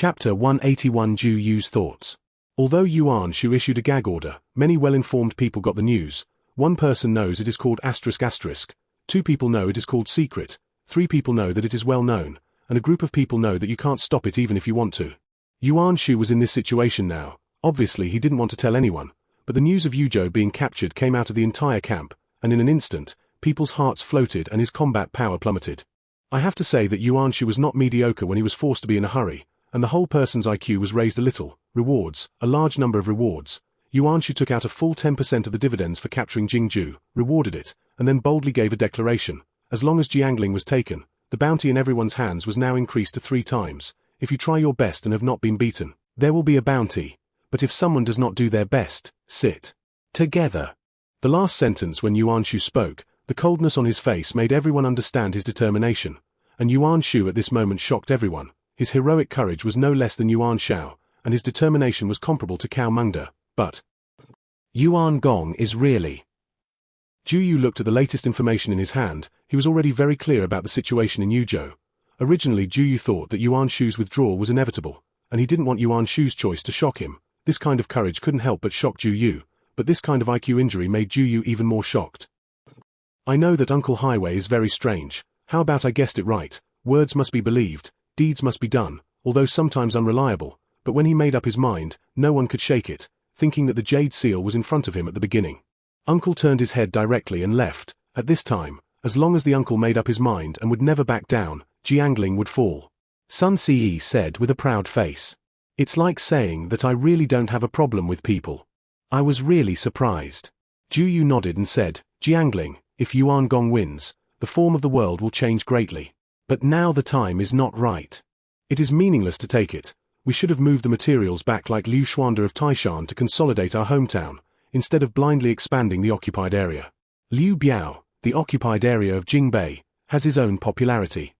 Chapter 181 Ju Yu's Thoughts. Although Yuan Shu issued a gag order, many well-informed people got the news. One person knows it is called ***, 2 people know it is called secret, 3 people know that it is well known, and a group of people know that you can't stop it even if you want to. Yuan Shu was in this situation now. Obviously he didn't want to tell anyone, but the news of Yuzhou being captured came out of the entire camp, and in an instant, people's hearts floated and his combat power plummeted. I have to say that Yuan Shu was not mediocre when he was forced to be in a hurry, and the whole person's IQ was raised a little. Rewards, a large number of rewards. Yuan Shu took out a full 10% of the dividends for capturing Jingju, rewarded it, and then boldly gave a declaration. As long as Jiangling was taken, the bounty in everyone's hands was now increased to 3 times. If you try your best and have not been beaten, there will be a bounty. But if someone does not do their best, sit together. The last sentence when Yuan Shu spoke, the coldness on his face made everyone understand his determination, and Yuan Shu at this moment shocked everyone. His heroic courage was no less than Yuan Shao, and his determination was comparable to Cao Mengde, but Yuan Gong is really... Ju Yu looked at the latest information in his hand. He was already very clear about the situation in Yuzhou. Originally Ju Yu thought that Yuan Shu's withdrawal was inevitable, and he didn't want Yuan Shu's choice to shock him. This kind of courage couldn't help but shock Ju Yu, but this kind of IQ injury made Ju Yu even more shocked. I know that Uncle Highway is very strange. How about I guessed it right? Words must be believed, deeds must be done, although sometimes unreliable, but when he made up his mind, no one could shake it, thinking that the Jade Seal was in front of him at the beginning. Uncle turned his head directly and left. At this time, as long as the uncle made up his mind and would never back down, Jiangling would fall. Sun Ce said with a proud face. It's like saying that I really don't have a problem with people. I was really surprised. Ju Yu nodded and said, Jiangling, if Yuan Gong wins, the form of the world will change greatly. But now the time is not right. It is meaningless to take it. We should have moved the materials back like Liu Xuanda of Taishan to consolidate our hometown, instead of blindly expanding the occupied area. Liu Biao, the occupied area of Jingbei, has his own popularity.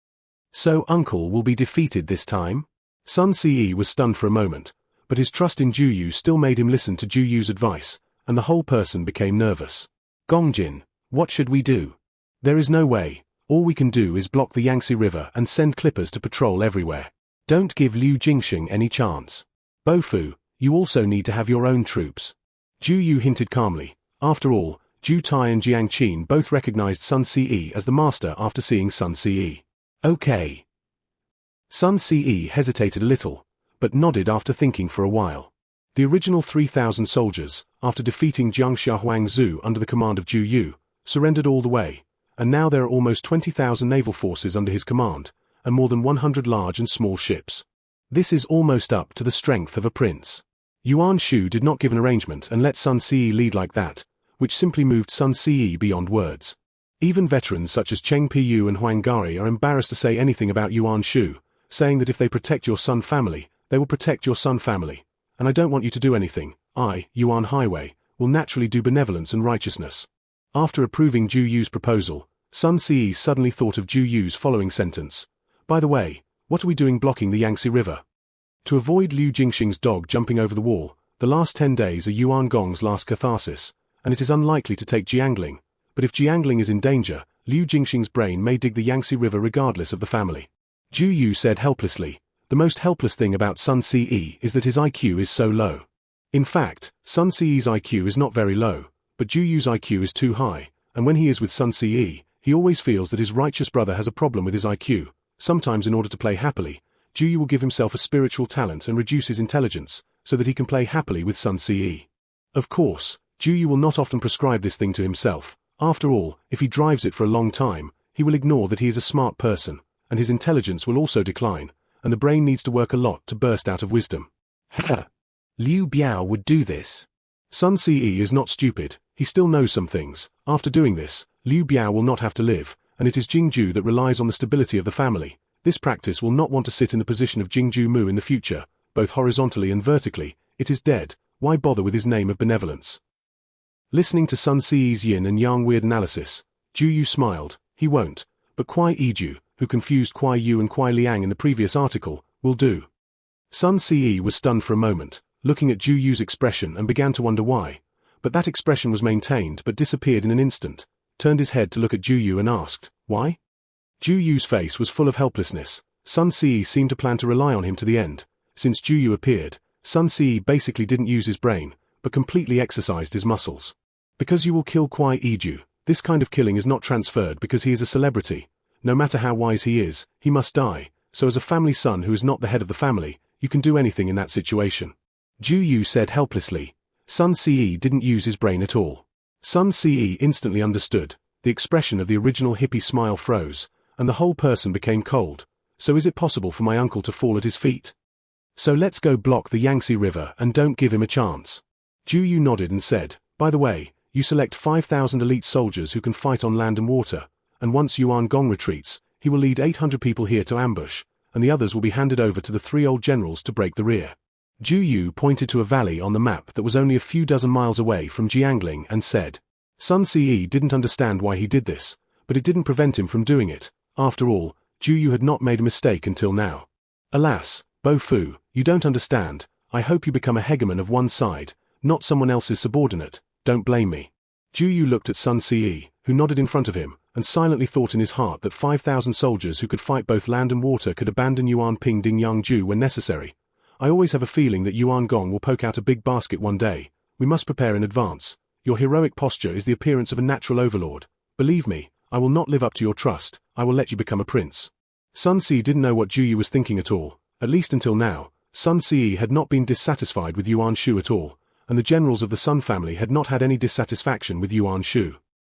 So Uncle will be defeated this time? Sun Ce was stunned for a moment, but his trust in Ju Yu still made him listen to Ju Yu's advice, and the whole person became nervous. Gongjin, what should we do? There is no way. All we can do is block the Yangtze River and send clippers to patrol everywhere. Don't give Liu Jingxing any chance. Bofu, you also need to have your own troops. Ju Yu hinted calmly. After all, Ju Tai and Jiang Qin both recognized Sun Ce as the master after seeing Sun Ce. Okay. Sun Ce hesitated a little, but nodded after thinking for a while. The original 3,000 soldiers, after defeating Jiangxia Huangzu under the command of Ju Yu, surrendered all the way, and now there are almost 20,000 naval forces under his command, and more than 100 large and small ships. This is almost up to the strength of a prince. Yuan Shu did not give an arrangement and let Sun Ce lead like that, which simply moved Sun Ce beyond words. Even veterans such as Cheng Piyu and Huang Gari are embarrassed to say anything about Yuan Shu, saying that if they protect your Sun family, they will protect your Sun family. And I don't want you to do anything. I, Yuan Highway, will naturally do benevolence and righteousness. After approving Ju Yu's proposal, Sun Ce suddenly thought of Ju Yu's following sentence. By the way, what are we doing blocking the Yangtze River? To avoid Liu Jingxing's dog jumping over the wall, the last 10 days are Yuan Gong's last catharsis, and it is unlikely to take Jiangling, but if Jiangling is in danger, Liu Jingxing's brain may dig the Yangtze River regardless of the family. Ju Yu said helplessly, the most helpless thing about Sun Ce is that his IQ is so low. In fact, Sun Ce's IQ is not very low, but Ju Yu's IQ is too high, and when he is with Sun Ce, he always feels that his righteous brother has a problem with his IQ. Sometimes in order to play happily, Ju Yu will give himself a spiritual talent and reduce his intelligence, so that he can play happily with Sun Ce. Of course, Ju Yu will not often prescribe this thing to himself. After all, if he drives it for a long time, he will ignore that he is a smart person, and his intelligence will also decline, and the brain needs to work a lot to burst out of wisdom. Liu Biao would do this. Sun Ce is not stupid, he still knows some things. After doing this, Liu Biao will not have to live, and it is Jingju that relies on the stability of the family. This practice will not want to sit in the position of Jingju Mu in the future, both horizontally and vertically. It is dead. Why bother with his name of benevolence? Listening to Sun Ce's yin and yang weird analysis, Ju Yu smiled. He won't, but Kuai Yiju, who confused Kuai Yu and Kuai Liang in the previous article, will do. Sun Ce was stunned for a moment, looking at Ju Yu's expression and began to wonder why, but that expression was maintained but disappeared in an instant, turned his head to look at Ju Yu and asked, why? Ju Yu's face was full of helplessness. Sun Ce seemed to plan to rely on him to the end. Since Ju Yu appeared, Sun Ce basically didn't use his brain, but completely exercised his muscles. Because you will kill Kuai Iju, this kind of killing is not transferred because he is a celebrity. No matter how wise he is, he must die, so as a family son who is not the head of the family, you can do anything in that situation. Ju Yu said helplessly. Sun Ce didn't use his brain at all. Sun Ce instantly understood. The expression of the original hippie smile froze, and the whole person became cold. So is it possible for my uncle to fall at his feet? So let's go block the Yangtze River and don't give him a chance. Ju Yu nodded and said, by the way, you select 5,000 elite soldiers who can fight on land and water, and once Yuan Gong retreats, he will lead 800 people here to ambush, and the others will be handed over to the 3 old generals to break the rear. Ju Yu pointed to a valley on the map that was only a few dozen miles away from Jiangling and said. Sun Ce didn't understand why he did this, but it didn't prevent him from doing it. After all, Ju Yu had not made a mistake until now. Alas, Bo Fu, you don't understand. I hope you become a hegemon of one side, not someone else's subordinate. Don't blame me. Ju Yu looked at Sun Ce, who nodded in front of him, and silently thought in his heart that 5,000 soldiers who could fight both land and water could abandon Yuan Ping Ding Yang Ju when necessary. I always have a feeling that Yuan Gong will poke out a big basket one day. We must prepare in advance. Your heroic posture is the appearance of a natural overlord. Believe me, I will not live up to your trust. I will let you become a prince. Sun Ce didn't know what Ju Yu was thinking at all. At least until now, Sun Ce had not been dissatisfied with Yuan Shu at all, and the generals of the Sun family had not had any dissatisfaction with Yuan Shu.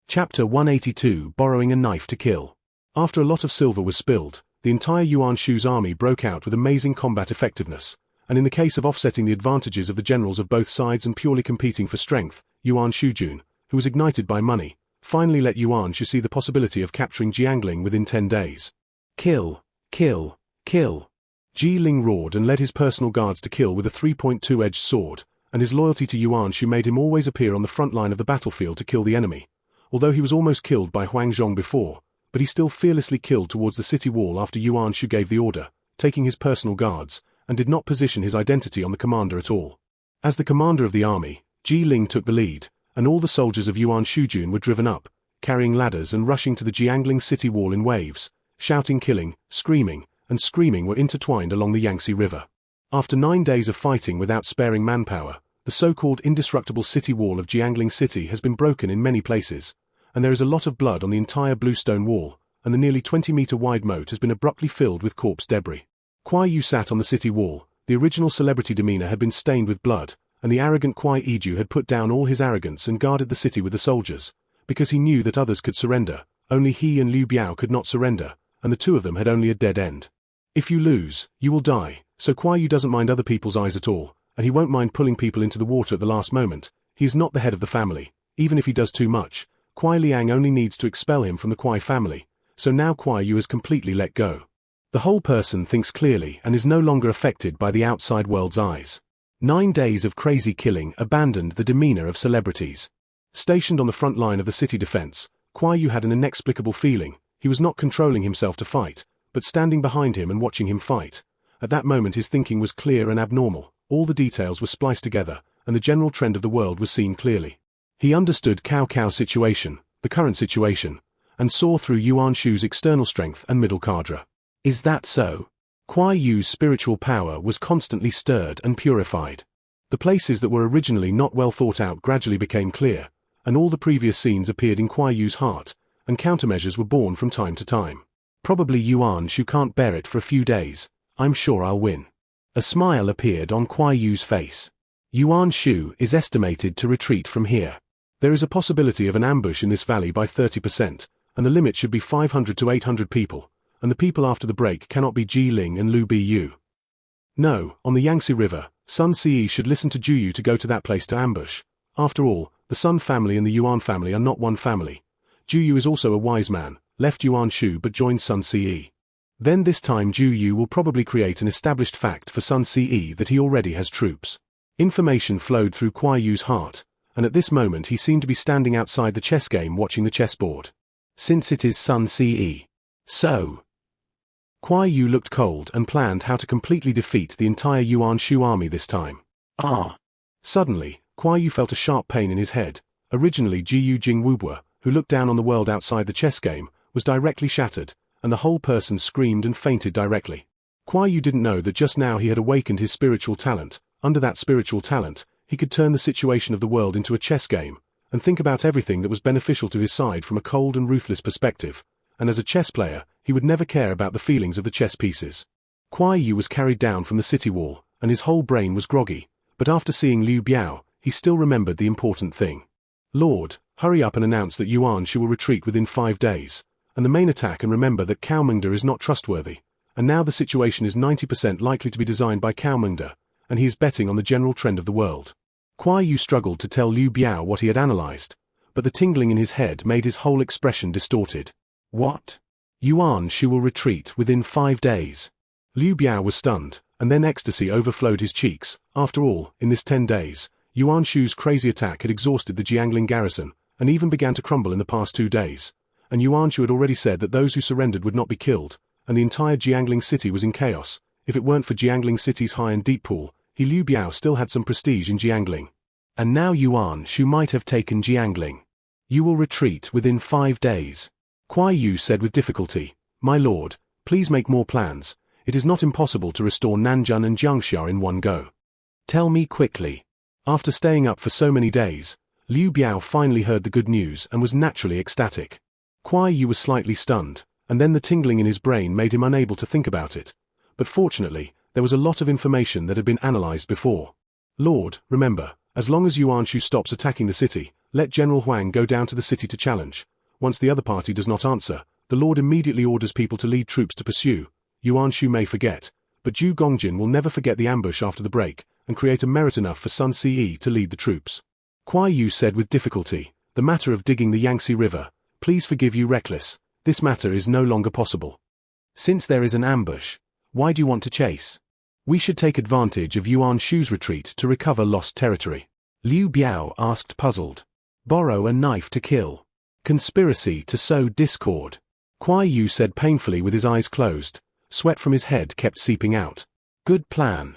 Chapter 182 Borrowing a Knife to Kill. After a lot of silver was spilled, the entire Yuan Shu's army broke out with amazing combat effectiveness, and in the case of offsetting the advantages of the generals of both sides and purely competing for strength, Yuan Shujun, who was ignited by money, finally let Yuan Shu see the possibility of capturing Jiangling within 10 days. Kill, kill, kill. Ji Ling roared and led his personal guards to kill with a 3.2-edged sword, and his loyalty to Yuan Shu made him always appear on the front line of the battlefield to kill the enemy. Although he was almost killed by Huang Zhong before, but he still fearlessly killed towards the city wall after Yuan Shu gave the order, taking his personal guards, and did not position his identity on the commander at all. As the commander of the army, Ji Ling took the lead, and all the soldiers of Yuan Shujun were driven up, carrying ladders and rushing to the Jiangling city wall in waves, shouting killing, screaming, and screaming were intertwined along the Yangtze River. After 9 days of fighting without sparing manpower, the so-called indestructible city wall of Jiangling City has been broken in many places, and there is a lot of blood on the entire bluestone wall, and the nearly 20-meter wide moat has been abruptly filled with corpse debris. Kuai Yu sat on the city wall. The original celebrity demeanor had been stained with blood, and the arrogant Kuai Iju had put down all his arrogance and guarded the city with the soldiers, because he knew that others could surrender. Only he and Liu Biao could not surrender, and the two of them had only a dead end. If you lose, you will die, so Kuai Yu doesn't mind other people's eyes at all, and he won't mind pulling people into the water at the last moment. He is not the head of the family. Even if he does too much, Kuai Liang only needs to expel him from the Kuai family, so now Kuai Yu has completely let go. The whole person thinks clearly and is no longer affected by the outside world's eyes. 9 days of crazy killing abandoned the demeanor of celebrities. Stationed on the front line of the city defense, Kuai Yu had an inexplicable feeling. He was not controlling himself to fight, but standing behind him and watching him fight. At that moment his thinking was clear and abnormal. All the details were spliced together, and the general trend of the world was seen clearly. He understood Cao Cao's situation, the current situation, and saw through Yuan Shu's external strength and middle cadre. Is that so? Kuai Yu's spiritual power was constantly stirred and purified. The places that were originally not well thought out gradually became clear, and all the previous scenes appeared in Kuai Yu's heart, and countermeasures were born from time to time. Probably Yuan Shu can't bear it for a few days. I'm sure I'll win. A smile appeared on Kuai Yu's face. Yuan Shu is estimated to retreat from here. There is a possibility of an ambush in this valley by 30%, and the limit should be 500 to 800 people, and the people after the break cannot be Ji Ling and Liu Biyu. No, on the Yangtze River, Sun Ce should listen to Ju Yu to go to that place to ambush. After all, the Sun family and the Yuan family are not one family. Ju Yu is also a wise man, left Yuan Shu but joined Sun Ce. Then this time Ju Yu will probably create an established fact for Sun Ce that he already has troops. Information flowed through Kuai Yu's heart, and at this moment he seemed to be standing outside the chess game watching the chessboard. Since it is Sun Ce. So. Kuai Yu looked cold and planned how to completely defeat the entire Yuan Shu army this time. Suddenly, Kuai Yu felt a sharp pain in his head. Originally Ji Yu Jing Wubwa, who looked down on the world outside the chess game, was directly shattered, and the whole person screamed and fainted directly. Kuai Yu didn't know that just now he had awakened his spiritual talent. Under that spiritual talent, he could turn the situation of the world into a chess game, and think about everything that was beneficial to his side from a cold and ruthless perspective, and as a chess player, he would never care about the feelings of the chess pieces. Kuai Yu was carried down from the city wall, and his whole brain was groggy, but after seeing Liu Biao, he still remembered the important thing. Lord, hurry up and announce that Yuan Shu will retreat within 5 days, and the main attack, and remember that Cao Mengde is not trustworthy, and now the situation is 90% likely to be designed by Cao Mengde, and he is betting on the general trend of the world. Kuai Yu struggled to tell Liu Biao what he had analyzed, but the tingling in his head made his whole expression distorted. What? Yuan Shu will retreat within 5 days. Liu Biao was stunned, and then ecstasy overflowed his cheeks. After all, in this 10 days, Yuan Shu's crazy attack had exhausted the Jiangling garrison, and even began to crumble in the past 2 days. And Yuan Shu had already said that those who surrendered would not be killed, and the entire Jiangling city was in chaos. If it weren't for Jiangling city's high and deep pool, Liu Biao still had some prestige in Jiangling. And now Yuan Shu might have taken Jiangling. You will retreat within 5 days. Kuai Yu said with difficulty, My lord, please make more plans. It is not impossible to restore Nanjun and Jiangxia in one go. Tell me quickly. After staying up for so many days, Liu Biao finally heard the good news and was naturally ecstatic. Kuai Yu was slightly stunned, and then the tingling in his brain made him unable to think about it. But fortunately, there was a lot of information that had been analyzed before. Lord, remember, as long as Yuan Shu stops attacking the city, let General Huang go down to the city to challenge. Once the other party does not answer, the Lord immediately orders people to lead troops to pursue. Yuan Shu may forget, but Zhu Gongjin will never forget the ambush after the break, and create a merit enough for Sun Ce to lead the troops. Kuai Yu said with difficulty, The matter of digging the Yangtze River, please forgive you reckless, this matter is no longer possible. Since there is an ambush, why do you want to chase? We should take advantage of Yuan Shu's retreat to recover lost territory. Liu Biao asked puzzled. Borrow a knife to kill. Conspiracy to sow discord. Kuai Yu said painfully with his eyes closed. Sweat from his head kept seeping out. Good plan.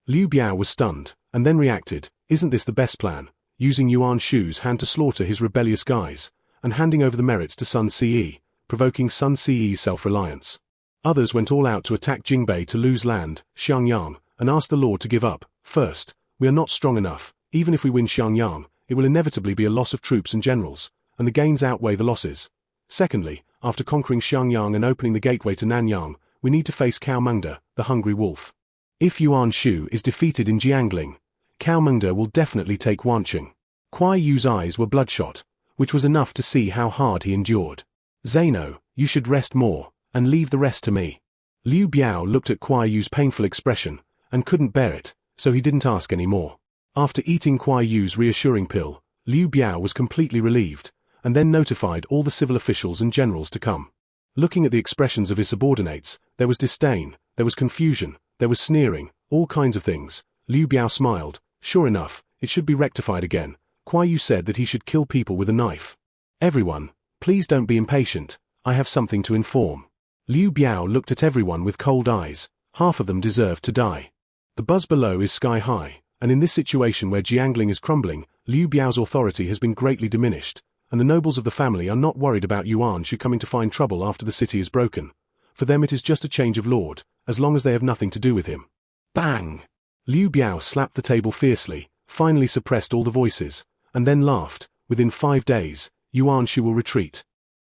Liu Biao was stunned, and then reacted, Isn't this the best plan? Using Yuan Shu's hand to slaughter his rebellious guys, and handing over the merits to Sun Ce, provoking Sun Ce's self-reliance. Others went all out to attack Jingbei to lose land, Xiangyang, and asked the Lord to give up. First, we are not strong enough. Even if we win Xiangyang, it will inevitably be a loss of troops and generals, and the gains outweigh the losses. Secondly, after conquering Xiangyang and opening the gateway to Nanyang, we need to face Cao Mengde, the hungry wolf. If Yuan Shu is defeated in Jiangling, Cao Mengde will definitely take Wanqing. Kuai Yu's eyes were bloodshot, which was enough to see how hard he endured. Zeno, you should rest more, and leave the rest to me. Liu Biao looked at Kuai Yu's painful expression, and couldn't bear it, so he didn't ask any more. After eating Kuai Yu's reassuring pill, Liu Biao was completely relieved, and then notified all the civil officials and generals to come. Looking at the expressions of his subordinates, there was disdain, there was confusion, there was sneering, all kinds of things. Liu Biao smiled. Sure enough, it should be rectified again. Kuai Yu said that he should kill people with a knife. Everyone, please don't be impatient, I have something to inform. Liu Biao looked at everyone with cold eyes. Half of them deserved to die. The buzz below is sky high, and in this situation where Jiangling is crumbling, Liu Biao's authority has been greatly diminished, and the nobles of the family are not worried about Yuan Shu coming to find trouble after the city is broken. For them it is just a change of lord, as long as they have nothing to do with him. Bang! Liu Biao slapped the table fiercely, finally suppressed all the voices, and then laughed. Within 5 days, Yuan Shu will retreat.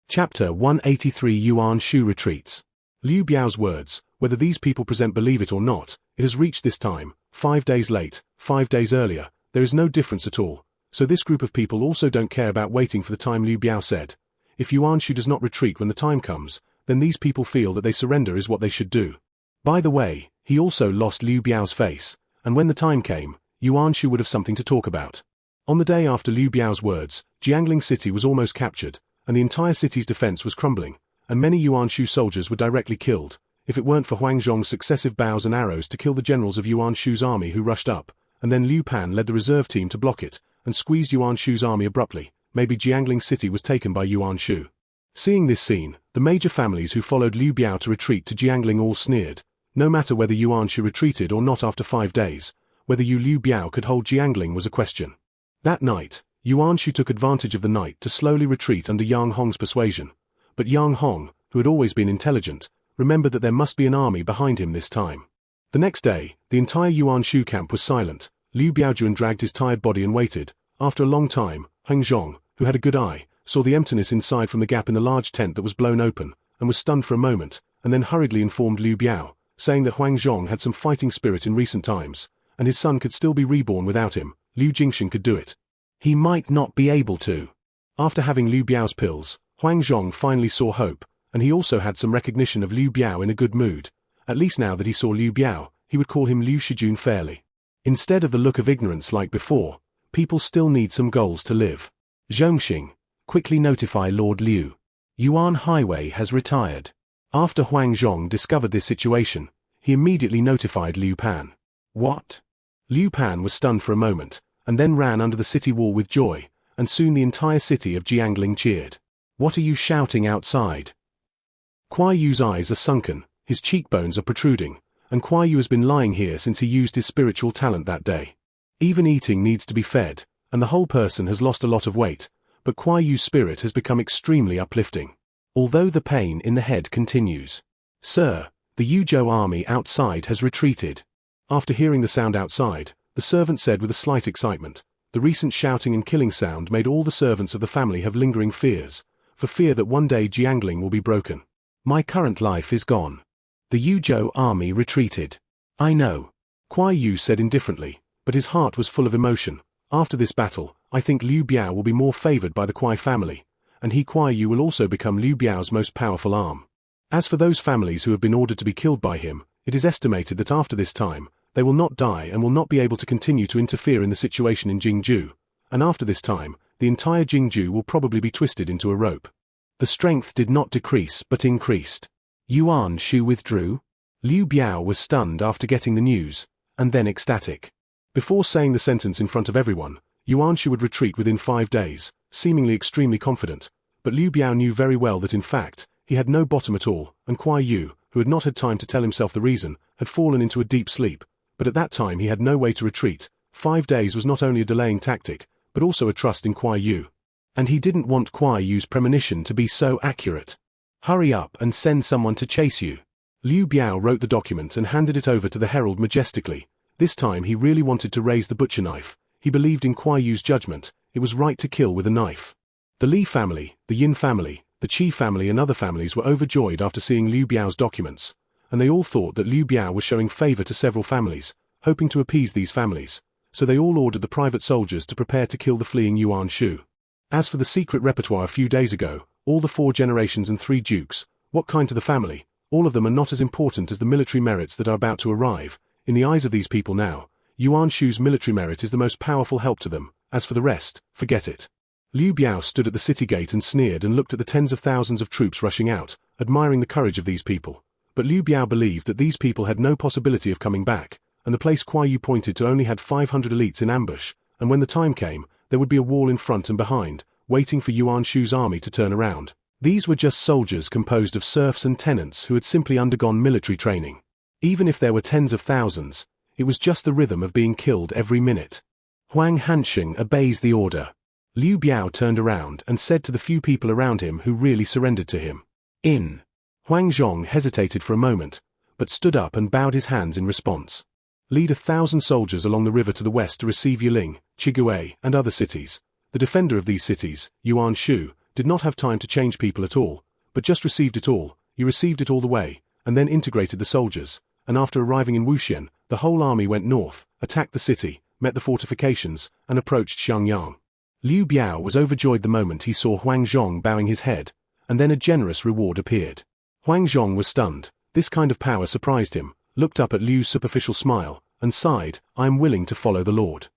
Chapter 183 Yuan Shu retreats. Liu Biao's words, whether these people present believe it or not, it has reached this time, 5 days late, 5 days earlier, there is no difference at all. So this group of people also don't care about waiting for the time. Liu Biao said. If Yuan Shu does not retreat when the time comes, then these people feel that they surrender is what they should do. By the way, he also lost Liu Biao's face, and when the time came, Yuan Shu would have something to talk about. On the day after Liu Biao's words, Jiangling city was almost captured, and the entire city's defense was crumbling, and many Yuan Shu soldiers were directly killed. If it weren't for Huang Zhong's successive bows and arrows to kill the generals of Yuan Shu's army who rushed up, and then Liu Pan led the reserve team to block it, and squeezed Yuan Shu's army abruptly, maybe Jiangling city was taken by Yuan Shu. Seeing this scene, the major families who followed Liu Biao to retreat to Jiangling all sneered. No matter whether Yuan Shu retreated or not after 5 days, whether Liu Biao could hold Jiangling was a question. That night, Yuan Shu took advantage of the night to slowly retreat under Yang Hong's persuasion. But Yang Hong, who had always been intelligent, remembered that there must be an army behind him this time. The next day, the entire Yuan Shu camp was silent. Liu Biaojuan dragged his tired body and waited. After a long time, Huang Zhong, who had a good eye, saw the emptiness inside from the gap in the large tent that was blown open, and was stunned for a moment, and then hurriedly informed Liu Biao, saying that Huang Zhong had some fighting spirit in recent times, and his son could still be reborn without him. Liu Jingxin could do it. He might not be able to. After having Liu Biao's pills, Huang Zhong finally saw hope, and he also had some recognition of Liu Biao in a good mood. At least now that he saw Liu Biao, he would call him Liu Shijun fairly. Instead of the look of ignorance like before, people still need some goals to live. Zhongxing, quickly notify Lord Liu. Yuan Highway has retired. After Huang Zhong discovered this situation, he immediately notified Liu Pan. What? Liu Pan was stunned for a moment, and then ran under the city wall with joy, and soon the entire city of Jiangling cheered. What are you shouting outside? Kuai Yu's eyes are sunken, his cheekbones are protruding, and Kuai Yu has been lying here since he used his spiritual talent that day. Even eating needs to be fed, and the whole person has lost a lot of weight, but Kuai Yu's spirit has become extremely uplifting. Although the pain in the head continues. Sir, the Yuzhou army outside has retreated. After hearing the sound outside, the servant said with a slight excitement. The recent shouting and killing sound made all the servants of the family have lingering fears, for fear that one day Jiangling will be broken. My current life is gone. The Yuzhou army retreated. I know. Kuai Yu said indifferently, but his heart was full of emotion. After this battle, I think Liu Biao will be more favored by the Kuai family, and he Kuai Yu will also become Liu Biao's most powerful arm. As for those families who have been ordered to be killed by him, it is estimated that after this time, they will not die and will not be able to continue to interfere in the situation in Jingju, and after this time, the entire Jingju will probably be twisted into a rope. The strength did not decrease but increased. Yuan Shu withdrew. Liu Biao was stunned after getting the news, and then ecstatic. Before saying the sentence in front of everyone, Yuan Shu would retreat within 5 days, seemingly extremely confident, but Liu Biao knew very well that in fact, he had no bottom at all, and Kuai Yu, who had not had time to tell himself the reason, had fallen into a deep sleep, but at that time he had no way to retreat. 5 days was not only a delaying tactic, but also a trust in Kuai Yu. And he didn't want Kuai Yu's premonition to be so accurate. Hurry up and send someone to chase you. Liu Biao wrote the document and handed it over to the herald majestically. This time he really wanted to raise the butcher knife. He believed in Kuai Yu's judgment. It was right to kill with a knife. The Li family, the Yin family, the Qi family and other families were overjoyed after seeing Liu Biao's documents, and they all thought that Liu Biao was showing favor to several families, hoping to appease these families, so they all ordered the private soldiers to prepare to kill the fleeing Yuan Shu. As for the secret repertoire a few days ago, all the 4 generations and 3 dukes, what kind to the family, all of them are not as important as the military merits that are about to arrive. In the eyes of these people now, Yuan Shu's military merit is the most powerful help to them. As for the rest, forget it. Liu Biao stood at the city gate and sneered and looked at the tens of thousands of troops rushing out, admiring the courage of these people. But Liu Biao believed that these people had no possibility of coming back, and the place Kuai Yu pointed to only had 500 elites in ambush, and when the time came, there would be a wall in front and behind, waiting for Yuan Shu's army to turn around. These were just soldiers composed of serfs and tenants who had simply undergone military training. Even if there were tens of thousands, it was just the rhythm of being killed every minute. Huang Hanxing obeys the order. Liu Biao turned around and said to the few people around him who really surrendered to him. In. Huang Zhong hesitated for a moment, but stood up and bowed his hands in response. Lead 1,000 soldiers along the river to the west to receive Yiling, Chigui, and other cities. The defender of these cities, Yuan Shu, did not have time to change people at all, but just received it all. He received it all the way, and then integrated the soldiers, and after arriving in Wuxian, the whole army went north, attacked the city, met the fortifications, and approached Xiangyang. Liu Biao was overjoyed the moment he saw Huang Zhong bowing his head, and then a generous reward appeared. Huang Zhong was stunned. This kind of power surprised him, looked up at Liu's superficial smile, and sighed, I am willing to follow the Lord.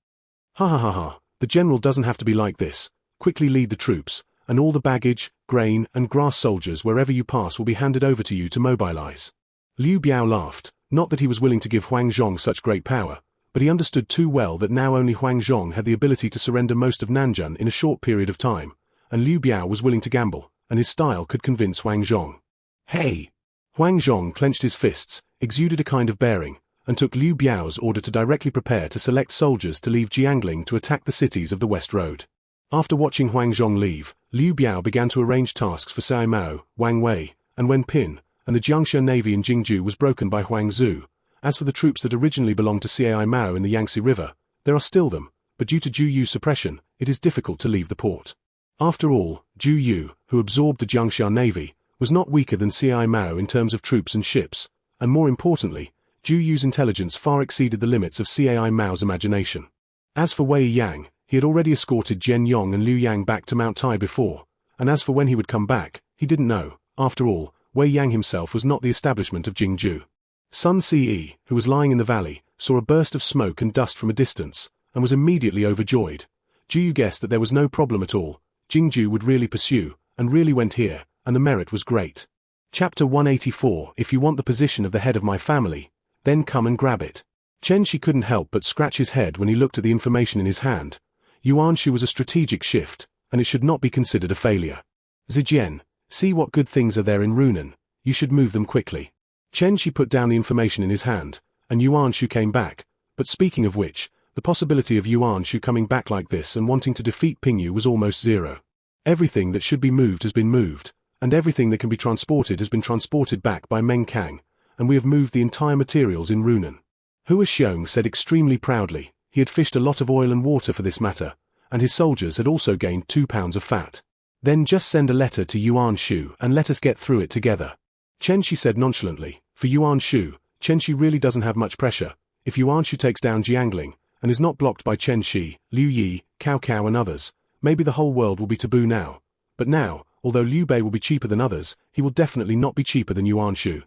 Ha ha ha ha, the general doesn't have to be like this. Quickly lead the troops, and all the baggage, grain, and grass soldiers wherever you pass will be handed over to you to mobilize. Liu Biao laughed, not that he was willing to give Huang Zhong such great power, but he understood too well that now only Huang Zhong had the ability to surrender most of Nanjun in a short period of time, and Liu Biao was willing to gamble, and his style could convince Huang Zhong. Hey! Huang Zhong clenched his fists, exuded a kind of bearing, and took Liu Biao's order to directly prepare to select soldiers to leave Jiangling to attack the cities of the West Road. After watching Huang Zhong leave, Liu Biao began to arrange tasks for Sai Mao, Wang Wei, and Wen Pin, and the Jiangxia Navy in Jingju was broken by Huang Zu. As for the troops that originally belonged to Cai Mao in the Yangtze River, there are still them, but due to Ju Yu suppression, it is difficult to leave the port. After all, Ju Yu, who absorbed the Jiangxia Navy, was not weaker than Cai Mao in terms of troops and ships, and more importantly, Ju Yu's intelligence far exceeded the limits of Cai Mao's imagination. As for Wei Yang, he had already escorted Jian Yong and Liu Yang back to Mount Tai before, and as for when he would come back, he didn't know. After all, Wei Yang himself was not the establishment of Jingju. Sun Ce, who was lying in the valley, saw a burst of smoke and dust from a distance, and was immediately overjoyed. Ju Yu guessed that there was no problem at all. Jingju would really pursue, and really went here, and the merit was great. Chapter 184. If you want the position of the head of my family, then come and grab it. Chen Shi couldn't help but scratch his head when he looked at the information in his hand. Yuan Shu was a strategic shift, and it should not be considered a failure. Zijian, see what good things are there in Runan. You should move them quickly. Chen Shi put down the information in his hand, and Yuan Shu came back. But speaking of which, the possibility of Yuan Shu coming back like this and wanting to defeat Pingyu was almost zero. Everything that should be moved has been moved, and everything that can be transported has been transported back by Meng Kang, and we have moved the entire materials in Runan. Hua Xiong said extremely proudly. He had fished a lot of oil and water for this matter, and his soldiers had also gained 2 pounds of fat. Then just send a letter to Yuan Shu and let us get through it together. Chen Shi said nonchalantly. For Yuan Shu, Chen Shi really doesn't have much pressure. If Yuan Shu takes down Jiangling, and is not blocked by Chen Shi, Liu Yi, Cao Cao and others, maybe the whole world will be taboo now. But now, although Liu Bei will be cheaper than others, he will definitely not be cheaper than Yuan Shu.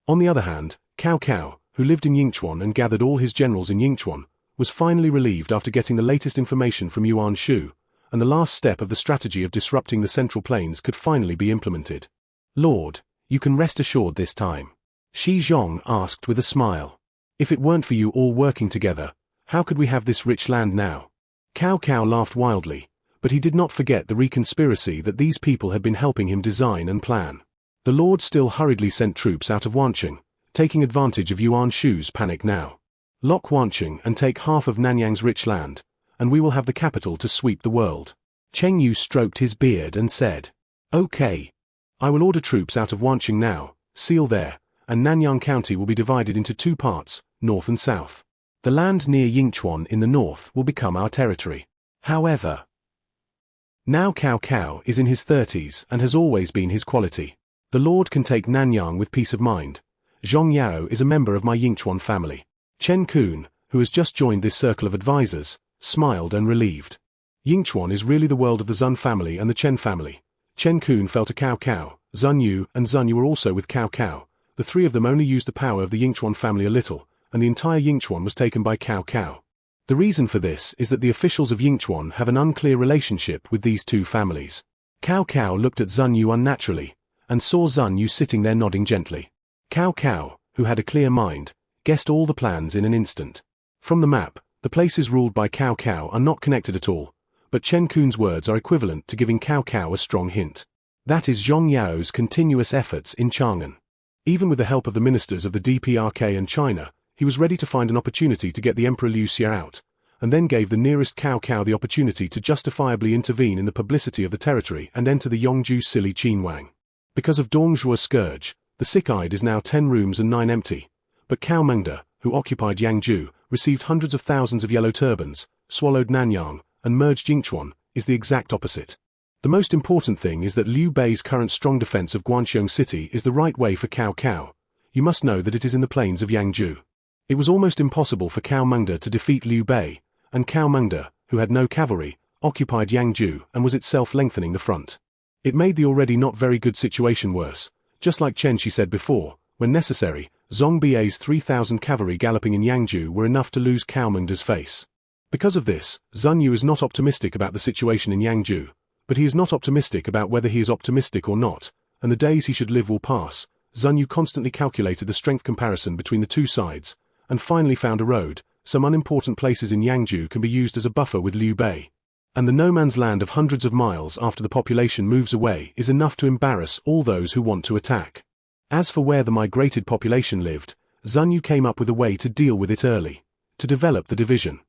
On the other hand, Cao Cao, who lived in Yingchuan and gathered all his generals in Yingchuan, was finally relieved after getting the latest information from Yuan Shu, and the last step of the strategy of disrupting the Central Plains could finally be implemented. Lord, you can rest assured this time. Shi Zhong asked with a smile. If it weren't for you all working together, how could we have this rich land now? Cao Cao laughed wildly, but he did not forget the reconspiracy that these people had been helping him design and plan. The Lord still hurriedly sent troops out of Wancheng, taking advantage of Yuan Shu's panic now. Lock Wancheng and take half of Nanyang's rich land, and we will have the capital to sweep the world. Cheng Yu stroked his beard and said, Okay. I will order troops out of Wancheng now, seal there, and Nanyang County will be divided into 2 parts, north and south. The land near Yingchuan in the north will become our territory. However, now Cao Cao is in his 30s and has always been his quality. The Lord can take Nanyang with peace of mind. Zhong Yao is a member of my Yingchuan family. Chen Kun, who has just joined this circle of advisors, smiled and relieved. Yingchuan is really the world of the Zun family and the Chen family. Chen Kun fell to Cao Cao, Zun Yu and Zun Yu were also with Cao Cao. The 3 of them only used the power of the Yingchuan family a little, and the entire Yingchuan was taken by Cao Cao. The reason for this is that the officials of Yingchuan have an unclear relationship with these 2 families. Cao Cao looked at Zun Yu unnaturally, and saw Zun Yu sitting there nodding gently. Cao Cao, who had a clear mind, guessed all the plans in an instant. From the map, the places ruled by Cao Cao are not connected at all, but Chen Kun's words are equivalent to giving Cao Cao a strong hint. That is Zhong Yao's continuous efforts in Chang'an. Even with the help of the ministers of the DPRK and China, he was ready to find an opportunity to get the Emperor Liu Xia out, and then gave the nearest Cao Cao the opportunity to justifiably intervene in the publicity of the territory and enter the Yongju Sili Qinwang. Because of Dongzhuo Scourge, the sick-eyed is now 10 rooms and 9 empty, but Cao Mengde, who occupied Yangju, received hundreds of thousands of yellow turbans, swallowed Nanyang, and merged Yingchuan, is the exact opposite. The most important thing is that Liu Bei's current strong defense of Guangxiong City is the right way for Cao Cao. You must know that it is in the plains of Yangju. It was almost impossible for Cao Mengde to defeat Liu Bei, and Cao Mengde, who had no cavalry, occupied Yangju and was itself lengthening the front. It made the already not very good situation worse. Just like Chen Shi said before, when necessary, Zhong Bai's 3,000 cavalry galloping in Yangju were enough to lose Cao Mengde's face. Because of this, Zun Yu is not optimistic about the situation in Yangju, but he is not optimistic about whether he is optimistic or not, and the days he should live will pass. Zun Yu constantly calculated the strength comparison between the 2 sides, and finally found a road. Some unimportant places in Yangju can be used as a buffer with Liu Bei. And the no-man's land of hundreds of miles after the population moves away is enough to embarrass all those who want to attack. As for where the migrated population lived, Zun Yu came up with a way to deal with it early. To develop the division.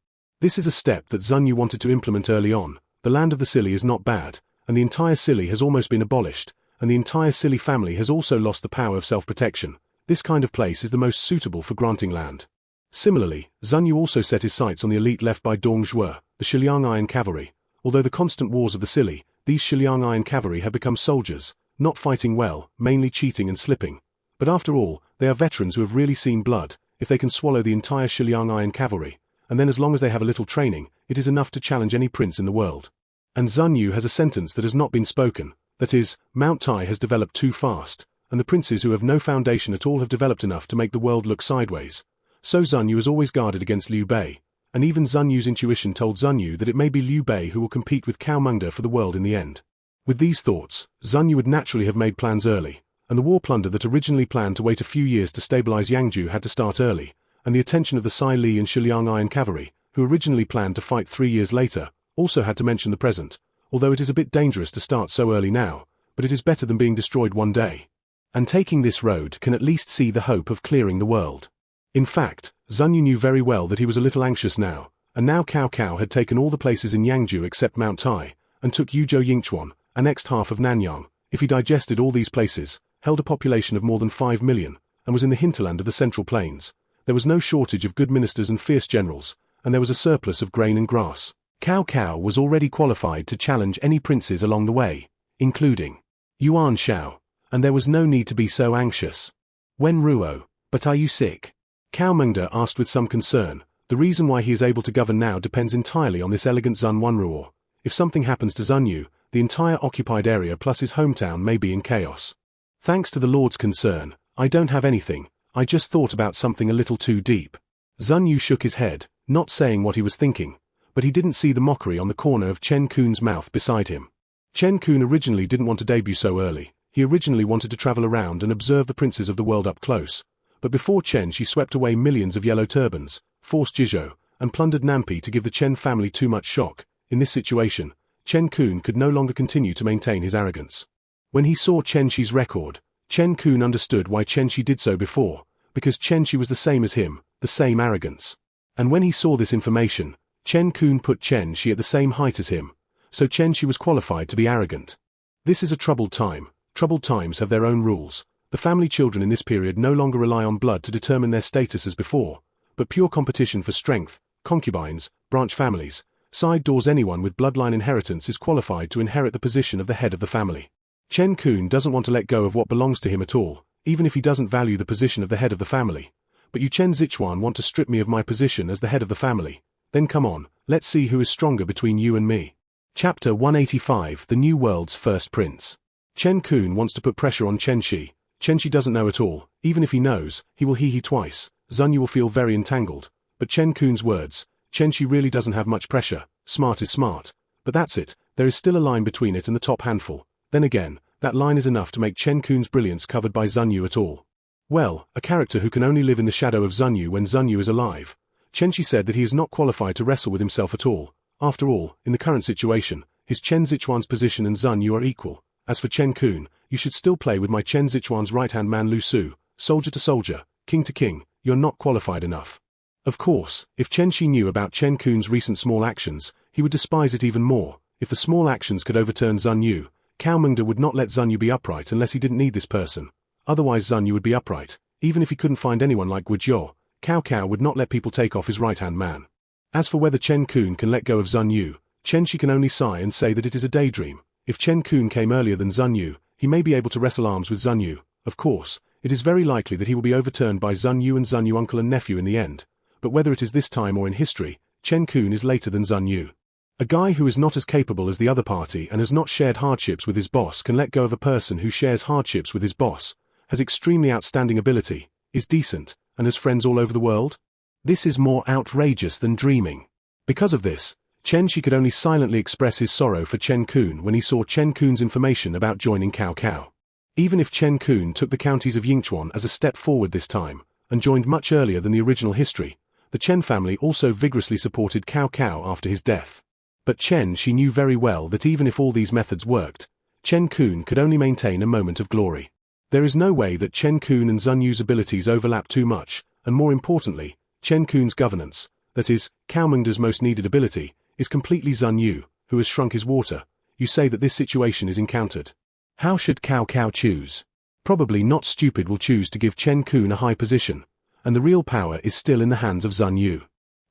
This is a step that Zun Yu wanted to implement early on. The land of the Sili is not bad, and the entire Sili has almost been abolished, and the entire silly family has also lost the power of self-protection, this kind of place is the most suitable for granting land. Similarly, Zun Yu also set his sights on the elite left by Dong Zhuo, the Shiliang Iron Cavalry. Although the constant wars of the silly, these Shiliang Iron Cavalry have become soldiers, not fighting well, mainly cheating and slipping. But after all, they are veterans who have really seen blood. If they can swallow the entire Shiliang Iron Cavalry, and then as long as they have a little training, it is enough to challenge any prince in the world. And Zun Yu has a sentence that has not been spoken, that is, Mount Tai has developed too fast, and the princes who have no foundation at all have developed enough to make the world look sideways. So Zun Yu is always guarded against Liu Bei, and even Zun Yu's intuition told Zun Yu that it may be Liu Bei who will compete with Cao Mengde for the world in the end. With these thoughts, Zun Yu would naturally have made plans early, and the war plunder that originally planned to wait a few years to stabilize Yangzhou had to start early, and the attention of the Sai Li and Shiliang Iron Cavalry, who originally planned to fight 3 years later, also had to mention the present, although it is a bit dangerous to start so early now, but it is better than being destroyed one day. And taking this road can at least see the hope of clearing the world. In fact, Zun Yu knew very well that he was a little anxious now, and now Cao Cao had taken all the places in Yangzhou except Mount Tai, and took Yuzhou Yingchuan, annexed half of Nanyang. If he digested all these places, held a population of more than 5 million, and was in the hinterland of the Central Plains, there was no shortage of good ministers and fierce generals, and there was a surplus of grain and grass. Cao Cao was already qualified to challenge any princes along the way, including Yuan Shao, and there was no need to be so anxious. Wen Ruo, but are you sick? Cao Mengde asked with some concern. The reason why he is able to govern now depends entirely on this elegant Zun Wenruo. If something happens to Zun Yu, the entire occupied area plus his hometown may be in chaos. Thanks to the Lord's concern, I don't have anything, I just thought about something a little too deep. Zun Yu shook his head, not saying what he was thinking, but he didn't see the mockery on the corner of Chen Kun's mouth beside him. Chen Kun originally didn't want to debut so early, he originally wanted to travel around and observe the princes of the world up close. But before Chen she swept away millions of yellow turbans, forced Jizhou, and plundered Nampi to give the Chen family too much shock. In this situation, Chen Kun could no longer continue to maintain his arrogance. When he saw Chen Shi's record, Chen Kun understood why Chen Shi did so before, because Chen Shi was the same as him, the same arrogance. And when he saw this information, Chen Kun put Chen Shi at the same height as him, so Chen Shi was qualified to be arrogant. This is a troubled time. Troubled times have their own rules. The family children in this period no longer rely on blood to determine their status as before, but pure competition for strength, concubines, branch families, side doors. Anyone with bloodline inheritance is qualified to inherit the position of the head of the family. Chen Kun doesn't want to let go of what belongs to him at all, even if he doesn't value the position of the head of the family. But you Chen Zichuan want to strip me of my position as the head of the family. Then come on, let's see who is stronger between you and me. Chapter 185 The New World's First Prince. Chen Kun wants to put pressure on Chen Shi. Chen Shi doesn't know at all. Even if he knows, he will hee twice. Zun Yu will feel very entangled. But Chen Kun's words, Chen Shi really doesn't have much pressure. Smart is smart. But that's it, there is still a line between it and the top handful. Then again, that line is enough to make Chen Kun's brilliance covered by Zun Yu at all. Well, a character who can only live in the shadow of Zun Yu when Zun Yu is alive. Chen Shi said that he is not qualified to wrestle with himself at all. After all, in the current situation, his Chen Zichuan's position and Zun Yu are equal. As for Chen Kun, you should still play with my Chen Zichuan's right-hand man Lu Su, soldier to soldier, king to king, you're not qualified enough. Of course, if Chen Shi knew about Chen Kun's recent small actions, he would despise it even more. If the small actions could overturn Zun Yu, Cao Mengde would not let Zun Yu be upright unless he didn't need this person. Otherwise Zun Yu would be upright. Even if he couldn't find anyone like Wu Jiao, Cao Cao would not let people take off his right-hand man. As for whether Chen Kun can let go of Zun Yu, Chen Shi can only sigh and say that it is a daydream. If Chen Kun came earlier than Zun Yu, he may be able to wrestle arms with Zun Yu. Of course, it is very likely that he will be overturned by Zun Yu and Zun Yu uncle and nephew in the end. But whether it is this time or in history, Chen Kun is later than Zun Yu. A guy who is not as capable as the other party and has not shared hardships with his boss can let go of a person who shares hardships with his boss, has extremely outstanding ability, is decent, and has friends all over the world? This is more outrageous than dreaming. Because of this, Chen Shi could only silently express his sorrow for Chen Kun when he saw Chen Kun's information about joining Cao Cao. Even if Chen Kun took the counties of Yingchuan as a step forward this time, and joined much earlier than the original history, the Chen family also vigorously supported Cao Cao after his death. But Chen Shi knew very well that even if all these methods worked, Chen Kun could only maintain a moment of glory. There is no way that Chen Kun and Zun Yu's abilities overlap too much, and more importantly, Chen Kun's governance, that is, Cao Mengde's most needed ability, is completely Zun Yu, who has shrunk his water. You say that this situation is encountered. How should Cao Cao choose? Probably not stupid will choose to give Chen Kun a high position, and the real power is still in the hands of Zun Yu.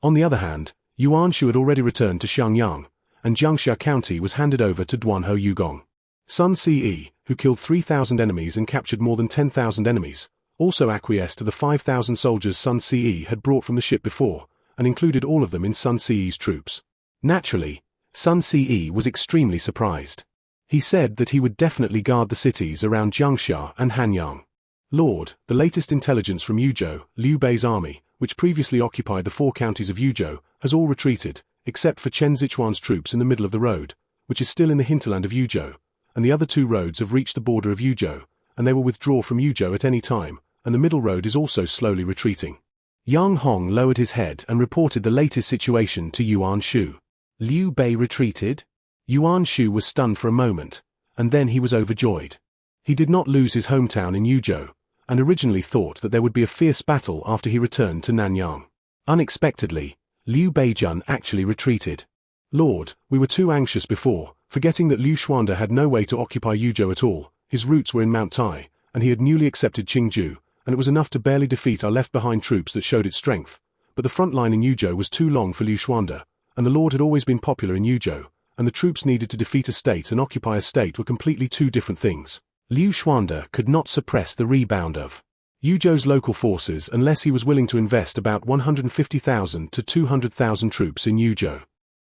On the other hand, Yuan Shu had already returned to Xiangyang, and Jiangxia County was handed over to Duanhou Yugong. Sun Ce, who killed 3,000 enemies and captured more than 10,000 enemies, also acquiesced to the 5,000 soldiers Sun Ce had brought from the ship before, and included all of them in Sun Ce's troops. Naturally, Sun Ce was extremely surprised. He said that he would definitely guard the cities around Jiangxia and Hanyang. Lord, the latest intelligence from Yuzhou, Liu Bei's army, which previously occupied the 4 counties of Yuzhou, has all retreated, except for Chen Zichuan's troops in the middle of the road, which is still in the hinterland of Yuzhou, and the other 2 roads have reached the border of Yuzhou, and they will withdraw from Yuzhou at any time, and the middle road is also slowly retreating. Yang Hong lowered his head and reported the latest situation to Yuan Shu. Liu Bei retreated? Yuan Shu was stunned for a moment, and then he was overjoyed. He did not lose his hometown in Yuzhou, and originally thought that there would be a fierce battle after he returned to Nanyang. Unexpectedly, Liu Beijun actually retreated. Lord, we were too anxious before, forgetting that Liu Xuanda had no way to occupy Yuzhou at all. His roots were in Mount Tai, and he had newly accepted Qingju, and it was enough to barely defeat our left-behind troops that showed its strength. But the front line in Yuzhou was too long for Liu Xuanda, and the Lord had always been popular in Yuzhou, and the troops needed to defeat a state and occupy a state were completely 2 different things. Liu Xuanda could not suppress the rebound of Yuzhou's local forces unless he was willing to invest about 150,000 to 200,000 troops in Yuzhou.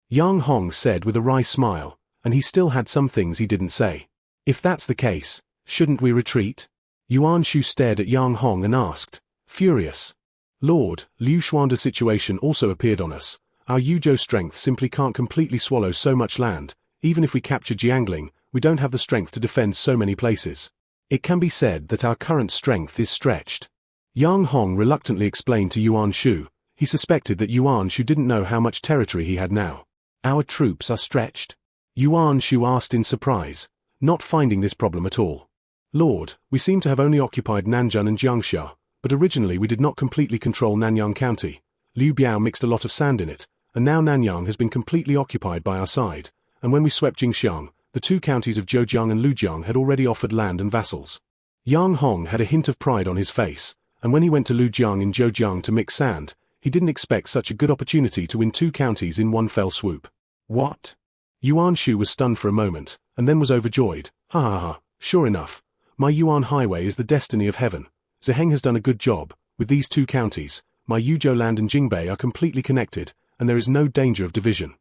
Yang Hong said with a wry smile, and he still had some things he didn't say. If that's the case, shouldn't we retreat? Yuan Shu stared at Yang Hong and asked, furious. Lord, Liu Xuanda's situation also appeared on us. Our Yuzhou strength simply can't completely swallow so much land. Even if we capture Jiangling, we don't have the strength to defend so many places. It can be said that our current strength is stretched. Yang Hong reluctantly explained to Yuan Shu. He suspected that Yuan Shu didn't know how much territory he had now. Our troops are stretched? Yuan Shu asked in surprise, not finding this problem at all. Lord, we seem to have only occupied Nanjun and Jiangxia, but originally we did not completely control Nanyang County. Liu Biao mixed a lot of sand in it, and now Nanyang has been completely occupied by our side, and when we swept Jingxiang, the 2 counties of Zhejiang and Lujiang had already offered land and vassals. Yang Hong had a hint of pride on his face, and when he went to Lujiang in Zhejiang to mix sand, he didn't expect such a good opportunity to win 2 counties in one fell swoop. What? Yuan Shu was stunned for a moment, and then was overjoyed. Ha ha ha, sure enough. My Yuan Highway is the destiny of heaven. Zheng has done a good job. With these 2 counties, my Yuzhou land and Jingbei are completely connected, and there is no danger of division.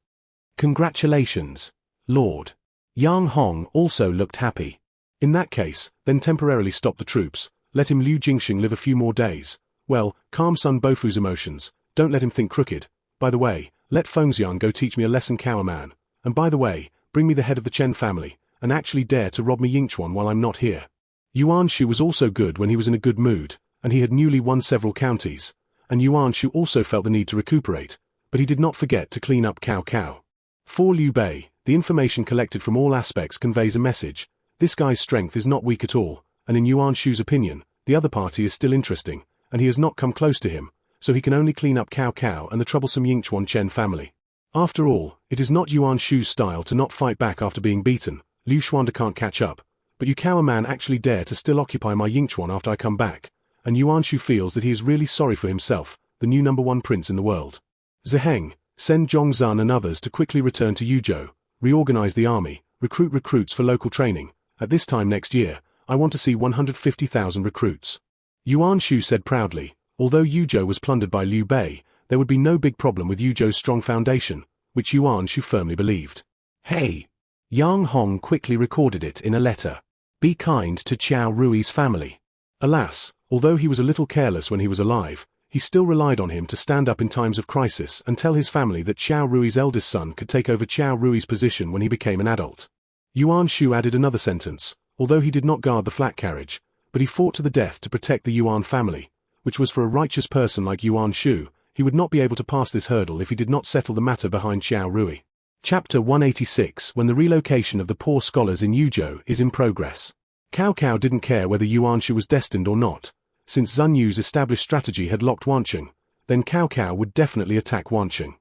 Congratulations, Lord. Yang Hong also looked happy. In that case, then temporarily stop the troops, let him Liu Jingxing live a few more days. Well, calm Sun Bofu's emotions, don't let him think crooked. By the way, let Fengxiang go teach me a lesson, Cower Man. And by the way, bring me the head of the Chen family, and actually dare to rob me Yingchuan while I'm not here. Yuan Shu was also good when he was in a good mood, and he had newly won several counties, and Yuan Shu also felt the need to recuperate, but he did not forget to clean up Cao Cao. For Liu Bei, the information collected from all aspects conveys a message. This guy's strength is not weak at all, and in Yuan Shu's opinion, the other party is still interesting, and he has not come close to him, so he can only clean up Cao Cao and the troublesome Yingchuan Chen family. After all, it is not Yuan Shu's style to not fight back after being beaten. Liu Xuanda can't catch up, but you Cower Man actually dare to still occupy my Yingchuan after I come back, and Yuan Shu feels that he is really sorry for himself, the new #1 prince in the world. Zheng, send Zhongzhan and others to quickly return to Yuzhou, reorganize the army, recruit recruits for local training. At this time next year, I want to see 150,000 recruits. Yuan Shu said proudly. Although Yuzhou was plundered by Liu Bei, there would be no big problem with Yuzhou's strong foundation, which Yuan Shu firmly believed. Hey! Yang Hong quickly recorded it in a letter. Be kind to Qiao Rui's family. Alas, although he was a little careless when he was alive, he still relied on him to stand up in times of crisis and tell his family that Qiao Rui's eldest son could take over Qiao Rui's position when he became an adult. Yuan Shu added another sentence, although he did not guard the flat carriage, but he fought to the death to protect the Yuan family, which was for a righteous person like Yuan Shu. He would not be able to pass this hurdle if he did not settle the matter behind Qiao Rui. Chapter 186. When the relocation of the poor scholars in Yuzhou is in progress. Cao Cao didn't care whether Yuan Shu was destined or not. Since Zun Yu's established strategy had locked Wanqing, then Cao Cao would definitely attack Wanqing.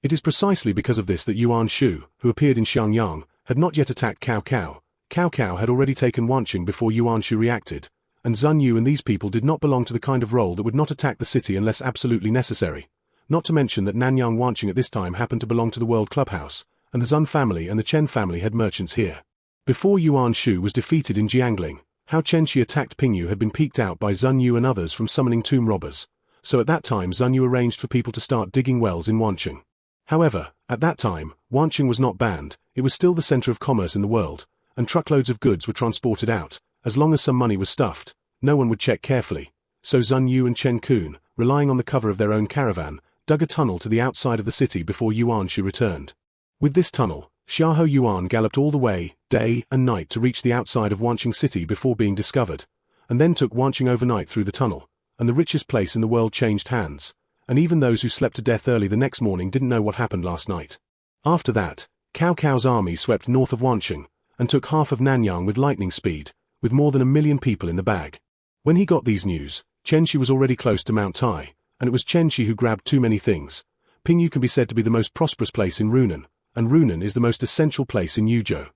It is precisely because of this that Yuan Shu, who appeared in Xiangyang, had not yet attacked Cao Cao, Cao Cao had already taken Wanqing before Yuan Shu reacted, and Zun Yu and these people did not belong to the kind of role that would not attack the city unless absolutely necessary. Not to mention that Nanyang Wanqing at this time happened to belong to the World Clubhouse, and the Zun family and the Chen family had merchants here. Before Yuan Shu was defeated in Jiangling, how Chen Shi attacked Pingyu had been peeked out by Zun Yu and others from summoning tomb robbers, so at that time Zun Yu arranged for people to start digging wells in Wanqing. However, at that time, Wanqing was not banned, it was still the center of commerce in the world, and truckloads of goods were transported out. As long as some money was stuffed, no one would check carefully, so Zun Yu and Chen Kun, relying on the cover of their own caravan, dug a tunnel to the outside of the city before Yuan Shu returned. With this tunnel, Xiahou Yuan galloped all the way, day and night to reach the outside of Wanqing city before being discovered, and then took Wanqing overnight through the tunnel, and the richest place in the world changed hands, and even those who slept to death early the next morning didn't know what happened last night. After that, Cao Cao's army swept north of Wanqing, and took half of Nanyang with lightning speed, with more than 1 million people in the bag. When he got these news, Chen Shi was already close to Mount Tai, and it was Chen Shi who grabbed too many things. Pingyu can be said to be the most prosperous place in Runan, and Runan is the most essential place in Yuzhou.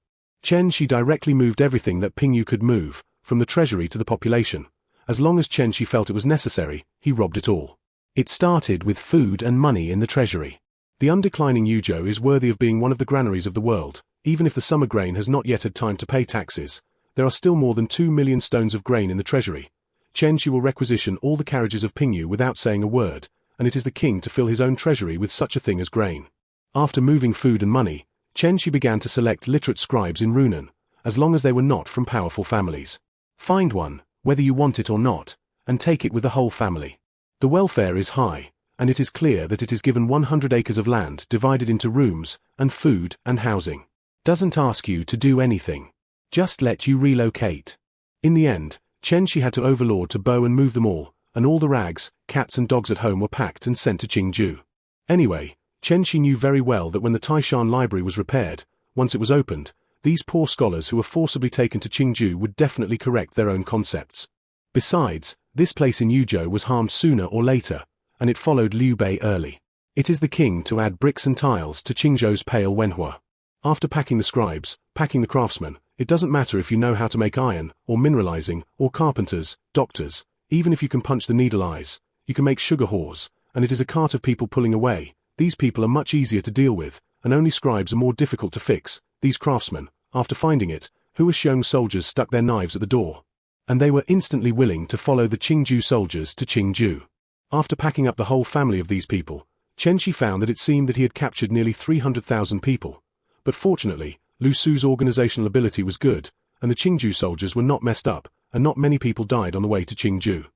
Chen Shi directly moved everything that Pingyu could move, from the treasury to the population. As long as Chen Shi felt it was necessary, he robbed it all. It started with food and money in the treasury. The undeclining Yuzhou is worthy of being one of the granaries of the world. Even if the summer grain has not yet had time to pay taxes, there are still more than 2 million stones of grain in the treasury. Chen Shi will requisition all the carriages of Pingyu without saying a word, and it is the king to fill his own treasury with such a thing as grain. After moving food and money, Chen Shi began to select literate scribes in Runan, as long as they were not from powerful families. Find one, whether you want it or not, and take it with the whole family. The welfare is high, and it is clear that it is given 100 acres of land divided into rooms, and food, and housing. Doesn't ask you to do anything. Just let you relocate. In the end, Chen Shi had to overlord to bow and move them all, and all the rags, cats and dogs at home were packed and sent to Qingju. Anyway, Chen Shi knew very well that when the Taishan library was repaired, once it was opened, these poor scholars who were forcibly taken to Qingju would definitely correct their own concepts. Besides, this place in Yuzhou was harmed sooner or later, and it followed Liu Bei early. It is the king to add bricks and tiles to Qingzhou's pale Wenhua. After packing the scribes, packing the craftsmen, it doesn't matter if you know how to make iron, or mineralizing, or carpenters, doctors, even if you can punch the needle eyes, you can make sugar whores, and it is a cart of people pulling away. These people are much easier to deal with, and only scribes are more difficult to fix. These craftsmen, after finding it, Huaxiong soldiers stuck their knives at the door, and they were instantly willing to follow the Qingju soldiers to Qingju. After packing up the whole family of these people, Chen Shi found that it seemed that he had captured nearly 300,000 people. But fortunately, Lu Su's organizational ability was good, and the Qingju soldiers were not messed up, and not many people died on the way to Qingju.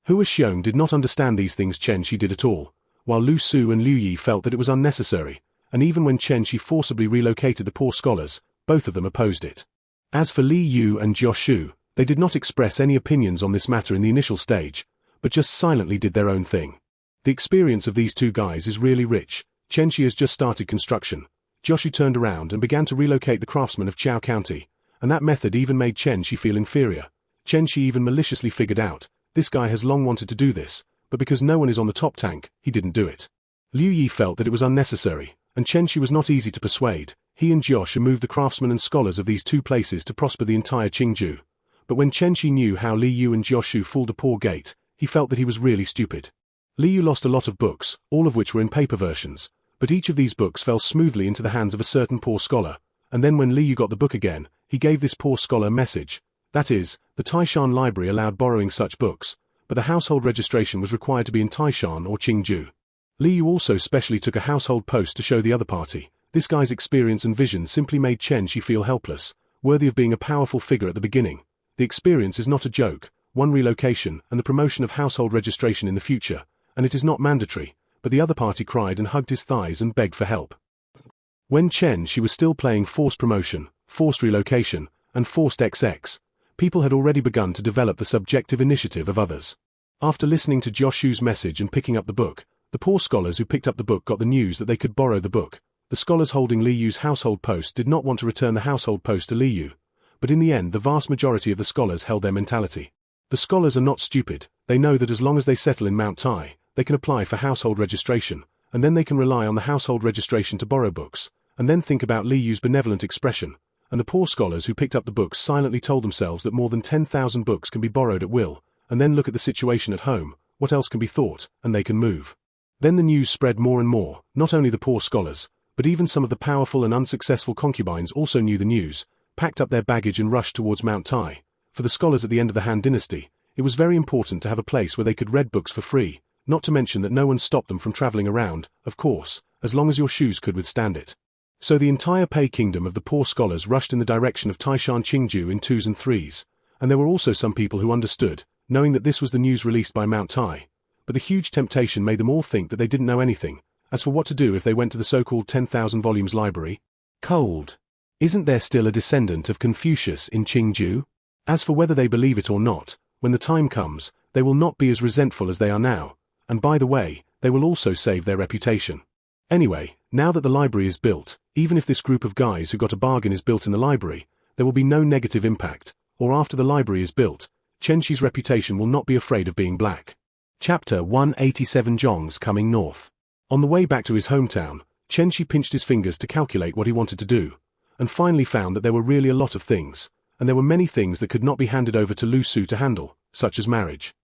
Huaxiong did not understand these things Chen Shi did at all, while Lu Su and Liu Yi felt that it was unnecessary, and even when Chen Shi forcibly relocated the poor scholars, both of them opposed it. As for Li Yu and Jioshu, they did not express any opinions on this matter in the initial stage, but just silently did their own thing. The experience of these two guys is really rich. Chen Shi has just started construction. Jioshu turned around and began to relocate the craftsmen of Chao County, and that method even made Chen Shi feel inferior. Chen Shi even maliciously figured out, this guy has long wanted to do this, but because no one is on the top tank, he didn't do it. Liu Yi felt that it was unnecessary, and Chen Shi was not easy to persuade. He and Jioshu moved the craftsmen and scholars of these two places to prosper the entire Qingju. But when Chen Shi knew how Li Yu and Jioshu fooled a poor gate, he felt that he was really stupid. Li Yu lost a lot of books, all of which were in paper versions, but each of these books fell smoothly into the hands of a certain poor scholar, and then when Li Yu got the book again, he gave this poor scholar a message. That is, the Taishan library allowed borrowing such books, but the household registration was required to be in Taishan or Qingju. Li Yu also specially took a household post to show the other party. This guy's experience and vision simply made Chen Shi feel helpless, worthy of being a powerful figure at the beginning. The experience is not a joke, one relocation and the promotion of household registration in the future, and it is not mandatory, but the other party cried and hugged his thighs and begged for help. When Chen Shi was still playing forced promotion, forced relocation, and forced XX, people had already begun to develop the subjective initiative of others. After listening to Jioshu's message and picking up the book, the poor scholars who picked up the book got the news that they could borrow the book. The scholars holding Li Yu's household post did not want to return the household post to Li Yu, but in the end the vast majority of the scholars held their mentality. The scholars are not stupid, they know that as long as they settle in Mount Tai, they can apply for household registration, and then they can rely on the household registration to borrow books, and then think about Li Yu's benevolent expression, and the poor scholars who picked up the books silently told themselves that more than 10,000 books can be borrowed at will, and then look at the situation at home, what else can be thought, and they can move. Then the news spread more and more, not only the poor scholars, but even some of the powerful and unsuccessful concubines also knew the news, packed up their baggage and rushed towards Mount Tai. For the scholars at the end of the Han Dynasty, it was very important to have a place where they could read books for free, not to mention that no one stopped them from traveling around, of course, as long as your shoes could withstand it. So the entire Pei kingdom of the poor scholars rushed in the direction of Taishan Qingju in 2s and 3s, and there were also some people who understood, knowing that this was the news released by Mount Tai, but the huge temptation made them all think that they didn't know anything. As for what to do if they went to the so-called 10,000 volumes library, cold. Isn't there still a descendant of Confucius in Qingju? As for whether they believe it or not, when the time comes, they will not be as resentful as they are now, and by the way, they will also save their reputation. Anyway, now that the library is built, even if this group of guys who got a bargain is built in the library, there will be no negative impact, or after the library is built, Chen Shi's reputation will not be afraid of being black. Chapter 187 Zhong's coming north. On the way back to his hometown, Chen Shi pinched his fingers to calculate what he wanted to do, and finally found that there were really a lot of things, and there were many things that could not be handed over to Lu Su to handle, such as marriage.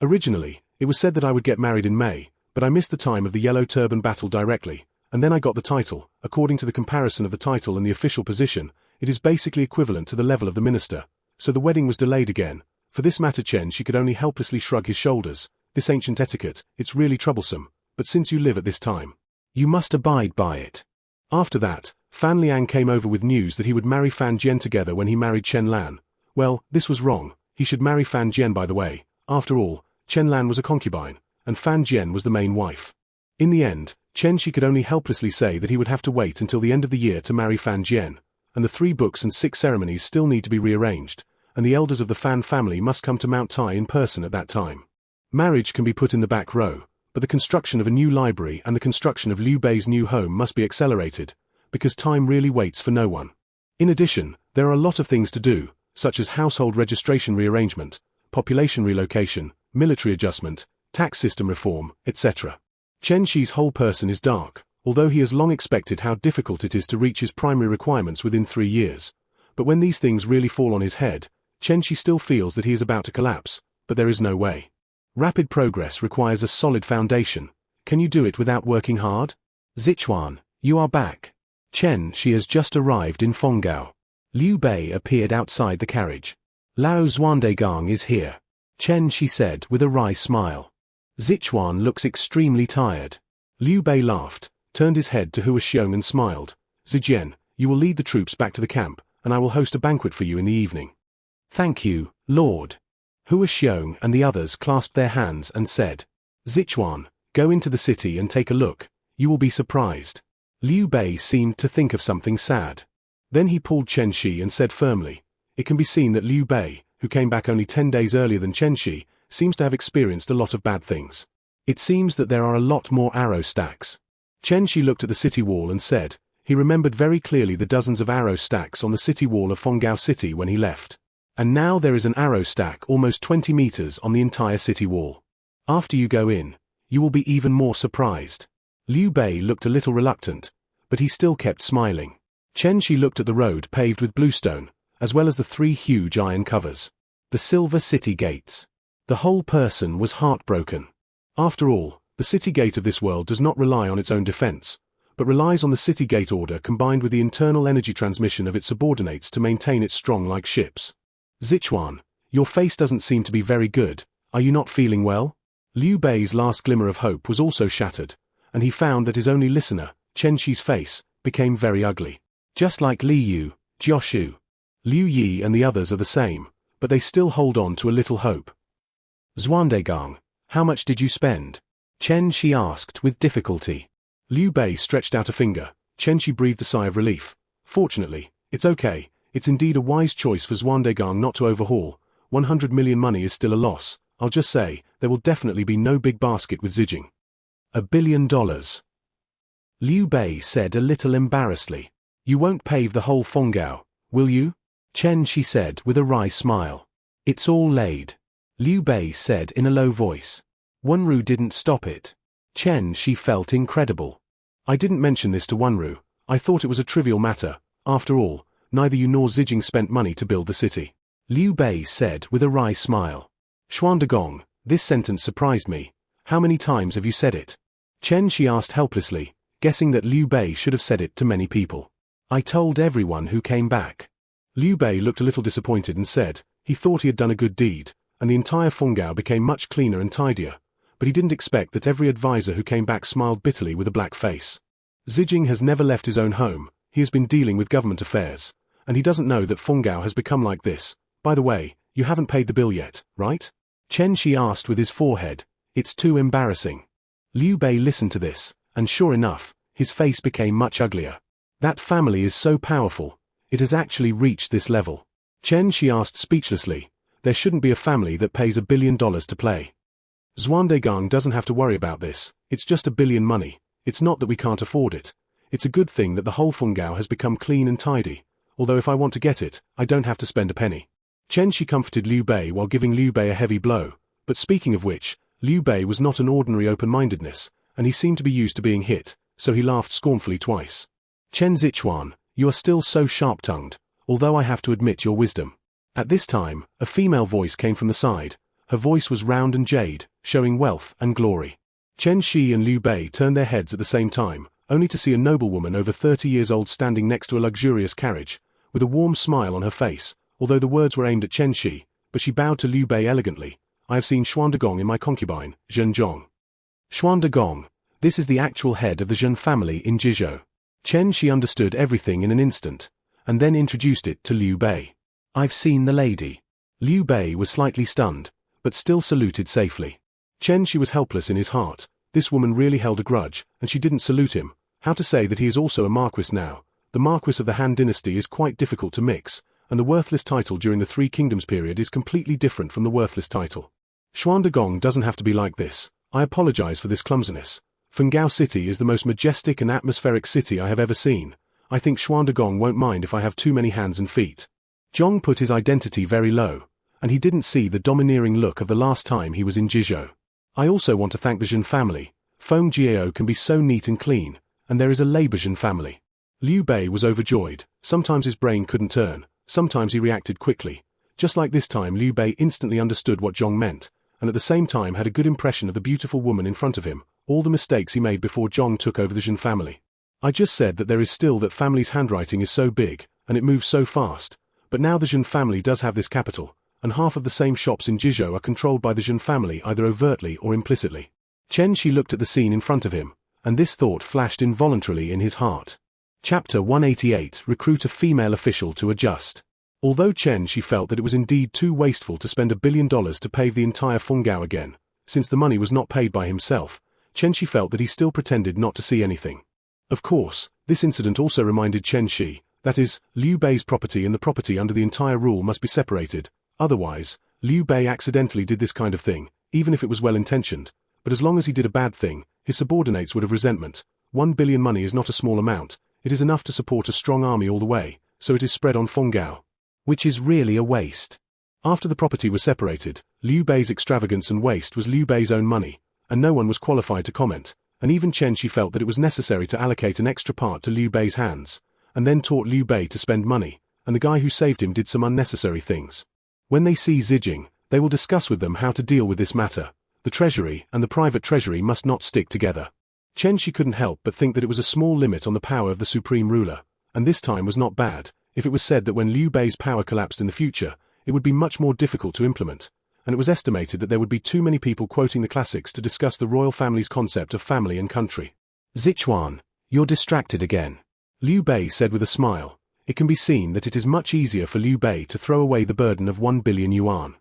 Originally, it was said that I would get married in May, but I missed the time of the Yellow Turban battle directly, and then I got the title. According to the comparison of the title and the official position, it is basically equivalent to the level of the minister, so the wedding was delayed again. For this matter Chen Shi could only helplessly shrug his shoulders. This ancient etiquette, it's really troublesome, but since you live at this time, you must abide by it. After that, Fan Liang came over with news that he would marry Fan Jian together when he married Chen Lan. Well, this was wrong. He should marry Fan Jian, by the way. After all, Chen Lan was a concubine, and Fan Jian was the main wife. In the end, Chen Shi could only helplessly say that he would have to wait until the end of the year to marry Fan Jian, and the 3 books and 6 ceremonies still need to be rearranged, and the elders of the Fan family must come to Mount Tai in person at that time. Marriage can be put in the back row, but the construction of a new library and the construction of Liu Bei's new home must be accelerated, because time really waits for no one. In addition, there are a lot of things to do, such as household registration rearrangement, population relocation, military adjustment, tax system reform, etc. Chen Shi's whole person is dark, although he has long expected how difficult it is to reach his primary requirements within 3 years. But when these things really fall on his head, Chen Shi still feels that he is about to collapse, but there is no way. Rapid progress requires a solid foundation. Can you do it without working hard? Zichuan, you are back. Chen Shi has just arrived in Fenggao. Liu Bei appeared outside the carriage. Lao Xuandegang is here, Chen Shi said with a wry smile. Zichuan looks extremely tired. Liu Bei laughed, turned his head to Hua Xiong and smiled. Zijian, you will lead the troops back to the camp, and I will host a banquet for you in the evening. Thank you, Lord. Hua Xiong and the others clasped their hands and said, Zichuan, go into the city and take a look, you will be surprised. Liu Bei seemed to think of something sad. Then he pulled Chen Shi and said firmly, it can be seen that Liu Bei, who came back only 10 days earlier than Chen Shi, seems to have experienced a lot of bad things. It seems that there are a lot more arrow stacks. Chen Shi looked at the city wall and said, he remembered very clearly the dozens of arrow stacks on the city wall of Fenggao City when he left. And now there is an arrow stack almost 20 meters on the entire city wall. After you go in, you will be even more surprised. Liu Bei looked a little reluctant, but he still kept smiling. Chen Shi looked at the road paved with bluestone, as well as the 3 huge iron covers. The silver city gates. The whole person was heartbroken. After all, the city gate of this world does not rely on its own defense, but relies on the city gate order combined with the internal energy transmission of its subordinates to maintain it strong like ships. Zichuan, your face doesn't seem to be very good, are you not feeling well? Liu Bei's last glimmer of hope was also shattered, and he found that his only listener, Chen Shi's face, became very ugly. Just like Li Yu, Jioshu. Liu Yi and the others are the same, but they still hold on to a little hope. Xuandegang, how much did you spend? Chen Shi asked with difficulty. Liu Bei stretched out a finger. Chen Shi breathed a sigh of relief. Fortunately, it's okay. It's indeed a wise choice for Xuandegang not to overhaul. 100 million money is still a loss. I'll just say, there will definitely be no big basket with Zijing. $1 billion. Liu Bei said a little embarrassedly. You won't pave the whole Fenggao, will you? Chen Shi said with a wry smile. It's all laid. Liu Bei said in a low voice. Wenru didn't stop it. Chen Shi felt incredible. I didn't mention this to Wenru. I thought it was a trivial matter. After all, neither you nor Zijing spent money to build the city," Liu Bei said with a wry smile. "Xuandagong, this sentence surprised me. How many times have you said it?" Chen Shi asked helplessly, guessing that Liu Bei should have said it to many people. "I told everyone who came back." Liu Bei looked a little disappointed and said he thought he had done a good deed, and the entire Fengao became much cleaner and tidier, but he didn't expect that every advisor who came back smiled bitterly with a black face. Zijing has never left his own home, he has been dealing with government affairs, and he doesn't know that Fengao has become like this. "By the way, you haven't paid the bill yet, right?" Chen Shi asked with his forehead. "It's too embarrassing." Liu Bei listened to this, and sure enough, his face became much uglier. That family is so powerful, it has actually reached this level. Chen Shi asked speechlessly, "There shouldn't be a family that pays $1 billion to play. Xuandagong doesn't have to worry about this, it's just $1 billion money, it's not that we can't afford it. It's a good thing that the whole Fengao has become clean and tidy, although if I want to get it, I don't have to spend a penny." Chen Shi comforted Liu Bei while giving Liu Bei a heavy blow, but speaking of which, Liu Bei was not an ordinary open-mindedness, and he seemed to be used to being hit, so he laughed scornfully twice. "Chen Zichuan, you are still so sharp-tongued, although I have to admit your wisdom." At this time, a female voice came from the side. Her voice was round and jade, showing wealth and glory. Chen Shi and Liu Bei turned their heads at the same time, only to see a noblewoman over 30 years old standing next to a luxurious carriage, with a warm smile on her face, although the words were aimed at Chen Shi, but she bowed to Liu Bei elegantly. "I have seen Xuandagong in my concubine, Zhenzhong." Xuandagong, this is the actual head of the Zhen family in Jizhou. Chen Shi understood everything in an instant, and then introduced it to Liu Bei. "I've seen the lady." Liu Bei was slightly stunned, but still saluted safely. Chen Shi was helpless in his heart. This woman really held a grudge, and she didn't salute him. How to say that he is also a marquis now? The marquis of the Han dynasty is quite difficult to mix, and the worthless title during the Three Kingdoms period is completely different from the worthless title. "Xuandagong doesn't have to be like this. I apologize for this clumsiness. Fengao City is the most majestic and atmospheric city I have ever seen. I think Xuandagong won't mind if I have too many hands and feet." Zhong put his identity very low, and he didn't see the domineering look of the last time he was in Jizhou. "I also want to thank the Zhen family. Feng Jiao can be so neat and clean, and there is a labor Zhen family." Liu Bei was overjoyed. Sometimes his brain couldn't turn, sometimes he reacted quickly. Just like this time, Liu Bei instantly understood what Zhong meant, and at the same time had a good impression of the beautiful woman in front of him, all the mistakes he made before Zhong took over the Zhen family. "I just said that there is still that family's handwriting is so big, and it moves so fast, but now the Zhen family does have this capital, and half of the same shops in Jizhou are controlled by the Zhen family either overtly or implicitly." Chen Shi looked at the scene in front of him, and this thought flashed involuntarily in his heart. Chapter 188 Recruit a female official to adjust. Although Chen Shi felt that it was indeed too wasteful to spend $1 billion to pave the entire Fengao again, since the money was not paid by himself, Chen Shi felt that he still pretended not to see anything. Of course, this incident also reminded Chen Shi, that is, Liu Bei's property and the property under the entire rule must be separated. Otherwise, Liu Bei accidentally did this kind of thing, even if it was well-intentioned, but as long as he did a bad thing, his subordinates would have resentment. 1 billion money is not a small amount, it is enough to support a strong army all the way, so it is spread on Fengao, which is really a waste. After the property was separated, Liu Bei's extravagance and waste was Liu Bei's own money, and no one was qualified to comment, and even Chen Shi felt that it was necessary to allocate an extra part to Liu Bei's hands, and then taught Liu Bei to spend money, and the guy who saved him did some unnecessary things. When they see Zijing, they will discuss with them how to deal with this matter. The treasury and the private treasury must not stick together. Chen Shi couldn't help but think that it was a small limit on the power of the supreme ruler, and this time was not bad, if it was said that when Liu Bei's power collapsed in the future, it would be much more difficult to implement, and it was estimated that there would be too many people quoting the classics to discuss the royal family's concept of family and country. "Zichuan, you're distracted again," Liu Bei said with a smile. It can be seen that it is much easier for Liu Bei to throw away the burden of 1 billion yuan.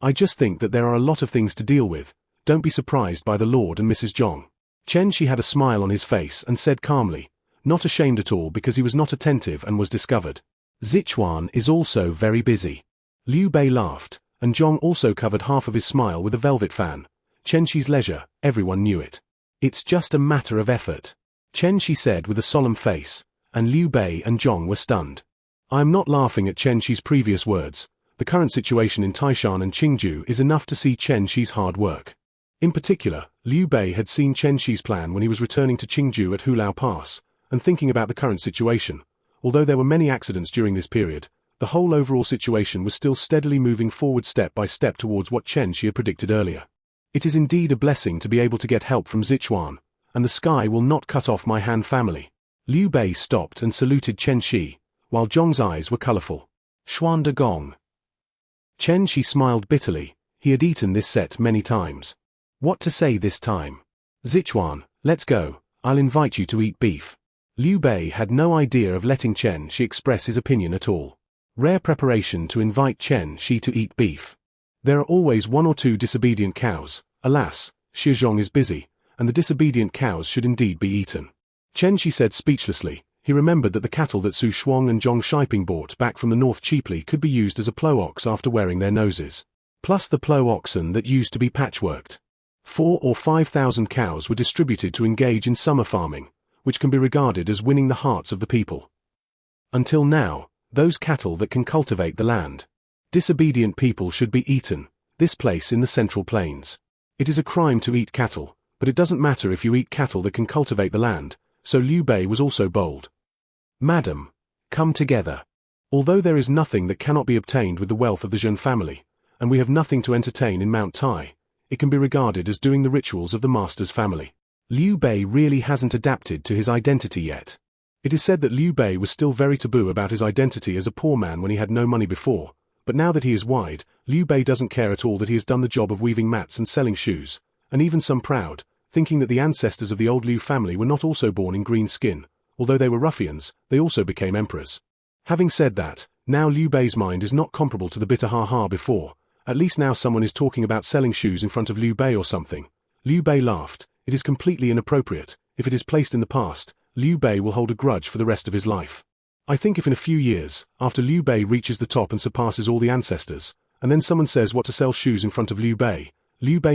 I just think that there are a lot of things to deal with. Don't be surprised by the Lord and Mrs. Zhong." Chen Shi had a smile on his face and said calmly, not ashamed at all because he was not attentive and was discovered. "Zichuan is also very busy." Liu Bei laughed, and Zhong also covered half of his smile with a velvet fan. Chen Shi's leisure, everyone knew it. "It's just a matter of effort," Chen Shi said with a solemn face, and Liu Bei and Zhong were stunned. I am not laughing at Chen Shi's previous words. The current situation in Taishan and Qingju is enough to see Chen Shi's hard work. In particular, Liu Bei had seen Chen Shi's plan when he was returning to Qingju at Hulao Pass, and thinking about the current situation. Although there were many accidents during this period, the whole overall situation was still steadily moving forward step by step towards what Chen Shi had predicted earlier. It is indeed a blessing to be able to get help from Sichuan, and the sky will not cut off my Han family. Liu Bei stopped and saluted Chen Shi, while Zhong's eyes were colorful. Xuan de Gong. Chen Shi smiled bitterly. He had eaten this set many times. What to say this time? Sichuan, let's go. I'll invite you to eat beef. Liu Bei had no idea of letting Chen Shi express his opinion at all. Rare preparation to invite Chen Shi to eat beef. There are always one or two disobedient cows. Alas, Shizhong is busy, and the disobedient cows should indeed be eaten. Chen Shi said speechlessly. He remembered that the cattle that Su Shuang and Zhong Shiping bought back from the north cheaply could be used as a plough ox after wearing their noses. Plus the plough oxen that used to be patchworked. 4,000 or 5,000 cows were distributed to engage in summer farming, which can be regarded as winning the hearts of the people. Until now, those cattle that can cultivate the land. Disobedient people should be eaten. This place in the Central Plains. It is a crime to eat cattle, but it doesn't matter if you eat cattle that can cultivate the land, so Liu Bei was also bold. Madam, come together. Although there is nothing that cannot be obtained with the wealth of the Zhen family, and we have nothing to entertain in Mount Tai, it can be regarded as doing the rituals of the master's family. Liu Bei really hasn't adapted to his identity yet. It is said that Liu Bei was still very taboo about his identity as a poor man when he had no money before, but now that he is wide, Liu Bei doesn't care at all that he has done the job of weaving mats and selling shoes, and even some proud, thinking that the ancestors of the old Liu family were not also born in green skin. Although they were ruffians, they also became emperors. Having said that, now Liu Bei's mind is not comparable to the bitter ha-ha before. At least now someone is talking about selling shoes in front of Liu Bei or something. Liu Bei laughed. It is completely inappropriate. If it is placed in the past, Liu Bei will hold a grudge for the rest of his life. I think if in a few years, after Liu Bei reaches the top and surpasses all the ancestors, and then someone says what to sell shoes in front of Liu Bei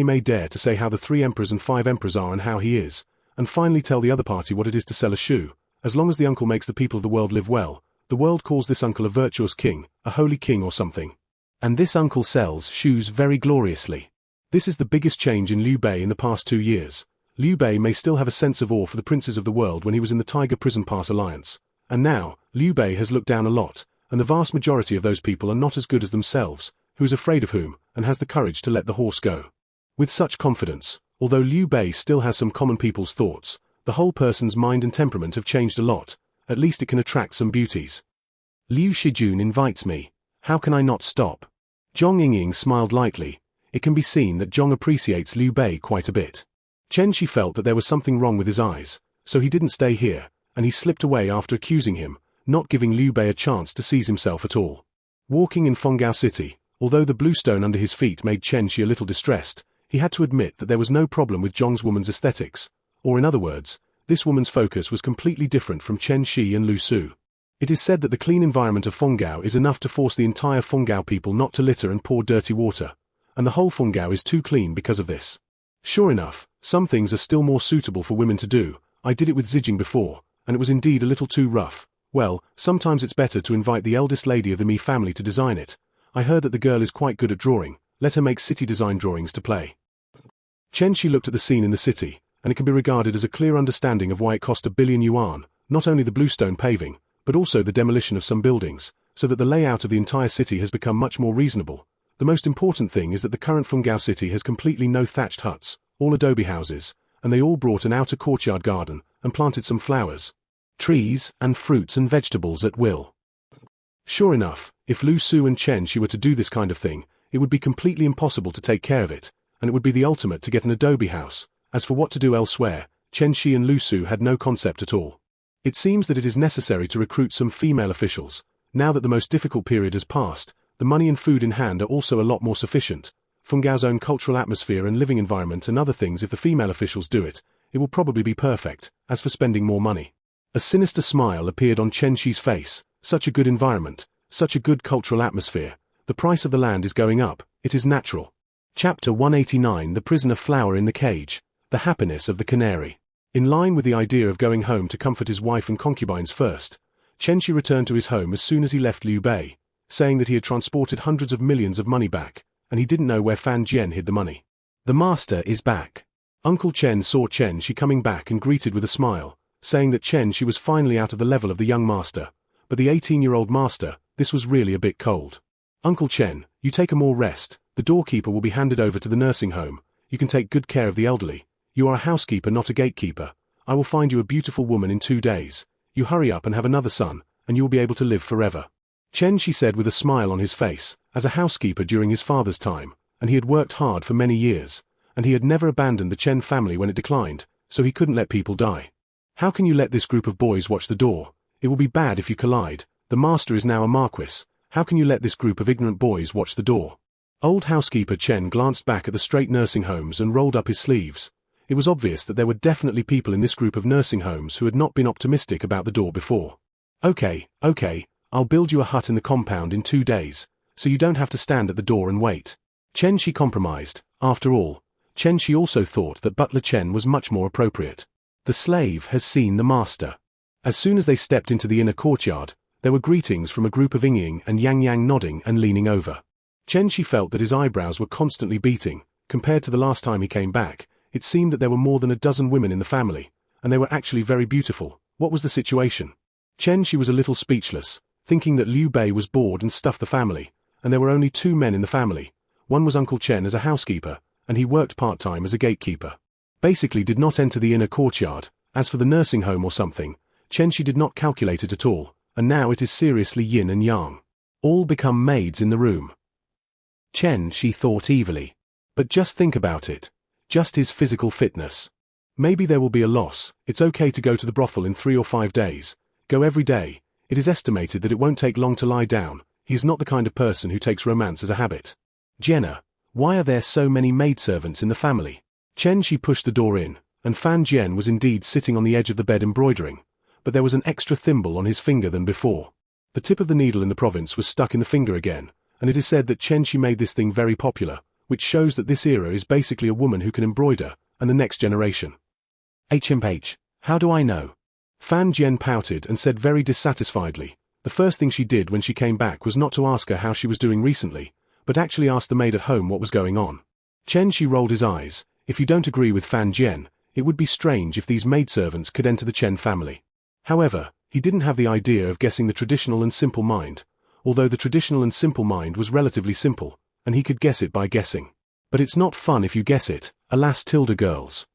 may dare to say how the 3 emperors and 5 emperors are and how he is, and finally tell the other party what it is to sell a shoe. As long as the uncle makes the people of the world live well, the world calls this uncle a virtuous king, a holy king or something. And this uncle sells shoes very gloriously. This is the biggest change in Liu Bei in the past 2 years. Liu Bei may still have a sense of awe for the princes of the world when he was in the Tiger Prison Pass Alliance. And now, Liu Bei has looked down a lot, and the vast majority of those people are not as good as themselves, who is afraid of whom, and has the courage to let the horse go. With such confidence, although Liu Bei still has some common people's thoughts, the whole person's mind and temperament have changed a lot. At least it can attract some beauties. Liu Shijun invites me. How can I not stop? Zhong Yingying smiled lightly. It can be seen that Zhong appreciates Liu Bei quite a bit. Chen Shi felt that there was something wrong with his eyes, so he didn't stay here, and he slipped away after accusing him, not giving Liu Bei a chance to seize himself at all. Walking in Fengyao City, although the blue stone under his feet made Chen Shi a little distressed, he had to admit that there was no problem with Zhong's woman's aesthetics. Or in other words, this woman's focus was completely different from Chen Shi and Lu Su. It is said that the clean environment of Fengyao is enough to force the entire Fengyao people not to litter and pour dirty water, and the whole Fengyao is too clean because of this. Sure enough, some things are still more suitable for women to do. I did it with Zijing before, and it was indeed a little too rough. Well, sometimes it's better to invite the eldest lady of the Mi family to design it. I heard that the girl is quite good at drawing. Let her make city design drawings to play. Chen Shi looked at the scene in the city, and it can be regarded as a clear understanding of why it cost 1 billion yuan, not only the bluestone paving, but also the demolition of some buildings, so that the layout of the entire city has become much more reasonable. The most important thing is that the current Fengyao city has completely no thatched huts, all adobe houses, and they all brought an outer courtyard garden, and planted some flowers, trees, and fruits and vegetables at will. Sure enough, if Lu Su and Chen Shi were to do this kind of thing, it would be completely impossible to take care of it, and it would be the ultimate to get an adobe house. As for what to do elsewhere, Chen Shi and Lu Su had no concept at all. It seems that it is necessary to recruit some female officials. Now that the most difficult period has passed, the money and food in hand are also a lot more sufficient. Fengyao's own cultural atmosphere and living environment and other things, if the female officials do it, it will probably be perfect. As for spending more money. A sinister smile appeared on Chen Shi's face. Such a good environment, such a good cultural atmosphere. The price of the land is going up, it is natural. Chapter 189 The Prisoner Flower in the Cage. The Happiness of the Canary. In line with the idea of going home to comfort his wife and concubines first, Chen Shi returned to his home as soon as he left Liu Bei, saying that he had transported hundreds of millions of money back, and he didn't know where Fan Jian hid the money. The master is back. Uncle Chen saw Chen Shi coming back and greeted with a smile, saying that Chen Shi was finally out of the level of the young master, but the 18-year-old master, this was really a bit cold. Uncle Chen, you take a more rest, the doorkeeper will be handed over to the nursing home, you can take good care of the elderly, you are a housekeeper not a gatekeeper, I will find you a beautiful woman in 2 days, you hurry up and have another son, and you will be able to live forever. Chen, she said with a smile on his face, as a housekeeper during his father's time, and he had worked hard for many years, and he had never abandoned the Chen family when it declined, so he couldn't let people die. How can you let this group of boys watch the door? It will be bad if you collide, the master is now a marquis, how can you let this group of ignorant boys watch the door? Old housekeeper Chen glanced back at the straight nursing homes and rolled up his sleeves. It was obvious that there were definitely people in this group of nursing homes who had not been optimistic about the door before. Okay, I'll build you a hut in the compound in 2 days, so you don't have to stand at the door and wait. Chen Shi compromised. After all, Chen Shi also thought that Butler Chen was much more appropriate. The slave has seen the master. As soon as they stepped into the inner courtyard, there were greetings from a group of Ying and Yang nodding and leaning over. Chen Shi felt that his eyebrows were constantly beating. Compared to the last time he came back, it seemed that there were more than a dozen women in the family, and they were actually very beautiful. What was the situation? Chen Shi was a little speechless, thinking that Liu Bei was bored and stuffed the family, and there were only 2 men in the family. One was Uncle Chen as a housekeeper, and he worked part-time as a gatekeeper. Basically did not enter the inner courtyard. As for the nursing home or something, Chen Shi did not calculate it at all, and now it is seriously yin and yang. All become maids in the room. Chen Shi thought evilly. But just think about it. Just his physical fitness. Maybe there will be a loss, it's okay to go to the brothel in 3 or 5 days. Go every day. It is estimated that it won't take long to lie down. He is not the kind of person who takes romance as a habit. Jenna, why are there so many maidservants in the family? Chen Shi pushed the door in, and Fan Jian was indeed sitting on the edge of the bed embroidering, but there was an extra thimble on his finger than before. The tip of the needle in the province was stuck in the finger again, and it is said that Chen Shi made this thing very popular, which shows that this era is basically a woman who can embroider, and the next generation. HMH, how do I know? Fan Jian pouted and said very dissatisfiedly. The first thing she did when she came back was not to ask her how she was doing recently, but actually asked the maid at home what was going on. Chen Shi rolled his eyes. If you don't agree with Fan Jian, it would be strange if these maidservants could enter the Chen family. However, he didn't have the idea of guessing the traditional and simple mind, although the traditional and simple mind was relatively simple, and he could guess it by guessing. But it's not fun if you guess it, alas tilde girls.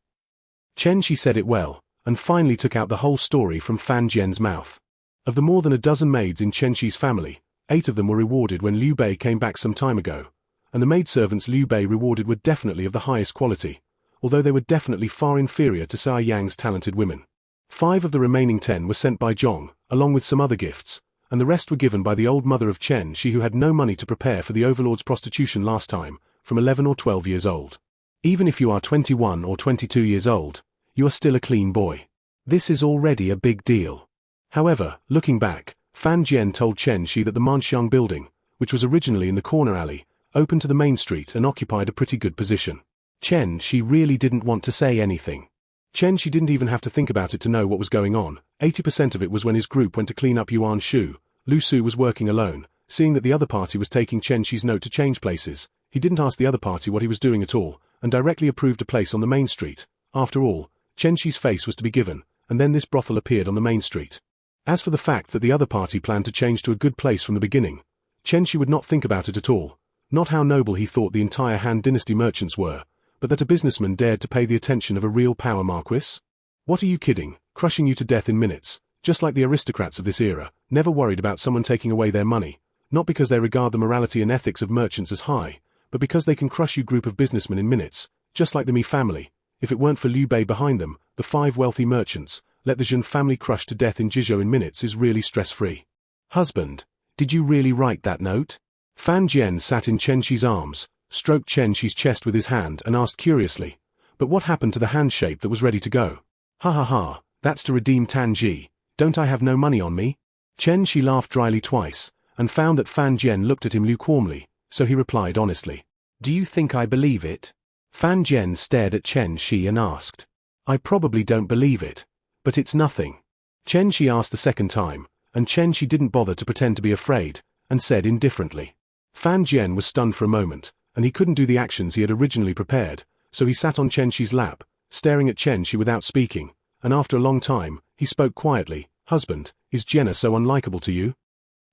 Chen Shi said it well, and finally took out the whole story from Fan Jian's mouth. Of the more than a dozen maids in Chen Shi's family, 8 of them were rewarded when Liu Bei came back some time ago, and the maidservants Liu Bei rewarded were definitely of the highest quality, although they were definitely far inferior to Xia Yang's talented women. 5 of the remaining 10 were sent by Zhong, along with some other gifts, and the rest were given by the old mother of Chen Shi who had no money to prepare for the overlord's prostitution last time, from 11 or 12 years old. Even if you are 21 or 22 years old, you are still a clean boy. This is already a big deal. However, looking back, Fan Jian told Chen Shi that the Manxiang building, which was originally in the corner alley, opened to the main street and occupied a pretty good position. Chen Shi really didn't want to say anything. Chen Shi didn't even have to think about it to know what was going on. 80% of it was when his group went to clean up Yuan Shu. Lu Su was working alone. Seeing that the other party was taking Chen Shi's note to change places, he didn't ask the other party what he was doing at all, and directly approved a place on the main street. After all, Chen Shi's face was to be given, and then this brothel appeared on the main street. As for the fact that the other party planned to change to a good place from the beginning, Chen Shi would not think about it at all. Not how noble he thought the entire Han Dynasty merchants were, but that a businessman dared to pay the attention of a real power marquis? What are you kidding, crushing you to death in minutes, just like the aristocrats of this era, never worried about someone taking away their money, not because they regard the morality and ethics of merchants as high, but because they can crush you group of businessmen in minutes, just like the Mi family. If it weren't for Liu Bei behind them, the 5 wealthy merchants, let the Zhen family crush to death in Jizhou in minutes is really stress-free. Husband, did you really write that note? Fan Jian sat in Chen Shi's arms, stroked Chen Shi's chest with his hand and asked curiously, but what happened to the hand shape that was ready to go? Ha ha ha, that's to redeem Tan Ji. Don't I have no money on me? Chen Shi laughed dryly twice, and found that Fan Jian looked at him lukewarmly, so he replied honestly. Do you think I believe it? Fan Jian stared at Chen Shi and asked. I probably don't believe it. But it's nothing. Chen Shi asked the second time, and Chen Shi didn't bother to pretend to be afraid, and said indifferently. Fan Jian was stunned for a moment, and he couldn't do the actions he had originally prepared, so he sat on Chen Shi's lap, staring at Chen Shi without speaking, and after a long time, he spoke quietly, "Husband, is Jenna so unlikable to you?"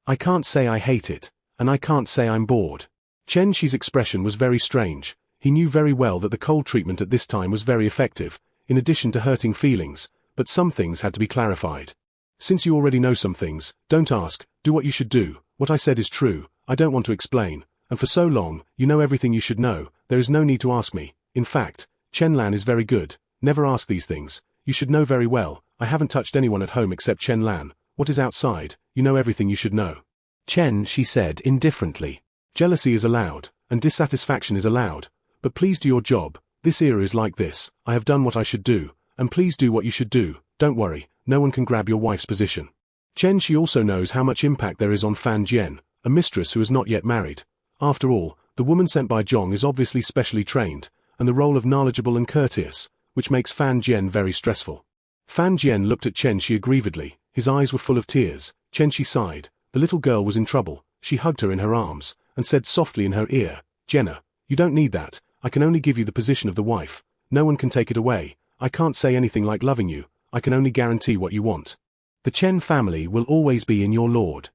"I can't say I hate it, and I can't say I'm bored." Chen Shi's expression was very strange. He knew very well that the cold treatment at this time was very effective, in addition to hurting feelings, but some things had to be clarified. "Since you already know some things, don't ask, do what you should do. What I said is true, I don't want to explain, and for so long, you know everything you should know, there is no need to ask me. In fact, Chen Lan is very good, never ask these things, you should know very well, I haven't touched anyone at home except Chen Lan, what is outside, you know everything you should know." Chen Shi said indifferently. "Jealousy is allowed, and dissatisfaction is allowed, but please do your job, this era is like this, I have done what I should do, and please do what you should do, don't worry, no one can grab your wife's position." Chen Shi also knows how much impact there is on Fan Jian, a mistress who is not yet married. After all, the woman sent by Zhong is obviously specially trained, and the role of knowledgeable and courteous, which makes Fan Jian very stressful. Fan Jian looked at Chen Shi aggrievedly, his eyes were full of tears. Chen Shi sighed, the little girl was in trouble, she hugged her in her arms, and said softly in her ear, "Jenna, you don't need that, I can only give you the position of the wife, no one can take it away, I can't say anything like loving you, I can only guarantee what you want. The Chen family will always be in your lord.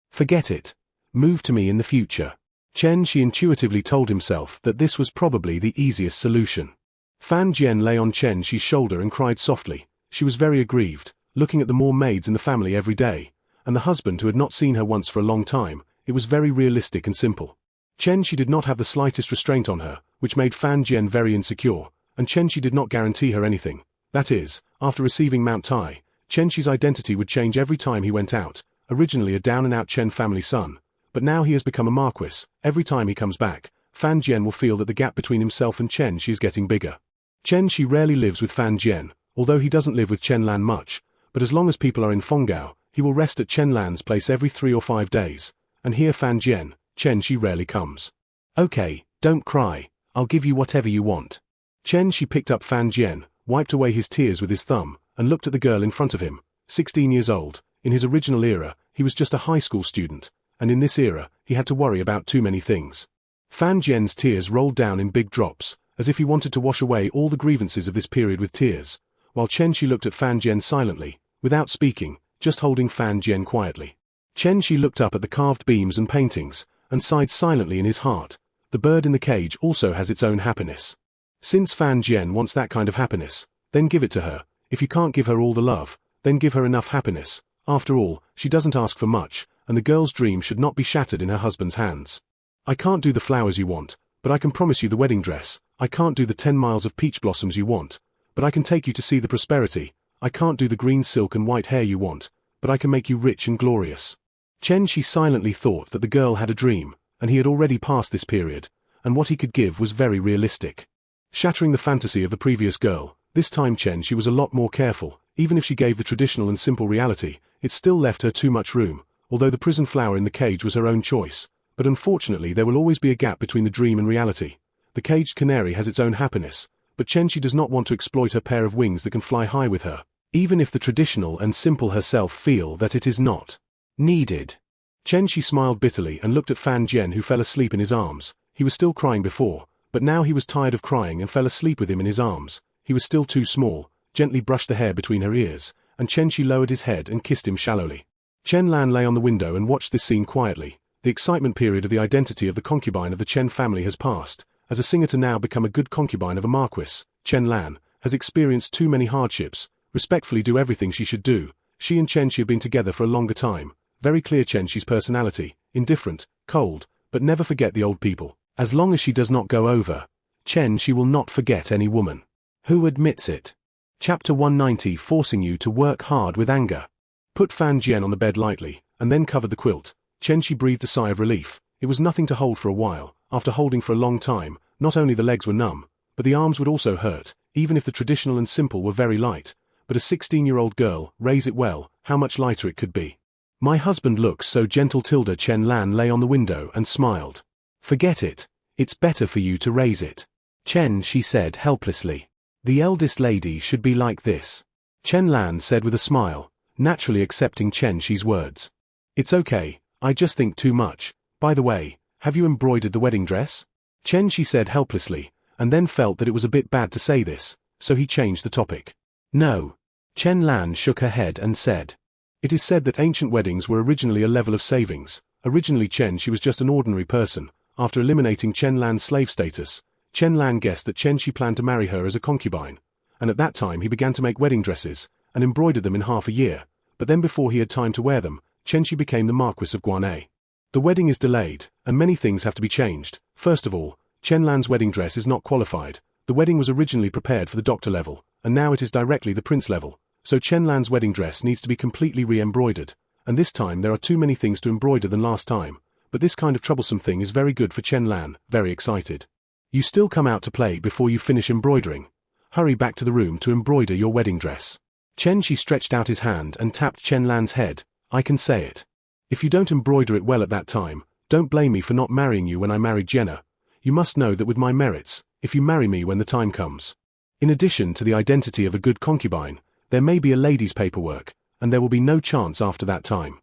Forget it. Move to me in the future." Chen Shi intuitively told himself that this was probably the easiest solution. Fan Jian lay on Chen Shi's shoulder and cried softly. She was very aggrieved, looking at the more maids in the family every day, and the husband who had not seen her once for a long time. It was very realistic and simple. Chen Shi did not have the slightest restraint on her, which made Fan Jian very insecure, and Chen Shi did not guarantee her anything. That is, after receiving Mount Tai, Chen Shi's identity would change every time he went out, originally a down-and-out Chen family son, but now he has become a marquis. Every time he comes back, Fan Jian will feel that the gap between himself and Chen Shi is getting bigger. Chen Shi rarely lives with Fan Jian, although he doesn't live with Chen Lan much, but as long as people are in Fenggao, he will rest at Chen Lan's place every 3 or 5 days, and here Fan Jian, Chen Shi rarely comes. "Okay, don't cry, I'll give you whatever you want." Chen Shi picked up Fan Jian, wiped away his tears with his thumb, and looked at the girl in front of him, 16 years old. In his original era, he was just a high school student, and in this era, he had to worry about too many things. Fan Jian's tears rolled down in big drops, as if he wanted to wash away all the grievances of this period with tears, while Chen Shi looked at Fan Jian silently, without speaking, just holding Fan Jian quietly. Chen Shi looked up at the carved beams and paintings, and sighed silently in his heart. The bird in the cage also has its own happiness. Since Fan Jian wants that kind of happiness, then give it to her. If you can't give her all the love, then give her enough happiness. After all, she doesn't ask for much, and the girl's dream should not be shattered in her husband's hands. "I can't do the flowers you want, but I can promise you the wedding dress. I can't do the 10 miles of peach blossoms you want, but I can take you to see the prosperity. I can't do the green silk and white hair you want, but I can make you rich and glorious." Chen Shi silently thought that the girl had a dream, and he had already passed this period, and what he could give was very realistic. Shattering the fantasy of the previous girl, this time Chen Shi was a lot more careful. Even if she gave the traditional and simple reality, it still left her too much room, although the prison flower in the cage was her own choice. But unfortunately there will always be a gap between the dream and reality. The caged canary has its own happiness, but Chen Shi does not want to exploit her pair of wings that can fly high with her, even if the traditional and simple herself feel that it is not needed. Chen Shi smiled bitterly and looked at Fan Jian, who fell asleep in his arms. He was still crying before, but now he was tired of crying and fell asleep with him in his arms. He was still too small, gently brushed the hair between her ears, and Chen Shi lowered his head and kissed him shallowly. Chen Lan lay on the window and watched this scene quietly. The excitement period of the identity of the concubine of the Chen family has passed. As a singer to now become a good concubine of a marquis, Chen Lan has experienced too many hardships. Respectfully do everything she should do. She and Chen Shi have been together for a longer time. Very clear Chen Shi's personality, indifferent, cold, but never forget the old people. As long as she does not go over, Chen Shi will not forget any woman. Who admits it? Chapter 190, forcing you to work hard with anger. Put Fan Jian on the bed lightly, and then covered the quilt. Chen Shi breathed a sigh of relief. It was nothing to hold for a while. After holding for a long time, not only the legs were numb, but the arms would also hurt, even if the traditional and simple were very light. But a 16-year-old girl, raise it well, how much lighter it could be. My husband looks so gentle. Chen Lan lay on the window and smiled. Forget it. It's better for you to raise it. Chen Shi said helplessly. The eldest lady should be like this. Chen Lan said with a smile, naturally accepting Chen Shi's words. It's okay, I just think too much. By the way, have you embroidered the wedding dress? Chen Shi said helplessly, and then felt that it was a bit bad to say this, so he changed the topic. No. Chen Lan shook her head and said. It is said that ancient weddings were originally a level of savings. Originally She was just an ordinary person. After eliminating Chen Lan's slave status, Chen Lan guessed that She planned to marry her as a concubine, and at that time he began to make wedding dresses, and embroidered them in half a year, but then before he had time to wear them, She became the Marquis of Guanay. The wedding is delayed, and many things have to be changed. First of all, Chen Lan's wedding dress is not qualified. The wedding was originally prepared for the doctor level, and now it is directly the prince level, so Chen Lan's wedding dress needs to be completely re-embroidered, and this time there are too many things to embroider than last time, but this kind of troublesome thing is very good for Chen Lan, very excited. You still come out to play before you finish embroidering. Hurry back to the room to embroider your wedding dress. She stretched out his hand and tapped Chen Lan's head. I can say it. If you don't embroider it well at that time, don't blame me for not marrying you when I married Jenna. You must know that with my merits, if you marry me when the time comes. In addition to the identity of a good concubine, there may be a lady's paperwork, and there will be no chance after that time.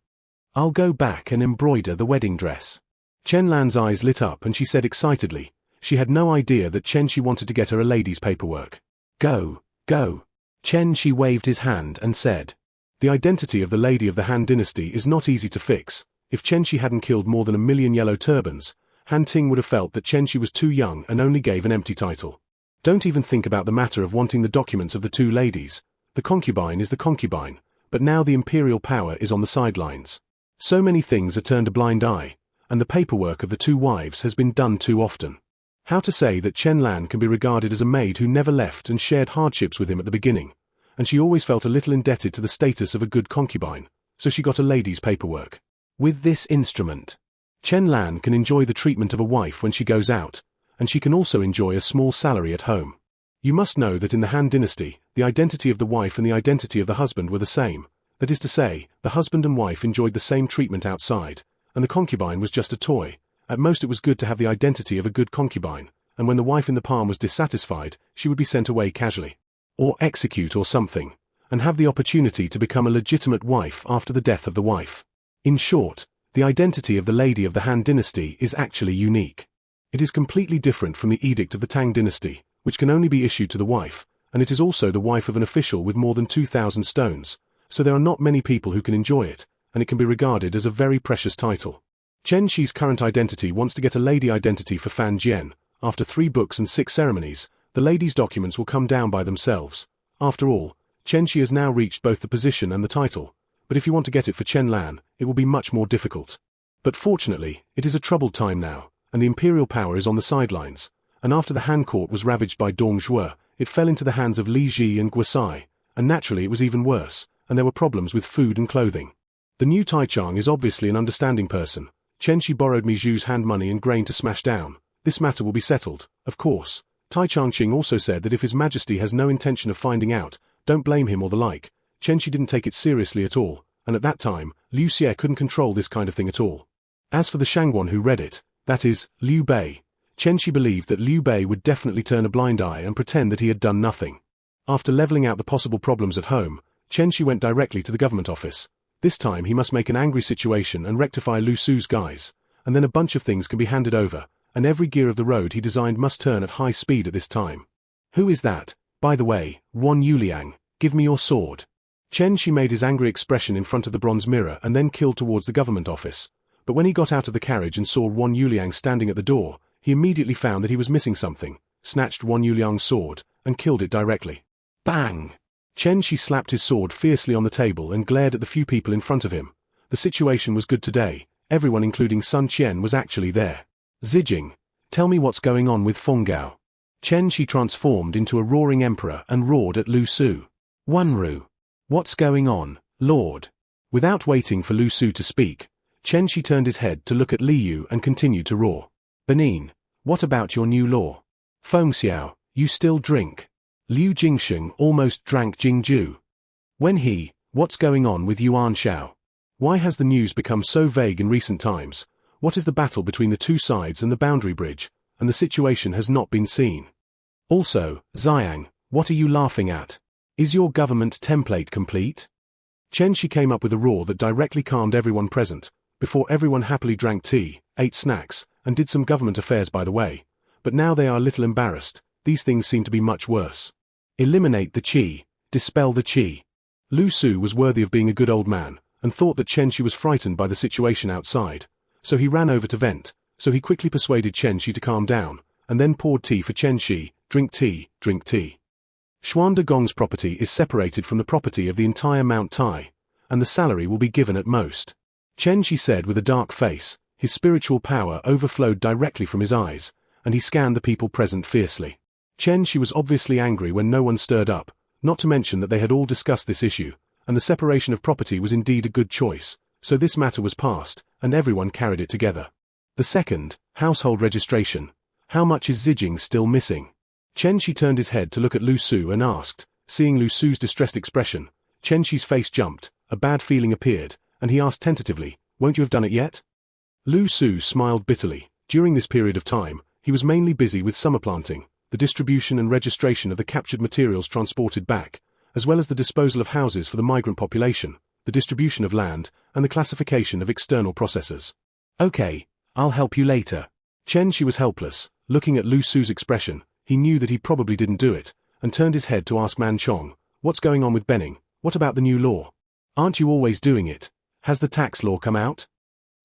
I'll go back and embroider the wedding dress. Chen Lan's eyes lit up and she said excitedly. She had no idea that She wanted to get her a lady's paperwork. Go, go. She waved his hand and said. The identity of the Lady of the Han Dynasty is not easy to fix. If She hadn't killed more than 1 million yellow turbans, Han Ting would have felt that She was too young and only gave an empty title. Don't even think about the matter of wanting the documents of the two ladies. The concubine is the concubine, but now the imperial power is on the sidelines. So many things are turned a blind eye, and the paperwork of the two wives has been done too often. How to say that Chen Lan can be regarded as a maid who never left and shared hardships with him at the beginning, and she always felt a little indebted to the status of a good concubine, so she got a lady's paperwork. With this instrument, Chen Lan can enjoy the treatment of a wife when she goes out, and she can also enjoy a small salary at home. You must know that in the Han Dynasty, the identity of the wife and the identity of the husband were the same. That is to say, the husband and wife enjoyed the same treatment outside, and the concubine was just a toy. At most it was good to have the identity of a good concubine, and when the wife in the palm was dissatisfied, she would be sent away casually, or execute or something, and have the opportunity to become a legitimate wife after the death of the wife. In short, the identity of the Lady of the Han Dynasty is actually unique. It is completely different from the Edict of the Tang Dynasty, which can only be issued to the wife, and it is also the wife of an official with more than 2,000 stones, so there are not many people who can enjoy it, and it can be regarded as a very precious title. Chen Xi's current identity wants to get a lady identity for Fan Jian. After 3 books and 6 ceremonies, the lady's documents will come down by themselves. After all, Chen Xi has now reached both the position and the title, but if you want to get it for Chen Lan, it will be much more difficult. But fortunately, it is a troubled time now, and the imperial power is on the sidelines, and after the Han court was ravaged by Dong Zhuo, it fell into the hands of Li Ji and Guosai, and naturally it was even worse, and there were problems with food and clothing. The new Taichang is obviously an understanding person. Chen Xi borrowed Mi Zhu's hand money and grain to smash down. This matter will be settled, of course. Tai Changqing also said that if His Majesty has no intention of finding out, don't blame him or the like. Chen Xi didn't take it seriously at all, and at that time, Liu Xie couldn't control this kind of thing at all. As for the Shangguan who read it, that is, Liu Bei, Chen Xi believed that Liu Bei would definitely turn a blind eye and pretend that he had done nothing. After leveling out the possible problems at home, Chen Xi went directly to the government office. This time he must make an angry situation and rectify Lu Su's guys, and then a bunch of things can be handed over, and every gear of the road he designed must turn at high speed at this time. Who is that? By the way, Wan Yuliang, give me your sword. Chen Xi made his angry expression in front of the bronze mirror and then killed towards the government office. But when he got out of the carriage and saw Wan Yuliang standing at the door, he immediately found that he was missing something, snatched Wan Yuliang's sword, and killed it directly. Bang! Chen Xi slapped his sword fiercely on the table and glared at the few people in front of him. The situation was good today. Everyone including Sun Qian was actually there. Zijing, tell me what's going on with Feng Gao. Chen Xi transformed into a roaring emperor and roared at Lu Su. Wanru. What's going on, Lord? Without waiting for Lu Su to speak, Chen Xi turned his head to look at Li Yu and continued to roar. Benin, what about your new law? Feng Xiao, you still drink? Liu Jingsheng almost drank Jingju. What's going on with Yuan Shao? Why has the news become so vague in recent times? What is the battle between the two sides and the boundary bridge, and the situation has not been seen? Also, Xiang, what are you laughing at? Is your government template complete? Chen Xi came up with a roar that directly calmed everyone present, before everyone happily drank tea, ate snacks, and did some government affairs by the way. But now they are a little embarrassed. These things seem to be much worse. Eliminate the qi, dispel the qi. Lu Su was worthy of being a good old man, and thought that Chen Shi was frightened by the situation outside, so he ran over to vent, so he quickly persuaded Chen Shi to calm down, and then poured tea for Chen Shi. Drink tea, drink tea. Xuan Gong's property is separated from the property of the entire Mount Tai, and the salary will be given at most. Chen Shi said with a dark face. His spiritual power overflowed directly from his eyes, and he scanned the people present fiercely. Chen Shi was obviously angry when no one stirred up, not to mention that they had all discussed this issue, and the separation of property was indeed a good choice, so this matter was passed, and everyone carried it together. The second, household registration. How much is Zijing still missing? Chen Shi turned his head to look at Lu Su and asked. Seeing Lu Su's distressed expression, Chen Shi's face jumped, a bad feeling appeared, and he asked tentatively, "Won't you have done it yet?" Lu Su smiled bitterly. During this period of time, he was mainly busy with summer planting, the distribution and registration of the captured materials transported back, as well as the disposal of houses for the migrant population, the distribution of land, and the classification of external processors. "Okay, I'll help you later." Chen Shi was helpless. Looking at Lu Su's expression, he knew that he probably didn't do it, and turned his head to ask Man Chong, "What's going on with Benning? What about the new law? Aren't you always doing it? Has the tax law come out?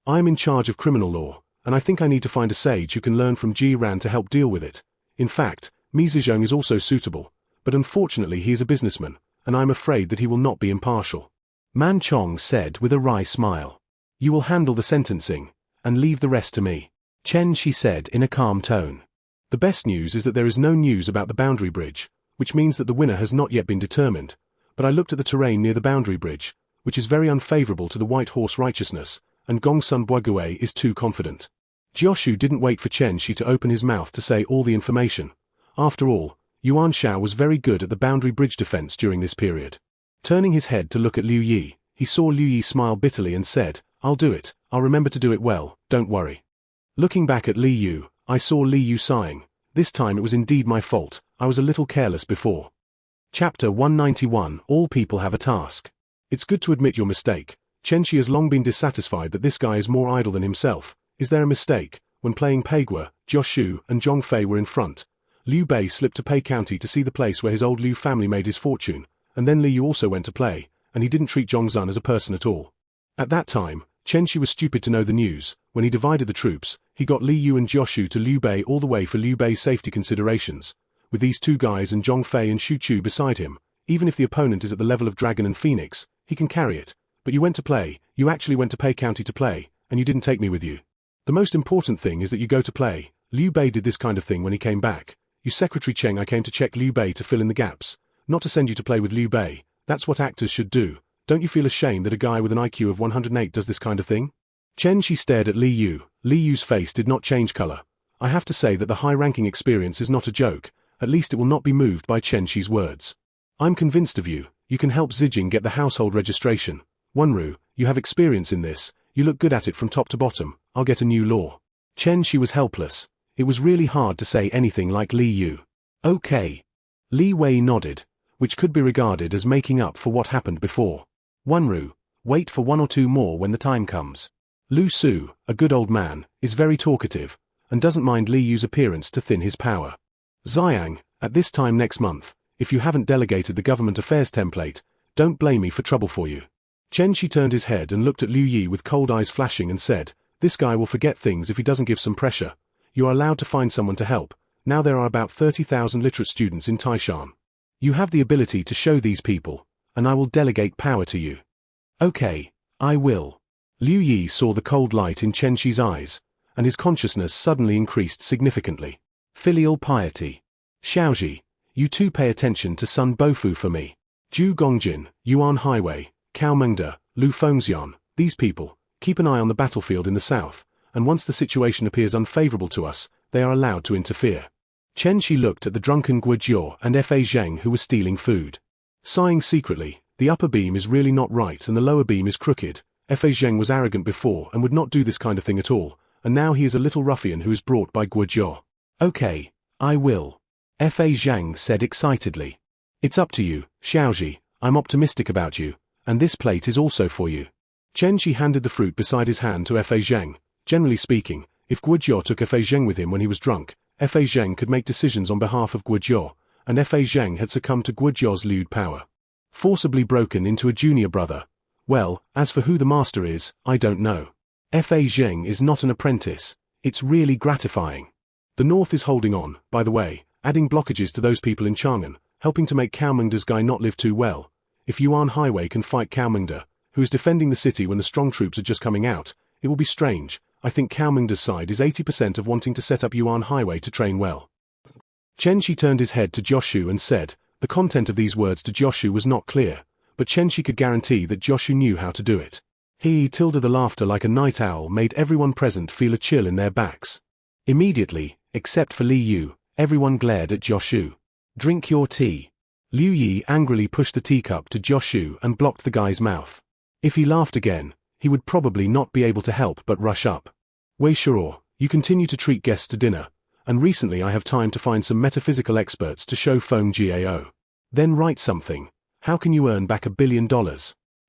I'm in charge of criminal law, and I think I need to find a sage who can learn from Ji Ran to help deal with it. In fact, Mi Zizhong is also suitable, but unfortunately he is a businessman, and I'm afraid that he will not be impartial." Man Chong said with a wry smile. "You will handle the sentencing, and leave the rest to me," Chen Shi said in a calm tone. "The best news is that there is no news about the boundary bridge, which means that the winner has not yet been determined, but I looked at the terrain near the boundary bridge, which is very unfavorable to the White Horse righteousness, and Gongsun Boigue is too confident." Jioshu didn't wait for Chen Shi to open his mouth to say all the information. After all, Yuan Shao was very good at the boundary bridge defense during this period. Turning his head to look at Liu Yi, he saw Liu Yi smile bitterly and said, "I'll do it, I'll remember to do it well, don't worry." Looking back at Li Yu, I saw Li Yu sighing. This time it was indeed my fault, I was a little careless before. Chapter 191. All people have a task. It's good to admit your mistake. Chen Shi has long been dissatisfied that this guy is more idle than himself. Is there a mistake? When playing Peigua, Jioshu and Zhong Fei were in front. Liu Bei slipped to Pei County to see the place where his old Liu family made his fortune, and then Li Yu also went to play, and he didn't treat Zhongzun as a person at all. At that time, Chen Shi was stupid to know the news. When he divided the troops, he got Li Yu and Jioshu to Liu Bei all the way for Liu Bei's safety considerations. With these two guys and Zhong Fei and Xu Chu beside him, even if the opponent is at the level of Dragon and Phoenix, he can carry it. But you went to play, you actually went to Pei County to play, and you didn't take me with you. The most important thing is that you go to play. Liu Bei did this kind of thing when he came back. You Secretary Cheng, I came to check Liu Bei to fill in the gaps, not to send you to play with Liu Bei. That's what actors should do. Don't you feel ashamed that a guy with an IQ of 108 does this kind of thing? Chen Shi stared at Li Yu. Li Yu's face did not change color. I have to say that the high-ranking experience is not a joke. At least it will not be moved by Chen Shi's words. I'm convinced of you. You can help Zijing get the household registration. Wenru, you have experience in this. You look good at it from top to bottom. I'll get a new law. Chen Shi was helpless. It was really hard to say anything like Li Yu. Okay. Li Wei nodded, which could be regarded as making up for what happened before. Wenru, wait for 1 or 2 more when the time comes. Lu Su, a good old man, is very talkative, and doesn't mind Li Yu's appearance to thin his power. Xiang, at this time next month, if you haven't delegated the government affairs template, don't blame me for trouble for you. Chen Shi turned his head and looked at Liu Yi with cold eyes flashing and said, "This guy will forget things if he doesn't give some pressure. You are allowed to find someone to help. Now there are about 30,000 literate students in Taishan. You have the ability to show these people, and I will delegate power to you." Okay, I will. Liu Yi saw the cold light in Chen Shi's eyes, and his consciousness suddenly increased significantly. Filial piety. Xiaoji, you two pay attention to Sun Bofu for me. Zhu Gongjin, Yuan Highway, Cao Mengde, Lu Fengxian, these people, keep an eye on the battlefield in the south, and once the situation appears unfavorable to us, they are allowed to interfere. Chen Shi looked at the drunken Guojiao and Fa Zheng who were stealing food. Sighing secretly, the upper beam is really not right and the lower beam is crooked. Fa Zheng was arrogant before and would not do this kind of thing at all, and now he is a little ruffian who is brought by Guojiao. Okay, I will. Fa Zheng said excitedly. It's up to you, Xiaoji, I'm optimistic about you, and this plate is also for you. Chen Shi handed the fruit beside his hand to Fa Zheng. Generally speaking, if Guojiao took Fa Zheng with him when he was drunk, Fa Zheng could make decisions on behalf of Guojiao, and Fa Zheng had succumbed to Guojiao's lewd power. Forcibly broken into a junior brother. Well, as for who the master is, I don't know. Fa Zheng is not an apprentice. It's really gratifying. The North is holding on, by the way, adding blockages to those people in Chang'an, helping to make Cao Mengde's guy not live too well. If Yuan Highway can fight Cao Mengde, who is defending the city when the strong troops are just coming out, it will be strange. I think Cao Mengde's side is 80% of wanting to set up Yuan Highway to train well. Chen Shi turned his head to Joshu and said, the content of these words to Joshu was not clear, but Chen Shi could guarantee that Joshu knew how to do it. The laughter like a night owl made everyone present feel a chill in their backs. Immediately, except for Li Yu, everyone glared at Joshu. Drink your tea. Liu Yi angrily pushed the teacup to Joshu and blocked the guy's mouth. If he laughed again, he would probably not be able to help but rush up. Wei Shuo, you continue to treat guests to dinner, and recently I have time to find some metaphysical experts to show Feng Gao. Then write something. How can you earn back $1 billion?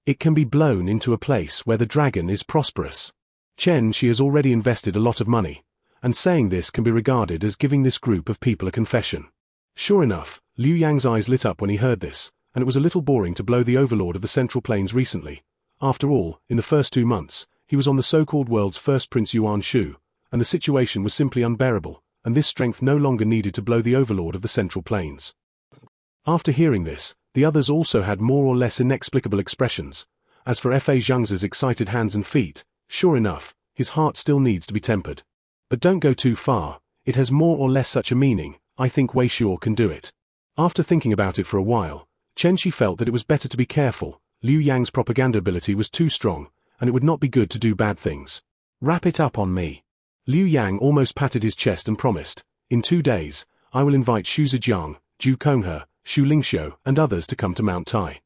It can be blown into a place where the dragon is prosperous. Chen Shi has already invested a lot of money, and saying this can be regarded as giving this group of people a confession. Sure enough, Liu Yang's eyes lit up when he heard this, and it was a little boring to blow the overlord of the Central Plains recently. After all, in the first 2 months, he was on the so-called world's first Prince Yuan Shu, and the situation was simply unbearable, and this strength no longer needed to blow the overlord of the Central Plains. After hearing this, the others also had more or less inexplicable expressions. As for Fa Zheng's excited hands and feet, sure enough, his heart still needs to be tempered. But don't go too far, it has more or less such a meaning. I think Wei Shuo can do it. After thinking about it for a while, Chen Shi felt that it was better to be careful. Liu Yang's propaganda ability was too strong, and it would not be good to do bad things. Wrap it up on me. Liu Yang almost patted his chest and promised, in 2 days, I will invite Xu Zijiang, Zhu Konghe, Xu Lingxiu, and others to come to Mount Tai.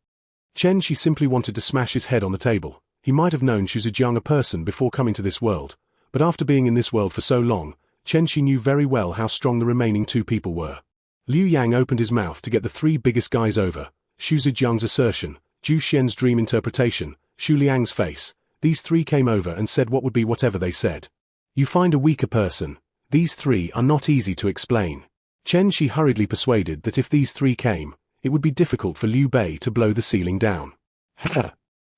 Chen Shi simply wanted to smash his head on the table. He might have known Xu Zijiang a person before coming to this world, but after being in this world for so long, Chen Shi knew very well how strong the remaining 2 people were. Liu Yang opened his mouth to get the 3 biggest guys over: Xu Zijiang's assertion, Zhu Xian's dream interpretation, Xu Liang's face. These 3 came over and said what would be whatever they said. You find a weaker person. These 3 are not easy to explain. Chen Shi hurriedly persuaded that if these 3 came, it would be difficult for Liu Bei to blow the ceiling down.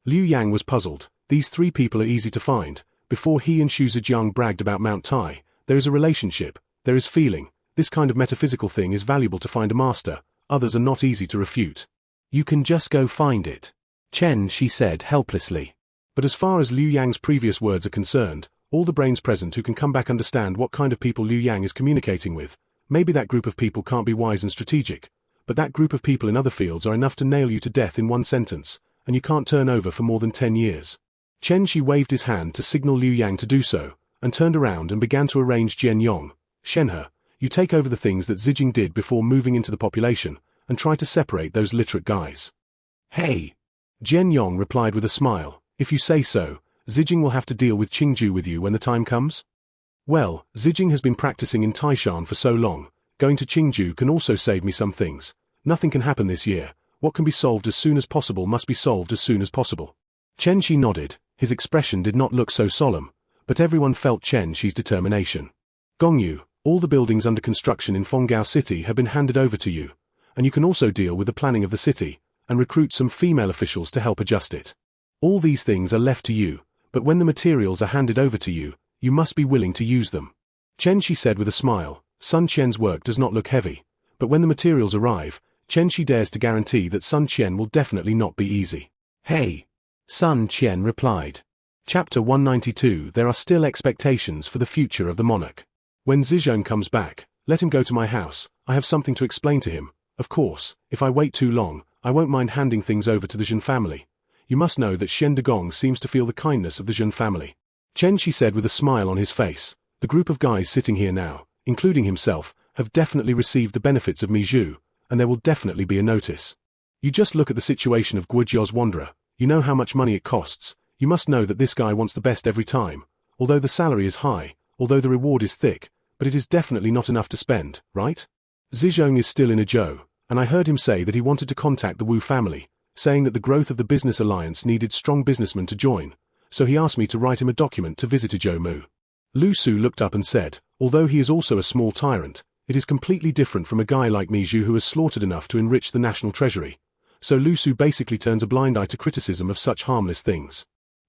Liu Yang was puzzled. These 3 people are easy to find. Before he and Xu Zijiang bragged about Mount Tai, there is a relationship, there is feeling. This kind of metaphysical thing is valuable to find a master. Others are not easy to refute. You can just go find it. Chen Shi said helplessly. But as far as Liu Yang's previous words are concerned, all the brains present who can come back understand what kind of people Liu Yang is communicating with. Maybe that group of people can't be wise and strategic, but that group of people in other fields are enough to nail you to death in 1 sentence, and you can't turn over for more than 10 years. Chen Shi waved his hand to signal Liu Yang to do so, and turned around and began to arrange Jian Yong. Shenhe, you take over the things that Zijing did before moving into the population, and try to separate those literate guys. Hey! Jian Yong replied with a smile, if you say so, Zijing will have to deal with Qingju with you when the time comes. Well, Zijing has been practicing in Taishan for so long, going to Qingju can also save me some things. Nothing can happen this year. What can be solved as soon as possible must be solved as soon as possible. Chen Shi nodded. His expression did not look so solemn, but everyone felt Chen Shi's determination. Gongyu, all the buildings under construction in Fenggao City have been handed over to you, and you can also deal with the planning of the city, and recruit some female officials to help adjust it. All these things are left to you, but when the materials are handed over to you, you must be willing to use them. Chen Shi said with a smile. Sun Qian's work does not look heavy, but when the materials arrive, Chen Shi dares to guarantee that Sun Qian will definitely not be easy. Hey! Sun Qian replied. Chapter 192. There are still expectations for the future of the monarch. When Zizhong comes back, let him go to my house. I have something to explain to him. Of course, if I wait too long, I won't mind handing things over to the Zhen family. You must know that Shen Degong seems to feel the kindness of the Zhen family. Chen Shi said with a smile on his face. The group of guys sitting here now, including himself, have definitely received the benefits of Mizhu, and there will definitely be a notice. You just look at the situation of Guozhou's Wanderer. You know how much money it costs. You must know that this guy wants the best every time. Although the salary is high, although the reward is thick, but it is definitely not enough to spend, right? Zizhong is still in Azhou, and I heard him say that he wanted to contact the Wu family, saying that the growth of the business alliance needed strong businessmen to join, so he asked me to write him a document to visit Azhou Mu. Lu Su looked up and said, although he is also a small tyrant, it is completely different from a guy like Mizhu who has slaughtered enough to enrich the national treasury. so Lu Su basically turns a blind eye to criticism of such harmless things.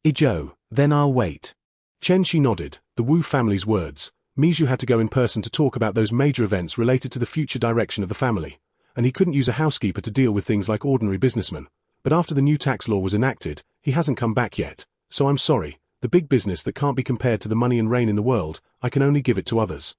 Ijo, then I'll wait. Chen Shi nodded, the Wu family's words. Mizhu had to go in person to talk about those major events related to the future direction of the family, and he couldn't use a housekeeper to deal with things like ordinary businessmen. But after the new tax law was enacted, he hasn't come back yet, so I'm sorry, the big business that can't be compared to the money and reign in the world, I can only give it to others.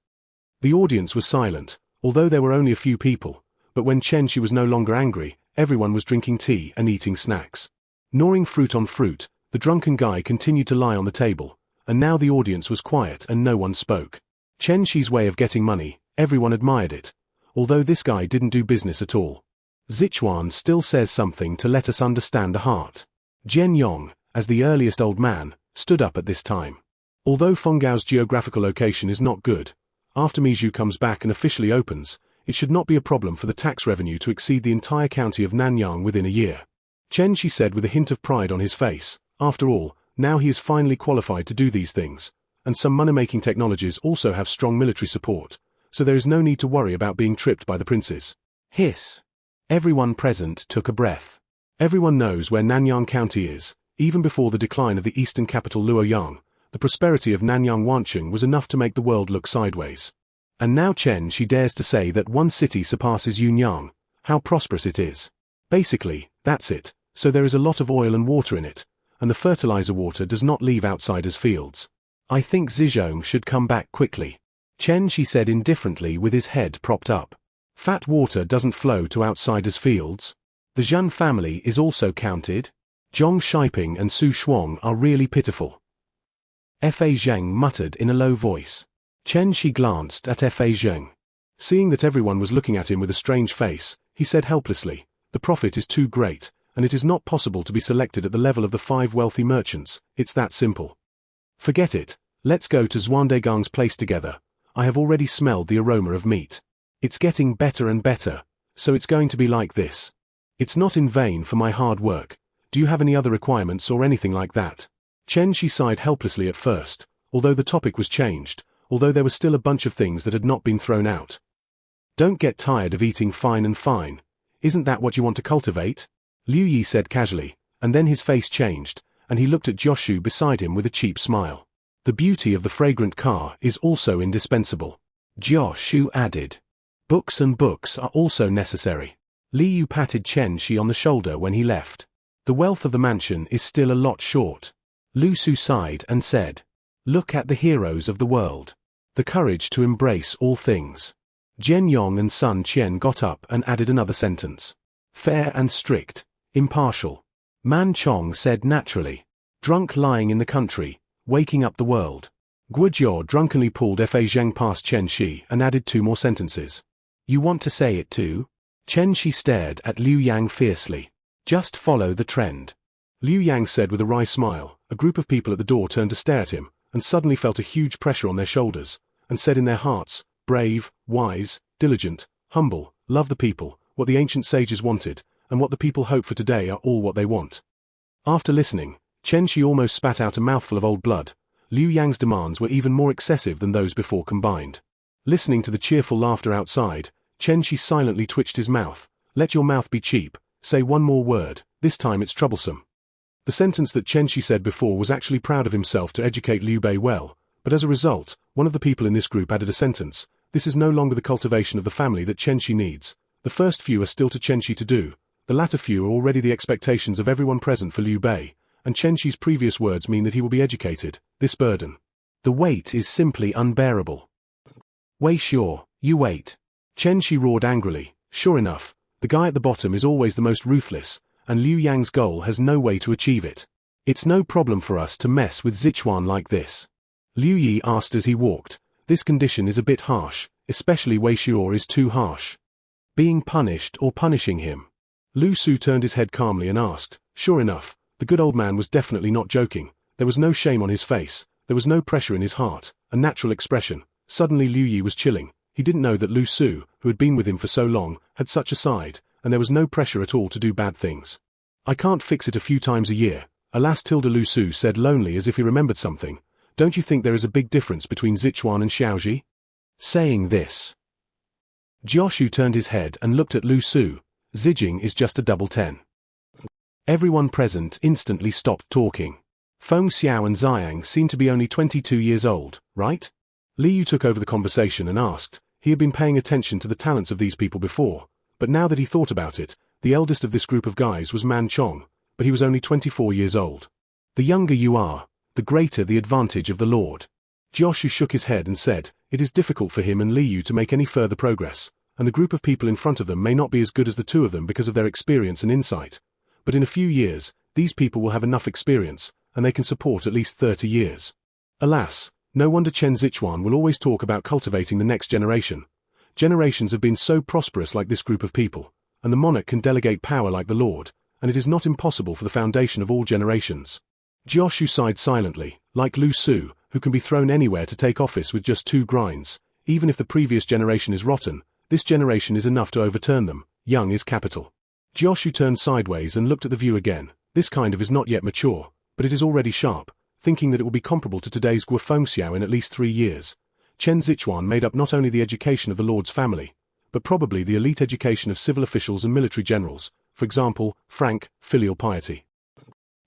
The audience was silent, although there were only a few people, but when Chen Shi was no longer angry, everyone was drinking tea and eating snacks. Gnawing fruit on fruit, the drunken guy continued to lie on the table, and now the audience was quiet and no one spoke. Chen Shi's way of getting money, everyone admired it, although this guy didn't do business at all. Sichuan still says something to let us understand the heart. Jian Yong, as the earliest old man, stood up at this time. Although Fenggao's geographical location is not good, after Mizhu comes back and officially opens, it should not be a problem for the tax revenue to exceed the entire county of Nanyang within a year. Chen Shi said with a hint of pride on his face, after all, now he is finally qualified to do these things, and some money-making technologies also have strong military support, so there is no need to worry about being tripped by the princes. Hiss. Everyone present took a breath. Everyone knows where Nanyang County is. Even before the decline of the eastern capital Luoyang, the prosperity of Nanyang Wancheng was enough to make the world look sideways. And now Chen Shi dares to say that one city surpasses Yunyang. How prosperous it is. Basically, that's it, so there is a lot of oil and water in it, and the fertilizer water does not leave outsiders' fields. I think Zizhong should come back quickly. Chen Shi said indifferently with his head propped up. Fat water doesn't flow to outsiders' fields. The Zhan family is also counted. Zhong Shiping and Su Shuang are really pitiful. Fa Zheng muttered in a low voice. Chen Shi glanced at Fa Zheng. Seeing that everyone was looking at him with a strange face, he said helplessly, the profit is too great, and it is not possible to be selected at the level of the 5 wealthy merchants, it's that simple. Forget it, let's go to Zhuandegang's place together. I have already smelled the aroma of meat. It's getting better and better, so it's going to be like this. It's not in vain for my hard work. Do you have any other requirements or anything like that? Chen Shi sighed helplessly at first, although the topic was changed, although there was still a bunch of things that had not been thrown out. Don't get tired of eating fine and fine. Isn't that what you want to cultivate? Liu Yi said casually, and then his face changed, and he looked at Joshu beside him with a cheap smile. The beauty of the fragrant car is also indispensable. Joshu added. Books and books are also necessary. Li Yu patted Chen Shi on the shoulder when he left. The wealth of the mansion is still a lot short. Lu Su sighed and said, look at the heroes of the world. The courage to embrace all things. Jian Yong and Sun Qian got up and added another sentence. Fair and strict, impartial. Man Chong said naturally. Drunk lying in the country, waking up the world. Guojiao drunkenly pulled Fa Zheng past Chen Shi and added 2 more sentences. You want to say it too? Chen Shi stared at Liu Yang fiercely. Just follow the trend. Liu Yang said with a wry smile. A group of people at the door turned to stare at him, and suddenly felt a huge pressure on their shoulders, and said in their hearts, brave, wise, diligent, humble, love the people, what the ancient sages wanted, and what the people hope for today are all what they want. After listening, Chen Shi almost spat out a mouthful of old blood. Liu Yang's demands were even more excessive than those before combined. Listening to the cheerful laughter outside, Chen Shi silently twitched his mouth. Let your mouth be cheap, say one more word, this time it's troublesome. The sentence that Chen Shi said before was actually proud of himself to educate Liu Bei well, but as a result, one of the people in this group added a sentence. This is no longer the cultivation of the family that Chen Shi needs. The first few are still to Chen Shi to do, the latter few are already the expectations of everyone present for Liu Bei, and Chen Shi's previous words mean that he will be educated. This burden. The weight is simply unbearable. Wei Sure, you wait. Chen Shi roared angrily. Sure enough, the guy at the bottom is always the most ruthless, and Liu Yang's goal has no way to achieve it. It's no problem for us to mess with Sichuan like this. Liu Yi asked as he walked. This condition is a bit harsh, especially Wei Sure is too harsh. Being punished or punishing him? Lu Su turned his head calmly and asked. Sure enough, the good old man was definitely not joking. There was no shame on his face, there was no pressure in his heart, a natural expression. Suddenly Liu Yi was chilling. He didn't know that Lu Su, who had been with him for so long, had such a side, and there was no pressure at all to do bad things. I can't fix it a few times a year. Alas, Lu Su said lonely as if he remembered something. Don't you think there is a big difference between Sichuan and Xiaoji? Saying this, Jioshu turned his head and looked at Lu Su. Zijing is just a double 10. Everyone present instantly stopped talking. Feng Xiao and Xiang seemed to be only 22 years old, right? Liu took over the conversation and asked. He had been paying attention to the talents of these people before, but now that he thought about it, the eldest of this group of guys was Man Chong, but he was only 24 years old. The younger you are, the greater the advantage of the Lord. Jioshu shook his head and said, it is difficult for him and Liu to make any further progress, and the group of people in front of them may not be as good as the two of them because of their experience and insight. But in a few years, these people will have enough experience, and they can support at least 30 years. Alas, no wonder Chen Zichuan will always talk about cultivating the next generation. Generations have been so prosperous like this group of people, and the monarch can delegate power like the Lord, and it is not impossible for the foundation of all generations. Jioshu sighed silently, like Lu Su, who can be thrown anywhere to take office with just 2 grinds. Even if the previous generation is rotten, this generation is enough to overturn them. Young is capital. Jioshu turned sideways and looked at the view again. This kind of is not yet mature, but it is already sharp, thinking that it will be comparable to today's Guo Fengxiao in at least 3 years. Chen Zichuan made up not only the education of the Lord's family, but probably the elite education of civil officials and military generals, for example, frank, filial piety.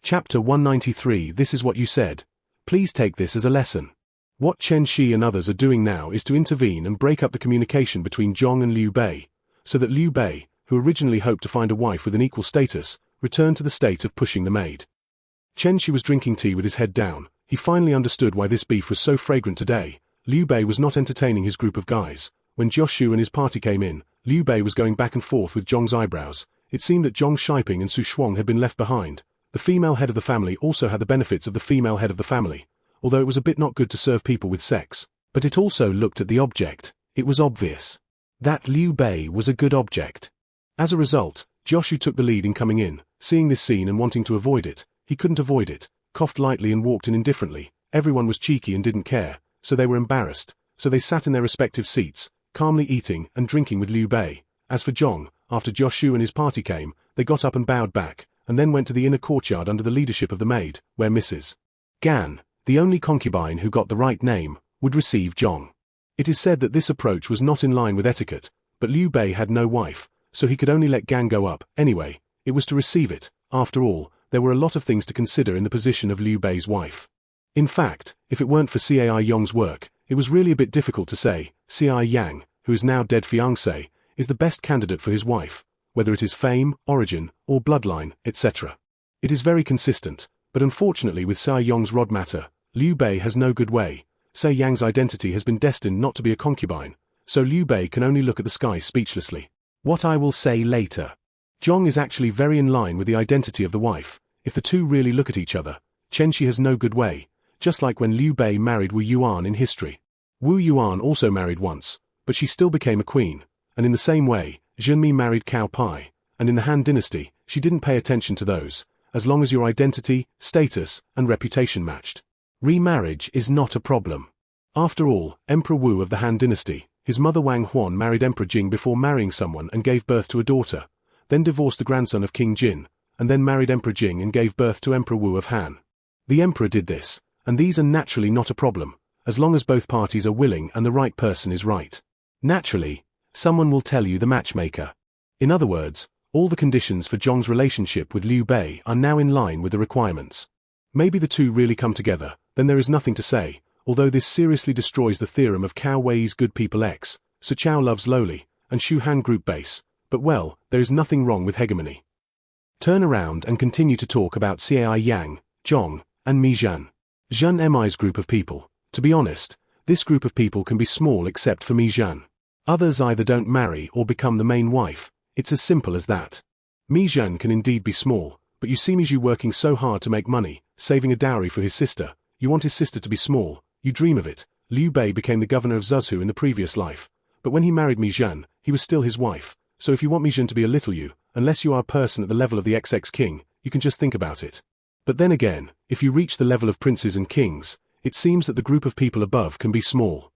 Chapter 193. This is what you said. Please take this as a lesson. What Chen Shi and others are doing now is to intervene and break up the communication between Zhong and Liu Bei, so that Liu Bei, who originally hoped to find a wife with an equal status, returned to the state of pushing the maid. Chen Shi was drinking tea with his head down. He finally understood why this beef was so fragrant today. Liu Bei was not entertaining his group of guys. When Jioshu and his party came in, Liu Bei was going back and forth with Zhong's eyebrows. It seemed that Zhong Shiping and Su Shuang had been left behind. The female head of the family also had the benefits of the female head of the family, although it was a bit not good to serve people with sex. But it also looked at the object. It was obvious that Liu Bei was a good object. As a result, Jioshu took the lead in coming in, seeing this scene and wanting to avoid it. He couldn't avoid it, coughed lightly and walked in indifferently. Everyone was cheeky and didn't care, so they were embarrassed, so they sat in their respective seats, calmly eating and drinking with Liu Bei. As for Zhong, after Jioshu and his party came, they got up and bowed back, and then went to the inner courtyard under the leadership of the maid, where Mrs. Gan, the only concubine who got the right name, would receive Zhong. It is said that this approach was not in line with etiquette, but Liu Bei had no wife, so he could only let Gan go up. Anyway, it was to receive it. After all, there were a lot of things to consider in the position of Liu Bei's wife. In fact, if it weren't for Cai Yong's work, it was really a bit difficult to say. Cai Yang, who is now dead fiancé, is the best candidate for his wife, whether it is fame, origin, or bloodline, etc. It is very consistent, but unfortunately with Cai Yong's rod matter, Liu Bei has no good way. Cai Yang's identity has been destined not to be a concubine, so Liu Bei can only look at the sky speechlessly. What I will say later. Zhong is actually very in line with the identity of the wife. If the two really look at each other, Chen Shi has no good way, just like when Liu Bei married Wu Yuan in history. Wu Yuan also married once, but she still became a queen, and in the same way, Zhenmi married Cao Pai, and in the Han dynasty, she didn't pay attention to those, as long as your identity, status, and reputation matched. Remarriage is not a problem. After all, Emperor Wu of the Han dynasty, his mother Wang Huan married Emperor Jing before marrying someone and gave birth to a daughter, then divorced the grandson of King Jin, and then married Emperor Jing and gave birth to Emperor Wu of Han. The emperor did this, and these are naturally not a problem, as long as both parties are willing and the right person is right. Naturally, someone will tell you the matchmaker. In other words, all the conditions for Zhong's relationship with Liu Bei are now in line with the requirements. Maybe the two really come together, then there is nothing to say, although this seriously destroys the theorem of Cao Wei's good people X, Su Chao loves lowly, and Shu Han group base, but well, there is nothing wrong with hegemony. Turn around and continue to talk about Cai Yang, Zhong, and Mi Zhan. Zhen Mi's group of people. To be honest, this group of people can be small except for Mi Zhan. Others either don't marry or become the main wife. It's as simple as that. Mi Zhan can indeed be small, but you see Mi Zhu working so hard to make money, saving a dowry for his sister. You want his sister to be small, you dream of it. Liu Bei became the governor of Zhuzhou in the previous life, but when he married Mi Zhan, he was still his wife. So if you want Mi Zhan to be a little you, unless you are a person at the level of the XX king, you can just think about it. But then again, if you reach the level of princes and kings, it seems that the group of people above can be small.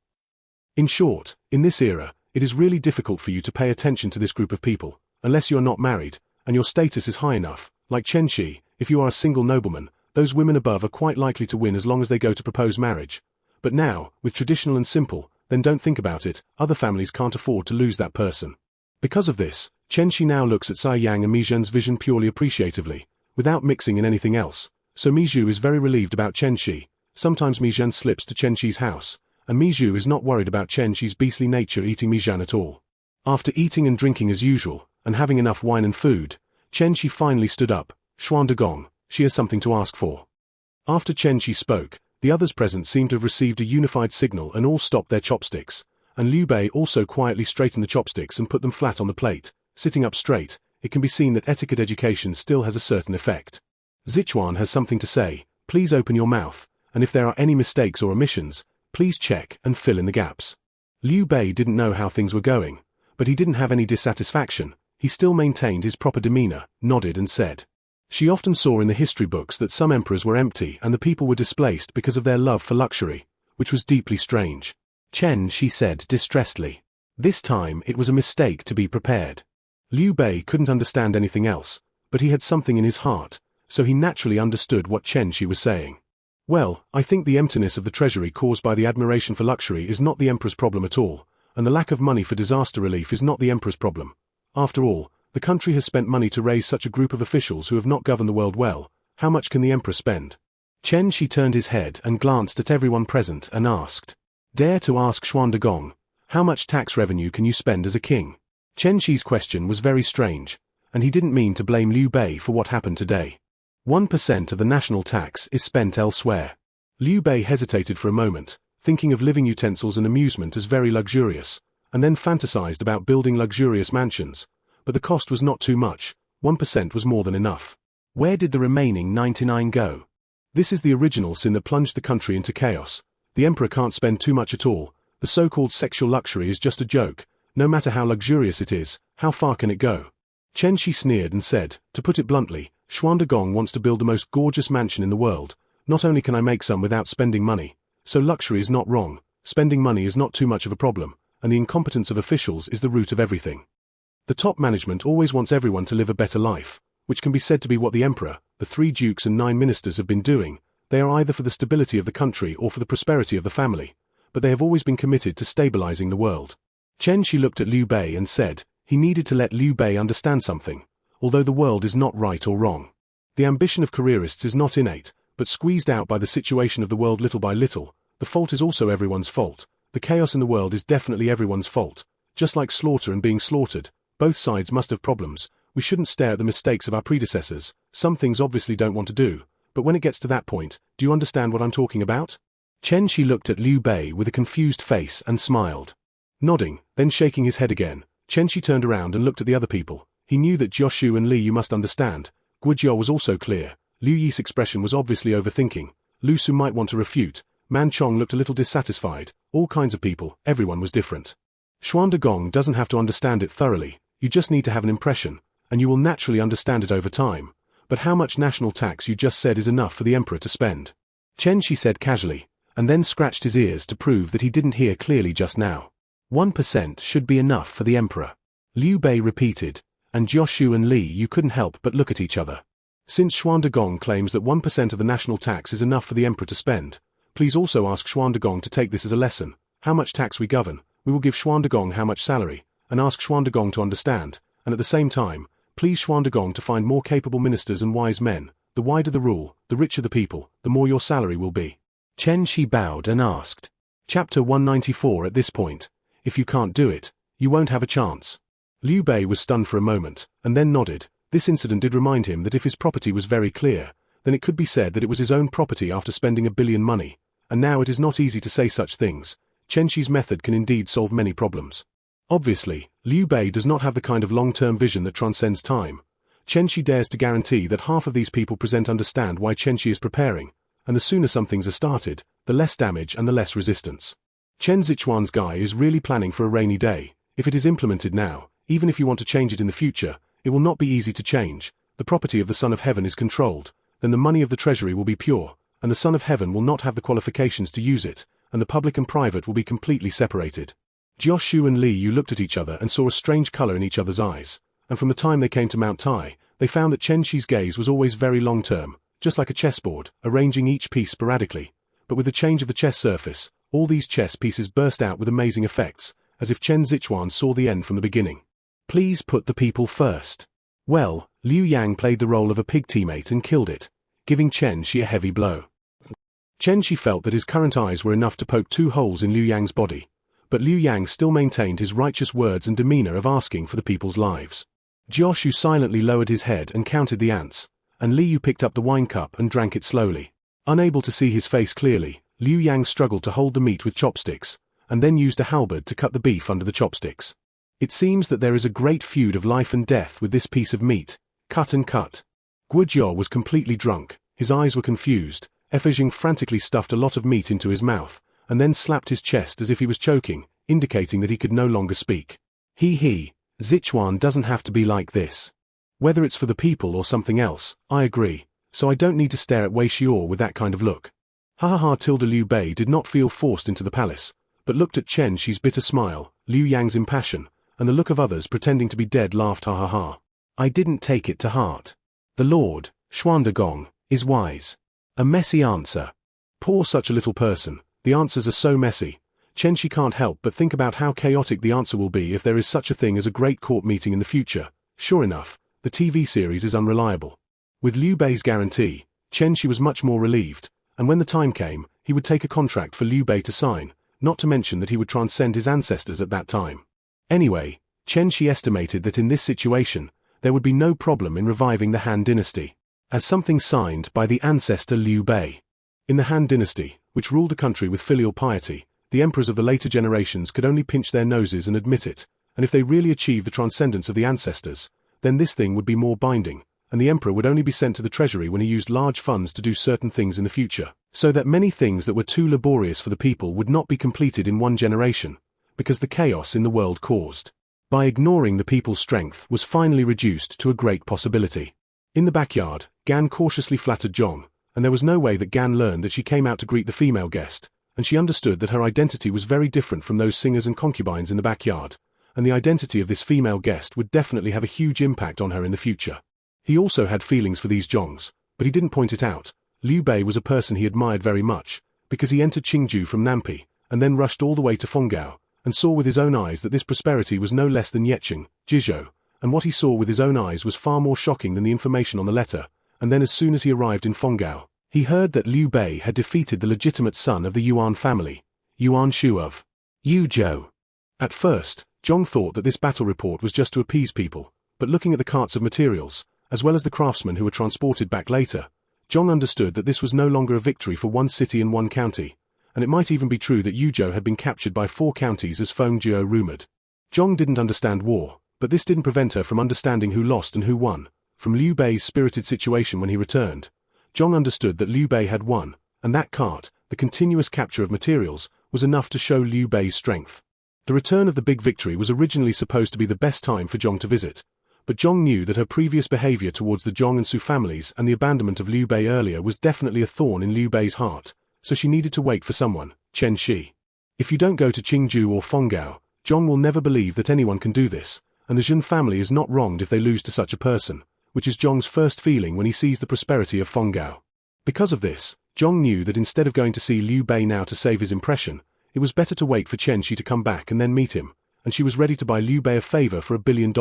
In short, in this era, it is really difficult for you to pay attention to this group of people, unless you are not married, and your status is high enough. Like Chen Shi, if you are a single nobleman, those women above are quite likely to win as long as they go to propose marriage. But now, with traditional and simple, then don't think about it, other families can't afford to lose that person. Because of this, Chen Shi now looks at Cai Yang and Mi Zhen's vision purely appreciatively, without mixing in anything else, so Mi Zhu is very relieved about Chen Shi. Sometimes Mi Zhen slips to Chen Shi's house, and Mi Zhu is not worried about Chen Shi's beastly nature eating Mi Zhen at all. After eating and drinking as usual, and having enough wine and food, Chen Shi finally stood up. Xuan Dagong, she has something to ask for. After Chen Shi spoke, the others present seemed to have received a unified signal and all stopped their chopsticks, and Liu Bei also quietly straightened the chopsticks and put them flat on the plate. Sitting up straight, it can be seen that etiquette education still has a certain effect. Zichuan has something to say. Please open your mouth, and if there are any mistakes or omissions, please check and fill in the gaps. Liu Bei didn't know how things were going, but he didn't have any dissatisfaction. He still maintained his proper demeanor, nodded and said. She often saw in the history books that some emperors were empty and the people were displaced because of their love for luxury, which was deeply strange. Chen, she said distressedly. This time it was a mistake to be prepared. Liu Bei couldn't understand anything else, but he had something in his heart, so he naturally understood what Chen Shi was saying. Well, I think the emptiness of the treasury caused by the admiration for luxury is not the emperor's problem at all, and the lack of money for disaster relief is not the emperor's problem. After all, the country has spent money to raise such a group of officials who have not governed the world well. How much can the emperor spend? Chen Shi turned his head and glanced at everyone present and asked. Dare to ask Xuan Dagong, how much tax revenue can you spend as a king? Chen Shi's question was very strange, and he didn't mean to blame Liu Bei for what happened today. 1% of the national tax is spent elsewhere. Liu Bei hesitated for a moment, thinking of living utensils and amusement as very luxurious, and then fantasized about building luxurious mansions, but the cost was not too much. 1% was more than enough. Where did the remaining 99 go? This is the original sin that plunged the country into chaos. The emperor can't spend too much at all. The so-called sexual luxury is just a joke. No matter how luxurious it is, how far can it go? Chen Shi sneered and said, to put it bluntly, Xuan Dagong wants to build the most gorgeous mansion in the world. Not only can I make some without spending money, so luxury is not wrong, spending money is not too much of a problem, and the incompetence of officials is the root of everything. The top management always wants everyone to live a better life, which can be said to be what the emperor, the 3 dukes and 9 ministers have been doing. They are either for the stability of the country or for the prosperity of the family, but they have always been committed to stabilizing the world. Chen Shi looked at Liu Bei and said, he needed to let Liu Bei understand something, although the world is not right or wrong. The ambition of careerists is not innate, but squeezed out by the situation of the world little by little. The fault is also everyone's fault. The chaos in the world is definitely everyone's fault. Just like slaughter and being slaughtered, both sides must have problems. We shouldn't stare at the mistakes of our predecessors. Some things obviously don't want to do, but when it gets to that point, do you understand what I'm talking about? Chen Shi looked at Liu Bei with a confused face and smiled. Nodding, then shaking his head again, Chen Shi turned around and looked at the other people. He knew that Jioshu and Li Yu must understand. Guizhou was also clear. Liu Yi's expression was obviously overthinking. Lu Su might want to refute. Man Chong looked a little dissatisfied. All kinds of people, everyone was different. Xuan Dagong doesn't have to understand it thoroughly. You just need to have an impression, and you will naturally understand it over time. But how much national tax you just said is enough for the emperor to spend? Chen Shi said casually, and then scratched his ears to prove that he didn't hear clearly just now. 1% should be enough for the emperor. Liu Bei repeated, and Jioshu and Li Yu couldn't help but look at each other. Since Xuan Dagong claims that 1% of the national tax is enough for the emperor to spend, please also ask Xuan Dagong to take this as a lesson. How much tax we govern, we will give Xuan Dagong how much salary, and ask Xuan Dagong to understand, and at the same time, please Xuan Dagong to find more capable ministers and wise men. The wider the rule, the richer the people, the more your salary will be. Chen Shi bowed and asked. Chapter 194 at this point. If you can't do it, you won't have a chance. Liu Bei was stunned for a moment, and then nodded. This incident did remind him that if his property was very clear, then it could be said that it was his own property after spending $1 billion money, and now it is not easy to say such things. Chen Shi's method can indeed solve many problems. Obviously, Liu Bei does not have the kind of long-term vision that transcends time. Chen Shi dares to guarantee that half of these people present understand why Chen Shi is preparing, and the sooner some things are started, the less damage and the less resistance. Chen Zichuan's guy is really planning for a rainy day. If it is implemented now, even if you want to change it in the future, it will not be easy to change. The property of the Son of Heaven is controlled, then the money of the treasury will be pure, and the Son of Heaven will not have the qualifications to use it, and the public and private will be completely separated. Jioshu and Li Yu looked at each other and saw a strange color in each other's eyes, and from the time they came to Mount Tai, they found that Chen Shi's gaze was always very long-term, just like a chessboard, arranging each piece sporadically. But with the change of the chess surface, all these chess pieces burst out with amazing effects, as if Chen Zichuan saw the end from the beginning. Please put the people first. Well, Liu Yang played the role of a pig teammate and killed it, giving Chen Shi a heavy blow. Chen Shi felt that his current eyes were enough to poke 2 holes in Liu Yang's body, but Liu Yang still maintained his righteous words and demeanor of asking for the people's lives. Jioshu silently lowered his head and counted the ants, and Liu picked up the wine cup and drank it slowly. Unable to see his face clearly, Liu Yang struggled to hold the meat with chopsticks, and then used a halberd to cut the beef under the chopsticks. It seems that there is a great feud of life and death with this piece of meat. Cut and cut. Guojiao was completely drunk, his eyes were confused. Efejing frantically stuffed a lot of meat into his mouth, and then slapped his chest as if he was choking, indicating that he could no longer speak. Sichuan doesn't have to be like this. Whether it's for the people or something else, I agree, so I don't need to stare at Wei Xiao with that kind of look. Tilde Liu Bei did not feel forced into the palace, but looked at Chen Shi's bitter smile, Liu Yang's impassion, and the look of others pretending to be dead laughed I didn't take it to heart. The Lord, Xuandagong, is wise. A messy answer. Poor such a little person, the answers are so messy. Chen Shi can't help but think about how chaotic the answer will be if there is such a thing as a great court meeting in the future. Sure enough, the TV series is unreliable. With Liu Bei's guarantee, Chen Shi was much more relieved, and when the time came, he would take a contract for Liu Bei to sign, not to mention that he would transcend his ancestors at that time. Anyway, Chen Shi estimated that in this situation, there would be no problem in reviving the Han dynasty, as something signed by the ancestor Liu Bei. In the Han dynasty, which ruled a country with filial piety, the emperors of the later generations could only pinch their noses and admit it, and if they really achieved the transcendence of the ancestors, then this thing would be more binding, and the emperor would only be sent to the treasury when he used large funds to do certain things in the future, so that many things that were too laborious for the people would not be completed in one generation, because the chaos in the world caused by ignoring the people's strength was finally reduced to a great possibility. In the backyard, Gan cautiously flattered Zhong, and there was no way that Gan learned that she came out to greet the female guest, and she understood that her identity was very different from those singers and concubines in the backyard, and the identity of this female guest would definitely have a huge impact on her in the future. He also had feelings for these Zhongs, but he didn't point it out. Liu Bei was a person he admired very much, because he entered Qingju from Nampi, and then rushed all the way to Fenggao, and saw with his own eyes that this prosperity was no less than Yecheng, Jizhou, and what he saw with his own eyes was far more shocking than the information on the letter, and then as soon as he arrived in Fenggao, he heard that Liu Bei had defeated the legitimate son of the Yuan family, Yuan Shu of Yuzhou. At first, Zhong thought that this battle report was just to appease people, but looking at the carts of materials, as well as the craftsmen who were transported back later, Zhong understood that this was no longer a victory for one city and one county, and it might even be true that Yuzhou had been captured by 4 counties as Fengjiu rumored. Zhong didn't understand war, but this didn't prevent her from understanding who lost and who won. From Liu Bei's spirited situation when he returned, Zhong understood that Liu Bei had won, and that cart, the continuous capture of materials, was enough to show Liu Bei's strength. The return of the big victory was originally supposed to be the best time for Zhong to visit, but Zhong knew that her previous behavior towards the Zhong and Su families and the abandonment of Liu Bei earlier was definitely a thorn in Liu Bei's heart, so she needed to wait for someone, Chen Shi. If you don't go to Qingju or Fenggao, Zhong will never believe that anyone can do this, and the Jun family is not wronged if they lose to such a person, which is Zhong's first feeling when he sees the prosperity of Fenggao. Because of this, Zhong knew that instead of going to see Liu Bei now to save his impression, it was better to wait for Chen Shi to come back and then meet him, and she was ready to buy Liu Bei a favor for $1 billion,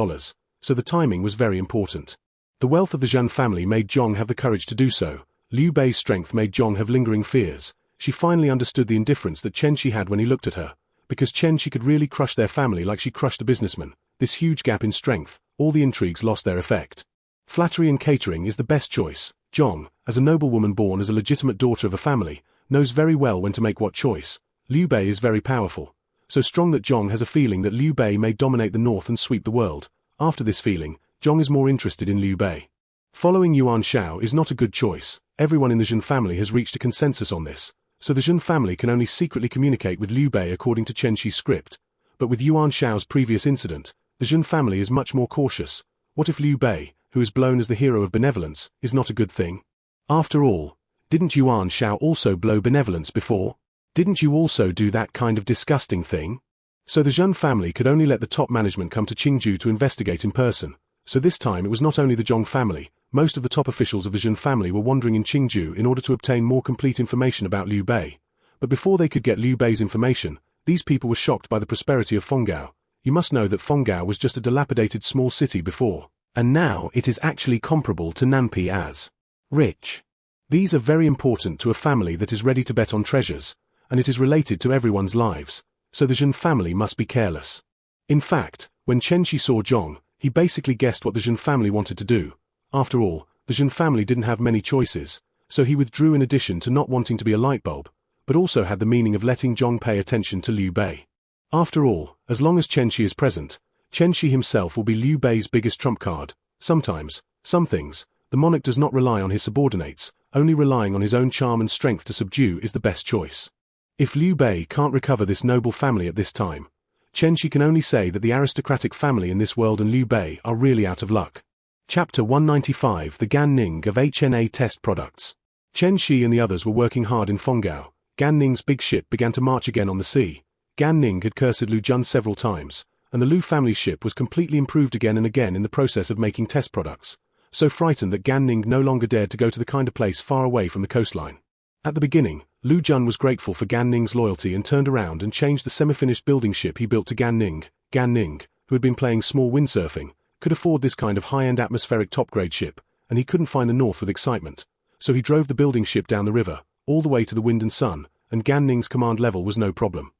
so the timing was very important. The wealth of the Jun family made Zhong have the courage to do so. Liu Bei's strength made Zhong have lingering fears. She finally understood the indifference that Chen Shi had when he looked at her, because Chen Shi could really crush their family like she crushed a businessman. This huge gap in strength, all the intrigues lost their effect. Flattery and catering is the best choice. Zhong, as a noblewoman born as a legitimate daughter of a family, knows very well when to make what choice. Liu Bei is very powerful, so strong that Zhong has a feeling that Liu Bei may dominate the north and sweep the world. After this feeling, Zhong is more interested in Liu Bei. Following Yuan Shao is not a good choice. Everyone in the Jun family has reached a consensus on this, so the Jun family can only secretly communicate with Liu Bei according to Chen Shi's script. But with Yuan Shao's previous incident, the Jun family is much more cautious. What if Liu Bei, who is blown as the hero of benevolence, is not a good thing? After all, didn't Yuan Shao also blow benevolence before? Didn't you also do that kind of disgusting thing? So the Jun family could only let the top management come to Qingju to investigate in person. So this time it was not only the Zhong family, most of the top officials of the Jun family were wandering in Qingju in order to obtain more complete information about Liu Bei. But before they could get Liu Bei's information, these people were shocked by the prosperity of Fenggao. You must know that Fengao was just a dilapidated small city before, and now it is actually comparable to Nampi as rich. These are very important to a family that is ready to bet on treasures, and it is related to everyone's lives, so the Zhen family must be careless. In fact, when Chen Shi saw Zhong, he basically guessed what the Zhen family wanted to do. After all, the Zhen family didn't have many choices, so he withdrew in addition to not wanting to be a light bulb, but also had the meaning of letting Zhong pay attention to Liu Bei. After all, as long as Chen Shi is present, Chen Shi himself will be Liu Bei's biggest trump card. Sometimes, some things, the monarch does not rely on his subordinates, only relying on his own charm and strength to subdue is the best choice. If Liu Bei can't recover this noble family at this time, Chen Shi can only say that the aristocratic family in this world and Liu Bei are really out of luck. Chapter 195 The Gan Ning of HNA Test Products. Chen Shi and the others were working hard in Fengao. Gan Ning's big ship began to march again on the sea. Gan Ning had cursed Lu Jun several times, and the Lu family's ship was completely improved again and again in the process of making test products, so frightened that Gan Ning no longer dared to go to the kind of place far away from the coastline. At the beginning, Lu Jun was grateful for Gan Ning's loyalty and turned around and changed the semi-finished building ship he built to Gan Ning. Gan Ning, who had been playing small windsurfing, could afford this kind of high-end atmospheric top-grade ship, and he couldn't find the north with excitement, so he drove the building ship down the river, all the way to the wind and sun, and Gan Ning's command level was no problem.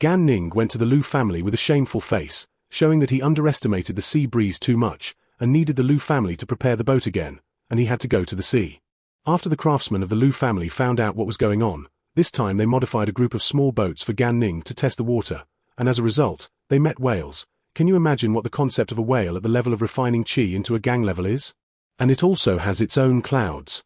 Gan Ning went to the Lu family with a shameful face, showing that he underestimated the sea breeze too much, and needed the Lu family to prepare the boat again, and he had to go to the sea. After the craftsmen of the Lu family found out what was going on, this time they modified a group of small boats for Gan Ning to test the water, and as a result, they met whales. Can you imagine what the concept of a whale at the level of refining qi into a gang level is? And it also has its own clouds.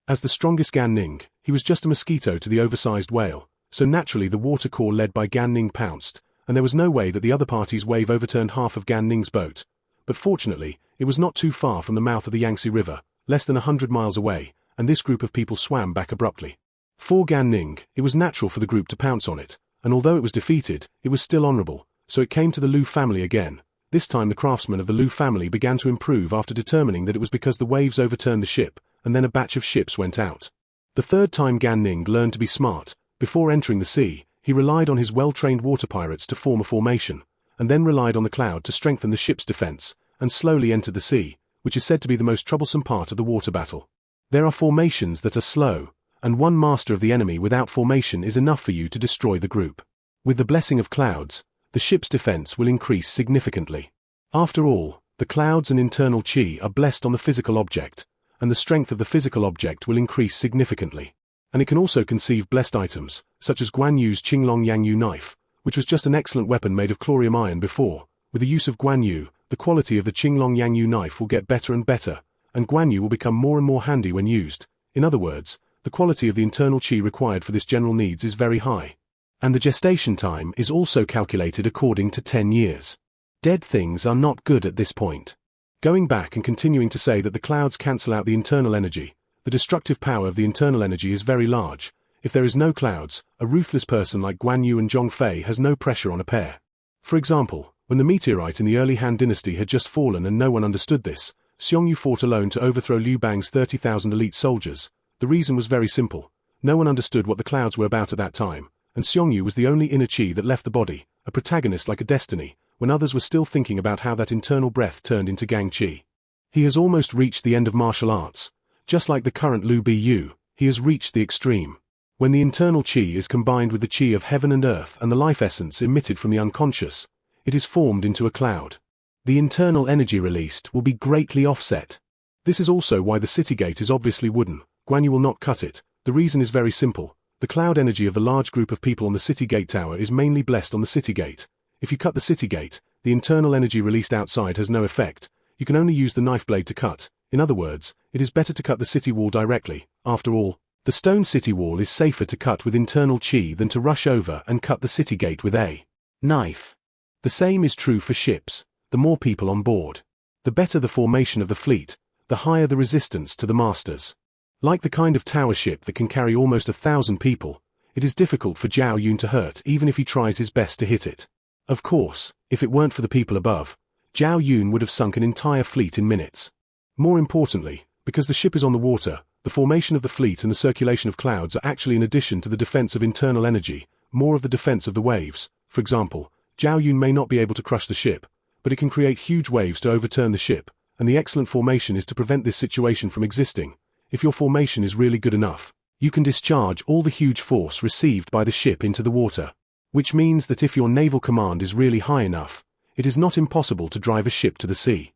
As the strongest Gan Ning, he was just a mosquito to the oversized whale, so naturally the water corps led by Gan Ning pounced, and there was no way that the other party's wave overturned half of Gan Ning's boat. But fortunately, it was not too far from the mouth of the Yangtze River, less than 100 miles away, and this group of people swam back abruptly. For Gan Ning, it was natural for the group to pounce on it, and although it was defeated, it was still honorable, so it came to the Lu family again. This time the craftsmen of the Lu family began to improve after determining that it was because the waves overturned the ship, and then a batch of ships went out. The third time Gan Ning learned to be smart. Before entering the sea, he relied on his well-trained water pirates to form a formation, and then relied on the cloud to strengthen the ship's defense, and slowly entered the sea, which is said to be the most troublesome part of the water battle. There are formations that are slow, and one master of the enemy without formation is enough for you to destroy the group. With the blessing of clouds, the ship's defense will increase significantly. After all, the clouds and internal qi are blessed on the physical object, and the strength of the physical object will increase significantly. And it can also conceive blessed items, such as Guan Yu's Qinglong Yangyu knife, which was just an excellent weapon made of chlorium iron before. With the use of Guan Yu, the quality of the Qinglong Yangyu knife will get better and better, and Guan Yu will become more and more handy when used. In other words, the quality of the internal qi required for this general needs is very high. And the gestation time is also calculated according to 10 years. Dead things are not good at this point. Going back and continuing to say that the clouds cancel out the internal energy, the destructive power of the internal energy is very large. If there is no clouds, a ruthless person like Guan Yu and Zhong Fei has no pressure on a pair. For example, when the meteorite in the early Han dynasty had just fallen and no one understood this, Xiong Yu fought alone to overthrow Liu Bang's 30,000 elite soldiers. The reason was very simple. No one understood what the clouds were about at that time, and Xiong Yu was the only inner qi that left the body, a protagonist like a destiny, when others were still thinking about how that internal breath turned into gang qi. He has almost reached the end of martial arts. Just like the current Lu Bu, he has reached the extreme. When the internal qi is combined with the qi of heaven and earth and the life essence emitted from the unconscious, it is formed into a cloud. The internal energy released will be greatly offset. This is also why the city gate is obviously wooden. Guan Yu will not cut it. The reason is very simple. The cloud energy of the large group of people on the city gate tower is mainly blessed on the city gate. If you cut the city gate, the internal energy released outside has no effect. You can only use the knife blade to cut. In other words, it is better to cut the city wall directly. After all, the stone city wall is safer to cut with internal qi than to rush over and cut the city gate with a knife. The same is true for ships. The more people on board, the better the formation of the fleet, the higher the resistance to the masters. Like the kind of tower ship that can carry almost 1,000 people, it is difficult for Zhao Yun to hurt even if he tries his best to hit it. Of course, if it weren't for the people above, Zhao Yun would have sunk an entire fleet in minutes. More importantly, because the ship is on the water, the formation of the fleet and the circulation of clouds are actually in addition to the defense of internal energy, more of the defense of the waves. For example, Zhao Yun may not be able to crush the ship, but it can create huge waves to overturn the ship, and the excellent formation is to prevent this situation from existing. If your formation is really good enough, you can discharge all the huge force received by the ship into the water. Which means that if your naval command is really high enough, it is not impossible to drive a ship to the sea.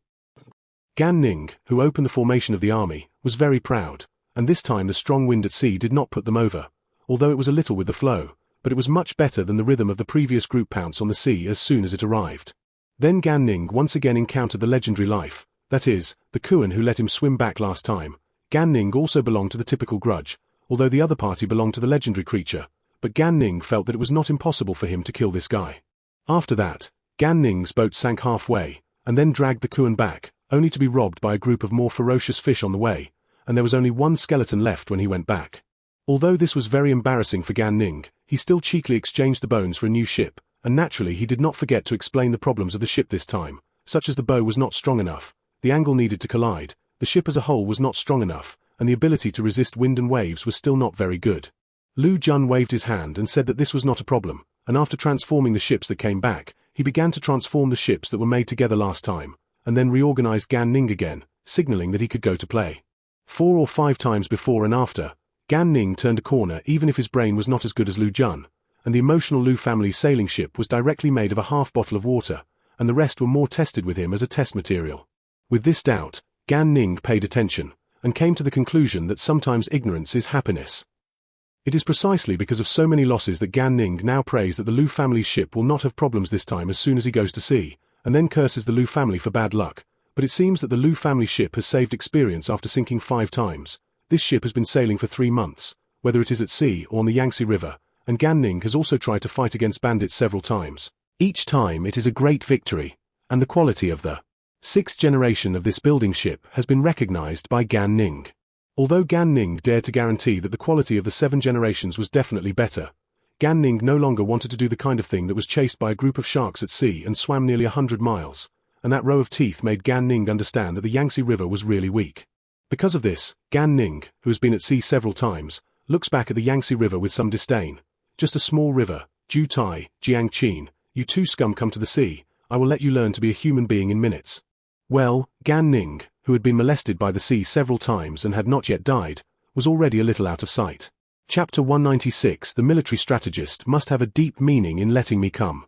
Gan Ning, who opened the formation of the army, was very proud, and this time the strong wind at sea did not put them over, although it was a little with the flow, but it was much better than the rhythm of the previous group pounce on the sea as soon as it arrived. Then Gan Ning once again encountered the legendary life, that is, the Kuan who let him swim back last time. Gan Ning also belonged to the typical grudge, although the other party belonged to the legendary creature, but Gan Ning felt that it was not impossible for him to kill this guy. After that, Gan Ning's boat sank halfway, and then dragged the Kuan back, only to be robbed by a group of more ferocious fish on the way, and there was only one skeleton left when he went back. Although this was very embarrassing for Gan Ning, he still cheekily exchanged the bones for a new ship, and naturally he did not forget to explain the problems of the ship this time, such as the bow was not strong enough, the angle needed to collide, the ship as a whole was not strong enough, and the ability to resist wind and waves was still not very good. Lu Jun waved his hand and said that this was not a problem, and after transforming the ships that came back, he began to transform the ships that were made together last time, and then reorganized Gan Ning again, signaling that he could go to play. 4 or 5 times before and after, Gan Ning turned a corner even if his brain was not as good as Lu Jun, and the emotional Lu family's sailing ship was directly made of a half bottle of water, and the rest were more tested with him as a test material. With this doubt, Gan Ning paid attention, and came to the conclusion that sometimes ignorance is happiness. It is precisely because of so many losses that Gan Ning now prays that the Lu family's ship will not have problems this time as soon as he goes to sea, and then curses the Lu family for bad luck, but it seems that the Lu family ship has saved experience after sinking 5 times. This ship has been sailing for 3 months, whether it is at sea or on the Yangtze River, and Gan Ning has also tried to fight against bandits several times. Each time it is a great victory, and the quality of the 6th generation of this building ship has been recognized by Gan Ning. Although Gan Ning dared to guarantee that the quality of the 7 generations was definitely better, Gan Ning no longer wanted to do the kind of thing that was chased by a group of sharks at sea and swam nearly 100 miles, and that row of teeth made Gan Ning understand that the Yangtze River was really weak. Because of this, Gan Ning, who has been at sea several times, looks back at the Yangtze River with some disdain. Just a small river, Ju Tai, Jiang Qin, you 2 scum come to the sea, I will let you learn to be a human being in minutes. Well, Gan Ning, who had been molested by the sea several times and had not yet died, was already a little out of sight. Chapter 196. The military strategist must have a deep meaning in letting me come.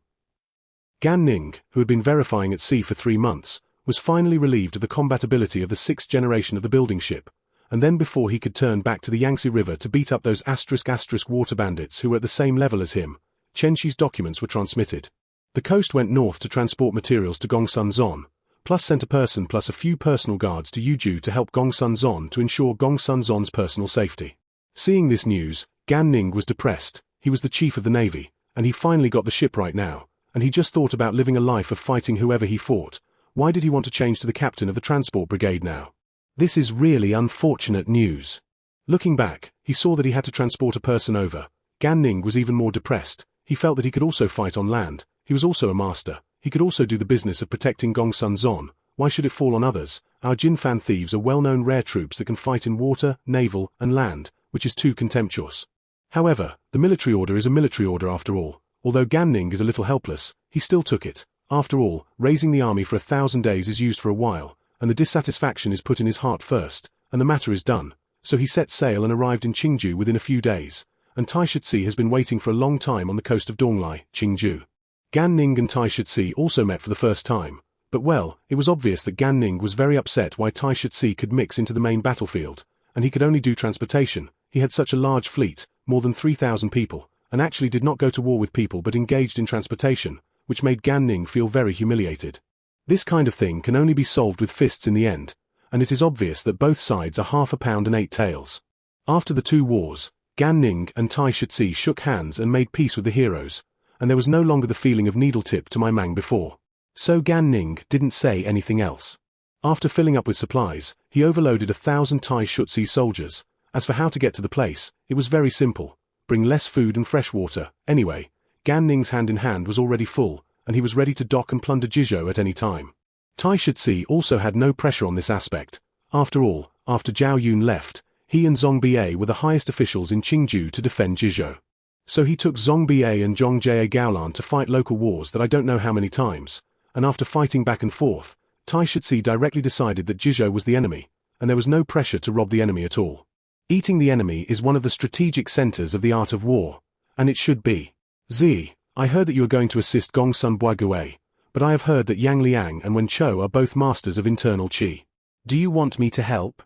Gan Ning, who had been verifying at sea for 3 months, was finally relieved of the combatability of the 6th generation of the building ship, and then before he could turn back to the Yangtze River to beat up those ** water bandits who were at the same level as him, Chen Shi's documents were transmitted. The coast went north to transport materials to Gongsun Zon, plus sent a person plus a few personal guards to Yuju to help Gongsun Zon to ensure Gongsun Zon's personal safety. Seeing this news, Gan Ning was depressed. He was the chief of the navy, and he finally got the ship right now, and he just thought about living a life of fighting whoever he fought. Why did he want to change to the captain of the transport brigade now? This is really unfortunate news. Looking back, he saw that he had to transport a person over. Gan Ning was even more depressed. He felt that he could also fight on land. He was also a master. He could also do the business of protecting Gongsun Zon. Why should it fall on others? Our Jinfan thieves are well-known rare troops that can fight in water, naval, and land, which is too contemptuous. However, the military order is a military order after all. Although Gan Ning is a little helpless, he still took it. After all, raising the army for 1,000 days is used for a while, and the dissatisfaction is put in his heart first, and the matter is done. So he set sail and arrived in Qingju within a few days, and Tai Shitsi has been waiting for a long time on the coast of Donglai, Qingju. Gan Ning and Tai Shitsi also met for the first time, but well, it was obvious that Gan Ning was very upset why Tai Shitsi could mix into the main battlefield, and he could only do transportation. He had such a large fleet, more than 3,000 people, and actually did not go to war with people but engaged in transportation, which made Gan Ning feel very humiliated. This kind of thing can only be solved with fists in the end, and it is obvious that both sides are half a pound and 8 tails. After the 2 wars, Gan Ning and Tai Shitsi shook hands and made peace with the heroes, and there was no longer the feeling of needle tip to my mang before. So Gan Ning didn't say anything else. After filling up with supplies, he overloaded 1,000 Tai Shitsi soldiers. As for how to get to the place, it was very simple. Bring less food and fresh water. Anyway, Gan Ning's hand in hand was already full, and he was ready to dock and plunder Jizhou at any time. Tai Shitsi also had no pressure on this aspect. After all, after Zhao Yun left, he and Zong Ba were the highest officials in Qingju to defend Jizhou. So he took Zhong Ba and Zhong Jia Gaolan to fight local wars that I don't know how many times, and after fighting back and forth, Tai Shitsi directly decided that Jizhou was the enemy, and there was no pressure to rob the enemy at all. Eating the enemy is one of the strategic centers of the art of war, and it should be. Zi, I heard that you are going to assist Gongsun Boisgouet, but I have heard that Yang Liang and Wen Chou are both masters of internal qi. Do you want me to help?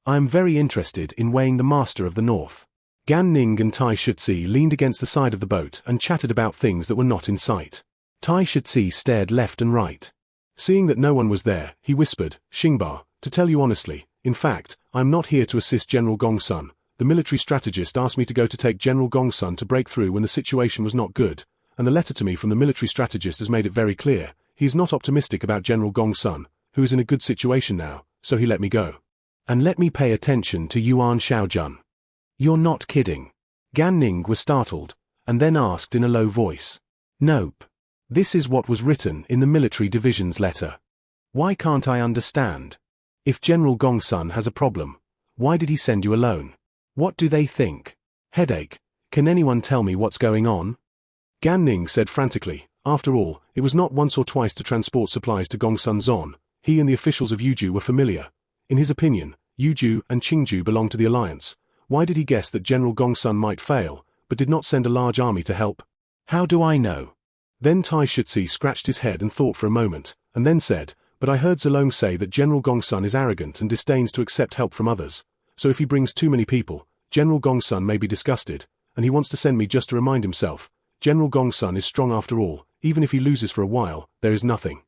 I am very interested in weighing the master of the north. Gan Ning and Tai Shitsi leaned against the side of the boat and chatted about things that were not in sight. Tai Shitsi stared left and right. Seeing that no one was there, he whispered, Xingba, to tell you honestly, in fact, I am not here to assist General Gongsun. The military strategist asked me to go to take General Gongsun to break through when the situation was not good, and the letter to me from the military strategist has made it very clear. He is not optimistic about General Gongsun, who is in a good situation now, so he let me go. And let me pay attention to Yuan Xiaojun. You're not kidding. Gan Ning was startled, and then asked in a low voice. Nope. This is what was written in the military division's letter. Why can't I understand? If General Gongsun has a problem, why did he send you alone? What do they think? Headache. Can anyone tell me what's going on? Gan Ning said frantically, after all, it was not once or twice to transport supplies to Gongsun Zon. He and the officials of Yuzhou were familiar. In his opinion, Yuzhou and Qingzhou belonged to the alliance. Why did he guess that General Gongsun might fail, but did not send a large army to help? How do I know? Then Tai Shitsi scratched his head and thought for a moment, and then said, but I heard Zilong say that General Gongsun is arrogant and disdains to accept help from others, so if he brings too many people, General Gongsun may be disgusted, and he wants to send me just to remind himself. General Gongsun is strong after all, even if he loses for a while, there is nothing.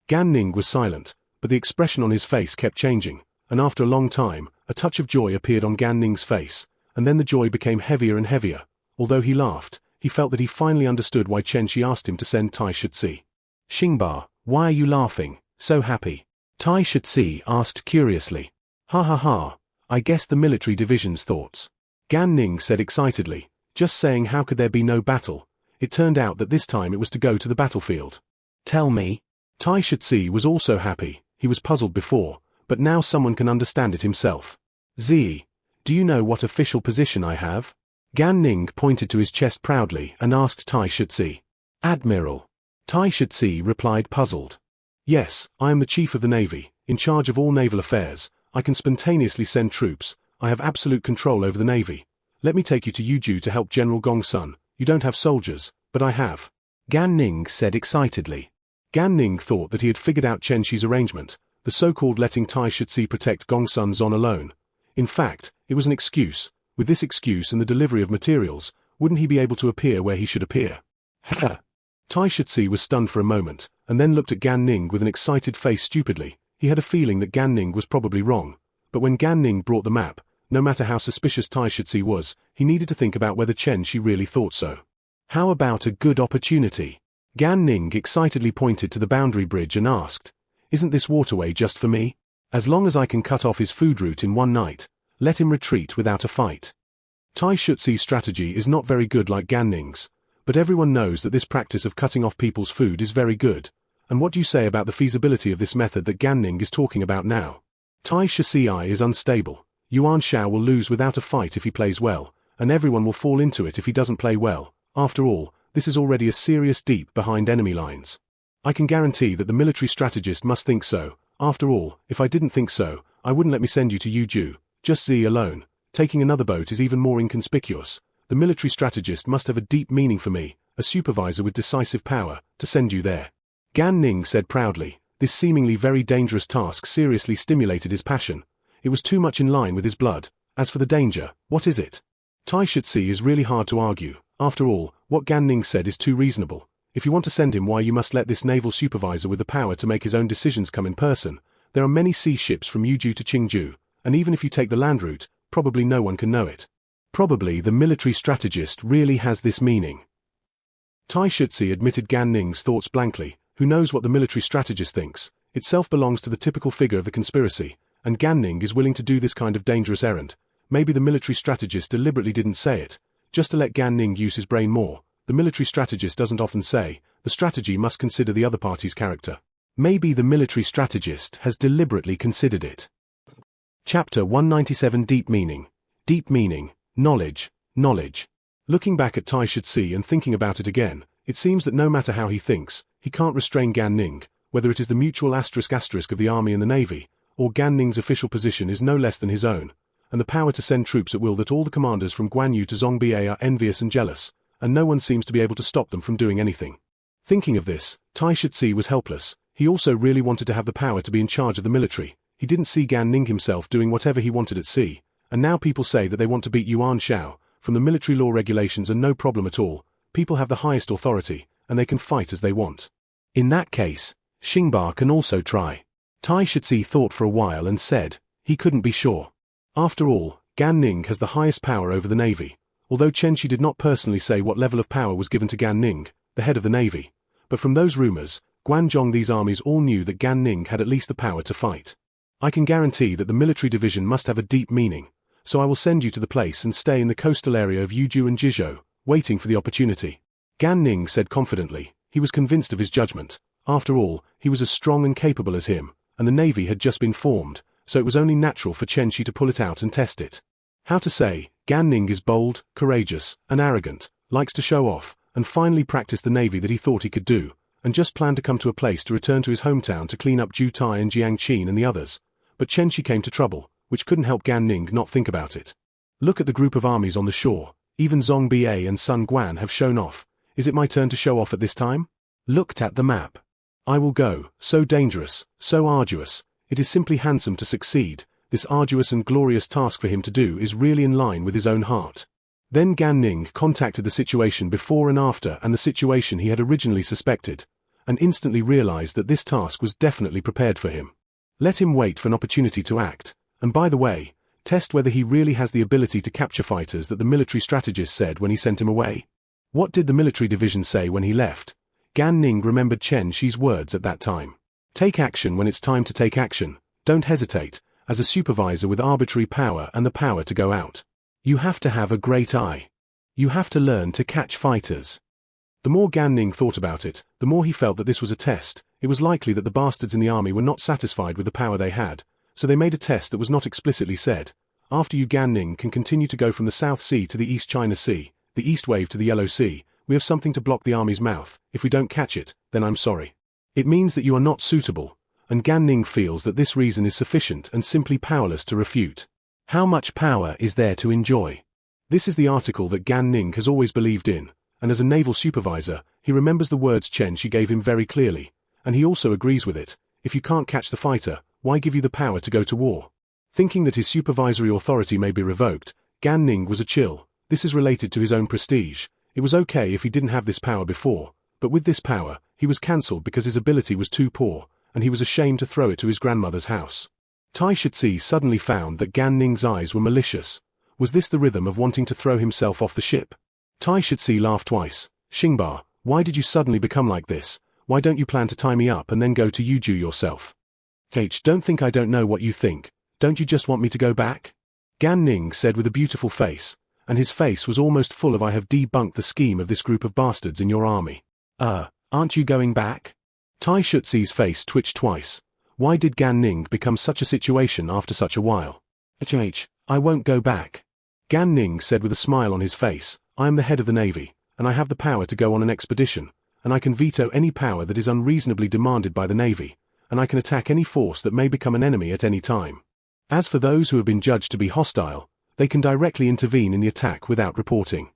Gan Ning was silent, but the expression on his face kept changing, and after a long time, a touch of joy appeared on Gan Ning's face, and then the joy became heavier and heavier. Although he laughed, he felt that he finally understood why Chen Shi asked him to send Tai Shitsi. Xingba, why are you laughing, so happy? Tai Shitsi asked curiously. Ha ha ha, I guess the military division's thoughts. Gan Ning said excitedly, just saying how could there be no battle? It turned out that this time it was to go to the battlefield. Tell me. Tai Shitsi was also happy, he was puzzled before, but now someone can understand it himself. Zi, do you know what official position I have? Gan Ning pointed to his chest proudly and asked Tai Shitsi. Admiral. Tai Shitsi replied puzzled. Yes, I am the chief of the navy, in charge of all naval affairs. I can spontaneously send troops. I have absolute control over the navy. Let me take you to Yuzhou to help General Gongsun. You don't have soldiers, but I have. Gan Ning said excitedly. Gan Ning thought that he had figured out Chen Shi's arrangement, the so-called letting Tai Shitsi protect Gongsun Zon alone. In fact, it was an excuse. With this excuse and the delivery of materials, wouldn't he be able to appear where he should appear? Ha! Tai Shitsi was stunned for a moment, and then looked at Gan Ning with an excited face stupidly. He had a feeling that Gan Ning was probably wrong, but when Gan Ning brought the map, no matter how suspicious Tai Shitsi was, he needed to think about whether Chen Shi really thought so. How about a good opportunity? Gan Ning excitedly pointed to the boundary bridge and asked, isn't this waterway just for me? As long as I can cut off his food route in one night, let him retreat without a fight. Tai Shitsi's strategy is not very good like Gan Ning's, but everyone knows that this practice of cutting off people's food is very good. And what do you say about the feasibility of this method that Gan Ning is talking about now? Tai Shitsi is unstable. Yuan Xiao will lose without a fight if he plays well, and everyone will fall into it if he doesn't play well. After all, this is already a serious deep behind enemy lines. I can guarantee that the military strategist must think so. After all, if I didn't think so, I wouldn't let me send you to Yuzhou. Just Z alone. Taking another boat is even more inconspicuous. The military strategist must have a deep meaning for me, a supervisor with decisive power, to send you there. Gan Ning said proudly. This seemingly very dangerous task seriously stimulated his passion. It was too much in line with his blood. As for the danger, what is it? Tai Shitsi is really hard to argue. After all, what Gan Ning said is too reasonable. If you want to send him, why you must let this naval supervisor with the power to make his own decisions come in person. There are many sea ships from Yuzhou to Qingzhou, and even if you take the land route, probably no one can know it. Probably the military strategist really has this meaning. Tai Shitsi admitted Gan Ning's thoughts blankly. Who knows what the military strategist thinks? Itself belongs to the typical figure of the conspiracy, and Gan Ning is willing to do this kind of dangerous errand. Maybe the military strategist deliberately didn't say it, just to let Gan Ning use his brain more. The military strategist doesn't often say, the strategy must consider the other party's character. Maybe the military strategist has deliberately considered it. Chapter 197 Deep Meaning. Deep meaning, knowledge, knowledge. Looking back at Tai Shih and thinking about it again, it seems that no matter how he thinks, he can't restrain Gan Ning, whether it is the mutual *** of the army and the navy, or Gan Ning's official position is no less than his own, and the power to send troops at will that all the commanders from Guan Yu to Zhongba are envious and jealous, and no one seems to be able to stop them from doing anything. Thinking of this, Tai Shih was helpless. He also really wanted to have the power to be in charge of the military. He didn't see Gan Ning himself doing whatever he wanted at sea, and now people say that they want to beat Yuan Shao. From the military law regulations are no problem at all. People have the highest authority, and they can fight as they want. In that case, Xingba can also try. Tai Shih thought for a while and said, he couldn't be sure. After all, Gan Ning has the highest power over the navy. Although Chen Shi did not personally say what level of power was given to Gan Ning, the head of the navy, but from those rumors, Guanzhong these armies all knew that Gan Ning had at least the power to fight. I can guarantee that the military division must have a deep meaning, so I will send you to the place and stay in the coastal area of Yuzhou and Jizhou, waiting for the opportunity. Gan Ning said confidently. He was convinced of his judgment. After all, he was as strong and capable as him, and the navy had just been formed, so it was only natural for Chen Shi to pull it out and test it. How to say, Gan Ning is bold, courageous, and arrogant, likes to show off, and finally practiced the navy that he thought he could do, and just planned to come to a place to return to his hometown to clean up Ju Tai and Jiang Qin and the others. But Chen Shi came to trouble, which couldn't help Gan Ning not think about it. Look at the group of armies on the shore. Even Zhongba and Sun Guan have shown off. Is it my turn to show off at this time? Looked at the map. I will go. So dangerous, so arduous. It is simply handsome to succeed. This arduous and glorious task for him to do is really in line with his own heart. Then Gan Ning contacted the situation before and after and the situation he had originally suspected, and instantly realized that this task was definitely prepared for him. Let him wait for an opportunity to act, and by the way, test whether he really has the ability to capture fighters that the military strategist said when he sent him away. What did the military division say when he left? Gan Ning remembered Chen Shi's words at that time. Take action when it's time to take action. Don't hesitate, as a supervisor with arbitrary power and the power to go out. You have to have a great eye. You have to learn to catch fighters. The more Gan Ning thought about it, the more he felt that this was a test. It was likely that the bastards in the army were not satisfied with the power they had, so they made a test that was not explicitly said. After you, Gan Ning can continue to go from the South Sea to the East China Sea, the East Wave to the Yellow Sea. We have something to block the army's mouth. If we don't catch it, then I'm sorry. It means that you are not suitable, and Gan Ning feels that this reason is sufficient and simply powerless to refute. How much power is there to enjoy? This is the article that Gan Ning has always believed in, and as a naval supervisor, he remembers the words Chen Shi gave him very clearly, and he also agrees with it. If you can't catch the fighter, why give you the power to go to war? Thinking that his supervisory authority may be revoked, Gan Ning was a chill. This is related to his own prestige. It was okay if he didn't have this power before, but with this power, he was cancelled because his ability was too poor, and he was ashamed to throw it to his grandmother's house. Tai Shih suddenly found that Gan Ning's eyes were malicious. Was this the rhythm of wanting to throw himself off the ship? Tai Shih laughed twice. Xingba, why did you suddenly become like this? Why don't you plan to tie me up and then go to Yuzhou yourself? Don't think I don't know what you think. Don't you just want me to go back? Gan Ning said with a beautiful face, and his face was almost full of I have debunked the scheme of this group of bastards in your army. Aren't you going back? Tai Shih's face twitched twice. Why did Gan Ning become such a situation after such a while? I won't go back. Gan Ning said with a smile on his face, I am the head of the navy, and I have the power to go on an expedition, and I can veto any power that is unreasonably demanded by the navy, and I can attack any force that may become an enemy at any time. As for those who have been judged to be hostile, they can directly intervene in the attack without reporting.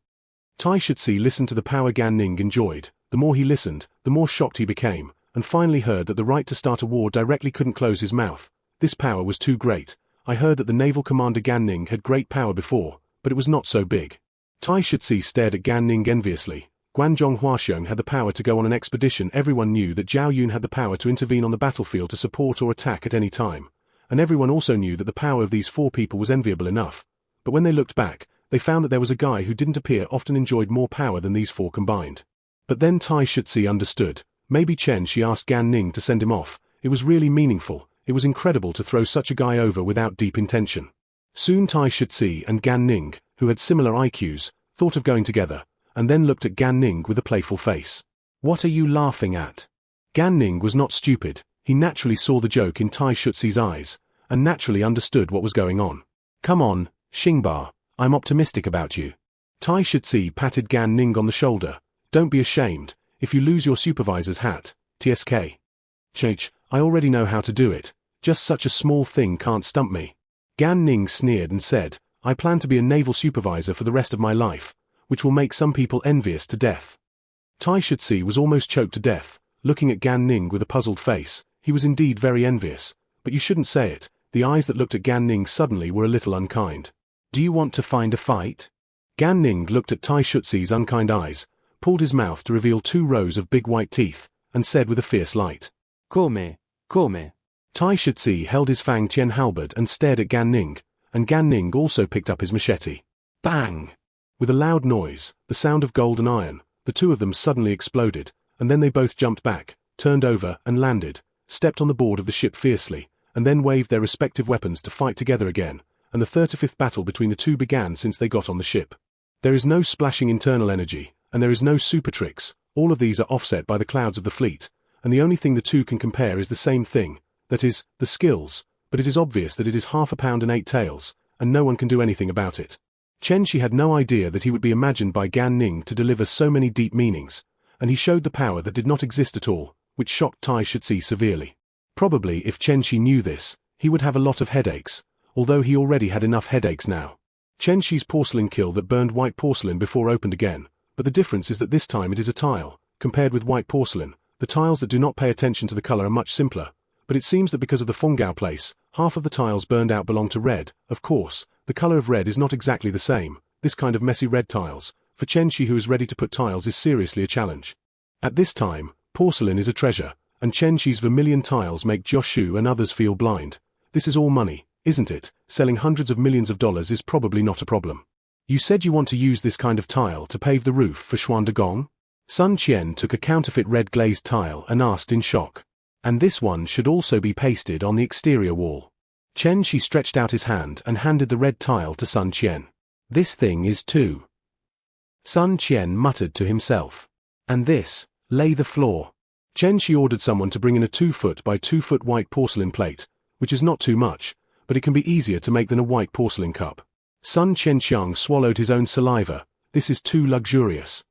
Tai Shih listened to the power Gan Ning enjoyed. The more he listened, the more shocked he became, and finally heard that the right to start a war directly couldn't close his mouth. This power was too great. I heard that the naval commander Gan Ning had great power before, but it was not so big. Tai Shih stared at Gan Ning enviously. Guanzhong Huaxiong had the power to go on an expedition. Everyone knew that Zhao Yun had the power to intervene on the battlefield to support or attack at any time, and everyone also knew that the power of these four people was enviable enough. But when they looked back, they found that there was a guy who didn't appear often enjoyed more power than these four combined. But then Tai Shih understood. Maybe Chen Shi asked Gan Ning to send him off. It was really meaningful. It was incredible to throw such a guy over without deep intention. Soon Tai Shih and Gan Ning, who had similar IQs, thought of going together, and then looked at Gan Ning with a playful face. What are you laughing at? Gan Ning was not stupid. He naturally saw the joke in Tai Shih's eyes, and naturally understood what was going on. Come on, Xingba, I'm optimistic about you. Tai Shizi patted Gan Ning on the shoulder. Don't be ashamed. If you lose your supervisor's hat, TSK. Chach, I already know how to do it. Just such a small thing can't stump me. Gan Ning sneered and said, I plan to be a naval supervisor for the rest of my life, which will make some people envious to death. Tai Shizi was almost choked to death, looking at Gan Ning with a puzzled face. He was indeed very envious, but you shouldn't say it. The eyes that looked at Gan Ning suddenly were a little unkind. Do you want to find a fight? Gan Ning looked at Tai Shizi's unkind eyes, pulled his mouth to reveal 2 rows of big white teeth, and said with a fierce light. Come. Tai Shizi held his Fang Tian halberd and stared at Gan Ning, and Gan Ning also picked up his machete. Bang! With a loud noise, the sound of gold and iron, the 2 of them suddenly exploded, and then they both jumped back, turned over and landed, stepped on the board of the ship fiercely, and then waved their respective weapons to fight together again, and the 35th battle between the 2 began since they got on the ship. There is no splashing internal energy, and there is no super tricks. All of these are offset by the clouds of the fleet, and the only thing the 2 can compare is the same thing, that is, the skills, but it is obvious that it is half a pound and 8 taels, and no one can do anything about it. Chen Shi had no idea that he would be imagined by Gan Ning to deliver so many deep meanings, and he showed the power that did not exist at all, which shocked Tai Shizi severely. Probably if Chen Shi knew this, he would have a lot of headaches, although he already had enough headaches now. Chen Shi's porcelain kiln that burned white porcelain before opened again, but the difference is that this time it is a tile. Compared with white porcelain, the tiles that do not pay attention to the color are much simpler, but it seems that because of the Fengao place, half of the tiles burned out belong to red. Of course, the color of red is not exactly the same, this kind of messy red tiles. For Chen Shi who is ready to put tiles is seriously a challenge. At this time, porcelain is a treasure, and Chen Shi's vermilion tiles make Joshu and others feel blind. This is all money, isn't it? Selling hundreds of millions of dollars is probably not a problem. You said you want to use this kind of tile to pave the roof for Xuan de Gong? Sun Qian took a counterfeit red glazed tile and asked in shock. And this one should also be pasted on the exterior wall. Chen Shi stretched out his hand and handed the red tile to Sun Qian. This thing is too. Sun Qian muttered to himself. And this, lay the floor. Chen Shi ordered someone to bring in a 2-foot by 2-foot white porcelain plate, which is not too much, but it can be easier to make than a white porcelain cup. Sun Qianxiang swallowed his own saliva. This is too luxurious.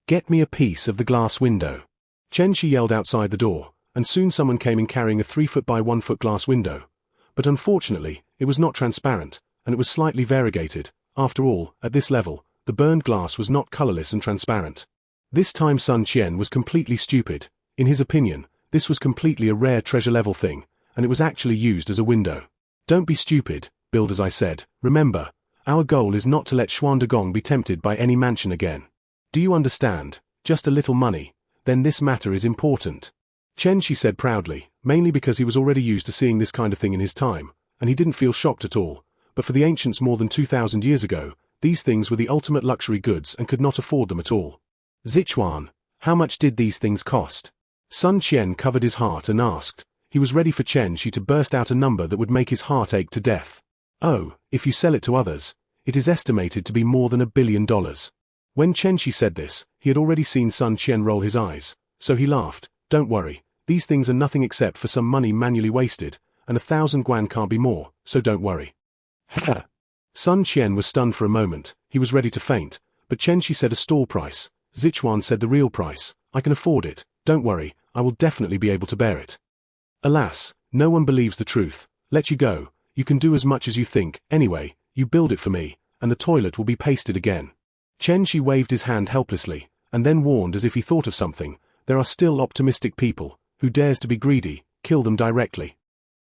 Get me a piece of the glass window. Chen Shi yelled outside the door, and soon someone came in carrying a 3-foot by 1-foot glass window. But unfortunately, it was not transparent, and it was slightly variegated. After all, at this level, the burned glass was not colorless and transparent. This time Sun Qian was completely stupid. In his opinion, this was completely a rare treasure-level thing, and it was actually used as a window. Don't be stupid, build as I said. Remember, our goal is not to let Xuan de Gong be tempted by any mansion again. Do you understand? Just a little money. Then this matter is important. Chen Shi said proudly, mainly because he was already used to seeing this kind of thing in his time, and he didn't feel shocked at all. But for the ancients more than 2,000 years ago, these things were the ultimate luxury goods and could not afford them at all. Zichuan, how much did these things cost? Sun Qian covered his heart and asked. He was ready for Chen Shi to burst out a number that would make his heart ache to death. Oh, if you sell it to others, it is estimated to be more than $1 billion. When Chen Shi said this, he had already seen Sun Qian roll his eyes, so he laughed. Don't worry, these things are nothing except for some money manually wasted, and 1,000 guan can't be more, so don't worry. Ha! Sun Qian was stunned for a moment. He was ready to faint, but Chen Shi said a stall price. Zichuan said the real price. I can afford it. Don't worry, I will definitely be able to bear it. Alas, no one believes the truth. Let you go. You can do as much as you think. Anyway, you build it for me, and the toilet will be pasted again. Chen Shi waved his hand helplessly, and then warned as if he thought of something. There are still optimistic people. Who dares to be greedy? Kill them directly.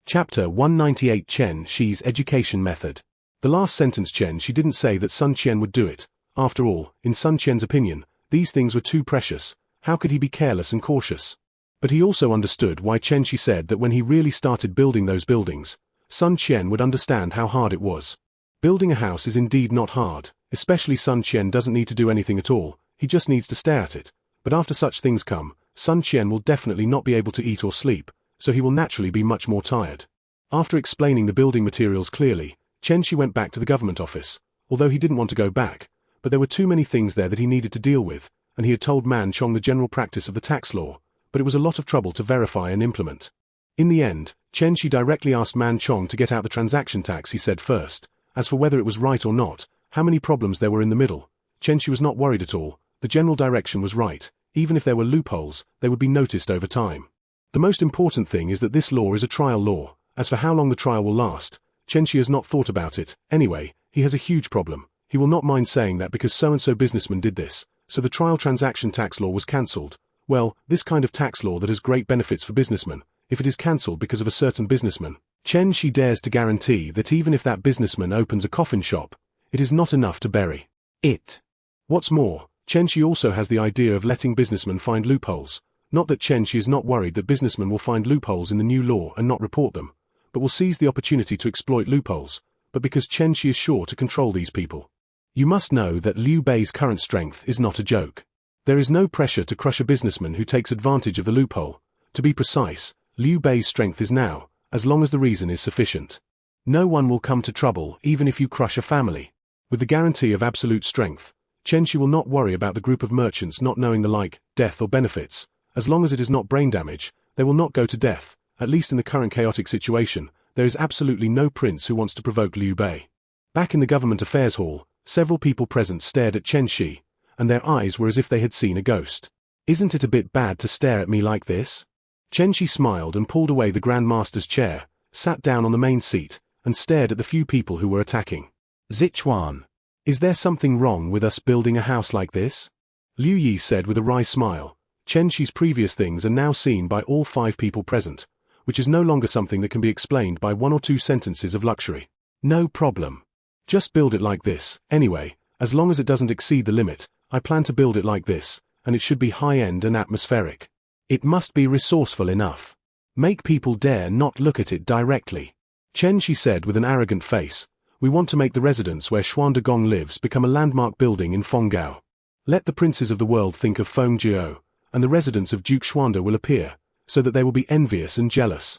Chapter 198 Chen Shi's Education Method. The last sentence Chen Shi didn't say that Sun Qian would do it. After all, in Sun Qian's opinion, these things were too precious. How could he be careless and cautious? But he also understood why Chen Shi said that when he really started building those buildings, Sun Qian would understand how hard it was. Building a house is indeed not hard, especially Sun Qian doesn't need to do anything at all, he just needs to stare at it. But after such things come, Sun Qian will definitely not be able to eat or sleep, so he will naturally be much more tired. After explaining the building materials clearly, Chen Shi went back to the government office, although he didn't want to go back, but there were too many things there that he needed to deal with, and he had told Man Chong the general practice of the tax law, but it was a lot of trouble to verify and implement. In the end, Chen Shi directly asked Man Chong to get out the transaction tax he said first. As for whether it was right or not, how many problems there were in the middle, Chen Shi was not worried at all. The general direction was right. Even if there were loopholes, they would be noticed over time. The most important thing is that this law is a trial law. As for how long the trial will last, Chen Shi has not thought about it. Anyway, he has a huge problem. He will not mind saying that because so-and-so businessman did this, so the trial transaction tax law was cancelled. Well, this kind of tax law that has great benefits for businessmen, if it is cancelled because of a certain businessman, Chen Shi dares to guarantee that even if that businessman opens a coffin shop, it is not enough to bury it. What's more, Chen Shi also has the idea of letting businessmen find loopholes. Not that Chen Shi is not worried that businessmen will find loopholes in the new law and not report them, but will seize the opportunity to exploit loopholes, but because Chen Shi is sure to control these people. You must know that Liu Bei's current strength is not a joke. There is no pressure to crush a businessman who takes advantage of the loophole. To be precise, Liu Bei's strength is now, as long as the reason is sufficient. No one will come to trouble even if you crush a family. With the guarantee of absolute strength, Chen Shi will not worry about the group of merchants not knowing the like, death or benefits. As long as it is not brain damage, they will not go to death. At least in the current chaotic situation, there is absolutely no prince who wants to provoke Liu Bei. Back in the government affairs hall, several people present stared at Chen Shi, and their eyes were as if they had seen a ghost. Isn't it a bit bad to stare at me like this? Chen Shi smiled and pulled away the Grand Master's chair, sat down on the main seat, and stared at the few people who were attacking. Zichuan, is there something wrong with us building a house like this? Liu Yi said with a wry smile. Chen Shi's previous things are now seen by all 5 people present, which is no longer something that can be explained by 1 or 2 sentences of luxury. No problem. Just build it like this. Anyway, as long as it doesn't exceed the limit, I plan to build it like this, and it should be high-end and atmospheric. It must be resourceful enough. Make people dare not look at it directly. Chen Shi said with an arrogant face, we want to make the residence where Xuandagong lives become a landmark building in Fonggao. Let the princes of the world think of Fengjiu, and the residence of Duke Xuanda will appear, so that they will be envious and jealous.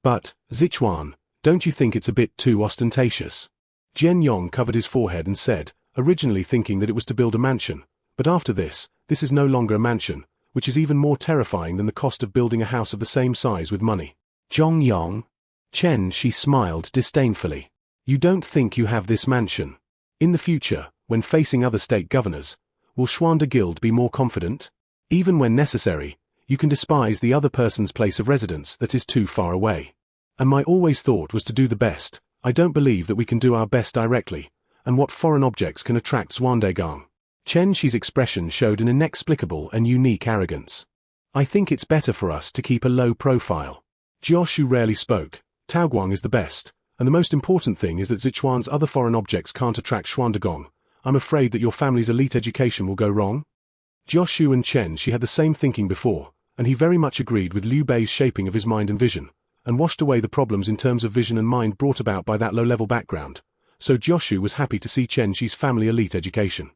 But, Zichuan, don't you think it's a bit too ostentatious? Jian Yong covered his forehead and said, originally thinking that it was to build a mansion, but after this is no longer a mansion, which is even more terrifying than the cost of building a house of the same size with money. Zhong Yong? Chen Shi smiled disdainfully. You don't think you have this mansion? In the future, when facing other state governors, will Xuanda Guild be more confident? Even when necessary, you can despise the other person's place of residence that is too far away. And my always thought was to do the best. I don't believe that we can do our best directly, and what foreign objects can attract Xuandagong? Chen Shi's expression showed an inexplicable and unique arrogance. I think it's better for us to keep a low profile. Jioshu rarely spoke. Taoguang is the best, and the most important thing is that Zichuan's other foreign objects can't attract Xuandagong. I'm afraid that your family's elite education will go wrong. Jioshu and Chen Shi had the same thinking before, and he very much agreed with Liu Bei's shaping of his mind and vision, and washed away the problems in terms of vision and mind brought about by that low-level background. So Jioshu was happy to see Chen Shi's family elite education.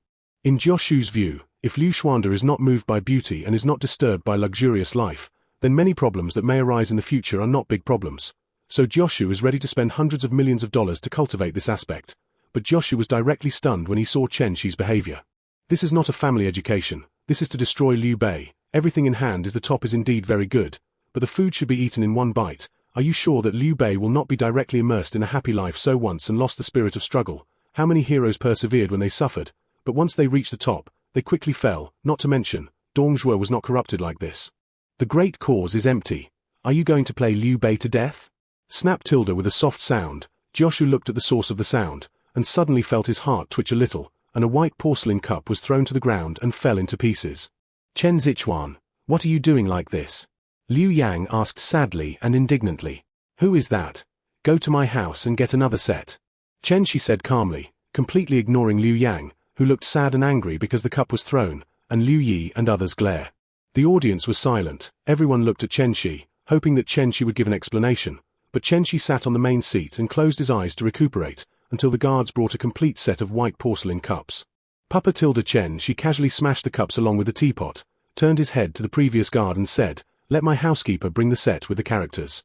In Jioshu's view, if Liu Xuanda is not moved by beauty and is not disturbed by luxurious life, then many problems that may arise in the future are not big problems. So Jioshu is ready to spend hundreds of millions of dollars to cultivate this aspect. But Jioshu was directly stunned when he saw Chen Shi's behavior. This is not a family education. This is to destroy Liu Bei. Everything in hand is the top is indeed very good, but the food should be eaten in one bite. Are you sure that Liu Bei will not be directly immersed in a happy life so once and lost the spirit of struggle? How many heroes persevered when they suffered, but once they reached the top, they quickly fell, not to mention, Dongzhuo was not corrupted like this. The great cause is empty. Are you going to play Liu Bei to death? Snapped Tilda with a soft sound. Jioshu looked at the source of the sound, and suddenly felt his heart twitch a little, and a white porcelain cup was thrown to the ground and fell into pieces. Chen Zichuan, what are you doing like this? Liu Yang asked sadly and indignantly. Who is that? Go to my house and get another set. Chen Shi said calmly, completely ignoring Liu Yang, who looked sad and angry because the cup was thrown, and Liu Yi and others glare. The audience was silent. Everyone looked at Chen Shi, hoping that Chen Shi would give an explanation, but Chen Shi sat on the main seat and closed his eyes to recuperate, until the guards brought a complete set of white porcelain cups. Papa Tilda Chen Shi casually smashed the cups along with the teapot, turned his head to the previous guard and said, let my housekeeper bring the set with the characters.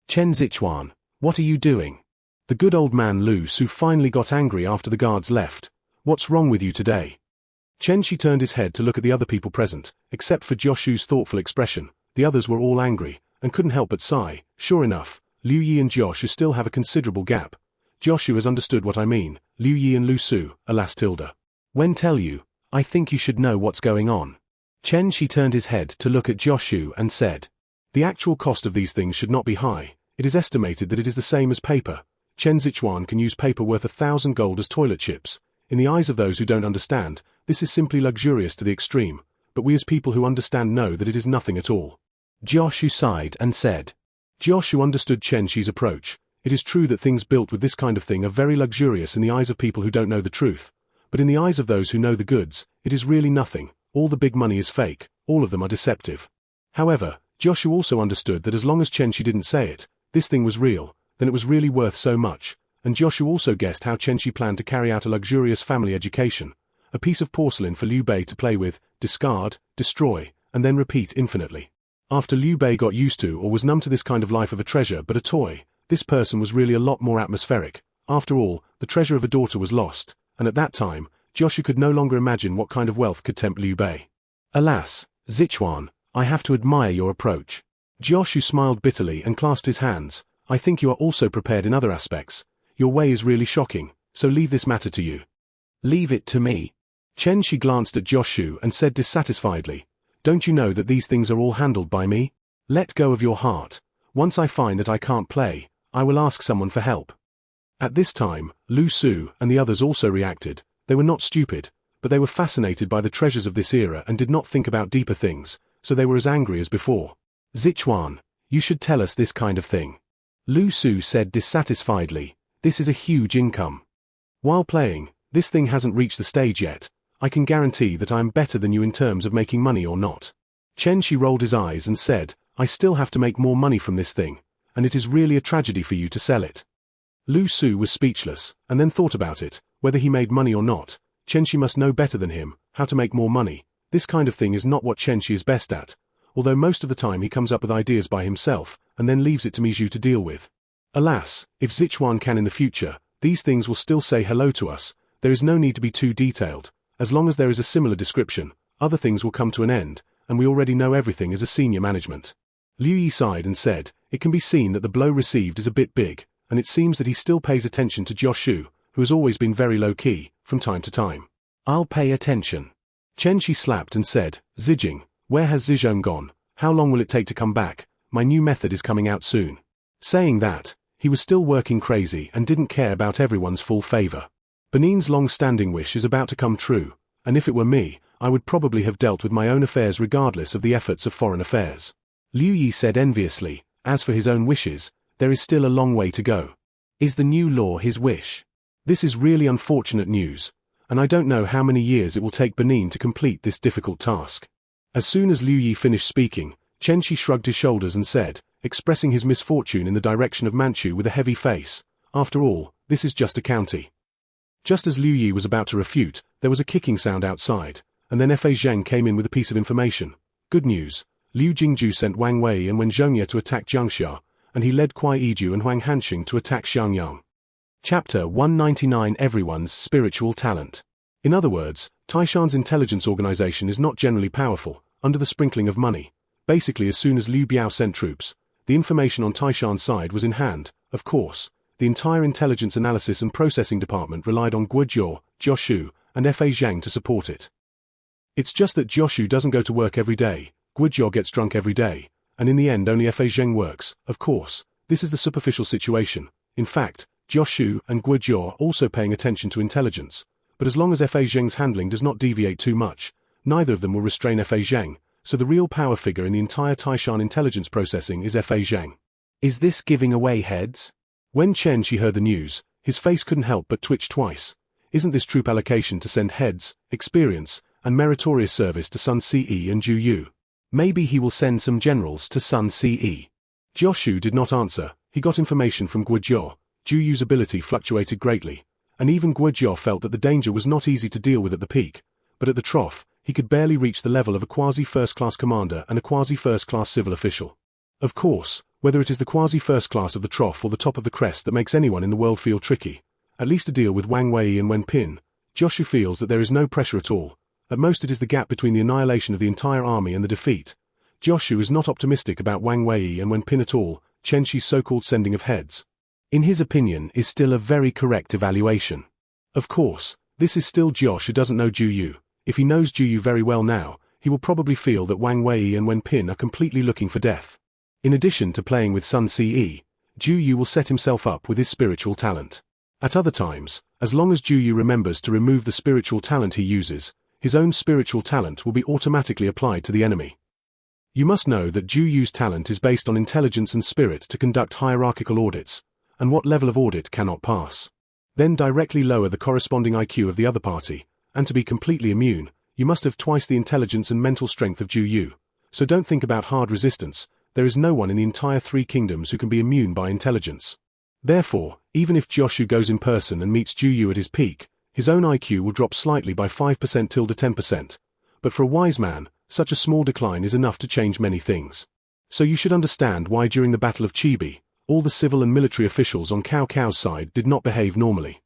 Chen Zichuan, what are you doing? The good old man Lu Su finally got angry after the guards left. What's wrong with you today? Chen Shi turned his head to look at the other people present, except for Jioshu's thoughtful expression. The others were all angry, and couldn't help but sigh. Sure enough, Liu Yi and Jioshu still have a considerable gap. Jioshu has understood what I mean. Liu Yi and Lu Su, alas Tilda. When tell you, I think you should know what's going on. Chen Shi turned his head to look at Joshu and said, The actual cost of these things should not be high. It is estimated that it is the same as paper. Chen Zichuan can use paper worth 1,000 gold as toilet chips. In the eyes of those who don't understand, this is simply luxurious to the extreme, but we as people who understand know that it is nothing at all. Joshu sighed and said. Joshu understood Chen Shi's approach. It is true that things built with this kind of thing are very luxurious in the eyes of people who don't know the truth. But in the eyes of those who know the goods, it is really nothing. All the big money is fake. All of them are deceptive. However, Joshu also understood that as long as Chen Shi didn't say it, this thing was real, then it was really worth so much. And Joshu also guessed how Chen Shi planned to carry out a luxurious family education. A piece of porcelain for Liu Bei to play with, discard, destroy, and then repeat infinitely. After Liu Bei got used to or was numb to this kind of life of a treasure but a toy, this person was really a lot more atmospheric. After all, the treasure of a daughter was lost, and at that time, Joshu could no longer imagine what kind of wealth could tempt Liu Bei. Alas, Zichuan, I have to admire your approach. Joshu smiled bitterly and clasped his hands. I think you are also prepared in other aspects. Your way is really shocking, so leave this matter to you. Leave it to me. Chen Shi glanced at Joshu and said dissatisfiedly, Don't you know that these things are all handled by me? Let go of your heart. Once I find that I can't play, I will ask someone for help. At this time, Lu Su and the others also reacted. They were not stupid, but they were fascinated by the treasures of this era and did not think about deeper things, so they were as angry as before. Zichuan, you should tell us this kind of thing. Lu Su said dissatisfiedly, this is a huge income. While playing, this thing hasn't reached the stage yet. I can guarantee that I am better than you in terms of making money or not. Chen Shi rolled his eyes and said, I still have to make more money from this thing, and it is really a tragedy for you to sell it. Lu Su was speechless, and then thought about it, whether he made money or not. Chen Shi must know better than him, how to make more money. This kind of thing is not what Chen Shi is best at, although most of the time he comes up with ideas by himself, and then leaves it to Mizhu to deal with. Alas, if Zichuan can in the future, these things will still say hello to us. There is no need to be too detailed. As long as there is a similar description, other things will come to an end, and we already know everything as a senior management. Liu Yi sighed and said, It can be seen that the blow received is a bit big, and it seems that he still pays attention to Joshu, who has always been very low-key, from time to time. I'll pay attention. Chen Shi slapped and said, Zijing, where has Zijong gone? How long will it take to come back? My new method is coming out soon. Saying that, he was still working crazy and didn't care about everyone's full favor. Benin's long-standing wish is about to come true, and if it were me, I would probably have dealt with my own affairs regardless of the efforts of foreign affairs. Liu Yi said enviously, as for his own wishes, there is still a long way to go. Is the new law his wish? This is really unfortunate news, and I don't know how many years it will take Benin to complete this difficult task. As soon as Liu Yi finished speaking, Chen Shi shrugged his shoulders and said, expressing his misfortune in the direction of Manchu with a heavy face, After all, this is just a county. Just as Liu Yi was about to refute, there was a kicking sound outside, and then Fa Zheng came in with a piece of information. Good news. Liu Jingju sent Wang Wei and Wen Zhongye to attack Jiangxia, and he led Kuai Yiju and Huang Hanxing to attack Xiangyang. Chapter 199 Everyone's Spiritual Talent. In other words, Taishan's intelligence organization is not generally powerful, under the sprinkling of money. Basically, as soon as Liu Biao sent troops, the information on Taishan's side was in hand. Of course, the entire intelligence analysis and processing department relied on Guojiao, Joshu, and Fa Zhang to support it. It's just that Joshu doesn't go to work every day, Guojiao gets drunk every day, and in the end only Fa Zheng works. Of course, this is the superficial situation. In fact, Joshu and Guojiao are also paying attention to intelligence, but as long as Fa Zheng's handling does not deviate too much, neither of them will restrain Fa Zheng, so the real power figure in the entire Taishan intelligence processing is Fa Zheng. Is this giving away heads? When Chen Shi heard the news, his face couldn't help but twitch twice. Isn't this troop allocation to send heads, experience, and meritorious service to Sun Ce and Ju Yu? Maybe he will send some generals to Sun Ce. Joshu did not answer. He got information from Guojiao. Ju Yu's ability fluctuated greatly, and even Guojiao felt that the danger was not easy to deal with at the peak, but at the trough, he could barely reach the level of a quasi-first-class commander and a quasi-first-class civil official. Of course, whether it is the quasi-first class of the trough or the top of the crest that makes anyone in the world feel tricky, at least to deal with Wang Wei and Wen Pin, Joshu feels that there is no pressure at all. At most it is the gap between the annihilation of the entire army and the defeat. Joshu is not optimistic about Wang Wei and Wen Pin at all. Chen Shi's so-called sending of heads, in his opinion, is still a very correct evaluation. Of course, this is still Josh who doesn't know Ju Yu. If he knows Zhu Yu very well now, he will probably feel that Wang Wei and Wen Pin are completely looking for death. In addition to playing with Sun Ce, Zhu Yu will set himself up with his spiritual talent. At other times, as long as Zhu Yu remembers to remove the spiritual talent he uses, his own spiritual talent will be automatically applied to the enemy. You must know that Zhu Yu's talent is based on intelligence and spirit to conduct hierarchical audits, and what level of audit cannot pass. Then directly lower the corresponding IQ of the other party, and to be completely immune, you must have twice the intelligence and mental strength of Zhu Yu. So don't think about hard resistance, there is no one in the entire 3 kingdoms who can be immune by intelligence. Therefore, even if Jioshu goes in person and meets Zhu Yu at his peak, his own IQ will drop slightly by 5% to 10%. But for a wise man, such a small decline is enough to change many things. So you should understand why during the Battle of Chibi, all the civil and military officials on Cao Cao's side did not behave normally.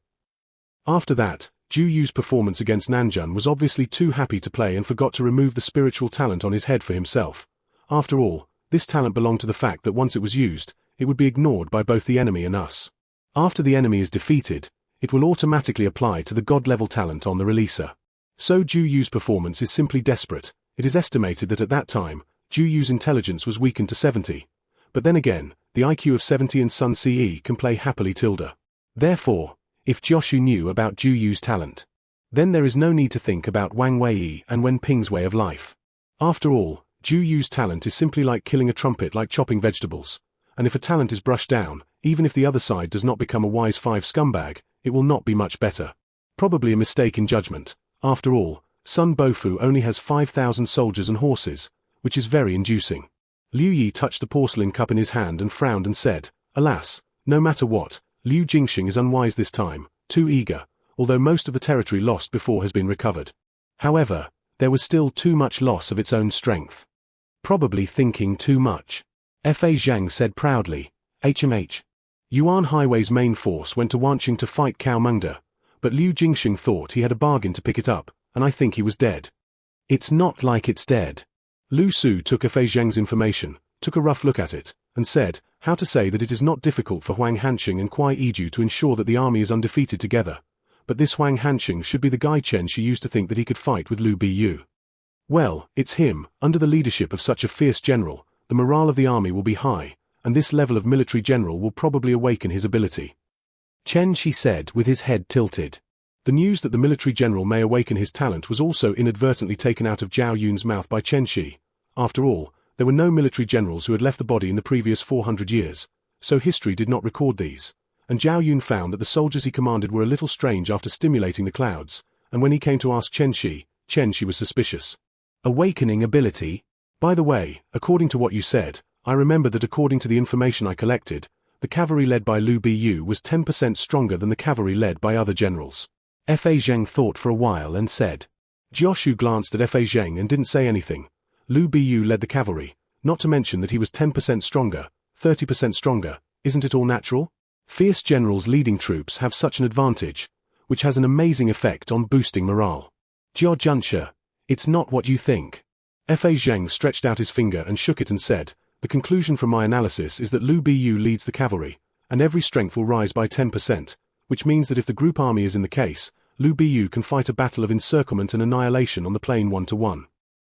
After that, Zhu Yu's performance against Nanjun was obviously too happy to play and forgot to remove the spiritual talent on his head for himself. After all, this talent belonged to the fact that once it was used, it would be ignored by both the enemy and us. After the enemy is defeated, it will automatically apply to the god-level talent on the releaser. So Zhu Yu's performance is simply desperate. It is estimated that at that time, Zhu Yu's intelligence was weakened to 70. But then again, the IQ of 70 and Sun Ce can play happily tilde. Therefore, if Jioshu knew about Zhu Yu's talent, then there is no need to think about Wang Wei and Wen Ping's way of life. After all, Zhu Yu's talent is simply like killing a trumpet, like chopping vegetables. And if a talent is brushed down, even if the other side does not become a wise 5 scumbag, it will not be much better. Probably a mistake in judgment. After all, Sun Bofu only has 5,000 soldiers and horses, which is very inducing. Liu Yi touched the porcelain cup in his hand and frowned and said, "Alas, no matter what, Liu Jingxing is unwise this time, too eager, although most of the territory lost before has been recovered. However, there was still too much loss of its own strength. Probably thinking too much." Fa Zhang said proudly, "HMH. Yuan Highway's main force went to Wanqing to fight Cao Mengde, but Liu Jingxing thought he had a bargain to pick it up, and I think he was dead." "It's not like it's dead." Lu Su took Fa Zhang's information, took a rough look at it, and said, "How to say that it is not difficult for Huang Hanqing and Kuai Yiju to ensure that the army is undefeated together, but this Huang Hanqing should be the guy Chen Shi used to think that he could fight with Lu Biyu. Well, it's him. Under the leadership of such a fierce general, the morale of the army will be high, and this level of military general will probably awaken his ability." Chen Shi said with his head tilted. The news that the military general may awaken his talent was also inadvertently taken out of Zhao Yun's mouth by Chen Shi. After all, there were no military generals who had left the body in the previous 400 years, so history did not record these, and Zhao Yun found that the soldiers he commanded were a little strange after stimulating the clouds, and when he came to ask Chen Shi was suspicious. "Awakening ability? By the way, according to what you said, I remember that according to the information I collected, the cavalry led by Lu Biyu was 10% stronger than the cavalry led by other generals." Fa Zheng thought for a while and said. Jioshu glanced at Fa Zheng and didn't say anything. Lu Biyu led the cavalry, not to mention that he was 10% stronger, 30% stronger. Isn't it all natural? Fierce generals leading troops have such an advantage, which has an amazing effect on boosting morale. Jiao Junsha, it's not what you think. Fa Zheng stretched out his finger and shook it and said, "The conclusion from my analysis is that Lu Biyu leads the cavalry, and every strength will rise by 10%, which means that if the group army is in the case, Lu Biyu can fight a battle of encirclement and annihilation on the plain 1-to-1.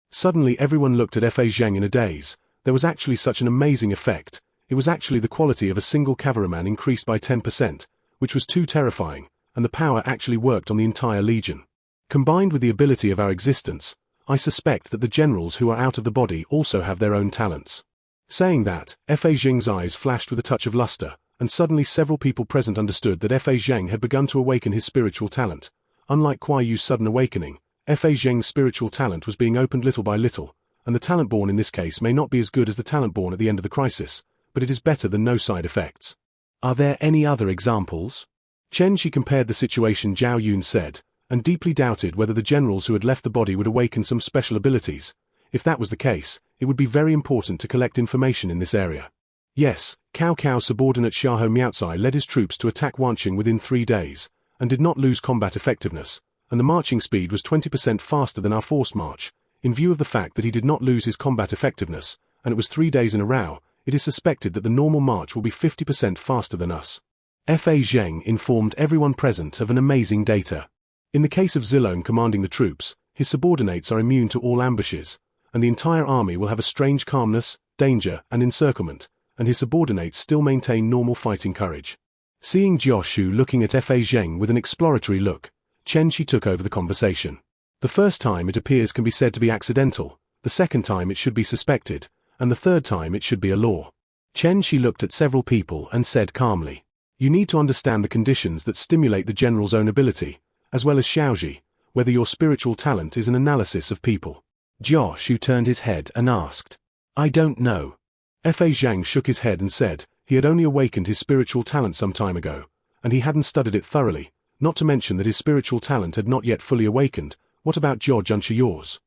Suddenly everyone looked at Fa Zheng in a daze. There was actually such an amazing effect. It was actually the quality of a single cavalryman increased by 10%, which was too terrifying, and the power actually worked on the entire legion. Combined with the ability of our existence, I suspect that the generals who are out of the body also have their own talents." Saying that, Fa Zheng's eyes flashed with a touch of luster, and suddenly several people present understood that Fa Zheng had begun to awaken his spiritual talent. Unlike Kuai Yu's sudden awakening, Fa Zheng's spiritual talent was being opened little by little, and the talent born in this case may not be as good as the talent born at the end of the crisis, but it is better than no side effects. "Are there any other examples?" Chen Shi compared the situation Zhao Yun said, and deeply doubted whether the generals who had left the body would awaken some special abilities. If that was the case, it would be very important to collect information in this area. Yes, Cao Cao's subordinate Xiahou Miaocai led his troops to attack Wanqing within 3 days, and did not lose combat effectiveness, and the marching speed was 20% faster than our forced march. In view of the fact that he did not lose his combat effectiveness, and it was 3 days in a row, it is suspected that the normal march will be 50% faster than us. Fa Zheng informed everyone present of an amazing data. In the case of Zilong commanding the troops, his subordinates are immune to all ambushes, and the entire army will have a strange calmness, danger, and encirclement, and his subordinates still maintain normal fighting courage. Seeing Jioshu looking at Fa Zheng with an exploratory look, Chen Shi took over the conversation. The first time it appears can be said to be accidental, the second time it should be suspected, and the third time it should be a law. Chen Shi looked at several people and said calmly, "You need to understand the conditions that stimulate the general's own ability, as well as Xiaoji, whether your spiritual talent is an analysis of people." Jioshu turned his head and asked, "I don't know." Fa Zhang shook his head and said he had only awakened his spiritual talent some time ago, and he hadn't studied it thoroughly, not to mention that his spiritual talent had not yet fully awakened. What about Jiao Junsha yours?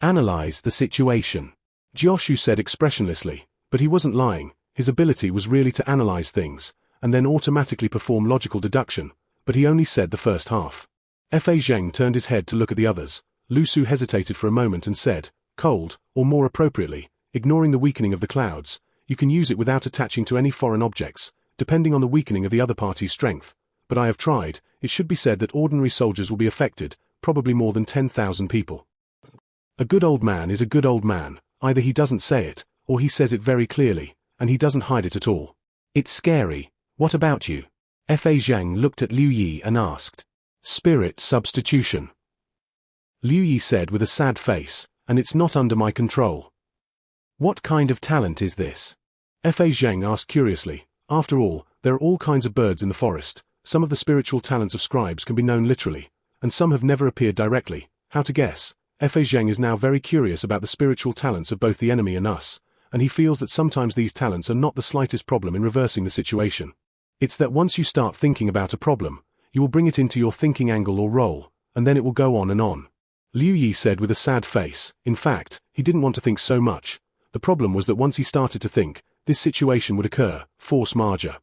Analyze the situation. Jioshu said expressionlessly, but he wasn't lying. His ability was really to analyze things, and then automatically perform logical deduction, but he only said the first half. Fa Zheng turned his head to look at the others. Lu Su hesitated for a moment and said, "Cold, or more appropriately, ignoring the weakening of the clouds, you can use it without attaching to any foreign objects, depending on the weakening of the other party's strength. But I have tried. It should be said that ordinary soldiers will be affected, probably more than 10,000 people." A good old man is a good old man. Either he doesn't say it, or he says it very clearly, and he doesn't hide it at all. "It's scary. What about you?" Fa Zhang looked at Liu Yi and asked. "Spirit substitution," Liu Yi said with a sad face, "and it's not under my control." "What kind of talent is this?" Fa Zhang asked curiously. After all, there are all kinds of birds in the forest. Some of the spiritual talents of scribes can be known literally, and some have never appeared directly. How to guess? Fa Zheng is now very curious about the spiritual talents of both the enemy and us, and he feels that sometimes these talents are not the slightest problem in reversing the situation. It's that once you start thinking about a problem, you will bring it into your thinking angle or role, and then it will go on and on. Liu Yi said with a sad face. In fact, he didn't want to think so much. The problem was that once he started to think, this situation would occur, force majeure.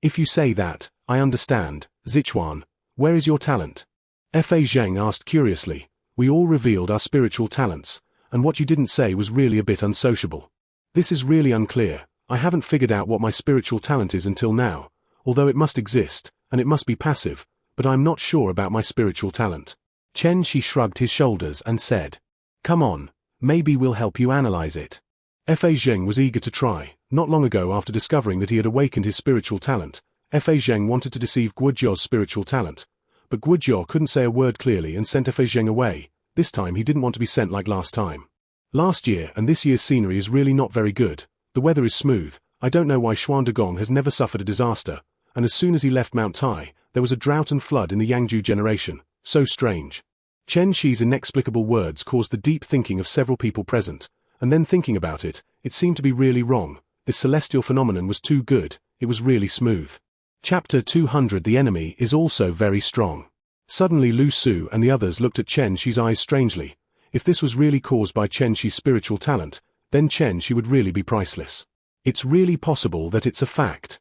"If you say that, I understand. Zichuan, where is your talent?" Fa Zheng asked curiously. "We all revealed our spiritual talents, and what you didn't say was really a bit unsociable." "This is really unclear. I haven't figured out what my spiritual talent is until now, although it must exist, and it must be passive, but I'm not sure about my spiritual talent." Chen Shi shrugged his shoulders and said, "Come on, maybe we'll help you analyze it." Fa Zheng was eager to try. Not long ago, after discovering that he had awakened his spiritual talent, Fa Zheng wanted to deceive Guozhou's spiritual talent, but Guozhou couldn't say a word clearly and sent Fa Zheng away. This time he didn't want to be sent like last time. Last year and this year's scenery is really not very good. The weather is smooth. I don't know why Xuandagong has never suffered a disaster, and as soon as he left Mount Tai, there was a drought and flood in the Yangju generation. So strange. Chen Shi's inexplicable words caused the deep thinking of several people present, and then thinking about it, it seemed to be really wrong. This celestial phenomenon was too good. It was really smooth. Chapter 200. The enemy is also very strong. Suddenly Lu Su and the others looked at Chen Shi's eyes strangely. If this was really caused by Chen Shi's spiritual talent, then Chen Shi would really be priceless. "It's really possible that it's a fact,"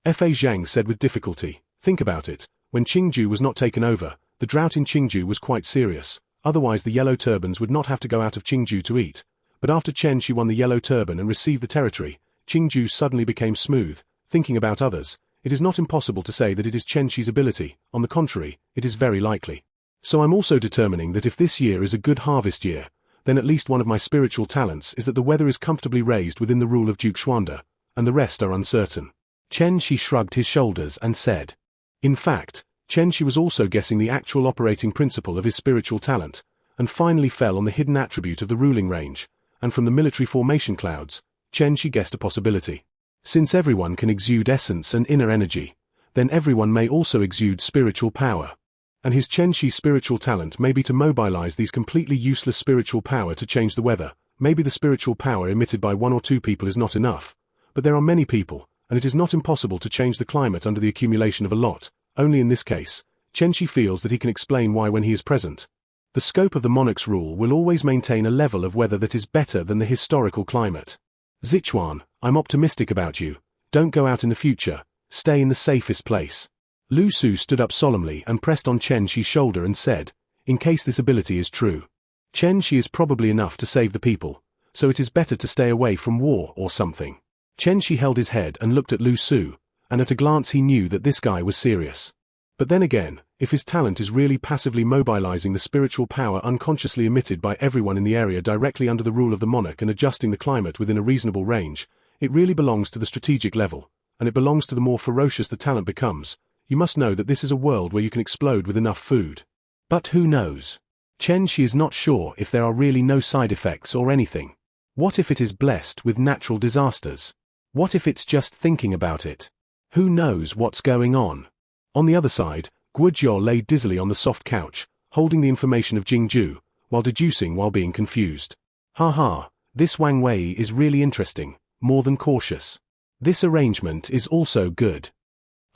Fa Zhang said with difficulty. "Think about it. When Qingju was not taken over, the drought in Qingju was quite serious. Otherwise the Yellow Turbans would not have to go out of Qingju to eat. But after Chen Shi won the Yellow Turban and received the territory, Qingju suddenly became smooth. Thinking about others, it is not impossible to say that it is Chen Shi's ability. On the contrary, it is very likely. So I'm also determining that if this year is a good harvest year, then at least one of my spiritual talents is that the weather is comfortably raised within the rule of Duke Xuanda, and the rest are uncertain." Chen Shi shrugged his shoulders and said. In fact, Chen Shi was also guessing the actual operating principle of his spiritual talent, and finally fell on the hidden attribute of the ruling range, and from the military formation clouds, Chen Shi guessed a possibility. Since everyone can exude essence and inner energy, then everyone may also exude spiritual power. And his Chen Shi spiritual talent may be to mobilize these completely useless spiritual power to change the weather. Maybe the spiritual power emitted by 1 or 2 people is not enough, but there are many people, and it is not impossible to change the climate under the accumulation of a lot. Only in this case, Chen Shi feels that he can explain why when he is present. The scope of the monarch's rule will always maintain a level of weather that is better than the historical climate. Zichuan, I'm optimistic about you. Don't go out in the future. Stay in the safest place. Lu Su stood up solemnly and pressed on Chen Shi's shoulder and said, in case this ability is true. Chen Shi is probably enough to save the people, so it is better to stay away from war or something. Chen Shi held his head and looked at Lu Su, and at a glance he knew that this guy was serious. But then again, if his talent is really passively mobilizing the spiritual power unconsciously emitted by everyone in the area directly under the rule of the monarch and adjusting the climate within a reasonable range, it really belongs to the strategic level, and it belongs to the more ferocious the talent becomes. You must know that this is a world where you can explode with enough food. But who knows? Chen Shi is not sure if there are really no side effects or anything. What if it is blessed with natural disasters? What if it's just thinking about it? Who knows what's going on? On the other side, Guozhou lay dizzily on the soft couch, holding the information of Jingju, while deducing while being confused. Ha, this Wang Wei is really interesting, more than cautious. This arrangement is also good.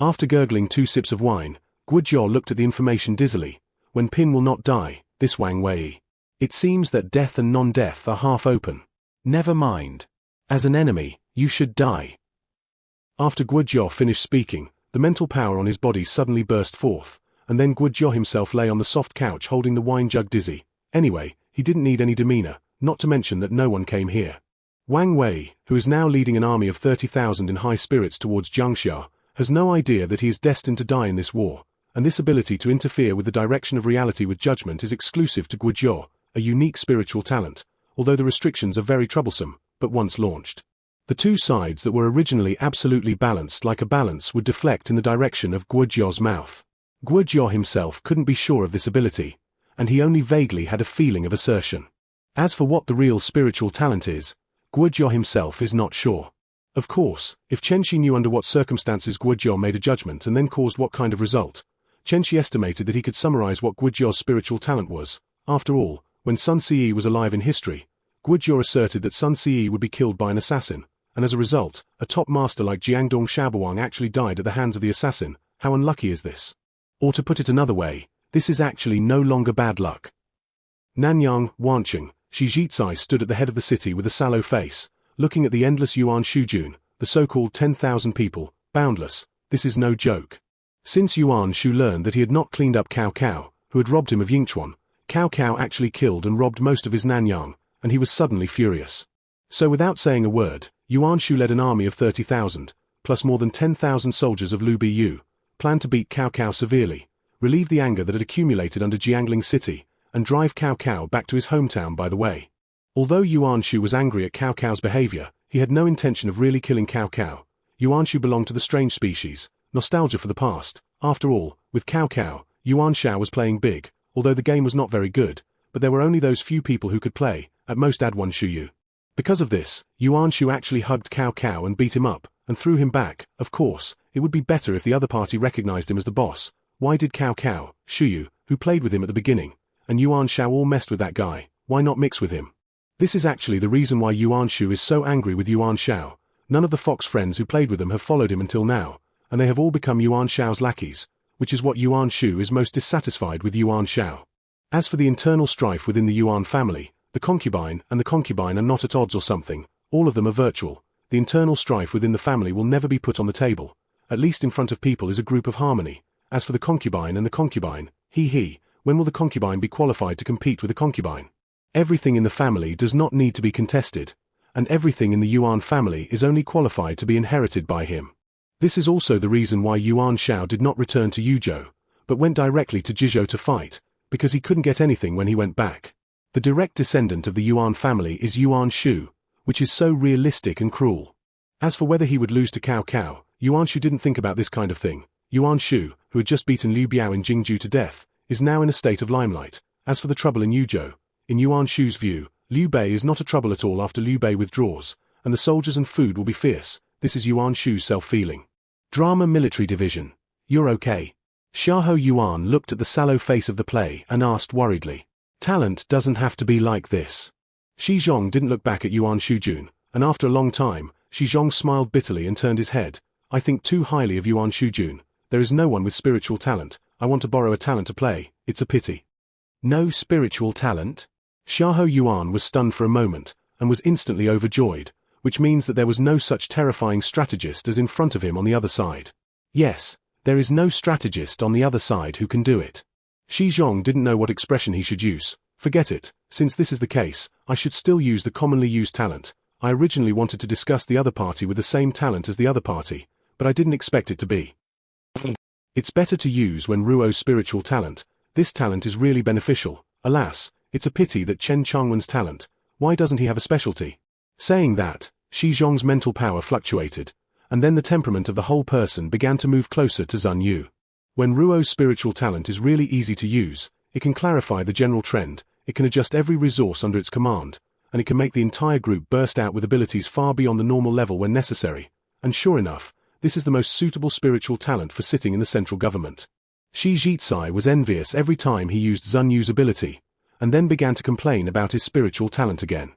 After gurgling 2 sips of wine, Guozhou looked at the information dizzily. When Pin will not die, this Wang Wei. It seems that death and non-death are half open. Never mind. As an enemy, you should die. After Guozhou finished speaking, the mental power on his body suddenly burst forth, and then Guozhou himself lay on the soft couch holding the wine jug dizzy. Anyway, he didn't need any demeanor, not to mention that no one came here. Wang Wei, who is now leading an army of 30,000 in high spirits towards Jiangxia, has no idea that he is destined to die in this war, and this ability to interfere with the direction of reality with judgment is exclusive to Guozhou, a unique spiritual talent, although the restrictions are very troublesome, but once launched. The 2 sides that were originally absolutely balanced like a balance would deflect in the direction of Guozhou's mouth. Guozhou himself couldn't be sure of this ability, and he only vaguely had a feeling of assertion. As for what the real spiritual talent is, Guozhou himself is not sure. Of course, if Chen Shi knew under what circumstances Guozhou made a judgment and then caused what kind of result, Chen Shi estimated that he could summarize what Guozhou's spiritual talent was. After all, when Sun Ce was alive in history, Guozhou asserted that Sun Ce would be killed by an assassin, and as a result, a top master like Jiangdong Shaobuang actually died at the hands of the assassin. How unlucky is this? Or to put it another way, this is actually no longer bad luck. Nanyang, Wancheng, Shi Jizai stood at the head of the city with a sallow face, looking at the endless Yuan Shujun, the so-called 10,000 people, boundless. This is no joke. Since Yuan Shu learned that he had not cleaned up Cao Cao, who had robbed him of Yingchuan, Cao Cao actually killed and robbed most of his Nanyang, and he was suddenly furious. So without saying a word, Yuan Shu led an army of 30,000, plus more than 10,000 soldiers of Lu Biyu, planned to beat Cao Cao severely, relieve the anger that had accumulated under Jiangling City, and drive Cao Cao back to his hometown by the way. Although Yuan Shu was angry at Cao Cao's behavior, he had no intention of really killing Cao Cao. Yuan Shu belonged to the strange species, nostalgia for the past. After all, with Cao Cao, Yuan Shao was playing big, although the game was not very good, but there were only those few people who could play, at most add one Shuyu. Because of this, Yuan Shu actually hugged Cao Cao and beat him up, and threw him back. Of course, it would be better if the other party recognized him as the boss. Why did Cao Cao, Shuyu, who played with him at the beginning, and Yuan Shao all messed with that guy, why not mix with him? This is actually the reason why Yuan Shu is so angry with Yuan Shao. None of the fox friends who played with him have followed him until now, and they have all become Yuan Shao's lackeys, which is what Yuan Shu is most dissatisfied with Yuan Shao. As for the internal strife within the Yuan family, the concubine and the concubine are not at odds or something, all of them are virtual. The internal strife within the family will never be put on the table, at least in front of people is a group of harmony. As for the concubine and the concubine, when will the concubine be qualified to compete with the concubine? Everything in the family does not need to be contested, and everything in the Yuan family is only qualified to be inherited by him. This is also the reason why Yuan Shao did not return to Yuzhou, but went directly to Jizhou to fight, because he couldn't get anything when he went back. The direct descendant of the Yuan family is Yuan Shu, which is so realistic and cruel. As for whether he would lose to Cao Cao, Yuan Shu didn't think about this kind of thing. Yuan Shu, who had just beaten Liu Biao in Jingju to death, is now in a state of limelight. As for the trouble in Yuzhou, in Yuan Shu's view, Liu Bei is not a trouble at all after Liu Bei withdraws, and the soldiers and food will be fierce. This is Yuan Shu's self-feeling. Drama Military Division. You're okay. Xiahou Yuan looked at the sallow face of the play and asked worriedly. Talent doesn't have to be like this. Shi Zhong didn't look back at Yuan Shujun, and after a long time, Shi Zhong smiled bitterly and turned his head. I think too highly of Yuan Shujun. There is no one with spiritual talent. I want to borrow a talent to play. It's a pity. No spiritual talent? Xiahou Yuan was stunned for a moment, and was instantly overjoyed, which means that there was no such terrifying strategist as in front of him on the other side. Yes, there is no strategist on the other side who can do it. Shi Zhong didn't know what expression he should use. Forget it, since this is the case, I should still use the commonly used talent. I originally wanted to discuss the other party with the same talent as the other party, but I didn't expect it to be. It's better to use when Ruo's spiritual talent. This talent is really beneficial. Alas, it's a pity that Chen Changwen's talent. Why doesn't he have a specialty? Saying that, Shi Zhong's mental power fluctuated, and then the temperament of the whole person began to move closer to Zun Yu. When Ruo's spiritual talent is really easy to use, it can clarify the general trend, it can adjust every resource under its command, and it can make the entire group burst out with abilities far beyond the normal level when necessary. And sure enough, this is the most suitable spiritual talent for sitting in the central government. Shi Zhitsai was envious every time he used Zun Yu's ability, and then began to complain about his spiritual talent again.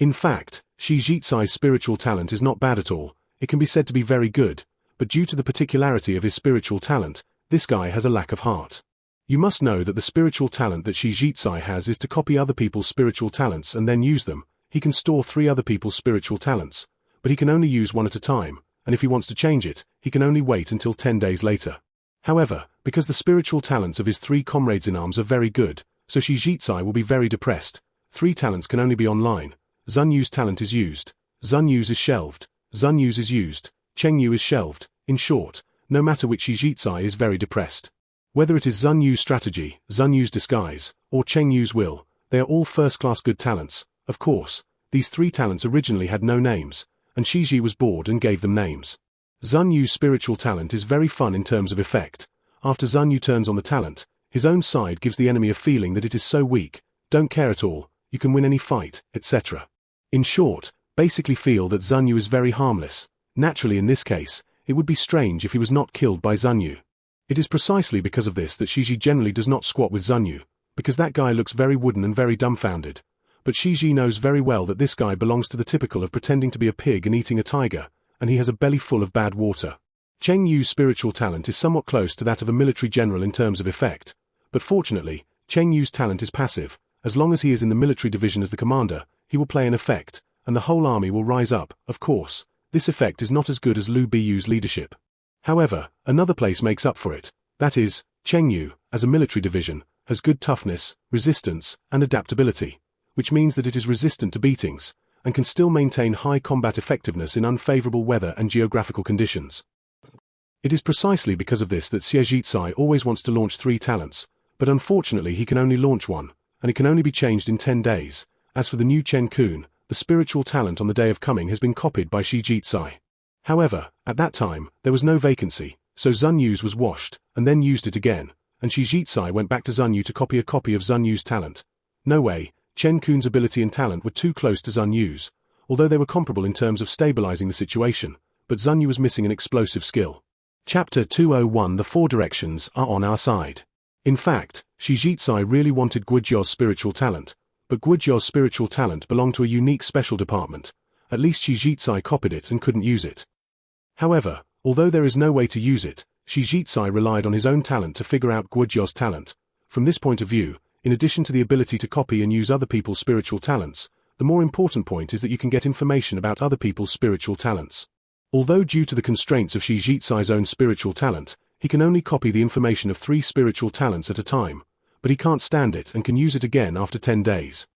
In fact, Shi Zhitsai's spiritual talent is not bad at all, it can be said to be very good, but due to the particularity of his spiritual talent, this guy has a lack of heart. You must know that the spiritual talent that Shi Zhitsai has is to copy other people's spiritual talents and then use them. He can store 3 other people's spiritual talents, but he can only use 1 at a time, and if he wants to change it, he can only wait until 10 days later. However, because the spiritual talents of his 3 comrades in arms are very good, so Shi Zhitsai will be very depressed. 3 talents can only be online. Zun Yu's talent is used. Zun Yu's is shelved. Zun Yu's is used. Cheng Yu is shelved. In short, no matter which, Shi Zhitsai is very depressed. Whether it is Zun Yu's strategy, Zun Yu's disguise, or Cheng Yu's will, they are all first-class good talents. Of course, these 3 talents originally had no names, and Shi Zhi was bored and gave them names. Zun Yu's spiritual talent is very fun in terms of effect. After Zun Yu turns on the talent, his own side gives the enemy a feeling that it is so weak, don't care at all, you can win any fight, etc. In short, basically feel that Zun Yu is very harmless. Naturally in this case, it would be strange if he was not killed by Zun Yu. It is precisely because of this that Shi Zhi generally does not squat with Zun Yu, because that guy looks very wooden and very dumbfounded. But Shi Zhi knows very well that this guy belongs to the typical of pretending to be a pig and eating a tiger, and he has a belly full of bad water. Cheng Yu's spiritual talent is somewhat close to that of a military general in terms of effect, but fortunately, Cheng Yu's talent is passive. As long as he is in the military division as the commander, he will play an effect, and the whole army will rise up. Of course, this effect is not as good as Lu Biyu's leadership. However, another place makes up for it. That is, Cheng Yu, as a military division, has good toughness, resistance, and adaptability, which means that it is resistant to beatings, and can still maintain high combat effectiveness in unfavorable weather and geographical conditions. It is precisely because of this that Xie Zhitsai always wants to launch 3 talents, but unfortunately he can only launch 1, and it can only be changed in 10 days. As for the new Chen Kun, the spiritual talent on the day of coming has been copied by Shi Zhitsai. However, at that time, there was no vacancy, so Zun Yu's was washed, and then used it again, and Shi Zhitsai went back to Zun Yu to copy a copy of Zun Yu's talent. No way, Chen Kun's ability and talent were too close to Zun Yu's, although they were comparable in terms of stabilizing the situation, but Zun Yu was missing an explosive skill. Chapter 201. The 4 directions are on our side. In fact, Shi Zhitsai really wanted Guizhou's spiritual talent, but Guizhou's spiritual talent belonged to a unique special department. At least Shi Zhitsai copied it and couldn't use it. However, although there is no way to use it, Shi Zhitsai relied on his own talent to figure out Guizhou's talent. From this point of view, in addition to the ability to copy and use other people's spiritual talents, the more important point is that you can get information about other people's spiritual talents. Although due to the constraints of Shi Zhitsai's own spiritual talent, he can only copy the information of 3 spiritual talents at a time, but he can't stand it and can use it again after 10 days.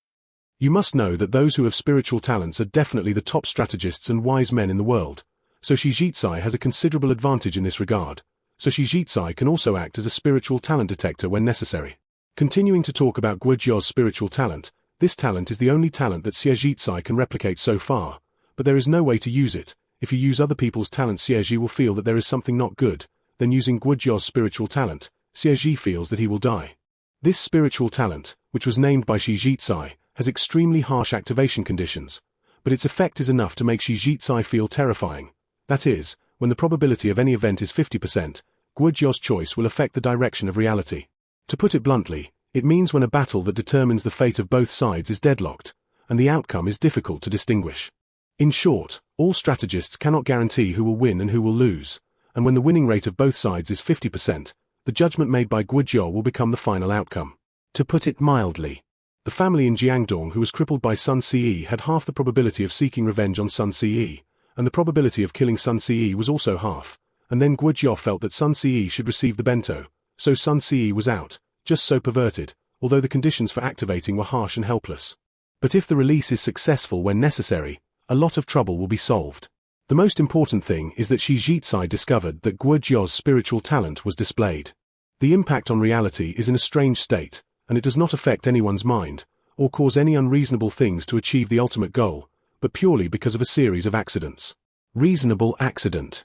You must know that those who have spiritual talents are definitely the top strategists and wise men in the world, so Shi Zhitsai has a considerable advantage in this regard, so Shi Zhitsai can also act as a spiritual talent detector when necessary. Continuing to talk about Guizhou's spiritual talent, this talent is the only talent that Xie Zhitsai can replicate so far, but there is no way to use it. If you use other people's talents, Xie Zhi will feel that there is something not good, then using Guizhou's spiritual talent, Xie Zhi feels that he will die. This spiritual talent, which was named by Shi Zhitsai, has extremely harsh activation conditions, but its effect is enough to make Shi Zhitsai feel terrifying. That is, when the probability of any event is 50%, Guizhou's choice will affect the direction of reality. To put it bluntly, it means when a battle that determines the fate of both sides is deadlocked, and the outcome is difficult to distinguish. In short, all strategists cannot guarantee who will win and who will lose, and when the winning rate of both sides is 50%, the judgment made by Guizhou will become the final outcome. To put it mildly, the family in Jiangdong who was crippled by Sun Ce had half the probability of seeking revenge on Sun Ce, and the probability of killing Sun Ce was also half, and then Guizhou felt that Sun Ce should receive the bento, so Sun Ce was out, just so perverted, although the conditions for activating were harsh and helpless. But if the release is successful when necessary, a lot of trouble will be solved. The most important thing is that Shi Jizai discovered that Guo Jia's spiritual talent was displayed. The impact on reality is in a strange state, and it does not affect anyone's mind, or cause any unreasonable things to achieve the ultimate goal, but purely because of a series of accidents. Reasonable accident.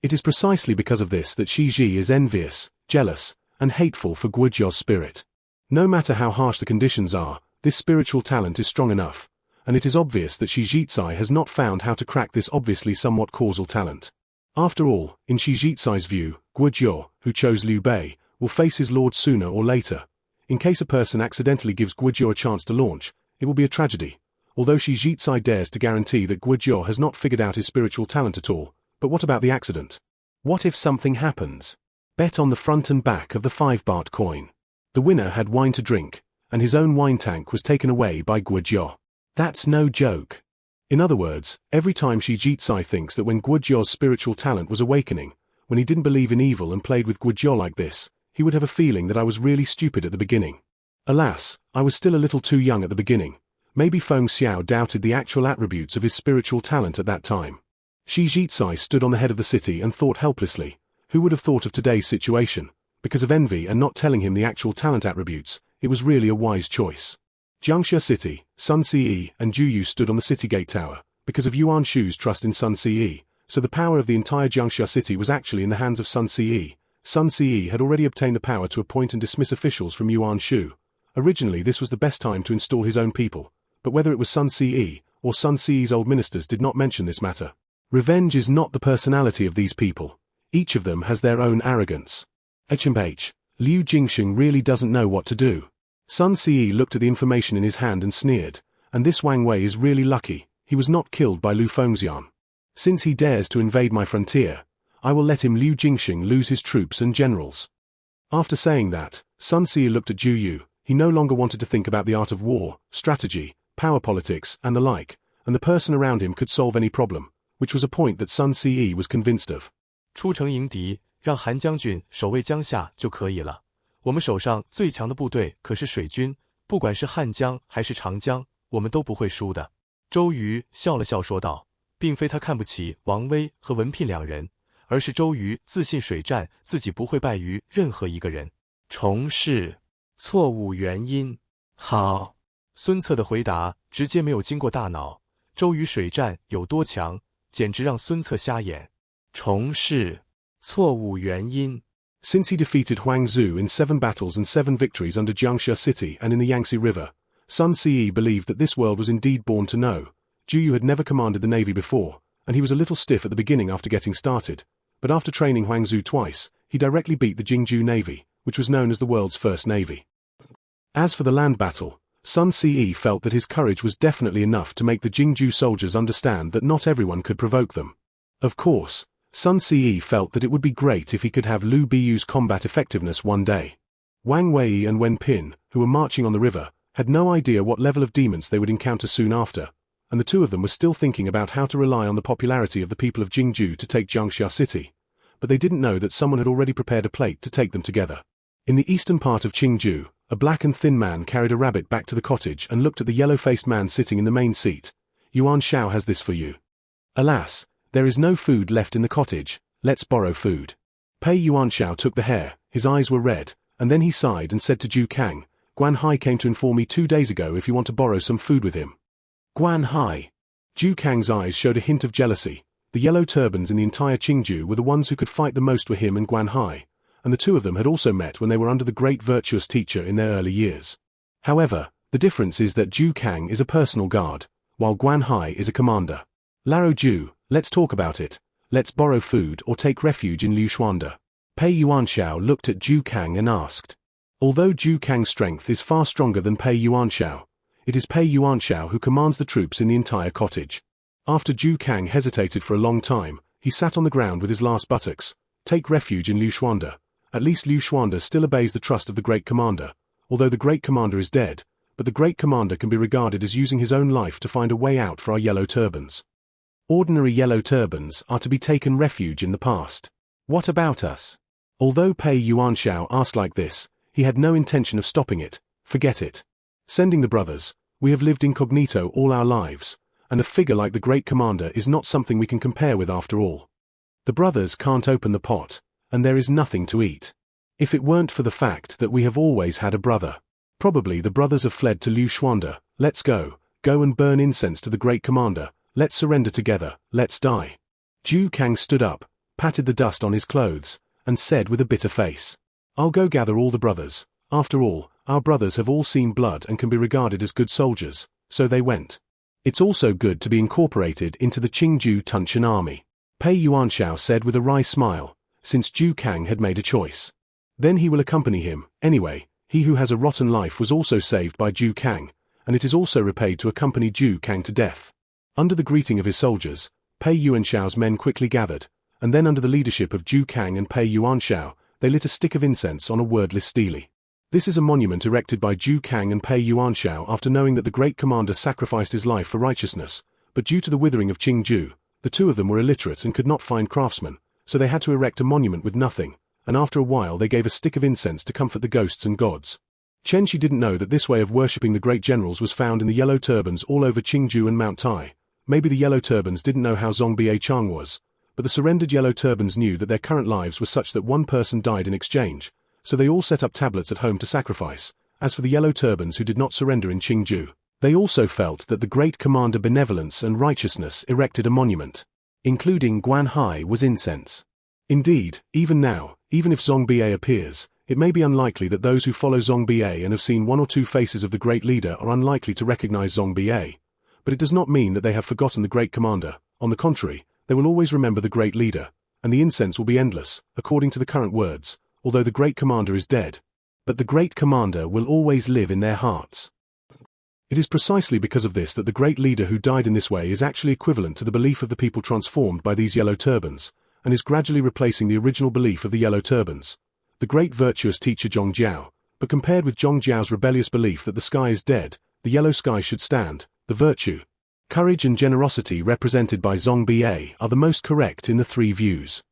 It is precisely because of this that Shi Ji is envious, jealous, and hateful for Guo Jia's spirit. No matter how harsh the conditions are, this spiritual talent is strong enough, and it is obvious that Shi Jizai has not found how to crack this obviously somewhat causal talent. After all, in Shi Jizai's view, Guo Jia, who chose Liu Bei, will face his lord sooner or later. In case a person accidentally gives Guo Jia a chance to launch, it will be a tragedy. Although Shi Jizai dares to guarantee that Guo Jia has not figured out his spiritual talent at all, but what about the accident? What if something happens? Bet on the front and back of the 5 baht coin. The winner had wine to drink, and his own wine tank was taken away by Guo Jia. That's no joke. In other words, every time Shi Jizai thinks that when Guo Jia's spiritual talent was awakening, when he didn't believe in evil and played with Guo Jia like this, he would have a feeling that I was really stupid at the beginning. Alas, I was still a little too young at the beginning. Maybe Feng Xiao doubted the actual attributes of his spiritual talent at that time. Shi Jizai stood on the head of the city and thought helplessly. Who would have thought of today's situation? Because of envy and not telling him the actual talent attributes, it was really a wise choice. Jiangxia City, Sun Ce and Zhu Yu stood on the city gate tower, because of Yuan Shu's trust in Sun Ce, so the power of the entire Jiangxia City was actually in the hands of Sun Ce. Sun Ce had already obtained the power to appoint and dismiss officials from Yuan Shu. Originally this was the best time to install his own people, but whether it was Sun Ce or Sun Ce's old ministers did not mention this matter. Revenge is not the personality of these people. Each of them has their own arrogance. HMH, Liu Jingxing really doesn't know what to do. Sun Ce looked at the information in his hand and sneered, and this Wang Wei is really lucky, he was not killed by Lu Fengxian. Since he dares to invade my frontier, I will let him Liu Jingxing lose his troops and generals. After saying that, Sun Ce looked at Zhu Yu. He no longer wanted to think about the art of war, strategy, power politics, and the like, and the person around him could solve any problem, which was a point that Sun Ce was convinced of. 出城迎敌，让韩将军守卫江夏就可以了。我们手上最强的部队可是水军，不管是汉江还是长江，我们都不会输的。周瑜笑了笑说道，并非他看不起王威和文聘两人，而是周瑜自信水战自己不会败于任何一个人。重试，错误原因。好。孙策的回答直接没有经过大脑，周瑜水战有多强，简直让孙策瞎眼。重试，错误原因。Since he defeated Huang Zhu in 7 battles and 7 victories under Jiangxia City and in the Yangtze River, Sun Ce believed that this world was indeed born to know. Zhu Yu had never commanded the navy before, and he was a little stiff at the beginning after getting started, but after training Huang Zhu twice, he directly beat the Jingzhou Navy, which was known as the world's first navy. As for the land battle, Sun Ce felt that his courage was definitely enough to make the Jingzhou soldiers understand that not everyone could provoke them. Of course, Sun Ce felt that it would be great if he could have Liu Biyu's combat effectiveness one day. Wang Wei and Wen Pin, who were marching on the river, had no idea what level of demons they would encounter soon after, and the two of them were still thinking about how to rely on the popularity of the people of Jingzhou to take Jiangxia City, but they didn't know that someone had already prepared a plate to take them together. In the eastern part of Qingzhou, a black and thin man carried a rabbit back to the cottage and looked at the yellow-faced man sitting in the main seat. Yuan Shao has this for you. Alas, there is no food left in the cottage, let's borrow food. Pei Yuan Shao took the hare, his eyes were red, and then he sighed and said to Zhu Kang, Guan Hai came to inform me 2 days ago if you want to borrow some food with him. Guan Hai. Zhu Kang's eyes showed a hint of jealousy. The yellow turbans in the entire Qingzhou were the ones who could fight the most were him and Guan Hai, and the two of them had also met when they were under the great virtuous teacher in their early years. However, the difference is that Zhu Kang is a personal guard, while Guan Hai is a commander. Laro Zhu, let's talk about it. Let's borrow food or take refuge in Liu Xuanda. Pei Yuanshao looked at Zhu Kang and asked. Although Zhu Kang's strength is far stronger than Pei Yuanshao, it is Pei Yuanshao who commands the troops in the entire cottage. After Zhu Kang hesitated for a long time, he sat on the ground with his last buttocks. Take refuge in Liu Xuanda. At least Liu Xuanda still obeys the trust of the great commander, although the great commander is dead, but the great commander can be regarded as using his own life to find a way out for our yellow turbans. Ordinary yellow turbans are to be taken refuge in the past. What about us? Although Pei Yuanshao asked like this, he had no intention of stopping it. Forget it. Sending the brothers, we have lived incognito all our lives, and a figure like the great commander is not something we can compare with after all. The brothers can't open the pot, and there is nothing to eat. If it weren't for the fact that we have always had a brother. Probably the brothers have fled to Liu Xuanda. Let's go and burn incense to the great commander, let's surrender together, let's die. Zhu Kang stood up, patted the dust on his clothes, and said with a bitter face, I'll go gather all the brothers. After all, our brothers have all seen blood and can be regarded as good soldiers, so they went. It's also good to be incorporated into the Qingju Tunchen army, Pei Yuanshao said with a wry smile, since Zhu Kang had made a choice. Then he will accompany him. Anyway, he who has a rotten life was also saved by Zhu Kang, and it is also repaid to accompany Zhu Kang to death. Under the greeting of his soldiers, Pei Yuanshao's men quickly gathered, and then under the leadership of Zhu Kang and Pei Yuanshao, they lit a stick of incense on a wordless stele. This is a monument erected by Zhu Kang and Pei Yuanshao after knowing that the great commander sacrificed his life for righteousness, but due to the withering of Qingju, the two of them were illiterate and could not find craftsmen, so they had to erect a monument with nothing, and after a while they gave a stick of incense to comfort the ghosts and gods. Chen Shi didn't know that this way of worshipping the great generals was found in the yellow turbans all over Qingju and Mount Tai. Maybe the yellow turbans didn't know how Zongbei Chang was, but the surrendered yellow turbans knew that their current lives were such that one person died in exchange, so they all set up tablets at home to sacrifice. As for the yellow turbans who did not surrender in Qingju, they also felt that the great commander benevolence and righteousness erected a monument. Including Guan Hai was incense. Indeed, even now, even if Zongbei appears, it may be unlikely that those who follow Zongbei and have seen one or two faces of the great leader are unlikely to recognize Zongbei. But it does not mean that they have forgotten the great commander. On the contrary, they will always remember the great leader, and the incense will be endless, according to the current words, although the great commander is dead. But the great commander will always live in their hearts. It is precisely because of this that the great leader who died in this way is actually equivalent to the belief of the people transformed by these yellow turbans, and is gradually replacing the original belief of the yellow turbans. The great virtuous teacher Zhongjiao, but compared with Zhongjiao's rebellious belief that the sky is dead, the yellow sky should stand, the virtue, courage and generosity represented by Zongbei are the most correct in the three views.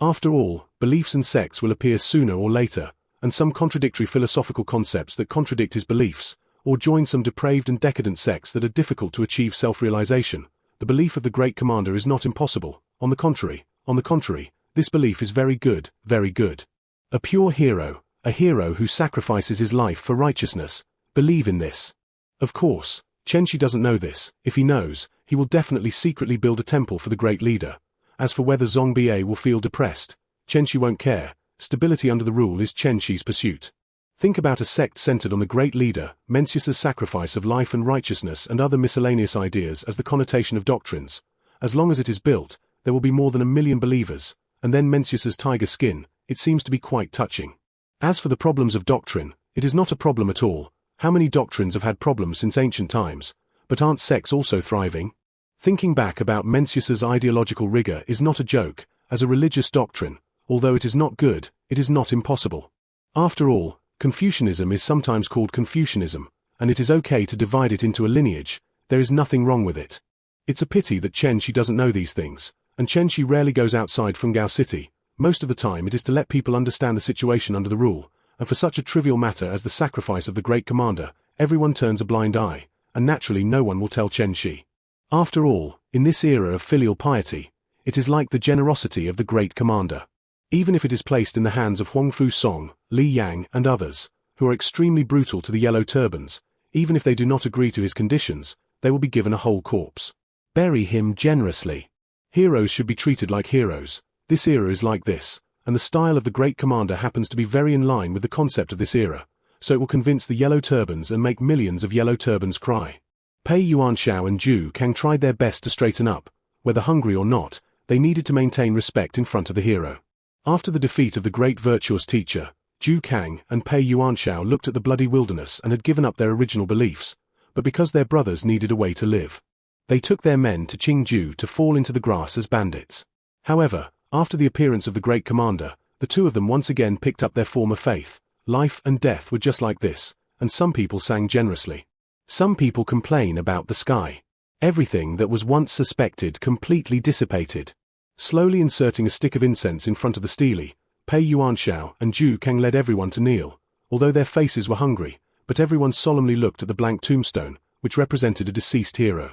After all, beliefs and sects will appear sooner or later, and some contradictory philosophical concepts that contradict his beliefs, or join some depraved and decadent sects that are difficult to achieve self-realization. The belief of the great commander is not impossible. On the contrary, this belief is very good, very good. A pure hero, a hero who sacrifices his life for righteousness. Believe in this. Of course, Chen Shi doesn't know this. If he knows, he will definitely secretly build a temple for the great leader. As for whether Zongbei will feel depressed, Chen Shi won't care. Stability under the rule is Chen Shi's pursuit. Think about a sect centered on the great leader, Mencius's sacrifice of life and righteousness and other miscellaneous ideas as the connotation of doctrines. As long as it is built, there will be more than 1 million believers, and then Mencius's tiger skin. It seems to be quite touching. As for the problems of doctrine, it is not a problem at all. How many doctrines have had problems since ancient times? But aren't sects also thriving? Thinking back about Mencius's ideological rigor is not a joke. As a religious doctrine, although it is not good, it is not impossible. After all, Confucianism is sometimes called Confucianism, and it is okay to divide it into a lineage. There is nothing wrong with it. It's a pity that Chen Shi doesn't know these things, and Chen Shi rarely goes outside Fengao City. Most of the time it is to let people understand the situation under the rule, and for such a trivial matter as the sacrifice of the great commander, everyone turns a blind eye, and naturally no one will tell Chen Shi. After all, in this era of filial piety, it is like the generosity of the great commander. Even if it is placed in the hands of Huangfu Song, Li Yang and others, who are extremely brutal to the yellow turbans, even if they do not agree to his conditions, they will be given a whole corpse. Bury him generously. Heroes should be treated like heroes. This era is like this, and the style of the great commander happens to be very in line with the concept of this era, so it will convince the yellow turbans and make millions of yellow turbans cry. Pei Yuanshao and Zhu Kang tried their best to straighten up. Whether hungry or not, they needed to maintain respect in front of the hero. After the defeat of the great virtuous teacher, Zhu Kang and Pei Yuanshao looked at the bloody wilderness and had given up their original beliefs, but because their brothers needed a way to live, they took their men to Qingju to fall into the grass as bandits. However, after the appearance of the great commander, the two of them once again picked up their former faith. Life and death were just like this, and some people sang generously. Some people complain about the sky. Everything that was once suspected completely dissipated. Slowly inserting a stick of incense in front of the stele, Pei Yuanshao and Zhu Kang led everyone to kneel, although their faces were hungry, but everyone solemnly looked at the blank tombstone, which represented a deceased hero.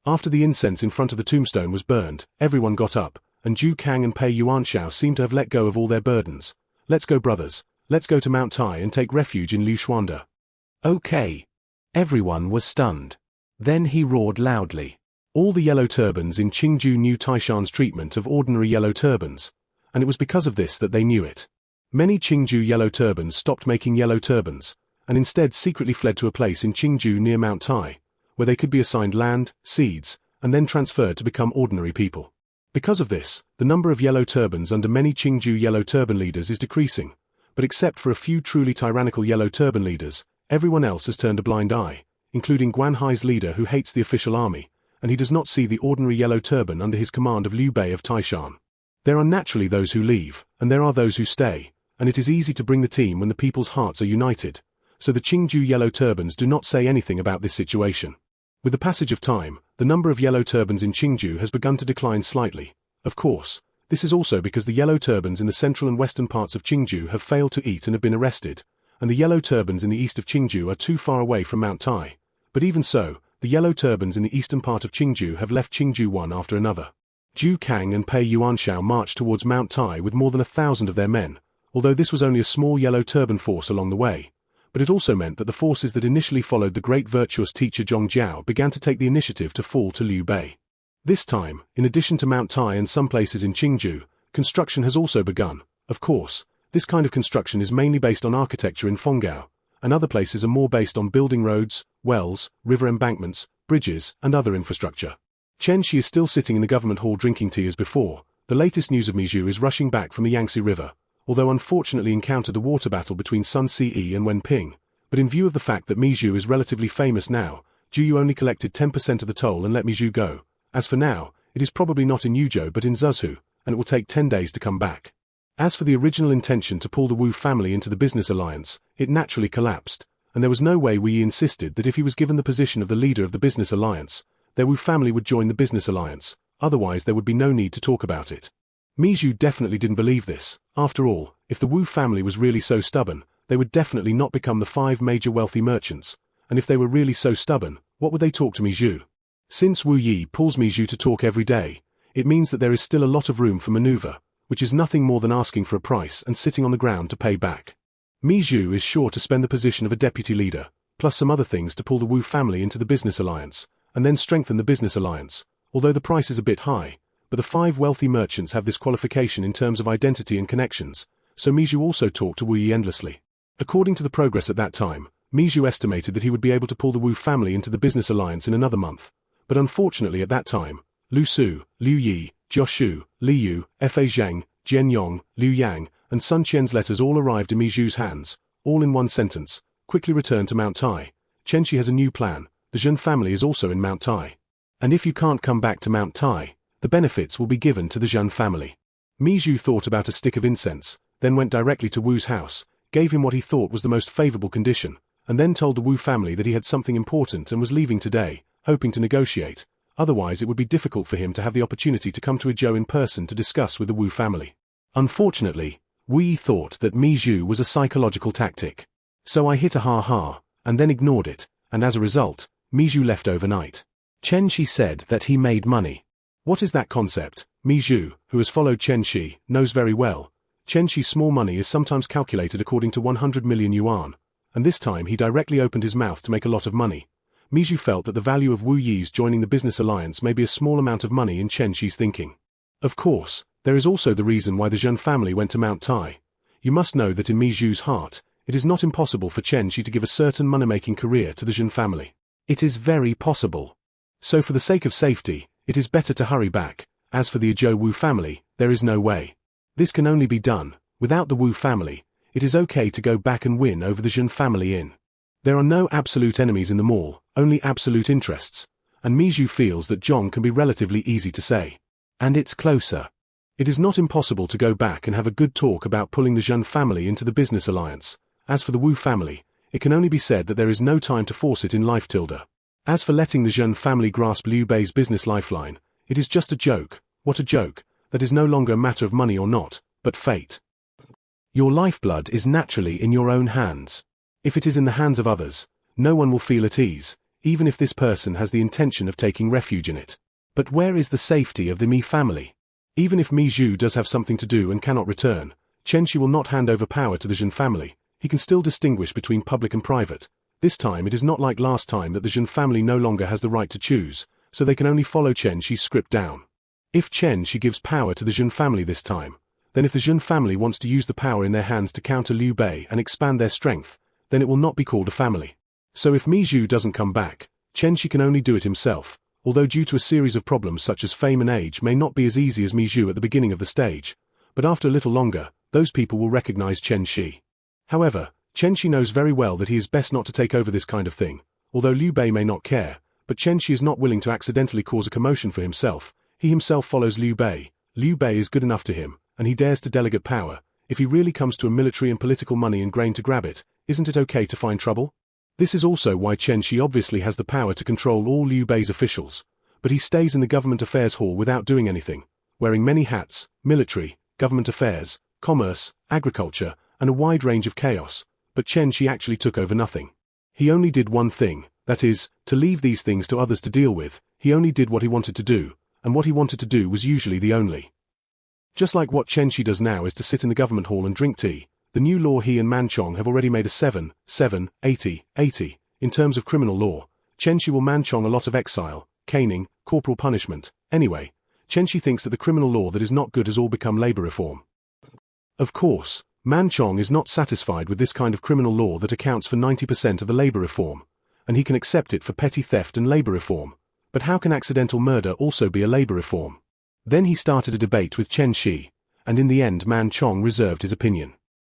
After the incense in front of the tombstone was burned, everyone got up, and Zhu Kang and Pei Yuanxiao seemed to have let go of all their burdens. Let's go, brothers. Let's go to Mount Tai and take refuge in Liu Xuanda. Okay. Everyone was stunned. Then he roared loudly. All the yellow turbans in Qingju knew Taishan's treatment of ordinary yellow turbans, and it was because of this that they knew it. Many Qingju yellow turbans stopped making yellow turbans, and instead secretly fled to a place in Qingju near Mount Tai, where they could be assigned land, seeds, and then transferred to become ordinary people. Because of this, the number of yellow turbans under many Qingju yellow turban leaders is decreasing, but except for a few truly tyrannical yellow turban leaders, everyone else has turned a blind eye, including Guan Hai's leader who hates the official army, and he does not see the ordinary yellow turban under his command of Liu Bei of Taishan. There are naturally those who leave, and there are those who stay, and it is easy to bring the team when the people's hearts are united, so the Qingju yellow turbans do not say anything about this situation. With the passage of time, the number of yellow turbans in Qingju has begun to decline slightly. Of course, this is also because the yellow turbans in the central and western parts of Qingju have failed to eat and have been arrested, and the yellow turbans in the east of Qingju are too far away from Mount Tai. But even so, the yellow turbans in the eastern part of Qingju have left Qingju one after another. Zhu Kang and Pei Yuanxiao marched towards Mount Tai with more than 1,000 of their men, although this was only a small yellow turban force along the way. But it also meant that the forces that initially followed the great virtuous teacher Zhong Jiao began to take the initiative to fall to Liu Bei. This time, in addition to Mount Tai and some places in Qingju, construction has also begun. Of course, this kind of construction is mainly based on architecture in Fenggao, and other places are more based on building roads, wells, river embankments, bridges, and other infrastructure. Chen Shi is still sitting in the government hall drinking tea as before. The latest news of Mizhu is rushing back from the Yangtze River, although unfortunately encountered a water battle between Sun Ce and Wen Ping, but in view of the fact that Mizhu is relatively famous now, Zhu Yu only collected 10% of the toll and let Mizhu go. As for now, it is probably not in Yuzhou but in Zhuzhou, and it will take 10 days to come back. As for the original intention to pull the Wu family into the business alliance, it naturally collapsed, and there was no way Wu Yi insisted that if he was given the position of the leader of the business alliance, their Wu family would join the business alliance, otherwise there would be no need to talk about it. Mizhu definitely didn't believe this. After all, if the Wu family was really so stubborn, they would definitely not become the 5 major wealthy merchants, and if they were really so stubborn, what would they talk to Mizhu? Since Wu Yi pulls Mizhu to talk every day, it means that there is still a lot of room for maneuver, which is nothing more than asking for a price and sitting on the ground to pay back. Mizhu is sure to spend the position of a deputy leader, plus some other things to pull the Wu family into the business alliance, and then strengthen the business alliance, although the price is a bit high, but the 5 wealthy merchants have this qualification in terms of identity and connections, so Mizhu also talked to Wu Yi endlessly. According to the progress at that time, Mizhu estimated that he would be able to pull the Wu family into the business alliance in another month, but unfortunately at that time, Lu Su, Liu Yi, Jioshu, Li Yu, Fa Zhang, Jian Yong, Liu Yang, and Sun Qian's letters all arrived in Mizhu's hands, all in one sentence: quickly return to Mount Tai. Chen Shi has a new plan. The Zhen family is also in Mount Tai. And if you can't come back to Mount Tai, the benefits will be given to the Zhen family. Mizhu thought about a stick of incense, then went directly to Wu's house, gave him what he thought was the most favorable condition, and then told the Wu family that he had something important and was leaving today, hoping to negotiate. Otherwise it would be difficult for him to have the opportunity to come to Izhou in person to discuss with the Wu family. Unfortunately, Wu Yi thought that Mizhu was a psychological tactic. So I hit a ha-ha, and then ignored it, and as a result, Mizhu left overnight. Chen Shi said that he made money. What is that concept? Mizhu, who has followed Chen Shi, knows very well. Chen Shi's small money is sometimes calculated according to 100 million yuan, and this time he directly opened his mouth to make a lot of money. Mizhu felt that the value of Wu Yi's joining the business alliance may be a small amount of money in Chen Shi's thinking. Of course, there is also the reason why the Zhen family went to Mount Tai. You must know that in Mizhu's heart, it is not impossible for Chen Shi to give a certain money-making career to the Zhen family. It is very possible. So for the sake of safety, it is better to hurry back. As for the Izhou Wu family, there is no way. This can only be done. Without the Wu family, it is okay to go back and win over the Zhen family in. There are no absolute enemies in the mall, only absolute interests, and Mizhu feels that Zhong can be relatively easy to say. And it's closer. It is not impossible to go back and have a good talk about pulling the Zhen family into the business alliance. As for the Wu family, it can only be said that there is no time to force it in life tilde. As for letting the Zhen family grasp Liu Bei's business lifeline, it is just a joke. What a joke. That is no longer a matter of money or not, but fate. Your lifeblood is naturally in your own hands. If it is in the hands of others, no one will feel at ease, even if this person has the intention of taking refuge in it. But where is the safety of the Mi family? Even if Mi Zhu does have something to do and cannot return, Chen Shi will not hand over power to the Zhen family. He can still distinguish between public and private. This time it is not like last time that the Zhen family no longer has the right to choose, so they can only follow Chen Shi's script down. If Chen Shi gives power to the Zhen family this time, then if the Zhen family wants to use the power in their hands to counter Liu Bei and expand their strength, then it will not be called a family. So if Mi Zhu doesn't come back, Chen Shi can only do it himself, although due to a series of problems such as fame and age may not be as easy as Mi Zhu at the beginning of the stage, but after a little longer, those people will recognize Chen Shi. However, Chen Shi knows very well that he is best not to take over this kind of thing, although Liu Bei may not care, but Chen Shi is not willing to accidentally cause a commotion for himself. He himself follows Liu Bei. Liu Bei is good enough to him, and he dares to delegate power. If he really comes to a military and political money and grain to grab it, isn't it okay to find trouble? This is also why Chen Shi obviously has the power to control all Liu Bei's officials, but he stays in the government affairs hall without doing anything, wearing many hats: military, government affairs, commerce, agriculture, and a wide range of chaos. But Chen Shi actually took over nothing. He only did one thing, that is, to leave these things to others to deal with. He only did what he wanted to do, and what he wanted to do was usually the only. Just like what Chen Shi does now is to sit in the government hall and drink tea. The new law he and Man Chong have already made a 7-7-80-80. In terms of criminal law, Chen Shi will Man Chong a lot of exile, caning, corporal punishment. Anyway, Chen Shi thinks that the criminal law that is not good has all become labor reform. Of course, Man Chong is not satisfied with this kind of criminal law that accounts for 90% of the labor reform, and he can accept it for petty theft and labor reform. But how can accidental murder also be a labor reform? Then he started a debate with Chen Shi, and in the end Man Chong reserved his opinion.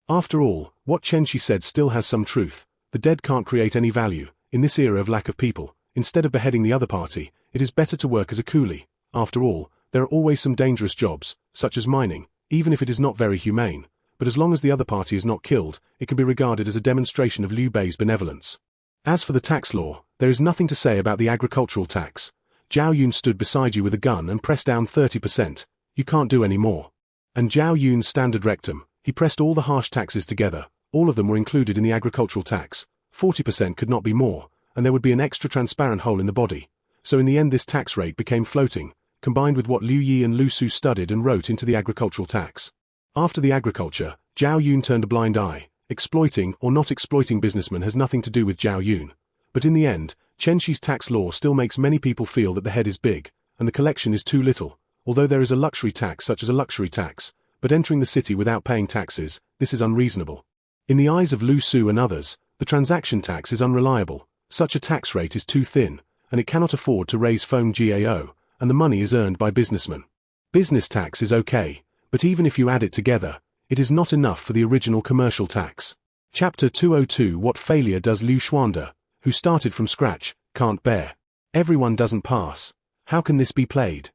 After all, what Chen Shi said still has some truth. The dead can't create any value. In this era of lack of people, instead of beheading the other party, it is better to work as a coolie. After all, there are always some dangerous jobs, such as mining, even if it is not very humane. But as long as the other party is not killed, it can be regarded as a demonstration of Liu Bei's benevolence. As for the tax law, there is nothing to say about the agricultural tax. Zhao Yun stood beside you with a gun and pressed down 30%. You can't do any more. And Zhao Yun's standard rectum, he pressed all the harsh taxes together. All of them were included in the agricultural tax. 40% could not be more, and there would be an extra transparent hole in the body. So in the end this tax rate became floating, combined with what Liu Yi and Lu Su studied and wrote into the agricultural tax. After the agriculture, Zhao Yun turned a blind eye. Exploiting or not exploiting businessmen has nothing to do with Zhao Yun. But in the end, Chen Shi's tax law still makes many people feel that the head is big, and the collection is too little. Although there is a luxury tax such as a luxury tax, but entering the city without paying taxes, this is unreasonable. In the eyes of Lu Su and others, the transaction tax is unreliable. Such a tax rate is too thin, and it cannot afford to raise Feng Gao, and the money is earned by businessmen. Business tax is okay, but even if you add it together, it is not enough for the original commercial tax. Chapter 202 What failure does Liu Xuande, who started from scratch, can't bear? Everyone doesn't pass. How can this be played?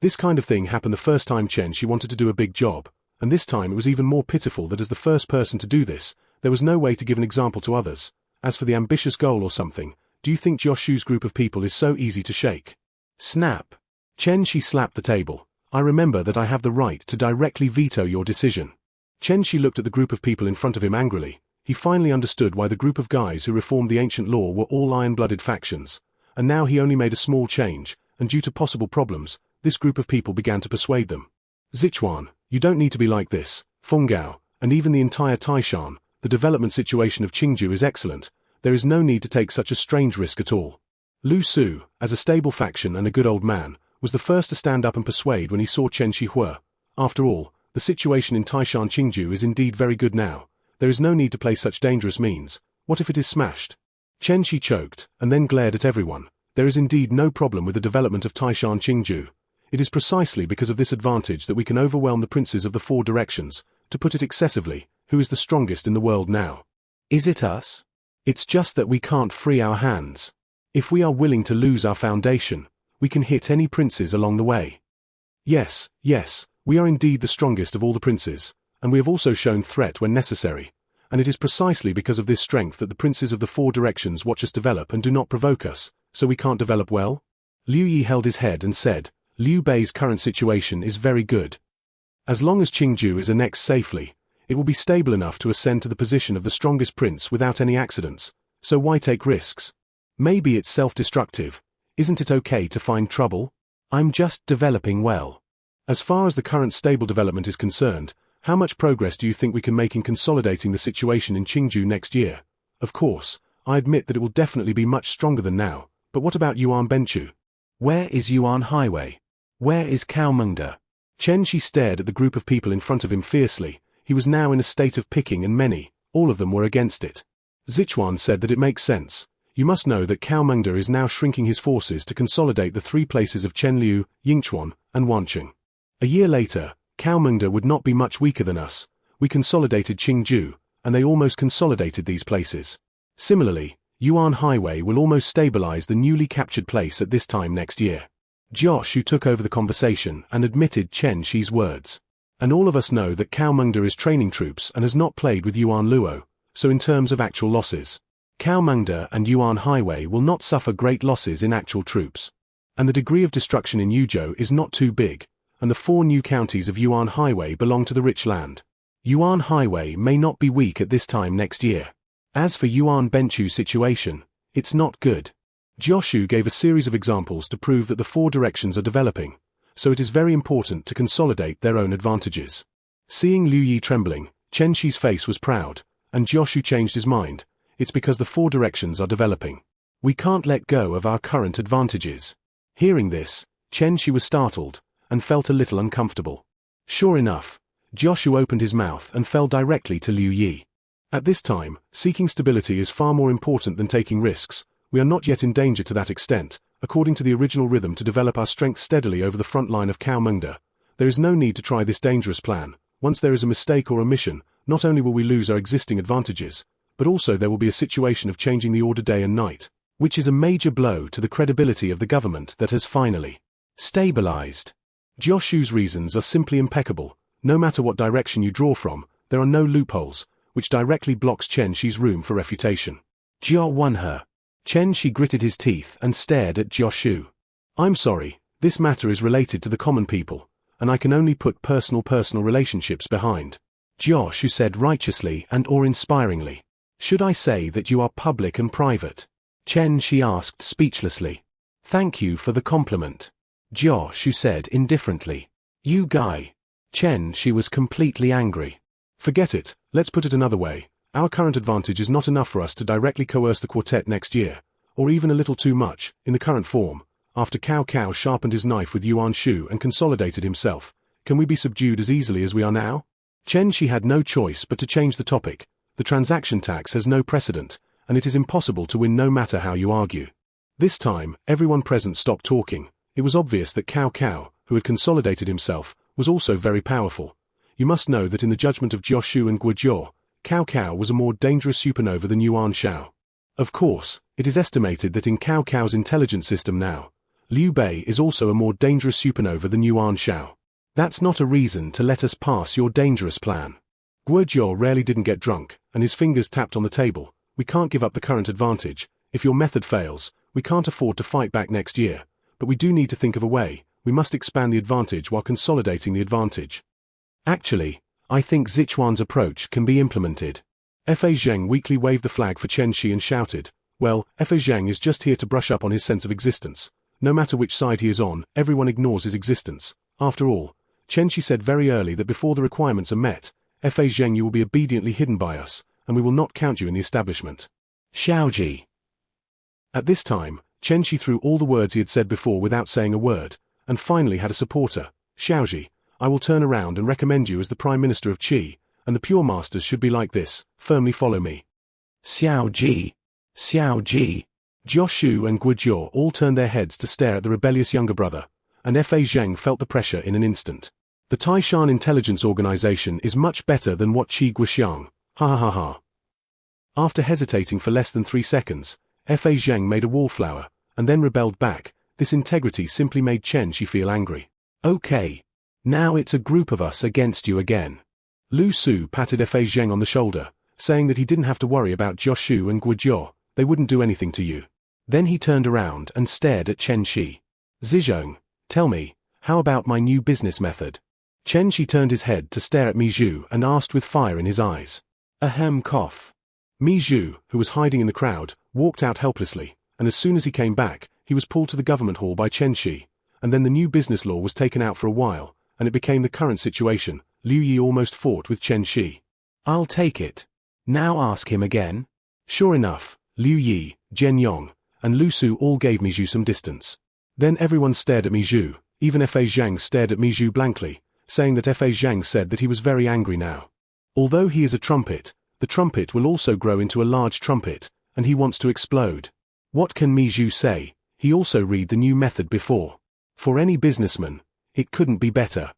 This kind of thing happened the first time Chen Shi wanted to do a big job, and this time it was even more pitiful that as the first person to do this, there was no way to give an example to others. As for the ambitious goal or something, do you think Joshu's group of people is so easy to shake? Snap. Chen Shi slapped the table. I remember that I have the right to directly veto your decision. Chen Shi looked at the group of people in front of him angrily. He finally understood why the group of guys who reformed the ancient law were all iron-blooded factions, and now he only made a small change, and due to possible problems, this group of people began to persuade them. Zichuan, you don't need to be like this. Fengao, and even the entire Taishan, the development situation of Qingju is excellent. There is no need to take such a strange risk at all. Lu Su, as a stable faction and a good old man, was the first to stand up and persuade when he saw Chen Shihua. After all, the situation in Taishan Qingju is indeed very good now. There is no need to play such dangerous means. What if it is smashed? Chen Shi choked, and then glared at everyone. There is indeed no problem with the development of Taishan Qingju. It is precisely because of this advantage that we can overwhelm the princes of the four directions. To put it excessively, who is the strongest in the world now? Is it us? It's just that we can't free our hands. If we are willing to lose our foundation, we can hit any princes along the way. Yes, we are indeed the strongest of all the princes, and we have also shown threat when necessary, and it is precisely because of this strength that the princes of the four directions watch us develop and do not provoke us, so we can't develop well? Liu Yi held his head and said, Liu Bei's current situation is very good. As long as Qingju is annexed safely, it will be stable enough to ascend to the position of the strongest prince without any accidents, so why take risks? Maybe it's self-destructive. Isn't it okay to find trouble? I'm just developing well. As far as the current stable development is concerned, how much progress do you think we can make in consolidating the situation in Qingju next year? Of course, I admit that it will definitely be much stronger than now, but what about Yuan Benchu? Where is Yuan Highway? Where is Cao Mengde? Chen Shi stared at the group of people in front of him fiercely. He was now in a state of picking and many, all of them were against it. Sichuan said that it makes sense. You must know that Cao Mengde is now shrinking his forces to consolidate the 3 places of Chenliu, Yingchuan, and Wancheng. A year later, Cao Mengde would not be much weaker than us. We consolidated Qingju, and they almost consolidated these places. Similarly, Yuan Highway will almost stabilize the newly captured place at this time next year. Josh, who took over the conversation, and admitted Chen Shi's words. And all of us know that Cao Mengde is training troops and has not played with Yuan Luo, so in terms of actual losses, Cao Mengde and Yuan Highway will not suffer great losses in actual troops. And the degree of destruction in Yuzhou is not too big, and the 4 new counties of Yuan Highway belong to the rich land. Yuan Highway may not be weak at this time next year. As for Yuan Benchu's situation, it's not good. Joshu gave a series of examples to prove that the 4 directions are developing, so it is very important to consolidate their own advantages. Seeing Liu Yi trembling, Chen Shi's face was proud, and Joshu changed his mind. It's because the 4 directions are developing. We can't let go of our current advantages. Hearing this, Chen Shi was startled, and felt a little uncomfortable. Sure enough, Joshu opened his mouth and fell directly to Liu Yi. At this time, seeking stability is far more important than taking risks. We are not yet in danger to that extent, according to the original rhythm to develop our strength steadily over the front line of Cao Mengde. There is no need to try this dangerous plan. Once there is a mistake or omission, not only will we lose our existing advantages, but also there will be a situation of changing the order day and night, which is a major blow to the credibility of the government that has finally stabilized. Joshu's reasons are simply impeccable. No matter what direction you draw from, there are no loopholes, which directly blocks Chen Shi's room for refutation. Jia won her. Chen Shi gritted his teeth and stared at Joshu. I'm sorry, this matter is related to the common people, and I can only put personal relationships behind. Joshu said righteously and awe-inspiringly. Should I say that you are public and private? Chen Shi asked speechlessly. Thank you for the compliment. Joshu said indifferently. You guy. Chen Shi was completely angry. Forget it, let's put it another way. Our current advantage is not enough for us to directly coerce the quartet next year, or even a little too much, in the current form. After Cao Cao sharpened his knife with Yuan Shu and consolidated himself, can we be subdued as easily as we are now? Chen Shi had no choice but to change the topic. The transaction tax has no precedent, and it is impossible to win no matter how you argue. This time, everyone present stopped talking. It was obvious that Cao Cao, who had consolidated himself, was also very powerful. You must know that in the judgment of Joshu and Guojiao, Cao Cao was a more dangerous supernova than Yuan Shao. Of course, it is estimated that in Cao Cao's intelligence system now, Liu Bei is also a more dangerous supernova than Yuan Shao. That's not a reason to let us pass your dangerous plan. Guojiao rarely didn't get drunk, and his fingers tapped on the table. We can't give up the current advantage. If your method fails, we can't afford to fight back next year. But we do need to think of a way. We must expand the advantage while consolidating the advantage. Actually, I think Sichuan's approach can be implemented. Fa Zheng weakly waved the flag for Chen Shi and shouted, well, Fa Zheng is just here to brush up on his sense of existence. No matter which side he is on, everyone ignores his existence. After all, Chen Shi said very early that before the requirements are met, Fa Zheng you will be obediently hidden by us, and we will not count you in the establishment. Xiaoji. At this time, Chen Shi threw all the words he had said before without saying a word, and finally had a supporter. Xiaoji, I will turn around and recommend you as the Prime Minister of Qi, and the Pure Masters should be like this, firmly follow me. Xiaoji. Xiaoji. Joshu and Guojiao all turned their heads to stare at the rebellious younger brother, and Fa Zheng felt the pressure in an instant. The Taishan intelligence organization is much better than what Qi Guoxiang, ha ha ha ha. After hesitating for less than 3 seconds, Fa Zheng made a wallflower, and then rebelled back. This integrity simply made Chen Shi feel angry. Okay. Now it's a group of us against you again. Lu Su patted Fa Zheng on the shoulder, saying that he didn't have to worry about Joshu and Guojiao, they wouldn't do anything to you. Then he turned around and stared at Chen Shi. Zizhong, tell me, how about my new business method? Chen Shi turned his head to stare at Mi Zhu and asked with fire in his eyes. Ahem cough. Mi Zhu, who was hiding in the crowd, walked out helplessly, and as soon as he came back, he was pulled to the government hall by Chen Shi, and then the new business law was taken out for a while, and it became the current situation. Liu Yi almost fought with Chen Shi. I'll take it. Now ask him again. Sure enough, Liu Yi, Jian Yong, and Lu Su all gave Mizhu some distance. Then everyone stared at Mizhu, even Fa Zhang stared at Mizhu blankly, saying that Fa Zhang said that he was very angry now. Although he is a trumpet, the trumpet will also grow into a large trumpet, and he wants to explode. What can Mizhu say? He also read the new method before. For any businessman, it couldn't be better.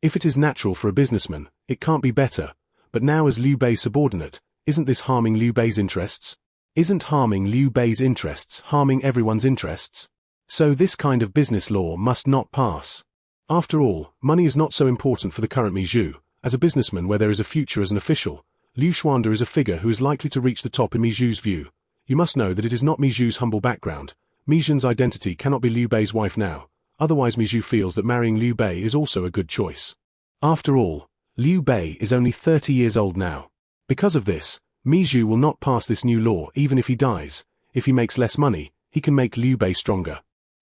If it is natural for a businessman, it can't be better, but now as Liu Bei's subordinate, isn't this harming Liu Bei's interests? Isn't harming Liu Bei's interests harming everyone's interests? So this kind of business law must not pass. After all, money is not so important for the current Mizhu. As a businessman where there is a future as an official, Liu Xuanda is a figure who is likely to reach the top in Mizhu's view. You must know that it is not Mizhu's humble background. Mizhen's identity cannot be Liu Bei's wife now, otherwise Mizhu feels that marrying Liu Bei is also a good choice. After all, Liu Bei is only 30 years old now. Because of this, Mizhu will not pass this new law even if he dies. If he makes less money, he can make Liu Bei stronger.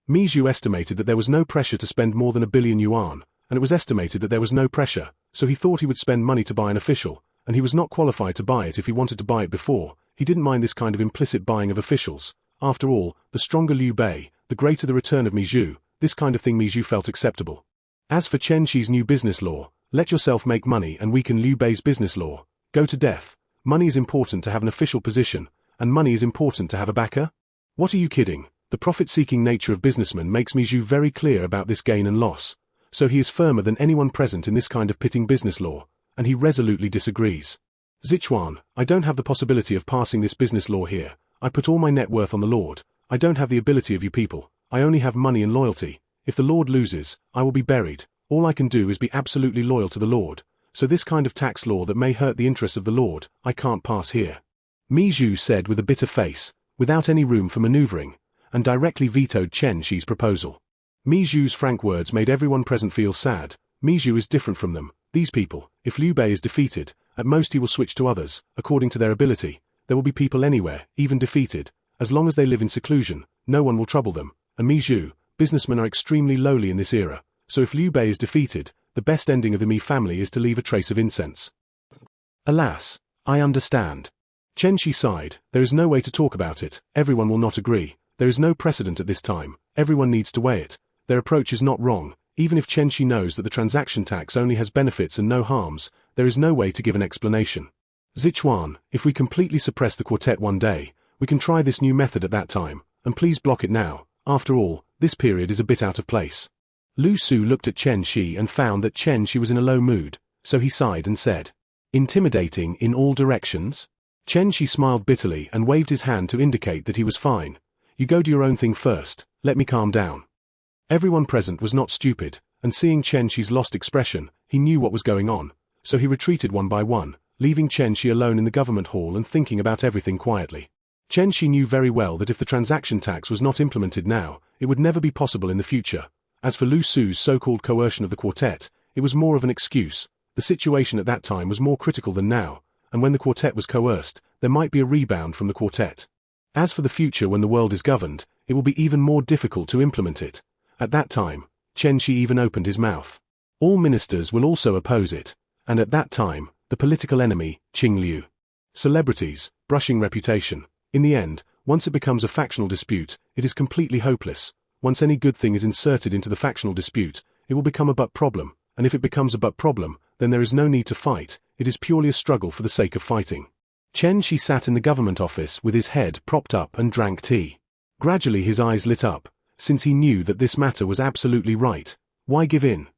Mizhu estimated that there was no pressure to spend more than 1 billion yuan, and it was estimated that there was no pressure, so he thought he would spend money to buy an official, and he was not qualified to buy it if he wanted to buy it before. He didn't mind this kind of implicit buying of officials. After all, the stronger Liu Bei, the greater the return of Mizhu. This kind of thing Mizhu felt acceptable. As for Chen Shi's new business law, let yourself make money and weaken Liu Bei's business law. Go to death. Money is important to have an official position, and money is important to have a backer? What are you kidding? The profit-seeking nature of businessmen makes Mizhu very clear about this gain and loss, so he is firmer than anyone present in this kind of pitting business law, and he resolutely disagrees. Zichuan, I don't have the possibility of passing this business law here. I put all my net worth on the Lord. I don't have the ability of you people. I only have money and loyalty. If the Lord loses, I will be buried. All I can do is be absolutely loyal to the Lord. So this kind of tax law that may hurt the interests of the Lord, I can't pass here. Mizhu said with a bitter face, without any room for maneuvering, and directly vetoed Chen Shi's proposal. Mizhu's frank words made everyone present feel sad. Mizhu is different from them. These people, if Liu Bei is defeated, at most he will switch to others, according to their ability. There will be people anywhere, even defeated. As long as they live in seclusion, no one will trouble them. And Mizhu, businessmen are extremely lowly in this era, so if Liu Bei is defeated, the best ending of the Mi family is to leave a trace of incense. Alas, I understand. Chen Shi sighed. There is no way to talk about it. Everyone will not agree. There is no precedent at this time. Everyone needs to weigh it. Their approach is not wrong. Even if Chen Shi knows that the transaction tax only has benefits and no harms, there is no way to give an explanation. Zichuan, if we completely suppress the quartet one day, we can try this new method at that time, and please block it now. After all, this period is a bit out of place. Lu Su looked at Chen Shi and found that Chen Shi was in a low mood, so he sighed and said, "Intimidating in all directions?" Chen Shi smiled bitterly and waved his hand to indicate that he was fine. "You go do your own thing first, let me calm down." Everyone present was not stupid, and seeing Chen Shi's lost expression, he knew what was going on, so he retreated one by one, leaving Chen Shi alone in the government hall and thinking about everything quietly. Chen Shi knew very well that if the transaction tax was not implemented now, it would never be possible in the future. As for Lu Su's so-called coercion of the quartet, it was more of an excuse. The situation at that time was more critical than now, and when the quartet was coerced, there might be a rebound from the quartet. As for the future when the world is governed, it will be even more difficult to implement it. At that time, Chen Shi even opened his mouth. All ministers will also oppose it, and at that time, the political enemy, Qing Liu. Celebrities, brushing reputation. In the end, once it becomes a factional dispute, it is completely hopeless. Once any good thing is inserted into the factional dispute, it will become a but problem, and if it becomes a but problem, then there is no need to fight, it is purely a struggle for the sake of fighting. Chen Shi sat in the government office with his head propped up and drank tea. Gradually his eyes lit up, since he knew that this matter was absolutely right. Why give in?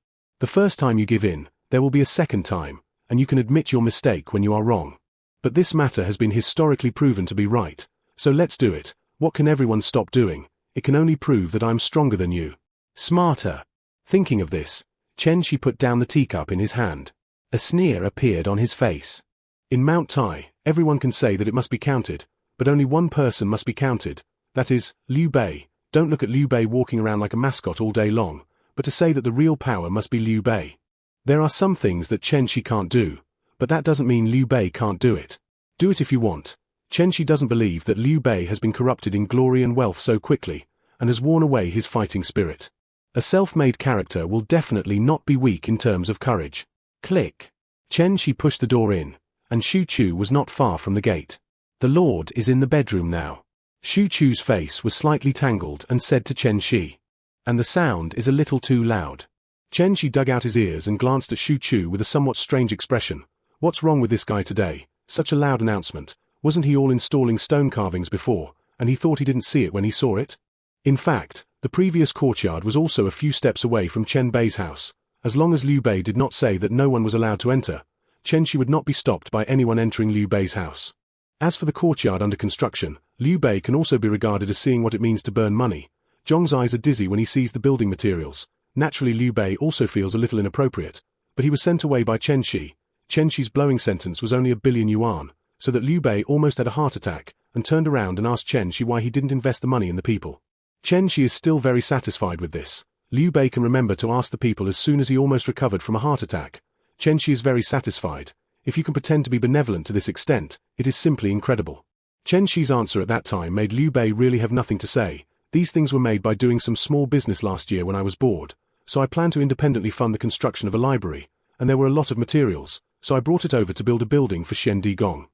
The first time you give in, there will be a second time, and you can admit your mistake when you are wrong. But this matter has been historically proven to be right, so let's do it. What can everyone stop doing? It can only prove that I'm stronger than you. Smarter. Thinking of this, Chen Shi put down the teacup in his hand. A sneer appeared on his face. In Mount Tai, everyone can say that it must be counted, but only one person must be counted, that is, Liu Bei. Don't look at Liu Bei walking around like a mascot all day long, but to say that the real power must be Liu Bei. There are some things that Chen Shi can't do, but that doesn't mean Liu Bei can't do it. Do it if you want. Chen Shi doesn't believe that Liu Bei has been corrupted in glory and wealth so quickly, and has worn away his fighting spirit. A self-made character will definitely not be weak in terms of courage. Click. Chen Shi pushed the door in, and Xu Chu was not far from the gate. The Lord is in the bedroom now. Xu Chu's face was slightly tangled and said to Chen Shi, "And the sound is a little too loud." Chen Shi dug out his ears and glanced at Xu Chu with a somewhat strange expression. What's wrong with this guy today? Such a loud announcement. Wasn't he all installing stone carvings before, and he thought he didn't see it when he saw it? In fact, the previous courtyard was also a few steps away from Chen Bei's house. As long as Liu Bei did not say that no one was allowed to enter, Chen Shi would not be stopped by anyone entering Liu Bei's house. As for the courtyard under construction, Liu Bei can also be regarded as seeing what it means to burn money. Zhong's eyes are dizzy when he sees the building materials. Naturally, Liu Bei also feels a little inappropriate, but he was sent away by Chen Shi. Chen Shi's blowing sentence was only 1 billion yuan, so that Liu Bei almost had a heart attack, and turned around and asked Chen Shi why he didn't invest the money in the people. Chen Shi is still very satisfied with this. Liu Bei can remember to ask the people as soon as he almost recovered from a heart attack. Chen Shi is very satisfied. If you can pretend to be benevolent to this extent, it is simply incredible. Chen Shi's answer at that time made Liu Bei really have nothing to say. These things were made by doing some small business last year when I was bored, so I planned to independently fund the construction of a library, and there were a lot of materials, so I brought it over to build a building for Shen Digong.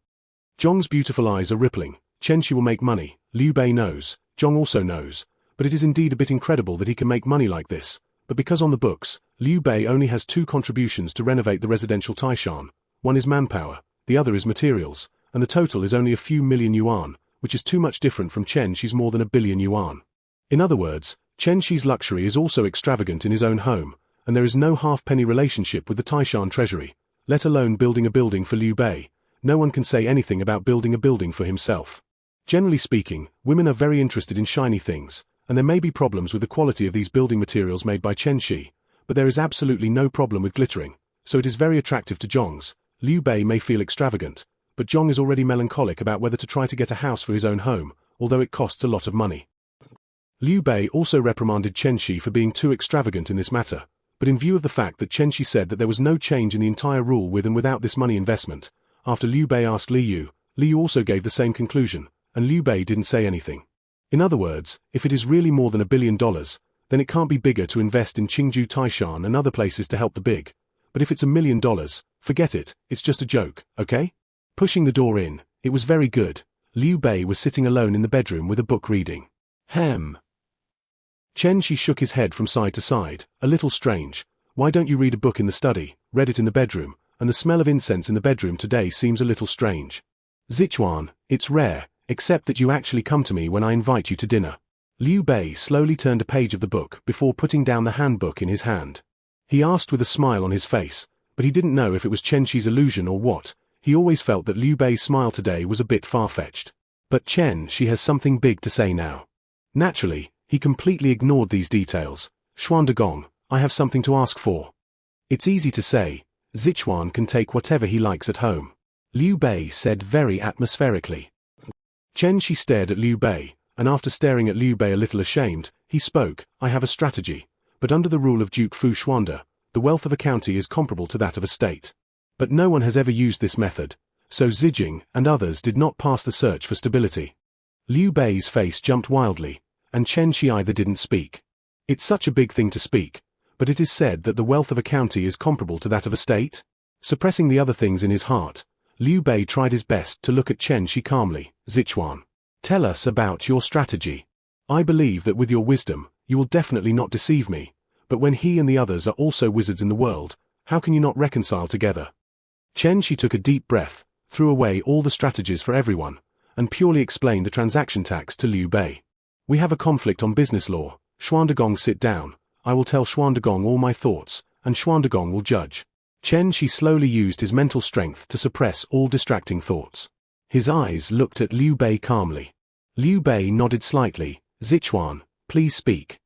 Zhong's beautiful eyes are rippling. Chen Shi will make money. Liu Bei knows. Zhong also knows. But it is indeed a bit incredible that he can make money like this. But because on the books, Liu Bei only has 2 contributions to renovate the residential Taishan. One is manpower, the other is materials, and the total is only a few million yuan, which is too much different from Chen Shi's more than 1 billion yuan. In other words, Chen Shi's luxury is also extravagant in his own home, and there is no halfpenny relationship with the Taishan treasury, let alone building a building for Liu Bei. No one can say anything about building a building for himself. Generally speaking, women are very interested in shiny things, and there may be problems with the quality of these building materials made by Chen Shi, but there is absolutely no problem with glittering, so it is very attractive to Zhong's. Liu Bei may feel extravagant, but Zhong is already melancholic about whether to try to get a house for his own home, although it costs a lot of money. Liu Bei also reprimanded Chen Shi for being too extravagant in this matter, but in view of the fact that Chen Shi said that there was no change in the entire rule with and without this money investment, after Liu Bei asked Liu also gave the same conclusion, and Liu Bei didn't say anything. In other words, if it is really more than $1 billion, then it can't be bigger to invest in Qingju Taishan and other places to help the big. But if it's $1 million, forget it, it's just a joke, okay? Pushing the door in, it was very good. Liu Bei was sitting alone in the bedroom with a book reading. Chen Shi shook his head from side to side, a little strange. Why don't you read a book in the study, read it in the bedroom, and the smell of incense in the bedroom today seems a little strange. Zichuan, it's rare, except that you actually come to me when I invite you to dinner. Liu Bei slowly turned a page of the book before putting down the handbook in his hand. He asked with a smile on his face, but he didn't know if it was Chen Shi's illusion or what. He always felt that Liu Bei's smile today was a bit far-fetched. But Chen Shi has something big to say now. Naturally, he completely ignored these details. Xuandagong, I have something to ask for. It's easy to say. Zichuan can take whatever he likes at home. Liu Bei said very atmospherically. Chen Shi stared at Liu Bei, and after staring at Liu Bei a little ashamed, he spoke, I have a strategy, but under the rule of Duke Fu Xuanda, the wealth of a county is comparable to that of a state. But no one has ever used this method, so Zijing and others did not pass the search for stability. Liu Bei's face jumped wildly, and Chen Shi either didn't speak. It's such a big thing to speak, but it is said that the wealth of a county is comparable to that of a state? Suppressing the other things in his heart, Liu Bei tried his best to look at Chen Shi calmly. Zichuan, tell us about your strategy. I believe that with your wisdom, you will definitely not deceive me, but when he and the others are also wizards in the world, how can you not reconcile together? Chen Shi took a deep breath, threw away all the strategies for everyone, and purely explained the transaction tax to Liu Bei. We have a conflict on business law. Xuandagong, sit down. I will tell Xuandagong all my thoughts, and Xuandagong will judge. Chen Shi slowly used his mental strength to suppress all distracting thoughts. His eyes looked at Liu Bei calmly. Liu Bei nodded slightly. Zichuan, please speak.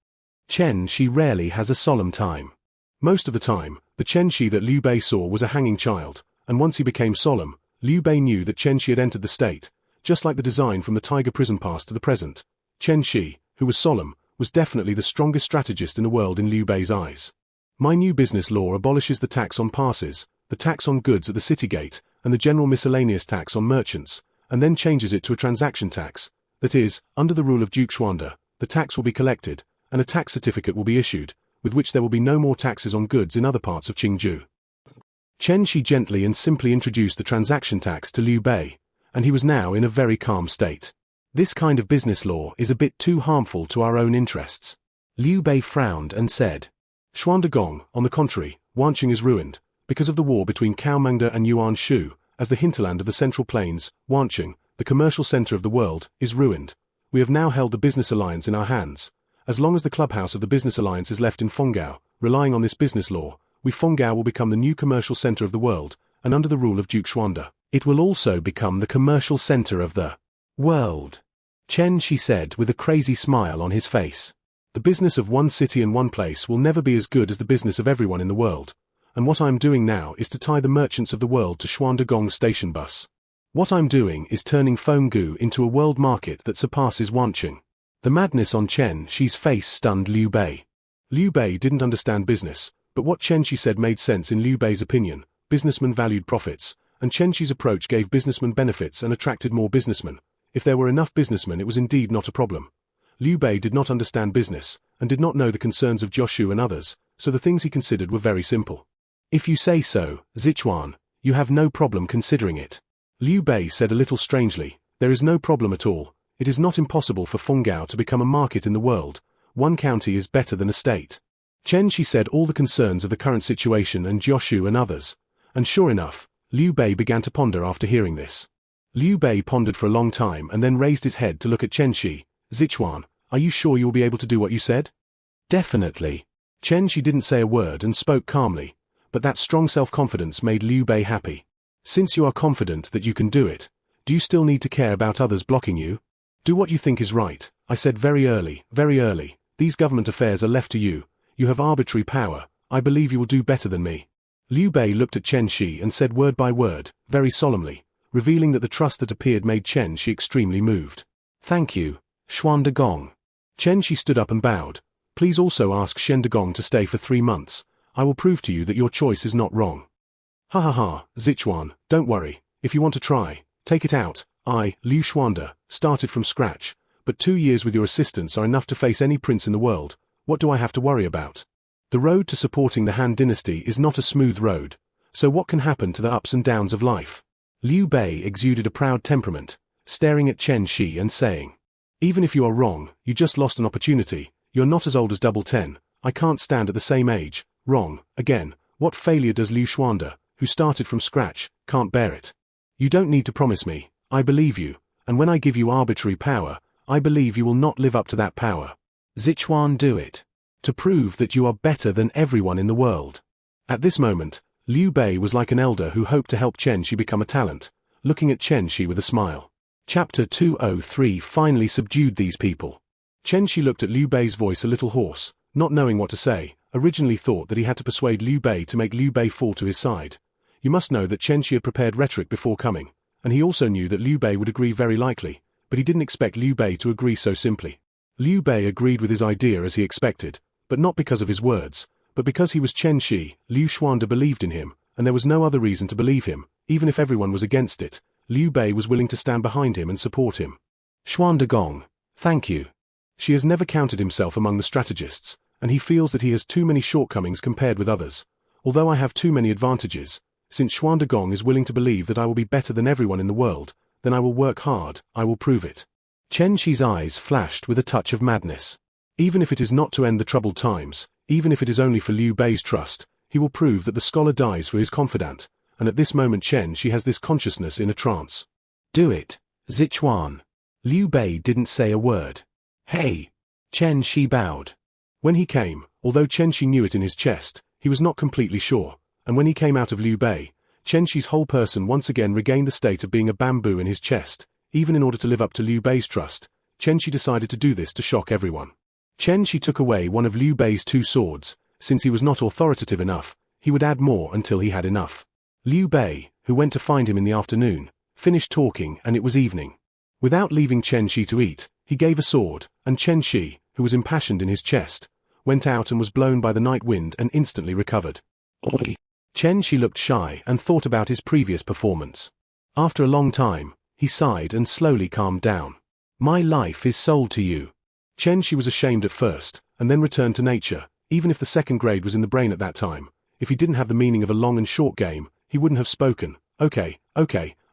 Chen Shi rarely has a solemn time. Most of the time, the Chen Shi that Liu Bei saw was a hanging child, and once he became solemn, Liu Bei knew that Chen Shi had entered the state, just like the design from the tiger prison past to the present. Chen Shi, who was solemn, was definitely the strongest strategist in the world in Liu Bei's eyes. My new business law abolishes the tax on passes, the tax on goods at the city gate, and the general miscellaneous tax on merchants, and then changes it to a transaction tax. That is, under the rule of Duke Xuanda, the tax will be collected, and a tax certificate will be issued, with which there will be no more taxes on goods in other parts of Qingzhou. Chen Shi gently and simply introduced the transaction tax to Liu Bei, and he was now in a very calm state. This kind of business law is a bit too harmful to our own interests. Liu Bei frowned and said, Xuanda Gong, on the contrary, Wanqing is ruined, because of the war between Kaomengde and Yuan Shu, as the hinterland of the Central Plains, Wanqing, the commercial center of the world, is ruined. We have now held the business alliance in our hands. As long as the clubhouse of the business alliance is left in Fenggao, relying on this business law, Fenggao will become the new commercial center of the world, and under the rule of Duke Xuanda, it will also become the commercial center of the world. Chen Shi said with a crazy smile on his face. The business of one city and one place will never be as good as the business of everyone in the world, and what I'm doing now is to tie the merchants of the world to Xuanda Gong station bus. What I'm doing is turning Fenggao into a world market that surpasses Wanqing. The madness on Chen Shi's face stunned Liu Bei. Liu Bei didn't understand business, but what Chen Shi said made sense in Liu Bei's opinion. Businessmen valued profits, and Chen Shi's approach gave businessmen benefits and attracted more businessmen. If there were enough businessmen, it was indeed not a problem. Liu Bei did not understand business, and did not know the concerns of Jioshu and others, so the things he considered were very simple. If you say so, Zichuan, you have no problem considering it. Liu Bei said a little strangely, there is no problem at all. It is not impossible for Fenggao to become a market in the world. One county is better than a state. Chen Shi said all the concerns of the current situation and Jioshu and others, and sure enough, Liu Bei began to ponder after hearing this. Liu Bei pondered for a long time and then raised his head to look at Chen Shi. Zichuan, are you sure you will be able to do what you said? Definitely. Chen Shi didn't say a word and spoke calmly, but that strong self-confidence made Liu Bei happy. Since you are confident that you can do it, do you still need to care about others blocking you? Do what you think is right. I said very early. These government affairs are left to you. You have arbitrary power. I believe you will do better than me. Liu Bei looked at Chen Shi and said word by word, very solemnly, revealing that the trust that appeared made Chen Shi extremely moved. Thank you, Xuanda Gong. Chen Shi stood up and bowed. Please also ask Xuanda Gong to stay for 3 months. I will prove to you that your choice is not wrong. Ha ha ha, Zichuan, don't worry. If you want to try, take it out. I, Liu Xuanda, started from scratch, but 2 years with your assistance are enough to face any prince in the world. What do I have to worry about? The road to supporting the Han dynasty is not a smooth road, so what can happen to the ups and downs of life? Liu Bei exuded a proud temperament, staring at Chen Shi and saying, even if you are wrong, you just lost an opportunity. You're not as old as 10. I can't stand at the same age. Wrong, again. What failure does Liu Xuanda, who started from scratch, can't bear it? You don't need to promise me. I believe you, and when I give you arbitrary power, I believe you will not live up to that power. Zichuan, do it. To prove that you are better than everyone in the world. At this moment, Liu Bei was like an elder who hoped to help Chen Shi become a talent, looking at Chen Shi with a smile. Chapter 203 finally subdued these people. Chen Shi looked at Liu Bei's voice a little hoarse, not knowing what to say, originally thought that he had to persuade Liu Bei to make Liu Bei fall to his side. You must know that Chen Shi had prepared rhetoric before coming, and he also knew that Liu Bei would agree very likely, but he didn't expect Liu Bei to agree so simply. Liu Bei agreed with his idea as he expected, but not because of his words, but because he was Chen Shi. Liu Xuanda believed in him, and there was no other reason to believe him. Even if everyone was against it, Liu Bei was willing to stand behind him and support him. Xuanda Gong, thank you. Shi has never counted himself among the strategists, and he feels that he has too many shortcomings compared with others. Although I have too many advantages, since Xuanda Gong is willing to believe that I will be better than everyone in the world, then I will work hard, I will prove it. Chen Shi's eyes flashed with a touch of madness. Even if it is not to end the troubled times, even if it is only for Liu Bei's trust, he will prove that the scholar dies for his confidant, and at this moment Chen Shi has this consciousness in a trance. Do it, Zichuan. Liu Bei didn't say a word. Hey! Chen Shi bowed. When he came, although Chen Shi knew it in his chest, he was not completely sure, and when he came out of Liu Bei, Chen Shi's whole person once again regained the state of being a bamboo in his chest. Even in order to live up to Liu Bei's trust, Chen Shi decided to do this to shock everyone. Chen Shi took away one of Liu Bei's 2 swords. Since he was not authoritative enough, he would add more until he had enough. Liu Bei, who went to find him in the afternoon, finished talking and it was evening. Without leaving Chen Shi to eat, he gave a sword, and Chen Shi, who was impassioned in his chest, went out and was blown by the night wind and instantly recovered. Chen Shi looked shy and thought about his previous performance. After a long time, He sighed and slowly calmed down. My life is sold to you. Chen Shi was ashamed at first, and then returned to nature. Even if the second grade was in the brain at that time, if he didn't have the meaning of a long and short game, he wouldn't have spoken. Okay,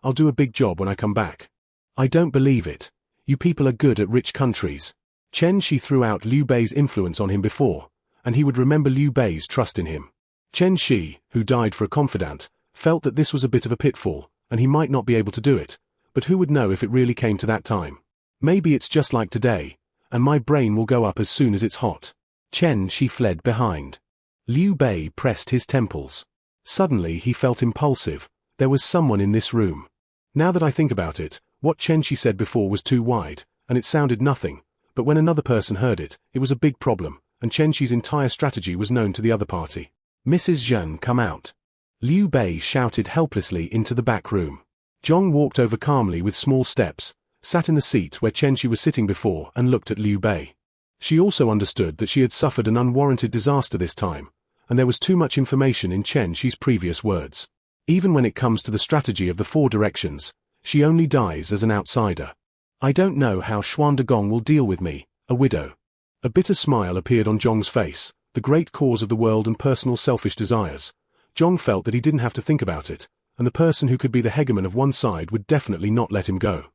I'll do a big job when I come back. I don't believe it. You people are good at rich countries. Chen Shi threw out Liu Bei's influence on him before, and he would remember Liu Bei's trust in him. Chen Shi, who died for a confidant, felt that this was a bit of a pitfall, and he might not be able to do it, but who would know if it really came to that time? Maybe it's just like today, and my brain will go up as soon as it's hot. Chen Shi fled behind. Liu Bei pressed his temples. Suddenly he felt impulsive. There was someone in this room. Now that I think about it, what Chen Shi said before was too wide, and it sounded nothing, but when another person heard it, it was a big problem, and Chen Shi's entire strategy was known to the other party. Mrs. Zhen, come out. Liu Bei shouted helplessly into the back room. Zhong walked over calmly with small steps, sat in the seat where Chen Shi was sitting before and looked at Liu Bei. She also understood that she had suffered an unwarranted disaster this time, and there was too much information in Chen Shi's previous words. Even when it comes to the strategy of the four directions, she only dies as an outsider. I don't know how Xuandagong will deal with me, a widow. A bitter smile appeared on Zhong's face, the great cause of the world and personal selfish desires. Zhong felt that he didn't have to think about it, and the person who could be the hegemon of one side would definitely not let him go.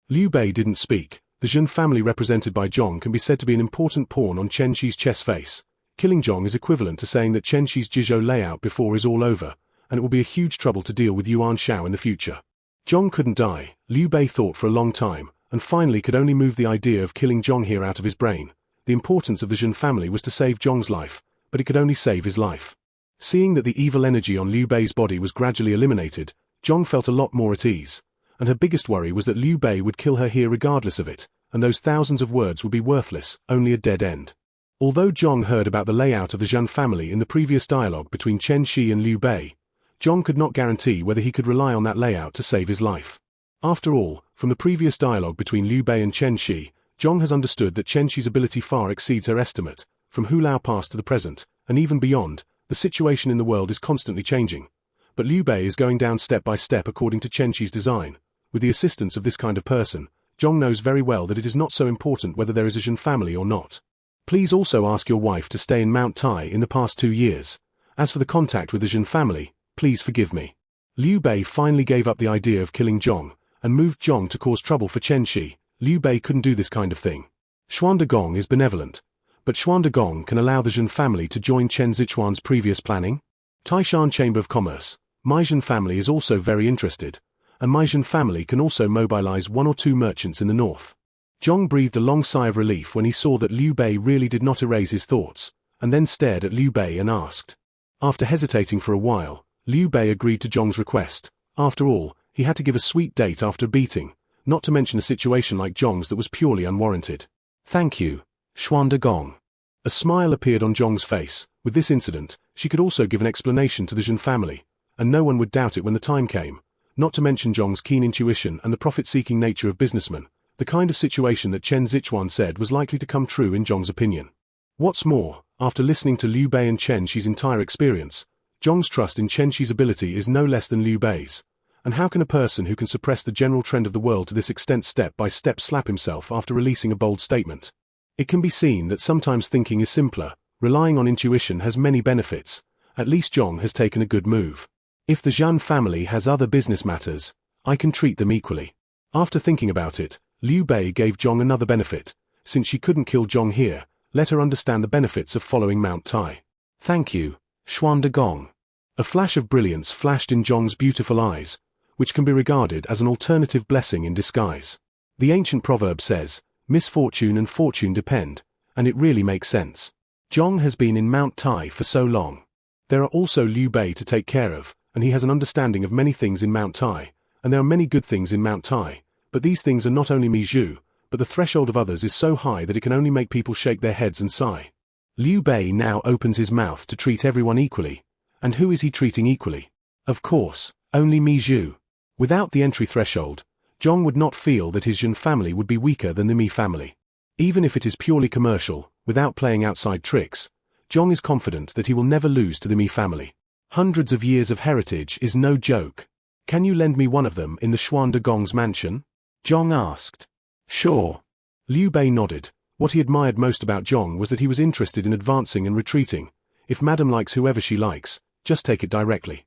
Liu Bei didn't speak. The Zhen family represented by Zhong can be said to be an important pawn on Chen Shi's chess face. Killing Zhong is equivalent to saying that Chen Shi's Jizhou layout before is all over, and it will be a huge trouble to deal with Yuan Shao in the future. Zhong couldn't die. Liu Bei thought for a long time, and finally could only move the idea of killing Zhong here out of his brain. The importance of the Zhen family was to save Zhong's life, but it could only save his life. Seeing that the evil energy on Liu Bei's body was gradually eliminated, Zhong felt a lot more at ease, and her biggest worry was that Liu Bei would kill her here regardless of it, and those thousands of words would be worthless, only a dead end. Although Zhong heard about the layout of the Zhen family in the previous dialogue between Chen Shi and Liu Bei, Zhong could not guarantee whether he could rely on that layout to save his life. After all, from the previous dialogue between Liu Bei and Chen Shi, Zhong has understood that Chen Shi's ability far exceeds her estimate. From Hulao past to the present, and even beyond, the situation in the world is constantly changing. But Liu Bei is going down step by step according to Chen Shi's design. With the assistance of this kind of person, Zhong knows very well that it is not so important whether there is a Zhen family or not. Please also ask your wife to stay in Mount Tai in the past 2 years. As for the contact with the Zhen family, please forgive me. Liu Bei finally gave up the idea of killing Zhong, and moved Zhong to cause trouble for Chen Shi. Liu Bei couldn't do this kind of thing. Xuandagong is benevolent, but Xuandagong can allow the Zhen family to join Chen Zichuan's previous planning? Taishan Chamber of Commerce. My Zhen family is also very interested, and my Zhen family can also mobilize 1 or 2 merchants in the north. Zhong breathed a long sigh of relief when he saw that Liu Bei really did not erase his thoughts, and then stared at Liu Bei and asked. After hesitating for a while, Liu Bei agreed to Zhong's request. After all, he had to give a sweet date after a beating, not to mention a situation like Zhong's that was purely unwarranted. Thank you, Xuandagong. A smile appeared on Zhong's face. With this incident, she could also give an explanation to the Zhen family, and no one would doubt it when the time came, not to mention Zhong's keen intuition and the profit-seeking nature of businessmen. The kind of situation that Chen Zichuan said was likely to come true in Zhong's opinion. What's more, after listening to Liu Bei and Chen Shi's entire experience, Zhong's trust in Chen Shi's ability is no less than Liu Bei's. And how can a person who can suppress the general trend of the world to this extent step by step slap himself after releasing a bold statement? It can be seen that sometimes thinking is simpler. Relying on intuition has many benefits. At least Zhong has taken a good move. If the Zhan family has other business matters, I can treat them equally. After thinking about it, Liu Bei gave Zhong another benefit. Since she couldn't kill Zhong here, let her understand the benefits of following Mount Tai. Thank you, Xuandagong. A flash of brilliance flashed in Zhong's beautiful eyes, which can be regarded as an alternative blessing in disguise. The ancient proverb says, misfortune and fortune depend, and it really makes sense. Zhong has been in Mount Tai for so long. There are also Liu Bei to take care of, and he has an understanding of many things in Mount Tai, and there are many good things in Mount Tai, but these things are not only Mizhu, but the threshold of others is so high that it can only make people shake their heads and sigh. Liu Bei now opens his mouth to treat everyone equally. And who is he treating equally? Of course, only Mizhu. Without the entry threshold, Zhong would not feel that his Zhen family would be weaker than the Mi family. Even if it is purely commercial, without playing outside tricks, Zhong is confident that he will never lose to the Mi family. Hundreds of years of heritage is no joke. Can you lend me one of them in the Xuan Gong's mansion? Zhong asked. Sure. Liu Bei nodded. What he admired most about Zhong was that he was interested in advancing and retreating. If Madam likes whoever she likes, just take it directly.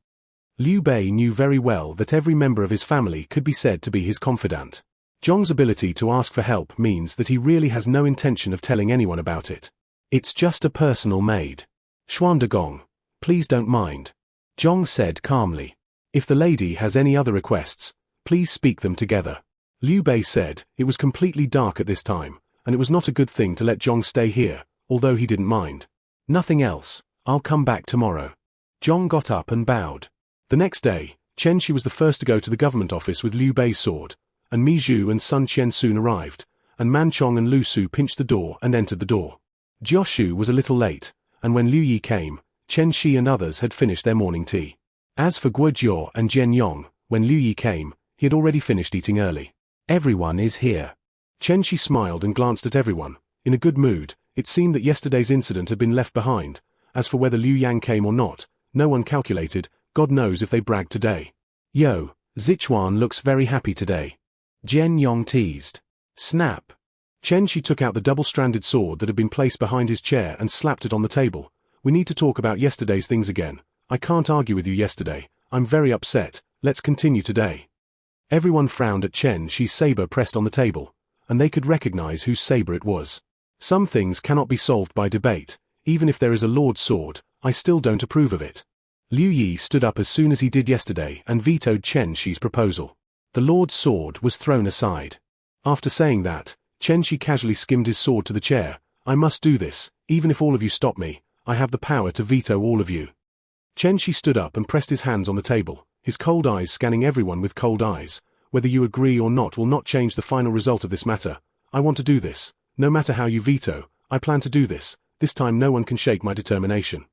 Liu Bei knew very well that every member of his family could be said to be his confidant. Zhong's ability to ask for help means that he really has no intention of telling anyone about it. It's just a personal maid. Xuan Gong, please don't mind. Zhong said calmly. If the lady has any other requests, please speak them together. Liu Bei said. It was completely dark at this time, and it was not a good thing to let Zhong stay here, although he didn't mind. Nothing else, I'll come back tomorrow. Zhong got up and bowed. The next day, Chen Shi was the first to go to the government office with Liu Bei's sword, and Mi Zhu and Sun Qian soon arrived, and Man Chong and Lu Su pinched the door and entered the door. Jioshu was a little late, and when Liu Yi came, Chen Shi and others had finished their morning tea. As for Guo Jiao and Jian Yong, when Liu Yi came, he had already finished eating early. Everyone is here. Chen Shi smiled and glanced at everyone. In a good mood, it seemed that yesterday's incident had been left behind. As for whether Liu Yang came or not, no one calculated. God knows if they bragged today. Yo, Zichuan looks very happy today. Jian Yong teased. Snap. Chen Shi took out the double-stranded sword that had been placed behind his chair and slapped it on the table. We need to talk about yesterday's things again. I can't argue with you yesterday. I'm very upset. Let's continue today. Everyone frowned at Chen Shi's saber pressed on the table, and they could recognize whose saber it was. Some things cannot be solved by debate. Even if there is a Lord's sword, I still don't approve of it. Liu Yi stood up as soon as he did yesterday and vetoed Chen Shi's proposal. The Lord's sword was thrown aside. After saying that, Chen Shi casually skimmed his sword to the chair. I must do this, even if all of you stop me. I have the power to veto all of you. Chen Shi stood up and pressed his hands on the table, his cold eyes scanning everyone with cold eyes. Whether you agree or not will not change the final result of this matter. I want to do this. No matter how you veto, I plan to do this. This time no one can shake my determination.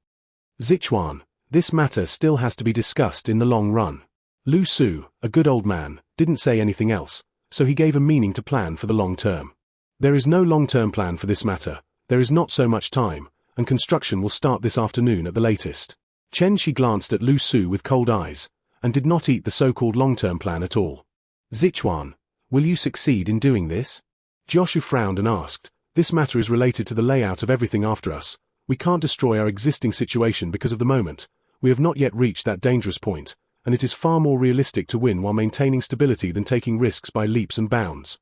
Zichuan, this matter still has to be discussed in the long run. Lu Su, a good old man, didn't say anything else, so he gave a meaning to plan for the long term. There is no long-term plan for this matter. There is not so much time, and construction will start this afternoon at the latest. Chen Shi glanced at Lu Su with cold eyes, and did not eat the so-called long-term plan at all. Zichuan, will you succeed in doing this? Jioshu frowned and asked, this matter is related to the layout of everything after us. We can't destroy our existing situation because of the moment. We have not yet reached that dangerous point, and it is far more realistic to win while maintaining stability than taking risks by leaps and bounds.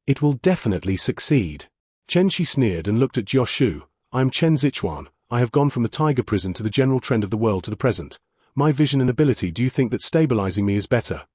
It will definitely succeed. Chen Shi sneered and looked at Jioshu. I am Chen Zichuan. I have gone from the tiger prison to the general trend of the world to the present. My vision and ability, do you think that stabilizing me is better?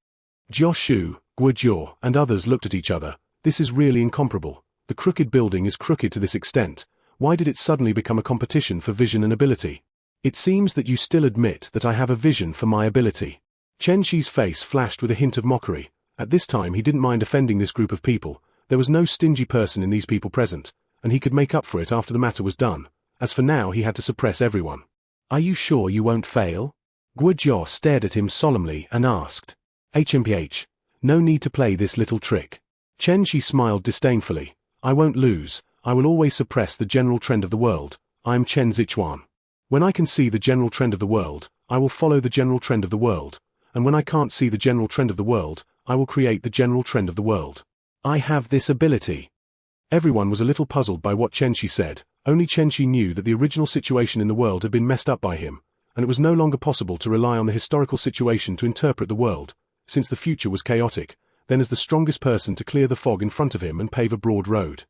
Jioshu, Guo Jiao, and others looked at each other. This is really incomparable. The crooked building is crooked to this extent. Why did it suddenly become a competition for vision and ability? It seems that you still admit that I have a vision for my ability. Chen Shi's face flashed with a hint of mockery. At this time he didn't mind offending this group of people. There was no stingy person in these people present, and he could make up for it after the matter was done. As for now he had to suppress everyone. Are you sure you won't fail? Guo Jiao stared at him solemnly and asked. HMPH, no need to play this little trick. Chen Shi smiled disdainfully. I won't lose. I will always suppress the general trend of the world. I am Chen Zichuan. When I can see the general trend of the world, I will follow the general trend of the world. And when I can't see the general trend of the world, I will create the general trend of the world. I have this ability. Everyone was a little puzzled by what Chen Shi said. Only Chen Shi knew that the original situation in the world had been messed up by him, and it was no longer possible to rely on the historical situation to interpret the world, since the future was chaotic, then as the strongest person to clear the fog in front of him and pave a broad road.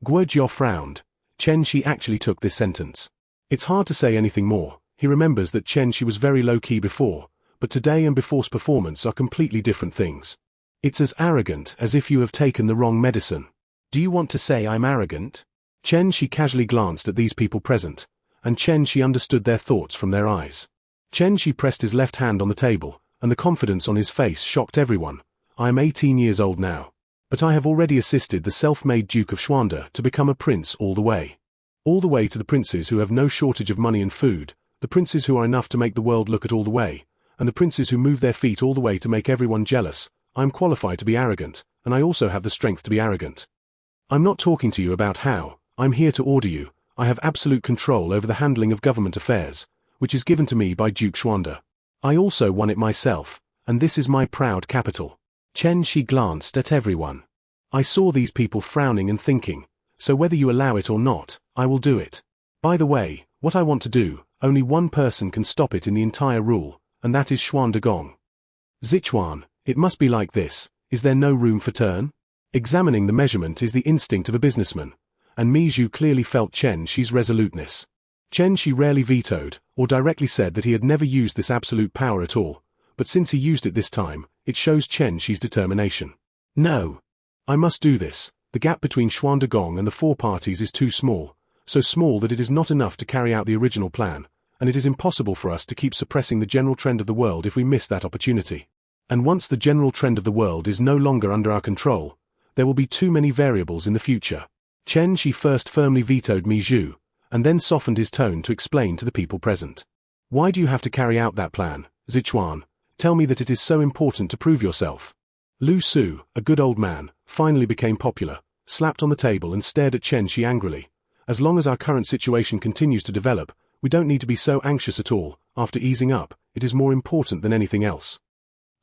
Guo Jiao frowned. Chen Shi actually took this sentence. It's hard to say anything more. He remembers that Chen Shi was very low-key before, but today and before's performance are completely different things. It's as arrogant as if you have taken the wrong medicine. Do you want to say I'm arrogant? Chen Shi casually glanced at these people present, and Chen Shi understood their thoughts from their eyes. Chen Shi pressed his left hand on the table, and the confidence on his face shocked everyone. I am 18 years old now, but I have already assisted the self-made Duke of Xuanda to become a prince all the way. All the way to the princes who have no shortage of money and food, the princes who are enough to make the world look at all the way, and the princes who move their feet all the way to make everyone jealous. I am qualified to be arrogant, and I also have the strength to be arrogant. I'm not talking to you about how. I'm here to order you. I have absolute control over the handling of government affairs, which is given to me by Duke Xuanda. I also won it myself, and this is my proud capital. Chen Shi glanced at everyone. I saw these people frowning and thinking, so whether you allow it or not, I will do it. By the way, what I want to do, only one person can stop it in the entire rule, and that is Xuan de Gong. Zichuan, it must be like this, is there no room for turn? Examining the measurement is the instinct of a businessman, and Mi Zhu clearly felt Chen Shi's resoluteness. Chen Shi rarely vetoed, or directly said that he had never used this absolute power at all, but since he used it this time, it shows Chen Shi's determination. No. I must do this. The gap between Xuan de Gong and the four parties is too small, so small that it is not enough to carry out the original plan, and it is impossible for us to keep suppressing the general trend of the world if we miss that opportunity. And once the general trend of the world is no longer under our control, there will be too many variables in the future. Chen Shi first firmly vetoed Mi Zhu, and then softened his tone to explain to the people present. Why do you have to carry out that plan, Zichuan? Tell me that it is so important to prove yourself. Lu Su, a good old man, finally became popular, slapped on the table and stared at Chen Shi angrily. As long as our current situation continues to develop, we don't need to be so anxious at all. After easing up, it is more important than anything else.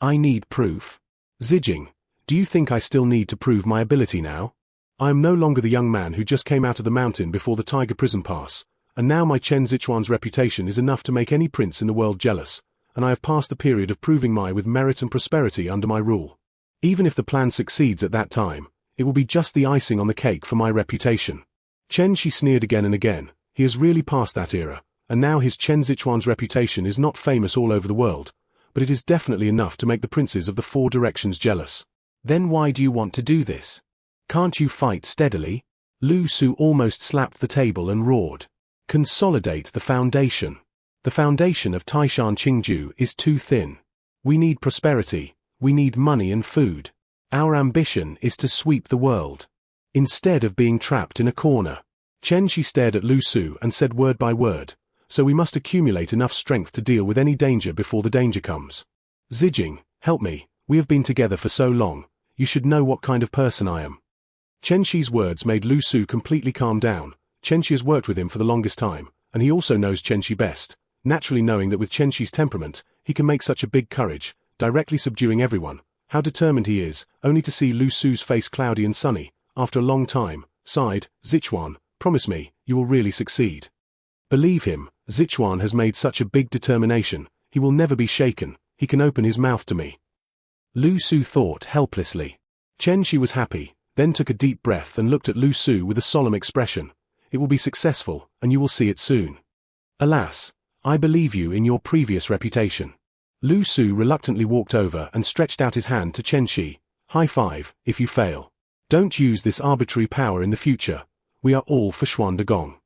I need proof. Zijing, do you think I still need to prove my ability now? I am no longer the young man who just came out of the mountain before the Tiger Prison Pass, and now my Chen Zichuan's reputation is enough to make any prince in the world jealous, and I have passed the period of proving my with merit and prosperity under my rule. Even if the plan succeeds at that time, it will be just the icing on the cake for my reputation. Chen Shi sneered again and again. He has really passed that era, and now his Chen Zichuan's reputation is not famous all over the world, but it is definitely enough to make the princes of the four directions jealous. Then why do you want to do this? Can't you fight steadily? Lu Su almost slapped the table and roared. Consolidate the foundation. The foundation of Taishan Qingju is too thin. We need prosperity, we need money and food. Our ambition is to sweep the world. Instead of being trapped in a corner. Chen Shi stared at Lu Su and said word by word, so we must accumulate enough strength to deal with any danger before the danger comes. Zijing, help me, we have been together for so long, you should know what kind of person I am. Chen Shi's words made Lu Su completely calm down. Chen Shi has worked with him for the longest time, and he also knows Chen Shi best, naturally knowing that with Chen Shi's temperament, he can make such a big courage, directly subduing everyone. How determined he is, only to see Lu Su's face cloudy and sunny, after a long time, sighed, Zichuan, promise me, you will really succeed. Believe him, Zichuan has made such a big determination, he will never be shaken, he can open his mouth to me. Lu Su thought helplessly. Chen Shi was happy, then took a deep breath and looked at Lu Su with a solemn expression. It will be successful, and you will see it soon. Alas, I believe you in your previous reputation. Lu Su reluctantly walked over and stretched out his hand to Chen Shi. High five, if you fail. Don't use this arbitrary power in the future. We are all for Xuan de Gong.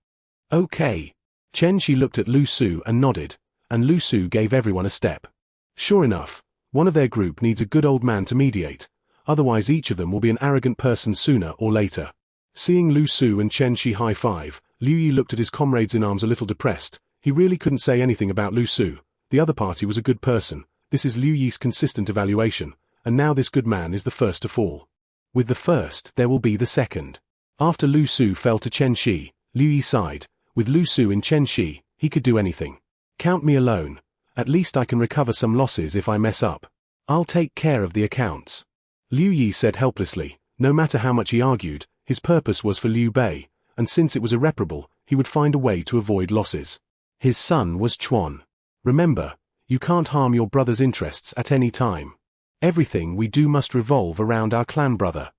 Okay. Chen Shi looked at Lu Su and nodded, and Lu Su gave everyone a step. Sure enough, one of their group needs a good old man to mediate, otherwise each of them will be an arrogant person sooner or later. Seeing Lu Su and Chen Shi high five, Liu Yi looked at his comrades in arms a little depressed. He really couldn't say anything about Lu Su. The other party was a good person. This is Liu Yi's consistent evaluation, and now this good man is the first to fall. With the first, there will be the second. After Lu Su fell to Chen Shi, Liu Yi sighed. With Lu Su in Chen Shi, he could do anything. Count me alone. At least I can recover some losses if I mess up. I'll take care of the accounts. Liu Yi said helplessly. No matter how much he argued, his purpose was for Liu Bei, and since it was irreparable, he would find a way to avoid losses. His son was Chuan. Remember, you can't harm your brother's interests at any time. Everything we do must revolve around our clan brother.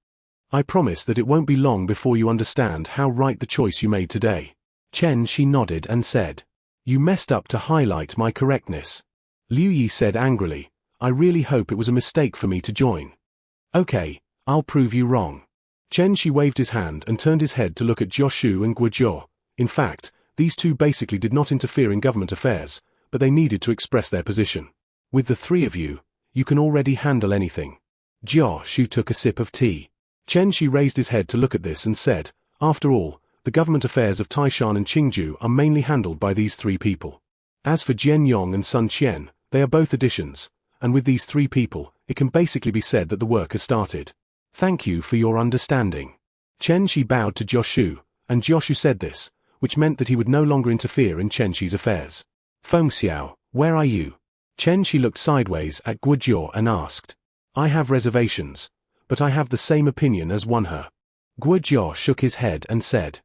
I promise that it won't be long before you understand how right the choice you made today. Chen Shi nodded and said, you messed up to highlight my correctness. Liu Yi said angrily, I really hope it was a mistake for me to join. Okay, I'll prove you wrong. Chen Shi waved his hand and turned his head to look at Jioshu and Guozhou. In fact, these two basically did not interfere in government affairs, but they needed to express their position. With the three of you, you can already handle anything. Jioshu took a sip of tea. Chen Shi raised his head to look at this and said, after all, the government affairs of Taishan and Qingju are mainly handled by these three people. As for Jian Yong and Sun Qian, they are both additions, and with these three people, it can basically be said that the work has started. Thank you for your understanding. Chen Shi bowed to Jioshu, and Jioshu said this, which meant that he would no longer interfere in Chen Shi's affairs. Feng Xiao, where are you? Chen Shi looked sideways at Guojiao and asked, I have reservations, but I have the same opinion as Wonhe. Guojiao shook his head and said,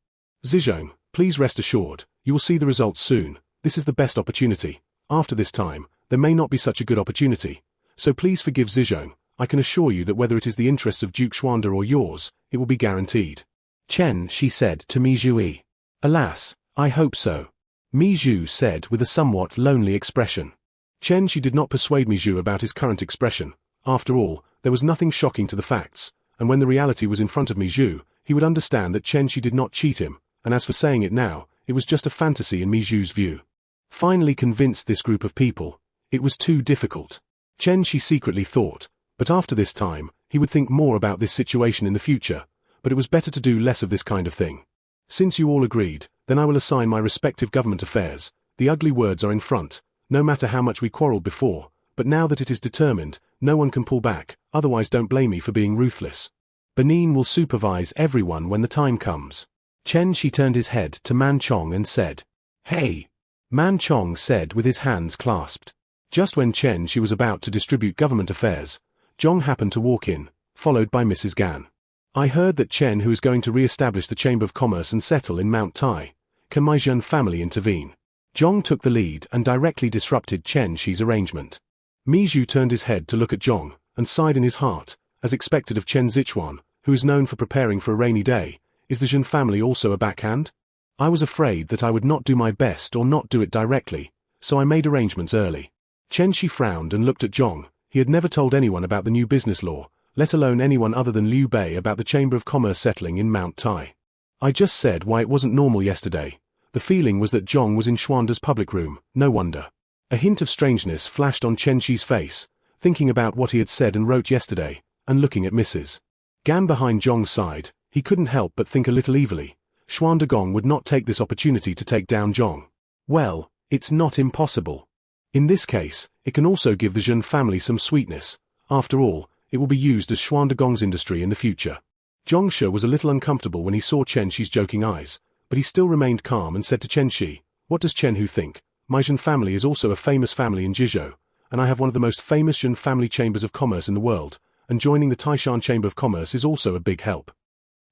Zizhong, please rest assured, you will see the results soon. This is the best opportunity. After this time, there may not be such a good opportunity. So please forgive Zizhong. I can assure you that whether it is the interests of Duke Xuanda or yours, it will be guaranteed. Chen Shi said to Mi Zhui. Alas, I hope so. Mi Zhu said with a somewhat lonely expression. Chen Shi did not persuade Mi Zhu about his current expression. After all, there was nothing shocking to the facts, and when the reality was in front of Mi Zhu, he would understand that Chen Shi did not cheat him, and as for saying it now, it was just a fantasy in Mi Zhu's view. Finally convinced this group of people, it was too difficult. Chen Shi secretly thought, but after this time, he would think more about this situation in the future, but it was better to do less of this kind of thing. Since you all agreed, then I will assign my respective government affairs. The ugly words are in front, no matter how much we quarreled before, but now that it is determined, no one can pull back, otherwise don't blame me for being ruthless. Benin will supervise everyone when the time comes. Chen Shi turned his head to Man Chong and said, Hey! Man Chong said with his hands clasped. Just when Chen Shi was about to distribute government affairs, Zhong happened to walk in, followed by Mrs. Gan. I heard that Chen Hu is going to re-establish the Chamber of Commerce and settle in Mount Tai. Can my Zhen family intervene? Zhong took the lead and directly disrupted Chen Shi's arrangement. Mi Zhu turned his head to look at Zhong, and sighed in his heart, as expected of Chen Zichuan, who is known for preparing for a rainy day. Is the Zhen family also a backhand? I was afraid that I would not do my best or not do it directly, so I made arrangements early. Chen Shi frowned and looked at Zhong. He had never told anyone about the new business law, let alone anyone other than Liu Bei about the Chamber of Commerce settling in Mount Tai. I just said why it wasn't normal yesterday. The feeling was that Zhong was in Xuanda's public room, no wonder. A hint of strangeness flashed on Chen Shi's face, thinking about what he had said and wrote yesterday, and looking at Mrs. Gan behind Zhong's side, he couldn't help but think a little evilly. Xuanda Gong would not take this opportunity to take down Zhong. Well, it's not impossible. In this case, it can also give the Zhen family some sweetness. After all, it will be used as Xuanda Gong's industry in the future. Zhongshe was a little uncomfortable when he saw Chen Shi's joking eyes, but he still remained calm and said to Chen Shi, What does Chen Hu think? My Zhen family is also a famous family in Jizhou, and I have one of the most famous Zhen family chambers of commerce in the world, and joining the Taishan Chamber of Commerce is also a big help.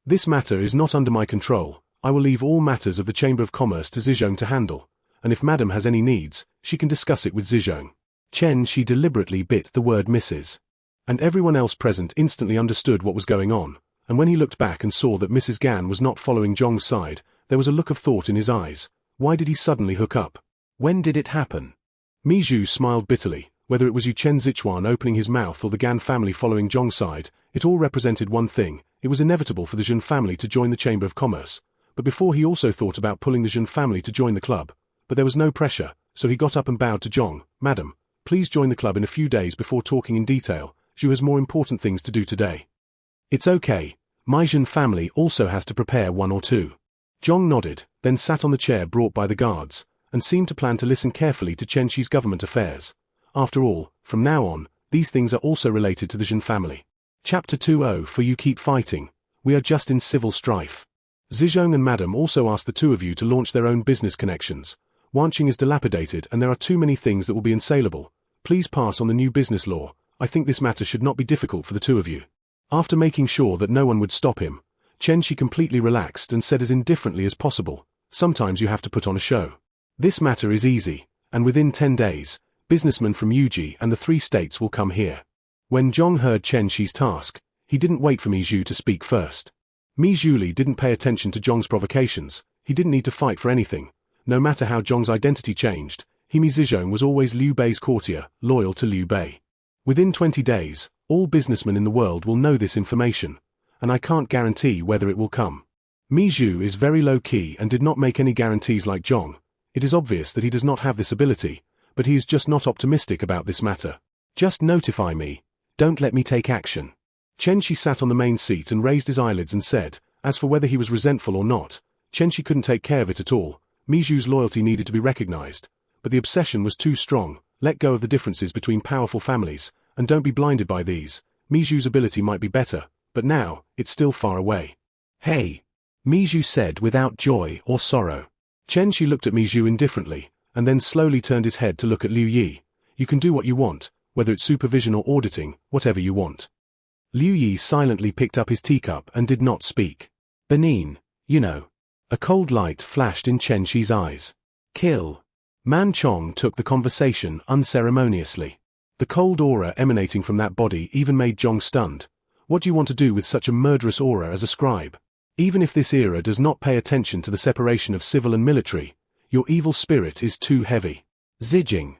This matter is not under my control. I will leave all matters of the Chamber of Commerce to Zizhong to handle, and if Madam has any needs, she can discuss it with Zizhong. Chen Shi deliberately bit the word Mrs. And everyone else present instantly understood what was going on, and when he looked back and saw that Mrs. Gan was not following Zhong's side, there was a look of thought in his eyes. Why did he suddenly hook up? When did it happen? Mi Zhu smiled bitterly. Whether it was Yu Chen Zichuan opening his mouth or the Gan family following Zhong's side, it all represented one thing. It was inevitable for the Zhen family to join the Chamber of Commerce. But before he also thought about pulling the Zhen family to join the club. But there was no pressure, so he got up and bowed to Zhong. Madam, please join the club in a few days before talking in detail. Zhu has more important things to do today. It's okay. My Zhen family also has to prepare one or two. Zhong nodded, then sat on the chair brought by the guards, and seemed to plan to listen carefully to Chen Shi's government affairs. After all, from now on, these things are also related to the Zhen family. Chapter 20. For you keep fighting. We are just in civil strife. Zizhong and Madam also asked the two of you to launch their own business connections. Wanqing is dilapidated and there are too many things that will be unsaleable. Please pass on the new business law. I think this matter should not be difficult for the two of you. After making sure that no one would stop him, Chen Shi completely relaxed and said as indifferently as possible, sometimes you have to put on a show. This matter is easy, and within 10 days, businessmen from Yuji and the 3 states will come here. When Zhong heard Chen Shi's task, he didn't wait for Mi Zhu to speak first. Mi Zhuli didn't pay attention to Zhong's provocations. He didn't need to fight for anything. No matter how Zhong's identity changed, Mi Zizhong was always Liu Bei's courtier, loyal to Liu Bei. Within 20 days, all businessmen in the world will know this information, and I can't guarantee whether it will come. Mi Zhu is very low-key and did not make any guarantees like Zhong. It is obvious that he does not have this ability, but he is just not optimistic about this matter. Just notify me. Don't let me take action. Chen Shi sat on the main seat and raised his eyelids and said, as for whether he was resentful or not, Chen Shi couldn't take care of it at all. Mi Zhu's loyalty needed to be recognized, but the obsession was too strong. Let go of the differences between powerful families, and don't be blinded by these. Mi Zhu's ability might be better, but now, it's still far away. Hey! Mi Zhu said without joy or sorrow. Chen Shi looked at Mi Zhu indifferently, and then slowly turned his head to look at Liu Yi. You can do what you want, whether it's supervision or auditing, whatever you want. Liu Yi silently picked up his teacup and did not speak. Benin, you know. A cold light flashed in Chen Shi's eyes. Kill. Man Chong took the conversation unceremoniously. The cold aura emanating from that body even made Zhong stunned. What do you want to do with such a murderous aura as a scribe? Even if this era does not pay attention to the separation of civil and military, your evil spirit is too heavy. Zijing.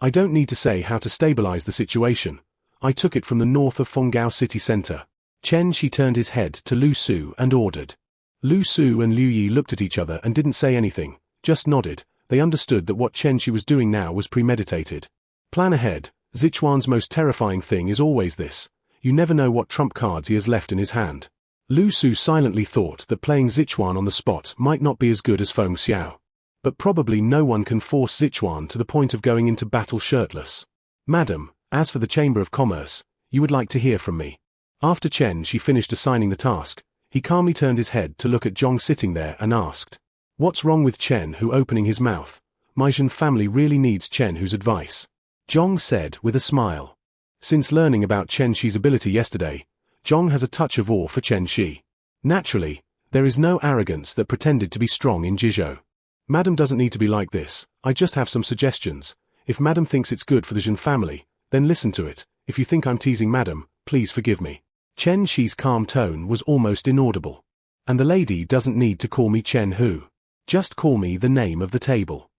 I don't need to say how to stabilize the situation. I took it from the north of Fenggao city center. Chen Shi turned his head to Lu Su and ordered. Lu Su and Liu Yi looked at each other and didn't say anything, just nodded. They understood that what Chen Shi was doing now was premeditated. Plan ahead. Sichuan's most terrifying thing is always this. You never know what trump cards he has left in his hand. Lu Su silently thought that playing Sichuan on the spot might not be as good as Feng Xiao. But probably no one can force Sichuan to the point of going into battle shirtless. Madam, as for the Chamber of Commerce, you would like to hear from me. After Chen Shi finished assigning the task, he calmly turned his head to look at Zhong sitting there and asked. What's wrong with Chen Hu opening his mouth? My Zhen family really needs Chen Hu's advice. Zhong said with a smile. Since learning about Chen Shi's ability yesterday, Zhong has a touch of awe for Chen Shi. Naturally, there is no arrogance that pretended to be strong in Jizhou. Madam doesn't need to be like this. I just have some suggestions. If Madam thinks it's good for the Zhen family, then listen to it. If you think I'm teasing Madam, please forgive me. Chen Shi's calm tone was almost inaudible. And the lady doesn't need to call me Chen Hu. Just call me the name of the table.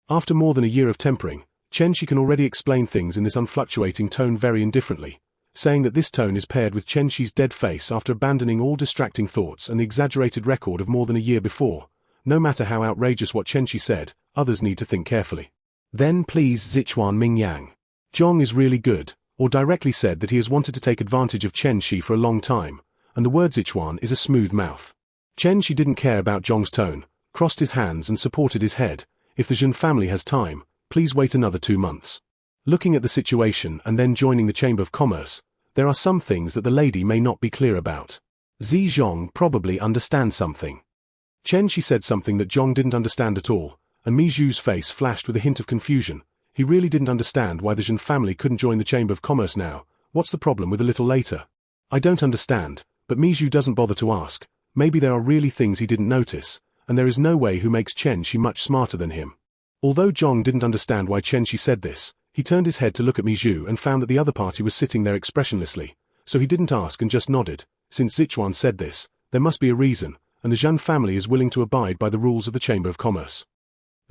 After more than a year of tempering, Chen Shi can already explain things in this unfluctuating tone very indifferently, saying that this tone is paired with Chen Shi's dead face after abandoning all distracting thoughts and the exaggerated record of more than a year before. No matter how outrageous what Chen Shi said, others need to think carefully. Then please Sichuan Mingyang. Zhong is really good, or directly said that he has wanted to take advantage of Chen Shi for a long time, and the word Sichuan is a smooth mouth. Chen Shi didn't care about Zhong's tone, crossed his hands and supported his head. If the Zhen family has time, please wait another 2 months. Looking at the situation and then joining the Chamber of Commerce, there are some things that the lady may not be clear about. Zi Zhong probably understands something. Chen Shi said something that Zhong didn't understand at all, and Mi Zhu's face flashed with a hint of confusion. He really didn't understand why the Zhen family couldn't join the Chamber of Commerce now. What's the problem with a little later? I don't understand, but Mi Zhu doesn't bother to ask. Maybe there are really things he didn't notice, and there is no way who makes Chen Shi much smarter than him. Although Zhong didn't understand why Chen Shi said this, he turned his head to look at Mi Zhu and found that the other party was sitting there expressionlessly, so he didn't ask and just nodded. Since Sichuan said this, there must be a reason, and the Zhan family is willing to abide by the rules of the Chamber of Commerce.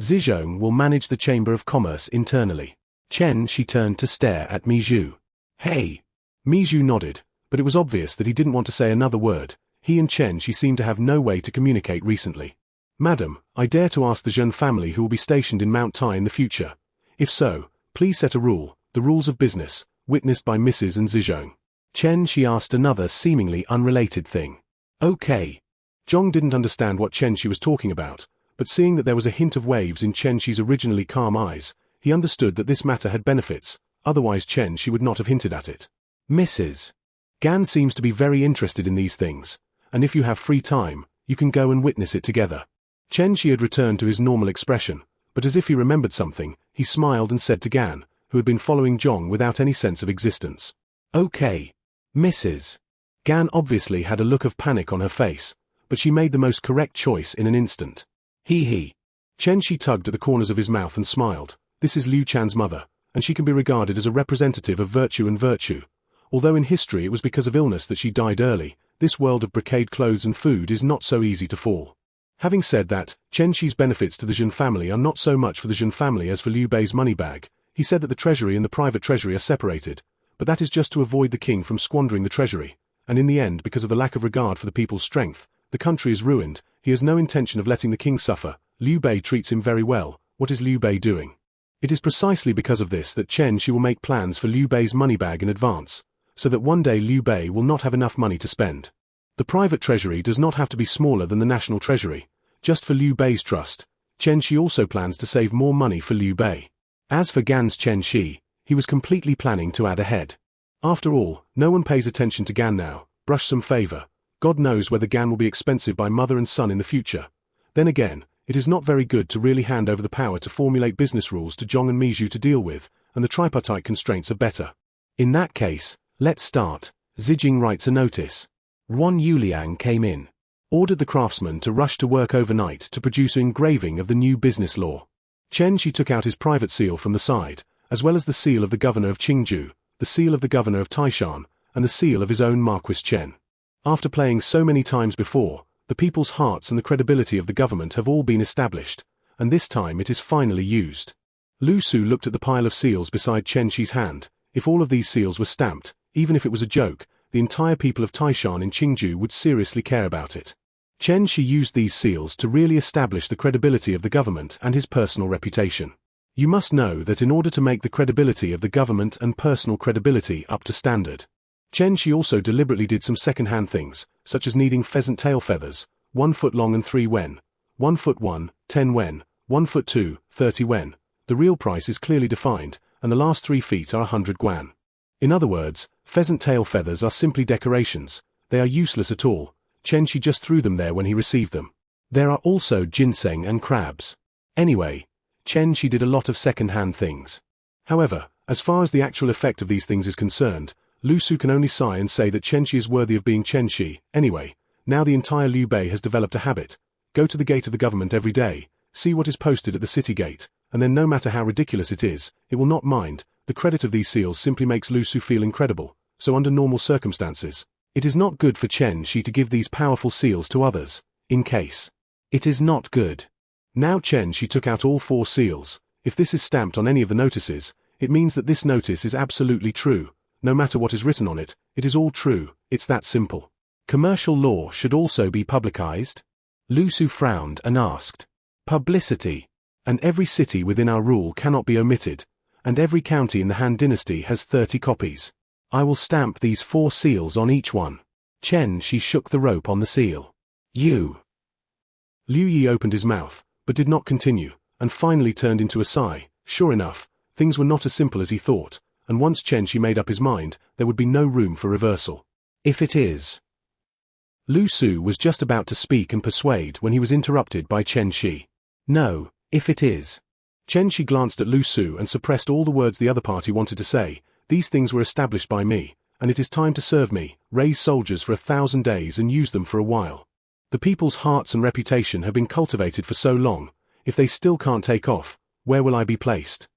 Zizhong will manage the Chamber of Commerce internally. Chen Shi turned to stare at Mi Zhu. Hey! Mi Zhu nodded, but it was obvious that he didn't want to say another word. He and Chen Shi seemed to have no way to communicate recently. Madam, I dare to ask the Zhen family who will be stationed in Mount Tai in the future. If so, please set a rule, the rules of business, witnessed by Mrs. and Zizhong. Chen Shi asked another seemingly unrelated thing. Okay. Zhong didn't understand what Chen Shi was talking about, but seeing that there was a hint of waves in Chen Shi's originally calm eyes, he understood that this matter had benefits, otherwise Chen Shi would not have hinted at it. Mrs. Gan seems to be very interested in these things, and if you have free time, you can go and witness it together. Chen Shi had returned to his normal expression, but as if he remembered something, he smiled and said to Gan, who had been following Zhong without any sense of existence. Okay. Mrs. Gan obviously had a look of panic on her face, but she made the most correct choice in an instant. He. Chen Shi tugged at the corners of his mouth and smiled. This is Liu Chan's mother, and she can be regarded as a representative of virtue and virtue. Although in history it was because of illness that she died early, this world of brocade clothes and food is not so easy to fall. Having said that, Chen Shi's benefits to the Zhen family are not so much for the Zhen family as for Liu Bei's money bag. He said that the treasury and the private treasury are separated, but that is just to avoid the king from squandering the treasury, and in the end because of the lack of regard for the people's strength, the country is ruined. He has no intention of letting the king suffer. Liu Bei treats him very well. What is Liu Bei doing? It is precisely because of this that Chen Shi will make plans for Liu Bei's money bag in advance, so that one day Liu Bei will not have enough money to spend. The private treasury does not have to be smaller than the national treasury. Just for Liu Bei's trust, Chen Shi also plans to save more money for Liu Bei. As for Gan's Chen Shi, he was completely planning to add a head. After all, no one pays attention to Gan now. Brush some favor. God knows whether Gan will be expensive by mother and son in the future. Then again, it is not very good to really hand over the power to formulate business rules to Zhong and Mi Zhu to deal with, and the tripartite constraints are better. In that case, let's start. Zijing writes a notice. Wan Yuliang came in, ordered the craftsman to rush to work overnight to produce an engraving of the new business law. Chen Shi took out his private seal from the side, as well as the seal of the governor of Qingju, the seal of the governor of Taishan, and the seal of his own Marquis Chen. After playing so many times before, the people's hearts and the credibility of the government have all been established, and this time it is finally used. Lu Su looked at the pile of seals beside Chen Shi's hand. If all of these seals were stamped, even if it was a joke, the entire people of Taishan in Qingju would seriously care about it. Chen Shi used these seals to really establish the credibility of the government and his personal reputation. You must know that in order to make the credibility of the government and personal credibility up to standard, Chen Shi also deliberately did some second-hand things, such as needing pheasant tail feathers, 1 foot long and 3 wen, 1 foot 1, 10 wen, 1 foot 2, 30 wen. The real price is clearly defined, and the last 3 feet are 100 guan. In other words, pheasant tail feathers are simply decorations. They are useless at all. Chen Shi just threw them there when he received them. There are also ginseng and crabs. Anyway, Chen Shi did a lot of second-hand things. However, as far as the actual effect of these things is concerned, Lu Su can only sigh and say that Chen Shi is worthy of being Chen Shi. Anyway, now the entire Liu Bei has developed a habit. Go to the gate of the government every day, see what is posted at the city gate, and then no matter how ridiculous it is, it will not mind. The credit of these seals simply makes Lu Su feel incredible, so under normal circumstances, it is not good for Chen Shi to give these powerful seals to others, in case it is not good. Now Chen Shi took out all 4 seals. If this is stamped on any of the notices, it means that this notice is absolutely true. No matter what is written on it, it is all true. It's that simple. Commercial law should also be publicized? Lu Su frowned and asked. Publicity. And every city within our rule cannot be omitted, and every county in the Han dynasty has 30 copies. I will stamp these 4 seals on each one. Chen Shi shook the rope on the seal. You. Liu Yi opened his mouth, but did not continue, and finally turned into a sigh. Sure enough, things were not as simple as he thought, and once Chen Shi made up his mind, there would be no room for reversal. If it is. Lu Su was just about to speak and persuade when he was interrupted by Chen Shi. No, if it is. Chen Shi glanced at Lu Su and suppressed all the words the other party wanted to say. These things were established by me, and it is time to serve me, raise soldiers for 1,000 days and use them for a while. The people's hearts and reputation have been cultivated for so long. If they still can't take off, where will I be placed?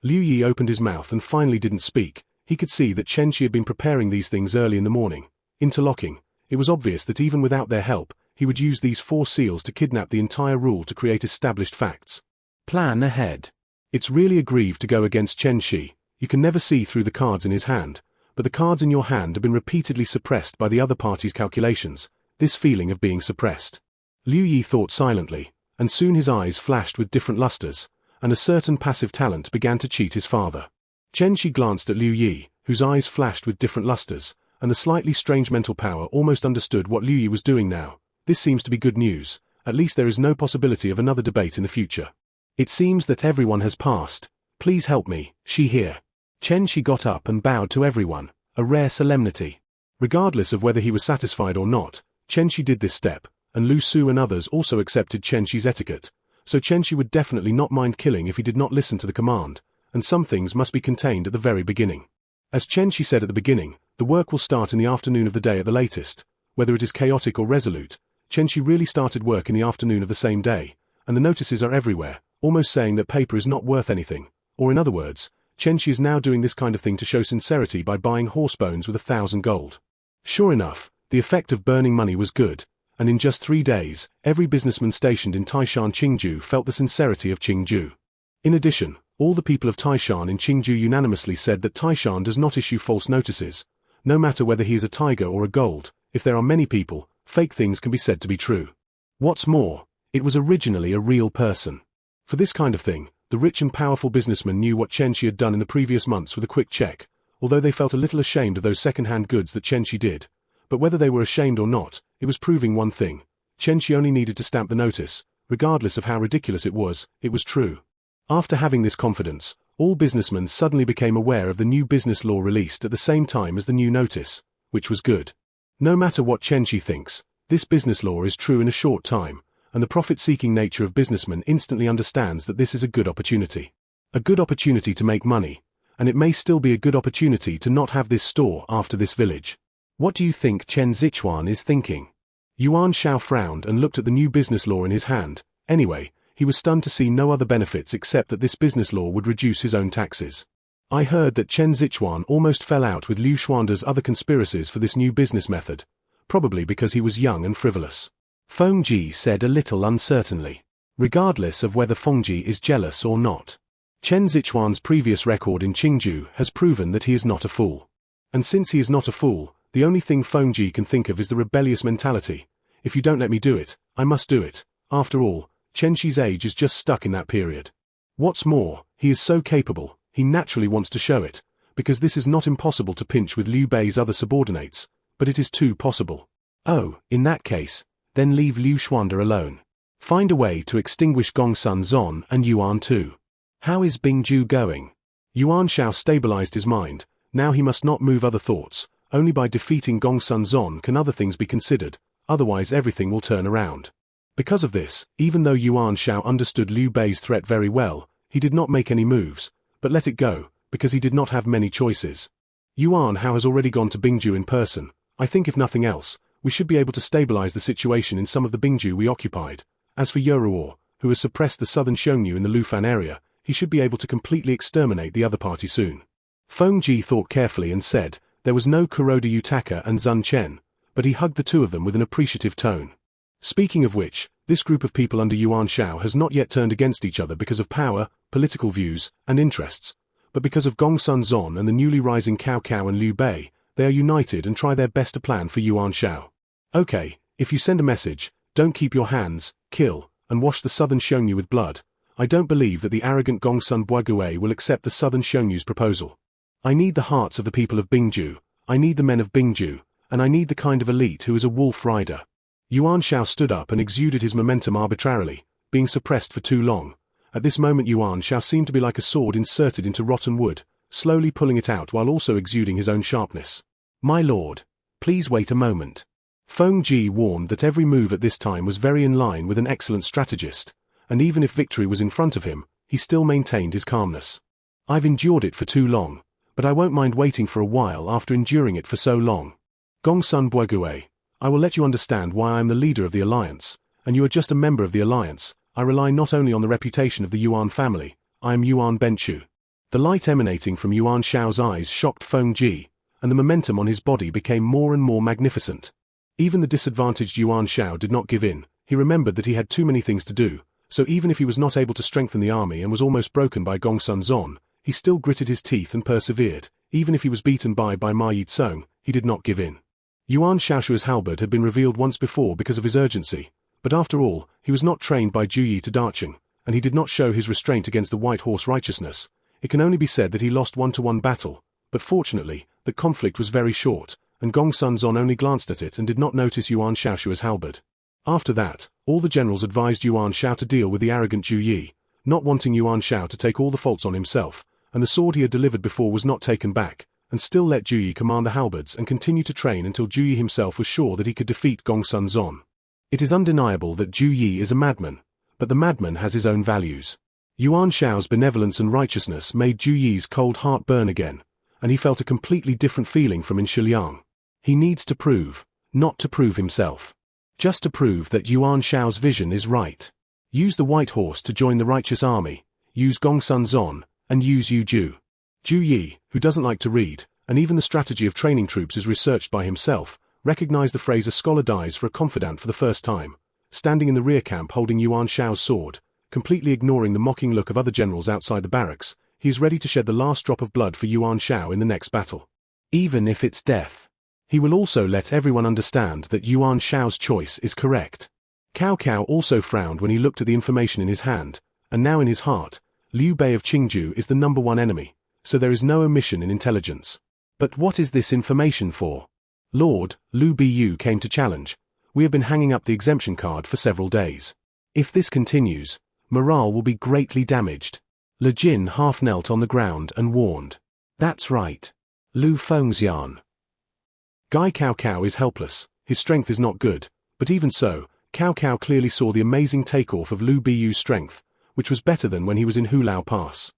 Liu Yi opened his mouth and finally didn't speak. He could see that Chen Shi had been preparing these things early in the morning. Interlocking. It was obvious that even without their help, he would use these 4 seals to kidnap the entire rule to create established facts. Plan ahead. It's really a grief to go against Chen Shi. You can never see through the cards in his hand, but the cards in your hand have been repeatedly suppressed by the other party's calculations, this feeling of being suppressed. Liu Yi thought silently, and soon his eyes flashed with different lusters, and a certain passive talent began to cheat his father. Chen Shi glanced at Liu Yi, whose eyes flashed with different lusters, and the slightly strange mental power almost understood what Liu Yi was doing now. This seems to be good news. At least there is no possibility of another debate in the future. It seems that everyone has passed. Please help me, Shi here. Chen Shi got up and bowed to everyone, a rare solemnity. Regardless of whether he was satisfied or not, Chen Shi did this step, and Lu Su and others also accepted Chen Shi's etiquette, so Chen Shi would definitely not mind killing if he did not listen to the command, and some things must be contained at the very beginning. As Chen Shi said at the beginning, the work will start in the afternoon of the day at the latest. Whether it is chaotic or resolute, Chen Shi really started work in the afternoon of the same day, and the notices are everywhere, almost saying that paper is not worth anything, or in other words, Chen Shi is now doing this kind of thing to show sincerity by buying horse bones with 1,000 gold. Sure enough, the effect of burning money was good, and in just 3 days, every businessman stationed in Taishan Qingju felt the sincerity of Qingju. In addition, all the people of Taishan in Qingju unanimously said that Taishan does not issue false notices. No matter whether he is a tiger or a gold, if there are many people, fake things can be said to be true. What's more, it was originally a real person. For this kind of thing, the rich and powerful businessman knew what Chen Shi had done in the previous months with a quick check, although they felt a little ashamed of those second-hand goods that Chen Shi did. But whether they were ashamed or not, it was proving one thing. Chen Shi only needed to stamp the notice. Regardless of how ridiculous it was true. After having this confidence, all businessmen suddenly became aware of the new business law released at the same time as the new notice, which was good. No matter what Chen Shi thinks, this business law is true in a short time, and the profit-seeking nature of businessmen instantly understands that this is a good opportunity. A good opportunity to make money, and it may still be a good opportunity to not have this store after this village. What do you think Chen Zichuan is thinking? Yuan Shao frowned and looked at the new business law in his hand. Anyway, he was stunned to see no other benefits except that this business law would reduce his own taxes. I heard that Chen Zichuan almost fell out with Liu Xuanda's other conspiracies for this new business method, probably because he was young and frivolous. Feng Ji said a little uncertainly. Regardless of whether Feng Ji is jealous or not, Chen Zichuan's previous record in Qingju has proven that he is not a fool. And since he is not a fool, the only thing Feng Ji can think of is the rebellious mentality. If you don't let me do it, I must do it. After all, Chen Xi's age is just stuck in that period. What's more, he is so capable, he naturally wants to show it, because this is not impossible to pinch with Liu Bei's other subordinates, but it is too possible. Oh, in that case, then leave Liu Xuanda alone. Find a way to extinguish Gongsun Zon and Yuan too. How is Bingju going? Yuan Shao stabilized his mind. Now he must not move other thoughts. Only by defeating Gongsun Zon can other things be considered, otherwise everything will turn around. Because of this, even though Yuan Shao understood Liu Bei's threat very well, he did not make any moves, but let it go, because he did not have many choices. Yuan Hao has already gone to Bingju in person. I think if nothing else, we should be able to stabilize the situation in some of the Bingju we occupied. As for Yoruo, who has suppressed the southern Xiongnu in the Lufan area, he should be able to completely exterminate the other party soon. Feng Ji thought carefully and said, there was no Kuroda Yutaka and Zun Chen, but he hugged the two of them with an appreciative tone. Speaking of which, this group of people under Yuan Shao has not yet turned against each other because of power, political views, and interests, but because of Gongsun Zon and the newly rising Cao Cao and Liu Bei, they are united and try their best to plan for Yuan Shao. Okay, if you send a message, don't keep your hands, kill, and wash the southern Xiongnu with blood. I don't believe that the arrogant Gongsun Boisgouet will accept the southern Xiongnu's proposal. I need the hearts of the people of Bingju, I need the men of Bingju, and I need the kind of elite who is a wolf rider. Yuan Shao stood up and exuded his momentum arbitrarily, being suppressed for too long. At this moment Yuan Shao seemed to be like a sword inserted into rotten wood, slowly pulling it out while also exuding his own sharpness. My lord, please wait a moment. Feng Ji warned that every move at this time was very in line with an excellent strategist, and even if victory was in front of him, he still maintained his calmness. I've endured it for too long, but I won't mind waiting for a while after enduring it for so long. Gongsun Boisgouet, I will let you understand why I am the leader of the alliance, and you are just a member of the alliance. I rely not only on the reputation of the Yuan family, I am Yuan Benchu. The light emanating from Yuan Shao's eyes shocked Feng Ji, and the momentum on his body became more and more magnificent. Even the disadvantaged Yuan Shao did not give in. He remembered that he had too many things to do, so even if he was not able to strengthen the army and was almost broken by Gongsun Zon, he still gritted his teeth and persevered. Even if he was beaten by Ma Yitsong, he did not give in. Yuan Shaoshua's halberd had been revealed once before because of his urgency, but after all, he was not trained by Juyi to Dacheng, and he did not show his restraint against the White Horse righteousness. It can only be said that he lost one-to-one battle, but fortunately, the conflict was very short, and Gongsun Zon only glanced at it and did not notice Yuan Shaoshua's halberd. After that, all the generals advised Yuan Shao to deal with the arrogant Ju Yi, not wanting Yuan Shao to take all the faults on himself, and the sword he had delivered before was not taken back, and still let Ju Yi command the halberds and continue to train until Ju Yi himself was sure that he could defeat Gongsun Zon. It is undeniable that Ju Yi is a madman, but the madman has his own values. Yuan Shao's benevolence and righteousness made Ju Yi's cold heart burn again, and he felt a completely different feeling from in Shiliang. He needs to prove, not to prove himself. Just to prove that Yuan Shao's vision is right. Use the White Horse to join the righteous army, use Gongsun Zon, and use Yu Ju. Ju Yi, who doesn't like to read, and even the strategy of training troops is researched by himself, recognized the phrase "a scholar dies for a confidant" for the first time, standing in the rear camp holding Yuan Shao's sword, completely ignoring the mocking look of other generals outside the barracks. He is ready to shed the last drop of blood for Yuan Shao in the next battle. Even if it's death. He will also let everyone understand that Yuan Shao's choice is correct. Cao Cao also frowned when he looked at the information in his hand, and now in his heart, Liu Bei of Qingju is the #1 enemy, so there is no omission in intelligence. But what is this information for? Lord, Liu Bu came to challenge. We have been hanging up the exemption card for several days. If this continues, morale will be greatly damaged. Le Jin half knelt on the ground and warned. That's right. Lu Fengxian. Guy Cao Cao is helpless, his strength is not good, but even so, Cao Cao clearly saw the amazing takeoff of Liu Bu's strength, which was better than when he was in Hulao Pass.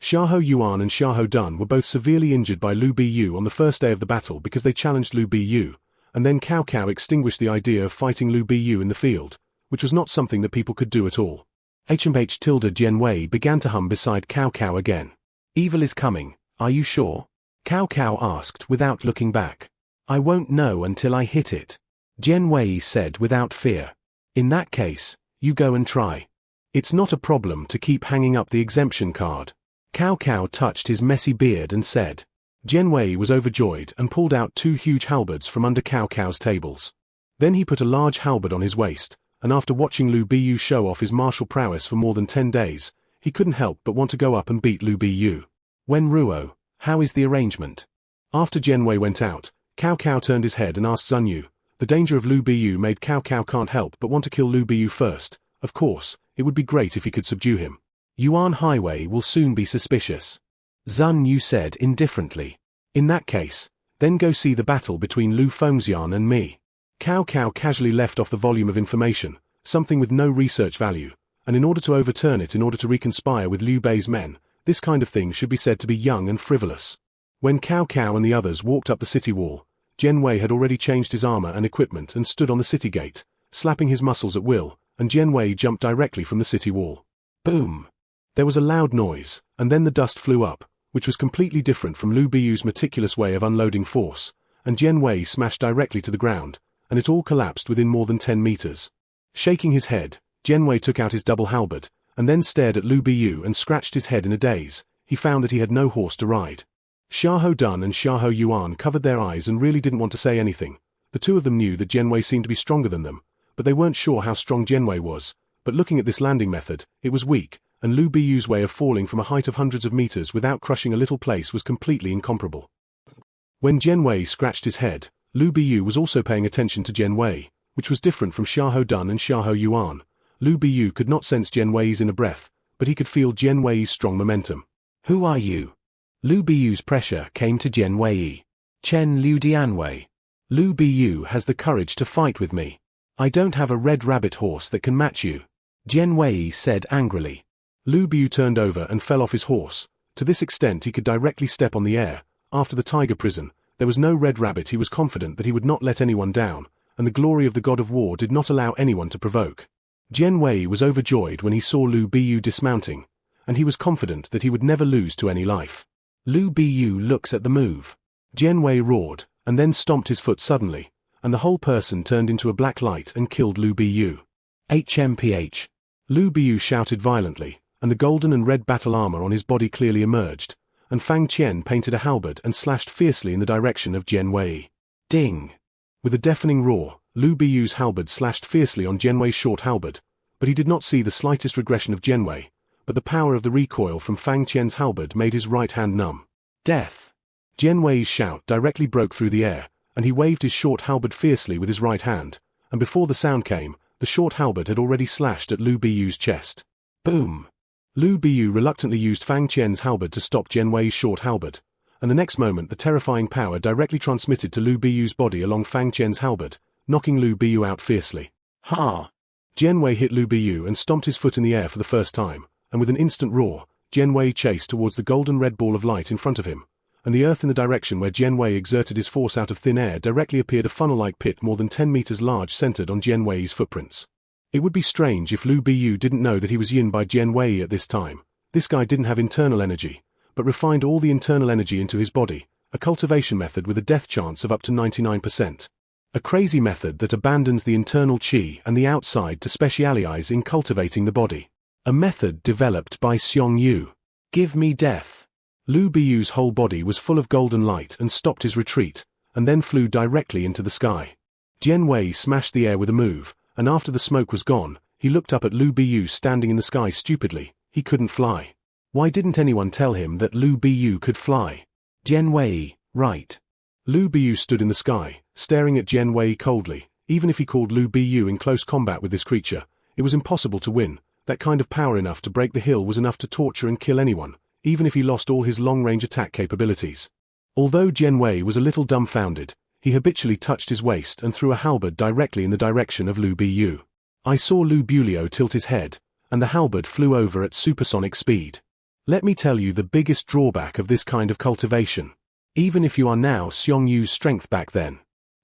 Xiahou Yuan and Xiahou Dun were both severely injured by Lu Biyu on the first day of the battle because they challenged Lu Biyu, and then Cao Cao extinguished the idea of fighting Lu Biyu in the field, which was not something that people could do at all. HMH tilde Jian Wei began to hum beside Cao Cao again. Evil is coming, are you sure? Cao Cao asked without looking back. I won't know until I hit it. Jian Wei said without fear. In that case, you go and try. It's not a problem to keep hanging up the exemption card. Cao Cao touched his messy beard and said. Jian Wei was overjoyed and pulled out 2 huge halberds from under Cao Cao's tables. Then he put a large halberd on his waist, and after watching Lu Biyu show off his martial prowess for more than 10 days, he couldn't help but want to go up and beat Lu Biyu. Wen Ruo, how is the arrangement? After Jian Wei went out, Cao Cao turned his head and asked Zun Yu. The danger of Lu Biyu made Cao Cao can't help but want to kill Lu Biyu first. Of course, it would be great if he could subdue him. Yuan Highway will soon be suspicious. Zun Yu said indifferently. In that case, then go see the battle between Lu Fengxian and me. Cao Cao casually left off the volume of information, something with no research value, and in order to overturn it in order to reconspire with Liu Bei's men, this kind of thing should be said to be young and frivolous. When Cao Cao and the others walked up the city wall, Jian Wei had already changed his armor and equipment and stood on the city gate, slapping his muscles at will, and Jian Wei jumped directly from the city wall. Boom! There was a loud noise, and then the dust flew up, which was completely different from Lu Biyu's meticulous way of unloading force, and Jian Wei smashed directly to the ground, and it all collapsed within more than 10 meters. Shaking his head, Jian Wei took out his double halberd, and then stared at Lu Biyu and scratched his head in a daze. He found that he had no horse to ride. Xiahou Dun and Xiahou Yuan covered their eyes and really didn't want to say anything. The two of them knew that Jian Wei seemed to be stronger than them, but they weren't sure how strong Jian Wei was. But looking at this landing method, it was weak, and Lu Biyu's way of falling from a height of hundreds of meters without crushing a little place was completely incomparable. When Jian Wei scratched his head, Lu Biyu was also paying attention to Jian Wei, which was different from Xiahou Dun and Xiahou Yuan. Lu Biyu could not sense Jian Wei's inner breath, but he could feel Jian Wei's strong momentum. Who are you? Lu Biyu's pressure came to Jian Wei. Chen Liu Dianwei. Lu Biyu has the courage to fight with me. I don't have a red rabbit horse that can match you. Jian Wei said angrily. Lu Biyu turned over and fell off his horse. To this extent he could directly step on the air. After the tiger prison, there was no red rabbit. He was confident that he would not let anyone down, and the glory of the god of war did not allow anyone to provoke. Jian Wei was overjoyed when he saw Lu Biyu dismounting, and he was confident that he would never lose to any life. Lu Biyu looks at the move. Jian Wei roared, and then stomped his foot suddenly, and the whole person turned into a black light and killed Lu Biyu. HMPH. Lu Biyu shouted violently, and the golden and red battle armor on his body clearly emerged, and Fang Qian painted a halberd and slashed fiercely in the direction of Jian Wei. Ding! With a deafening roar, Lu Biyu's halberd slashed fiercely on Jian Wei's short halberd, but he did not see the slightest regression of Jian Wei, but the power of the recoil from Fang Qian's halberd made his right hand numb. Death! Jian Wei's shout directly broke through the air, and he waved his short halberd fiercely with his right hand, and before the sound came, the short halberd had already slashed at Lu Biyu's chest. Boom! Lu Biyu reluctantly used Fang Qian's halberd to stop Jian Wei's short halberd, and the next moment the terrifying power directly transmitted to Lu Biyu's body along Fang Qian's halberd, knocking Lu Biyu out fiercely. Ha! Jian Wei hit Lu Biyu and stomped his foot in the air for the first time, and with an instant roar, Jian Wei chased towards the golden red ball of light in front of him, and the earth in the direction where Jian Wei exerted his force out of thin air directly appeared a funnel-like pit more than 10 meters large centered on Jian Wei's footprints. It would be strange if Lu Biyu didn't know that he was yin by Jian Wei at this time. This guy didn't have internal energy, but refined all the internal energy into his body, a cultivation method with a death chance of up to 99%. A crazy method that abandons the internal qi and the outside to specialize in cultivating the body. A method developed by Xiong Yu. Give me death. Lu Biyu's whole body was full of golden light and stopped his retreat, and then flew directly into the sky. Jian Wei smashed the air with a move, and after the smoke was gone, he looked up at Lu Biyu standing in the sky stupidly. He couldn't fly. Why didn't anyone tell him that Lu Biyu could fly? Jian Wei, right. Lu Biyu stood in the sky, staring at Jian Wei coldly. Even if he called Lu Biyu in close combat with this creature, it was impossible to win. That kind of power enough to break the hill was enough to torture and kill anyone, even if he lost all his long-range attack capabilities. Although Jian Wei was a little dumbfounded, he habitually touched his waist and threw a halberd directly in the direction of Lu Biyu. I saw Lu Biu tilt his head, and the halberd flew over at supersonic speed. Let me tell you the biggest drawback of this kind of cultivation. Even if you are now Xiong Yu's strength back then.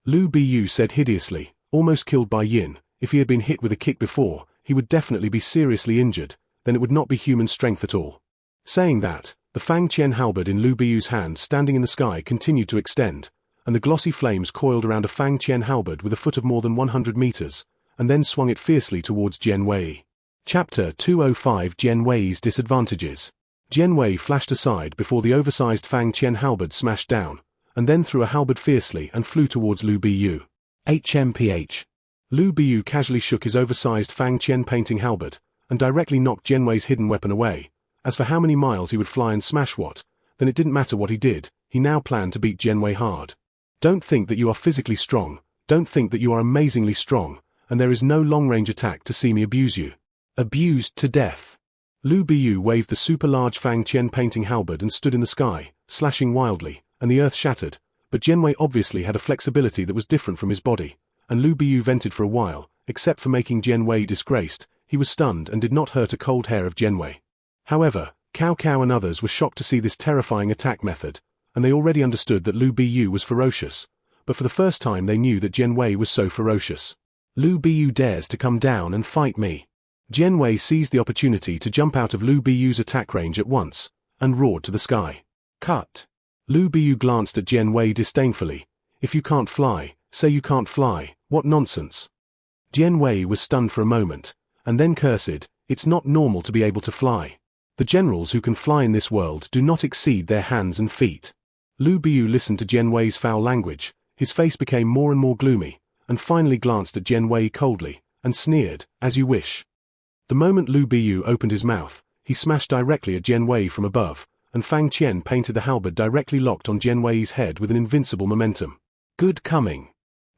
Lu Biyu said hideously, almost killed by Yin. If he had been hit with a kick before, he would definitely be seriously injured, then it would not be human strength at all. Saying that, the Fang Qian halberd in Lu Biyu's hand standing in the sky continued to extend, and the glossy flames coiled around a Fang Qian halberd with a foot of more than 100 meters, and then swung it fiercely towards Jian Wei. Chapter 205 Jian Wei's Disadvantages. Jian Wei flashed aside before the oversized Fang Qian halberd smashed down, and then threw a halberd fiercely and flew towards Lu Biyu. HMPH. Lu Biyu casually shook his oversized Fang Qian painting halberd, and directly knocked Jian Wei's hidden weapon away. As for how many miles he would fly and smash what, then it didn't matter what he did, he now planned to beat Jian Wei hard. Don't think that you are physically strong, don't think that you are amazingly strong, and there is no long-range attack to see me abuse you. Abused to death. Lu Biyu waved the super-large Fang Qian painting halberd and stood in the sky, slashing wildly, and the earth shattered, but Jian Wei obviously had a flexibility that was different from his body, and Lu Biyu vented for a while, except for making Jian Wei disgraced. He was stunned and did not hurt a cold hair of Jian Wei. However, Cao Cao and others were shocked to see this terrifying attack method, and they already understood that Lu Biyu was ferocious, but for the first time they knew that Jian Wei was so ferocious. Lu Biyu dares to come down and fight me. Jian Wei seized the opportunity to jump out of Lu Biyu's attack range at once, and roared to the sky. Cut. Lu Biyu glanced at Jian Wei disdainfully. If you can't fly, say you can't fly, what nonsense. Jian Wei was stunned for a moment, and then cursed, it's not normal to be able to fly. The generals who can fly in this world do not exceed their hands and feet. Lu Biyu listened to Jian Wei's foul language, his face became more and more gloomy, and finally glanced at Jian Wei coldly, and sneered, as you wish. The moment Lu Biyu opened his mouth, he smashed directly at Jian Wei from above, and Fang Qian painted the halberd directly locked on Jian Wei's head with an invincible momentum. Good coming.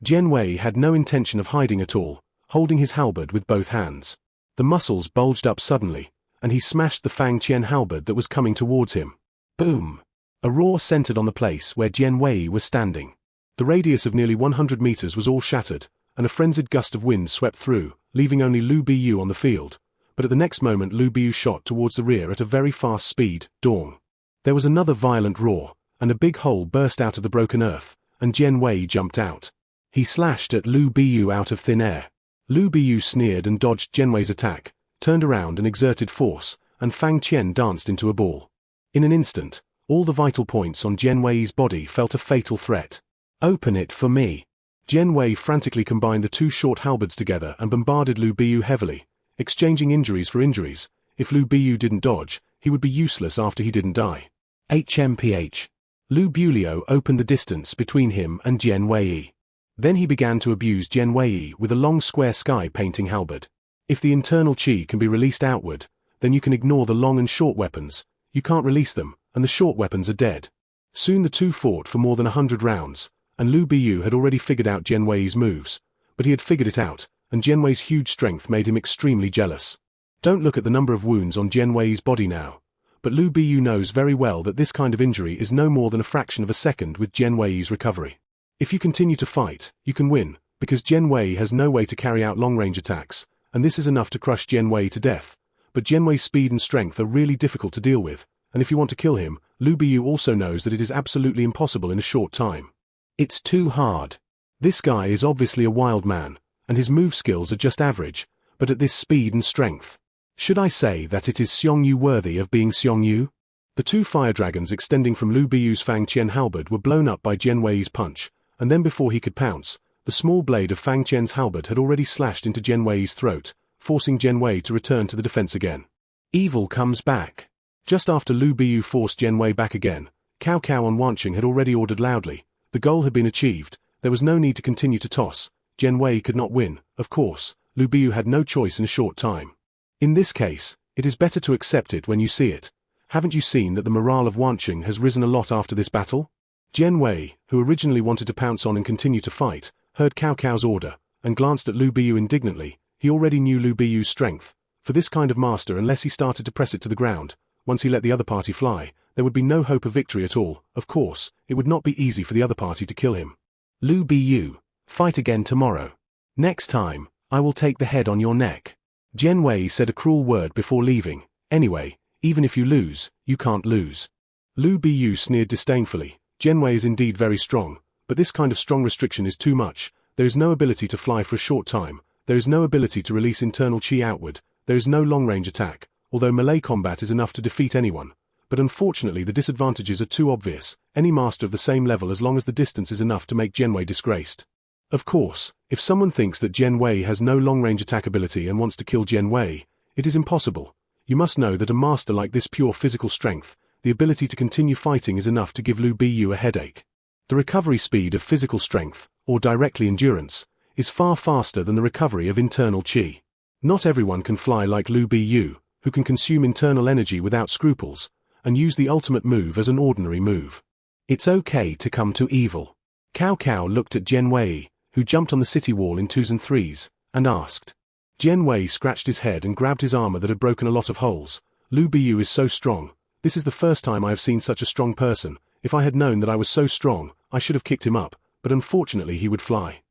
Jian Wei had no intention of hiding at all, holding his halberd with both hands. The muscles bulged up suddenly, and he smashed the Fang Qian halberd that was coming towards him. Boom! A roar centered on the place where Jian Wei was standing. The radius of nearly 100 meters was all shattered, and a frenzied gust of wind swept through, leaving only Lu Biyu on the field. But at the next moment Lu Biyu shot towards the rear at a very fast speed, dong. There was another violent roar, and a big hole burst out of the broken earth, and Jian Wei jumped out. He slashed at Lu Biyu out of thin air. Lu Biyu sneered and dodged Jian Wei's attack, turned around and exerted force, and Fang Qian danced into a ball. In an instant, all the vital points on Jian Wei's body felt a fatal threat. Open it for me. Jian Wei frantically combined the two short halberds together and bombarded Lu Biyu heavily, exchanging injuries for injuries. If Lu Biyu didn't dodge, he would be useless after he didn't die. HMPH. Lu Biu opened the distance between him and Jian Wei. Then he began to abuse Jian Wei with a long square sky painting halberd. If the internal qi can be released outward, then you can ignore the long and short weapons. You can't release them, and the short weapons are dead. Soon the two fought for more than 100 rounds, and Lu Biyu had already figured out Jian Wei's moves, but he had figured it out, and Jian Wei's huge strength made him extremely jealous. Don't look at the number of wounds on Jian Wei's body now, but Lu Biyu knows very well that this kind of injury is no more than a fraction of a second with Jian Wei's recovery. If you continue to fight, you can win, because Jian Wei has no way to carry out long-range attacks, and this is enough to crush Jian Wei to death. But Jian Wei's speed and strength are really difficult to deal with, and if you want to kill him, Lu Biyu also knows that it is absolutely impossible in a short time. It's too hard. This guy is obviously a wild man, and his move skills are just average, but at this speed and strength. Should I say that it is Xiong Yu worthy of being Xiong Yu? The two fire dragons extending from Lu Biyu's Fang Qian halberd were blown up by Jian Wei's punch, and then before he could pounce, the small blade of Fang Qian's halberd had already slashed into Jian Wei's throat, forcing Jian Wei to return to the defense again. Evil comes back. Just after Lu Biyu forced Jian Wei back again, Cao Cao and Wanqing had already ordered loudly. The goal had been achieved, there was no need to continue to toss. Jian Wei could not win, of course, Lu Biyu had no choice in a short time. In this case, it is better to accept it when you see it. Haven't you seen that the morale of Wanqing has risen a lot after this battle? Jian Wei, who originally wanted to pounce on and continue to fight, heard Cao Cao's order, and glanced at Lu Biyu indignantly. He already knew Lu Biyu's strength. For this kind of master, unless he started to press it to the ground, once he let the other party fly, there would be no hope of victory at all. Of course, it would not be easy for the other party to kill him. Lu Biyu, fight again tomorrow. Next time, I will take the head on your neck. Jian Wei said a cruel word before leaving. Anyway, Even if you lose, you can't lose. Lu Bu sneered disdainfully. Jianwei is indeed very strong, but this kind of strong restriction is too much. There is no ability to fly for a short time, there is no ability to release internal chi outward, there is no long-range attack, although melee combat is enough to defeat anyone. But unfortunately the disadvantages are too obvious. Any master of the same level, as long as the distance is enough to make Jianwei disgraced. Of course, if someone thinks that Jianwei has no long-range attack ability and wants to kill Jianwei, it is impossible. You must know that a master like this pure physical strength, the ability to continue fighting is enough to give Lu Bu a headache. The recovery speed of physical strength, or directly endurance, is far faster than the recovery of internal chi. Not everyone can fly like Lu Bu, who can consume internal energy without scruples, and use the ultimate move as an ordinary move. It's okay to come to evil. Cao Cao looked at Jianwei, who jumped on the city wall in 2s and 3s, and asked. Jianwei scratched his head and grabbed his armor that had broken a lot of holes. Lu Bu is so strong. This is the first time I have seen such a strong person. If I had known that I was so strong, I should have kicked him up, but unfortunately he would fly.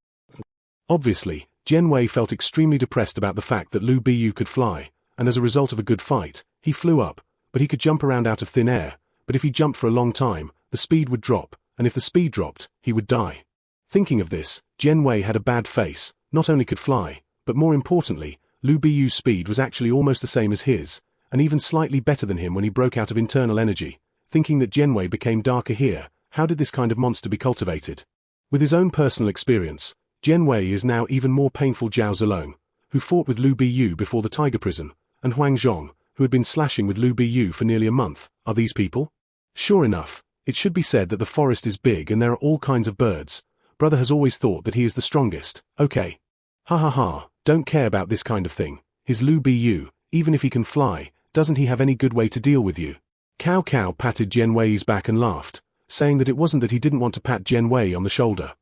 Obviously, Jianwei felt extremely depressed about the fact that Lu Bu could fly, and as a result of a good fight, he flew up, but he could jump around out of thin air, but if he jumped for a long time, the speed would drop, and if the speed dropped, he would die. Thinking of this, Jianwei had a bad face. Not only could fly, but more importantly, Lu Bu's speed was actually almost the same as his, and even slightly better than him when he broke out of internal energy. Thinking that Jianwei became darker here, how did this kind of monster be cultivated? With his own personal experience, Jianwei is now even more painful. Zhao Zilong, who fought with Lu Bu before the tiger prison, and Huang Zhong, who had been slashing with Lu Bu for nearly a month, are these people? Sure enough, it should be said that the forest is big and there are all kinds of birds. Brother has always thought that he is the strongest. Okay. Ha ha ha, don't care about this kind of thing. His Lu Bu, even if he can fly, doesn't he have any good way to deal with you? Cao Cao patted Jianwei's back and laughed, saying that it wasn't that he didn't want to pat Jianwei on the shoulder.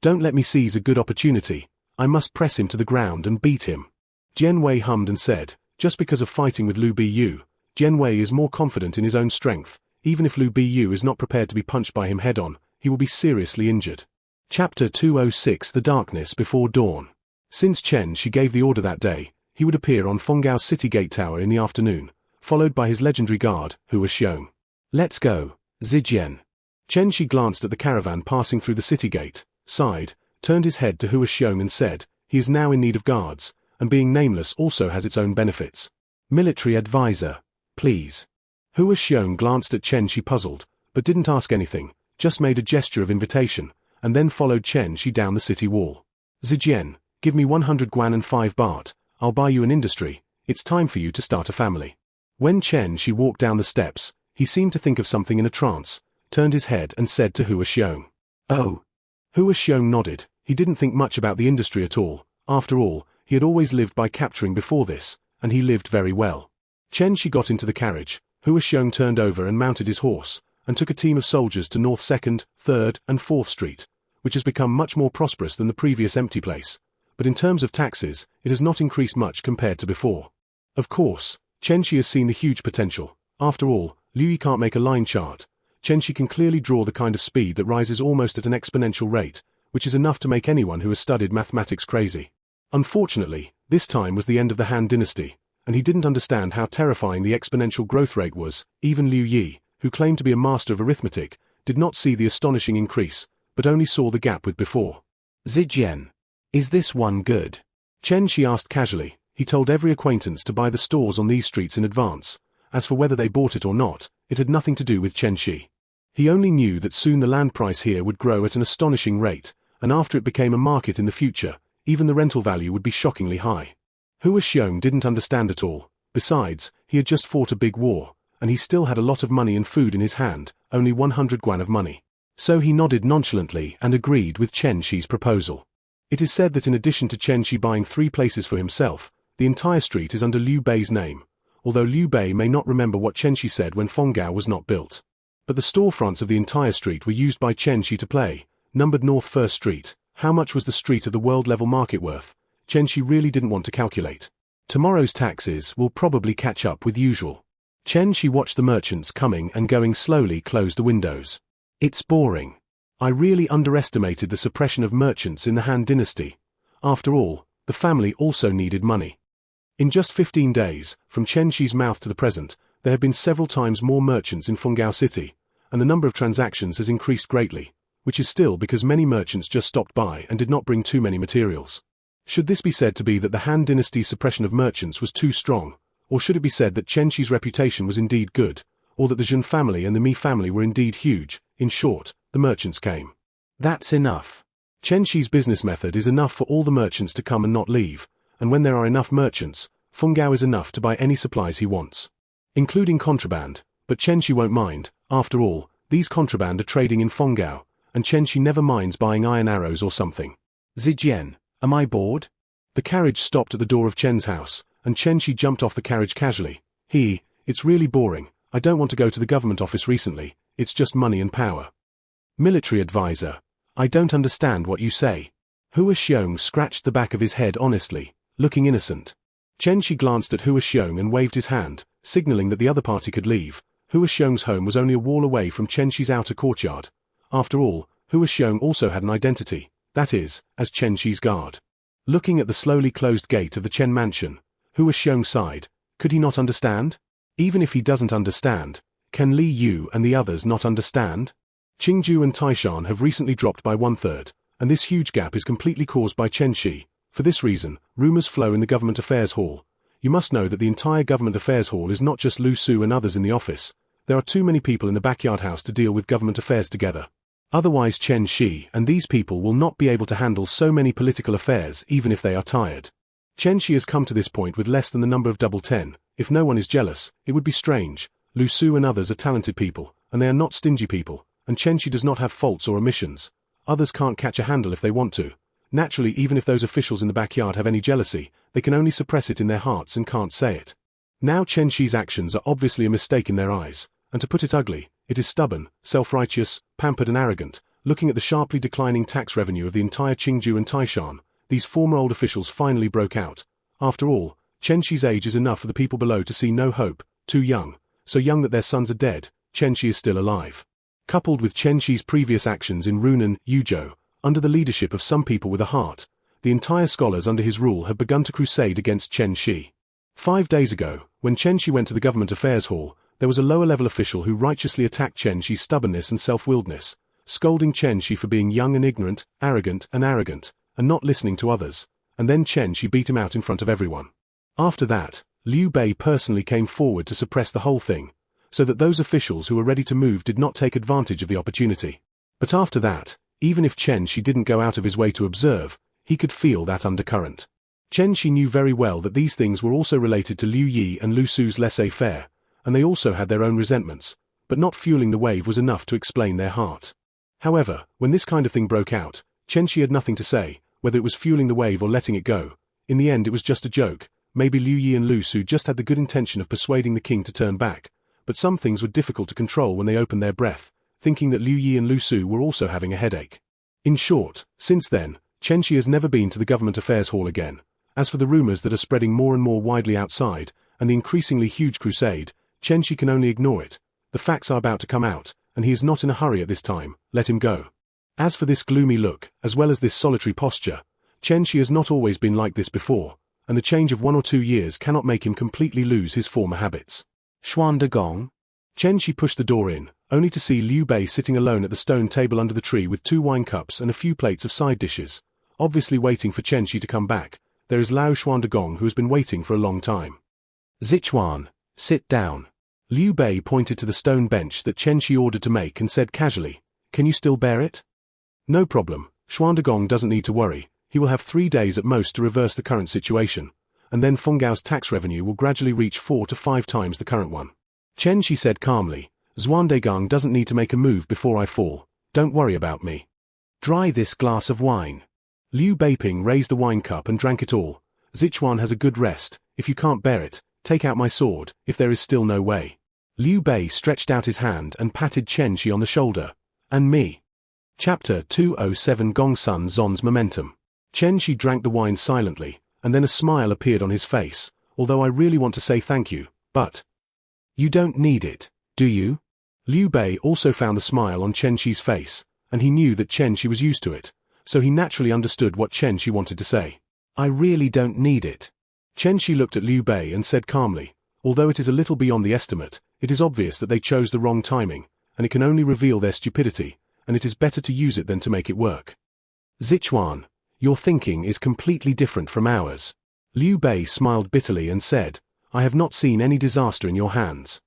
Don't let me seize a good opportunity. I must press him to the ground and beat him. Jianwei hummed and said, just because of fighting with Lu Bu, Jianwei is more confident in his own strength. Even if Lu Bu is not prepared to be punched by him head-on, he will be seriously injured. Chapter 206 The Darkness Before Dawn. Since Chen Shi gave the order that day, he would appear on Fenggao's city gate tower in the afternoon, followed by his legendary guard, Hua Xiong. Let's go, Zijian. Chen Shi glanced at the caravan passing through the city gate, sighed, turned his head to Hua Xiong and said, he is now in need of guards, and being nameless also has its own benefits. Military advisor, please. Hua Xiong glanced at Chen Shi puzzled, but didn't ask anything, just made a gesture of invitation, and then followed Chen Shi down the city wall. Zijian, give me 100 guan and 5 baht, I'll buy you an industry, it's time for you to start a family. When Chen Shi walked down the steps, he seemed to think of something in a trance, turned his head and said to Hua Xiong. Oh. Hua Xiong nodded. He didn't think much about the industry at all. After all, he had always lived by capturing before this, and he lived very well. Chen Shi got into the carriage. Hua Xiong turned over and mounted his horse, and took a team of soldiers to North 2nd, 3rd, and 4th Street, which has become much more prosperous than the previous empty place. But in terms of taxes, it has not increased much compared to before. Of course, Chen Shi has seen the huge potential. After all, Liu Yi can't make a line chart. Chen Shi can clearly draw the kind of speed that rises almost at an exponential rate, which is enough to make anyone who has studied mathematics crazy. Unfortunately, this time was the end of the Han dynasty, and he didn't understand how terrifying the exponential growth rate was. Even Liu Yi, who claimed to be a master of arithmetic, did not see the astonishing increase, but only saw the gap with before. Zijian, is this one good? Chen Shi asked casually. He told every acquaintance to buy the stores on these streets in advance. As for whether they bought it or not, it had nothing to do with Chen Shi. He only knew that soon the land price here would grow at an astonishing rate, and after it became a market in the future, even the rental value would be shockingly high. Hua Xiong didn't understand at all. Besides, he had just fought a big war, and he still had a lot of money and food in his hand, only 100 guan of money. So he nodded nonchalantly and agreed with Chen Shi's proposal. It is said that in addition to Chen Shi buying 3 places for himself, the entire street is under Liu Bei's name, although Liu Bei may not remember what Chen Shi said when Fenggao was not built. But the storefronts of the entire street were used by Chen Shi to play, numbered North 1st Street. How much was the street of the world-level market worth? Chen Shi really didn't want to calculate. Tomorrow's taxes will probably catch up with usual. Chen Shi watched the merchants coming and going slowly close the windows. It's boring. I really underestimated the suppression of merchants in the Han dynasty. After all, the family also needed money. In just 15 days, from Chen Shi's mouth to the present, there have been several times more merchants in Fengao City, and the number of transactions has increased greatly, which is still because many merchants just stopped by and did not bring too many materials. Should this be said to be that the Han Dynasty's suppression of merchants was too strong, or should it be said that Chen Shi's reputation was indeed good, or that the Zhen family and the Mi family were indeed huge? In short, the merchants came. That's enough. Chen Shi's business method is enough for all the merchants to come and not leave, and when there are enough merchants, Fengao is enough to buy any supplies he wants. Including contraband, but Chen Shi won't mind. After all, these contraband are trading in Fengao, and Chen Shi never minds buying iron arrows or something. Zijian, am I bored? The carriage stopped at the door of Chen's house, and Chen Shi jumped off the carriage casually. It's really boring. I don't want to go to the government office recently, it's just money and power. Military advisor. I don't understand what you say. Hua Xiong scratched the back of his head honestly, looking innocent. Chen Shi glanced at Hua Xiong and waved his hand, signaling that the other party could leave. Hua Xiong's home was only a wall away from Chen Shi's outer courtyard. After all, Hua Xiong also had an identity, that is, as Chen Shi's guard. Looking at the slowly closed gate of the Chen mansion, Hua Xiong sighed. Could he not understand? Even if he doesn't understand, can Li Yu and the others not understand? Qingju and Taishan have recently dropped by 1/3, and this huge gap is completely caused by Chen Shi. For this reason, rumors flow in the Government Affairs Hall. You must know that the entire Government Affairs Hall is not just Lu Su and others in the office. There are too many people in the backyard house to deal with government affairs together. Otherwise Chen Shi and these people will not be able to handle so many political affairs even if they are tired. Chen Shi has come to this point with less than the number of 10. If no one is jealous, it would be strange. Lu Su and others are talented people, and they are not stingy people, and Chen Shi does not have faults or omissions. Others can't catch a handle if they want to. Naturally, even if those officials in the backyard have any jealousy, they can only suppress it in their hearts and can't say it. Now Chen Shi's actions are obviously a mistake in their eyes, and to put it ugly, it is stubborn, self-righteous, pampered and arrogant. Looking at the sharply declining tax revenue of the entire Qingju and Taishan, these former old officials finally broke out. After all, Chen Shi's age is enough for the people below to see no hope. Too young, so young that their sons are dead. Chen Shi is still alive. Coupled with Chen Shi's previous actions in Runan, Yuzhou, under the leadership of some people with a heart, the entire scholars under his rule have begun to crusade against Chen Shi. 5 days ago, when Chen Shi went to the Government Affairs Hall, there was a lower-level official who righteously attacked Chen Shi's stubbornness and self-willedness, scolding Chen Shi for being young and ignorant, arrogant, and not listening to others, and then Chen Shi beat him out in front of everyone. After that, Liu Bei personally came forward to suppress the whole thing, so that those officials who were ready to move did not take advantage of the opportunity. But after that, even if Chen Shi didn't go out of his way to observe, he could feel that undercurrent. Chen Shi knew very well that these things were also related to Liu Yi and Lu Su's laissez-faire, and they also had their own resentments, but not fueling the wave was enough to explain their heart. However, when this kind of thing broke out, Chen Shi had nothing to say, whether it was fueling the wave or letting it go. In the end it was just a joke. Maybe Liu Yi and Lu Su just had the good intention of persuading the king to turn back, but some things were difficult to control when they opened their breath, thinking that Liu Yi and Lu Su were also having a headache. In short, since then, Chen Shi has never been to the Government Affairs Hall again. As for the rumors that are spreading more and more widely outside, and the increasingly huge crusade, Chen Shi can only ignore it. The facts are about to come out, and he is not in a hurry at this time. Let him go. As for this gloomy look, as well as this solitary posture, Chen Shi has not always been like this before, and the change of 1 or 2 years cannot make him completely lose his former habits. Xuan de Gong. Chen Shi pushed the door in, only to see Liu Bei sitting alone at the stone table under the tree with 2 wine cups and a few plates of side dishes. Obviously waiting for Chen Shi to come back, there is Lao Xuan de Gong who has been waiting for a long time. Zichuan, sit down. Liu Bei pointed to the stone bench that Chen Shi ordered to make and said casually, can you still bear it? No problem, Xuan de Gong doesn't need to worry, he will have 3 days at most to reverse the current situation, and then Fengao's tax revenue will gradually reach 4 to 5 times the current one. Chen Shi said calmly, Xuandegang doesn't need to make a move before I fall, don't worry about me. Dry this glass of wine. Liu Beiping raised the wine cup and drank it all. Zichuan has a good rest, if you can't bear it, take out my sword, if there is still no way. Liu Bei stretched out his hand and patted Chen Shi on the shoulder. And me. Chapter 207 Gongsun Zon's Momentum. Chen Shi drank the wine silently, and then a smile appeared on his face, although I really want to say thank you, but... You don't need it, do you? Liu Bei also found the smile on Chen Shi's face, and he knew that Chen Shi was used to it, so he naturally understood what Chen Shi wanted to say. I really don't need it. Chen Shi looked at Liu Bei and said calmly, although it is a little beyond the estimate, it is obvious that they chose the wrong timing, and it can only reveal their stupidity, and it is better to use it than to make it work. Zichuan, your thinking is completely different from ours. Liu Bei smiled bitterly and said, I have not seen any disaster in your hands.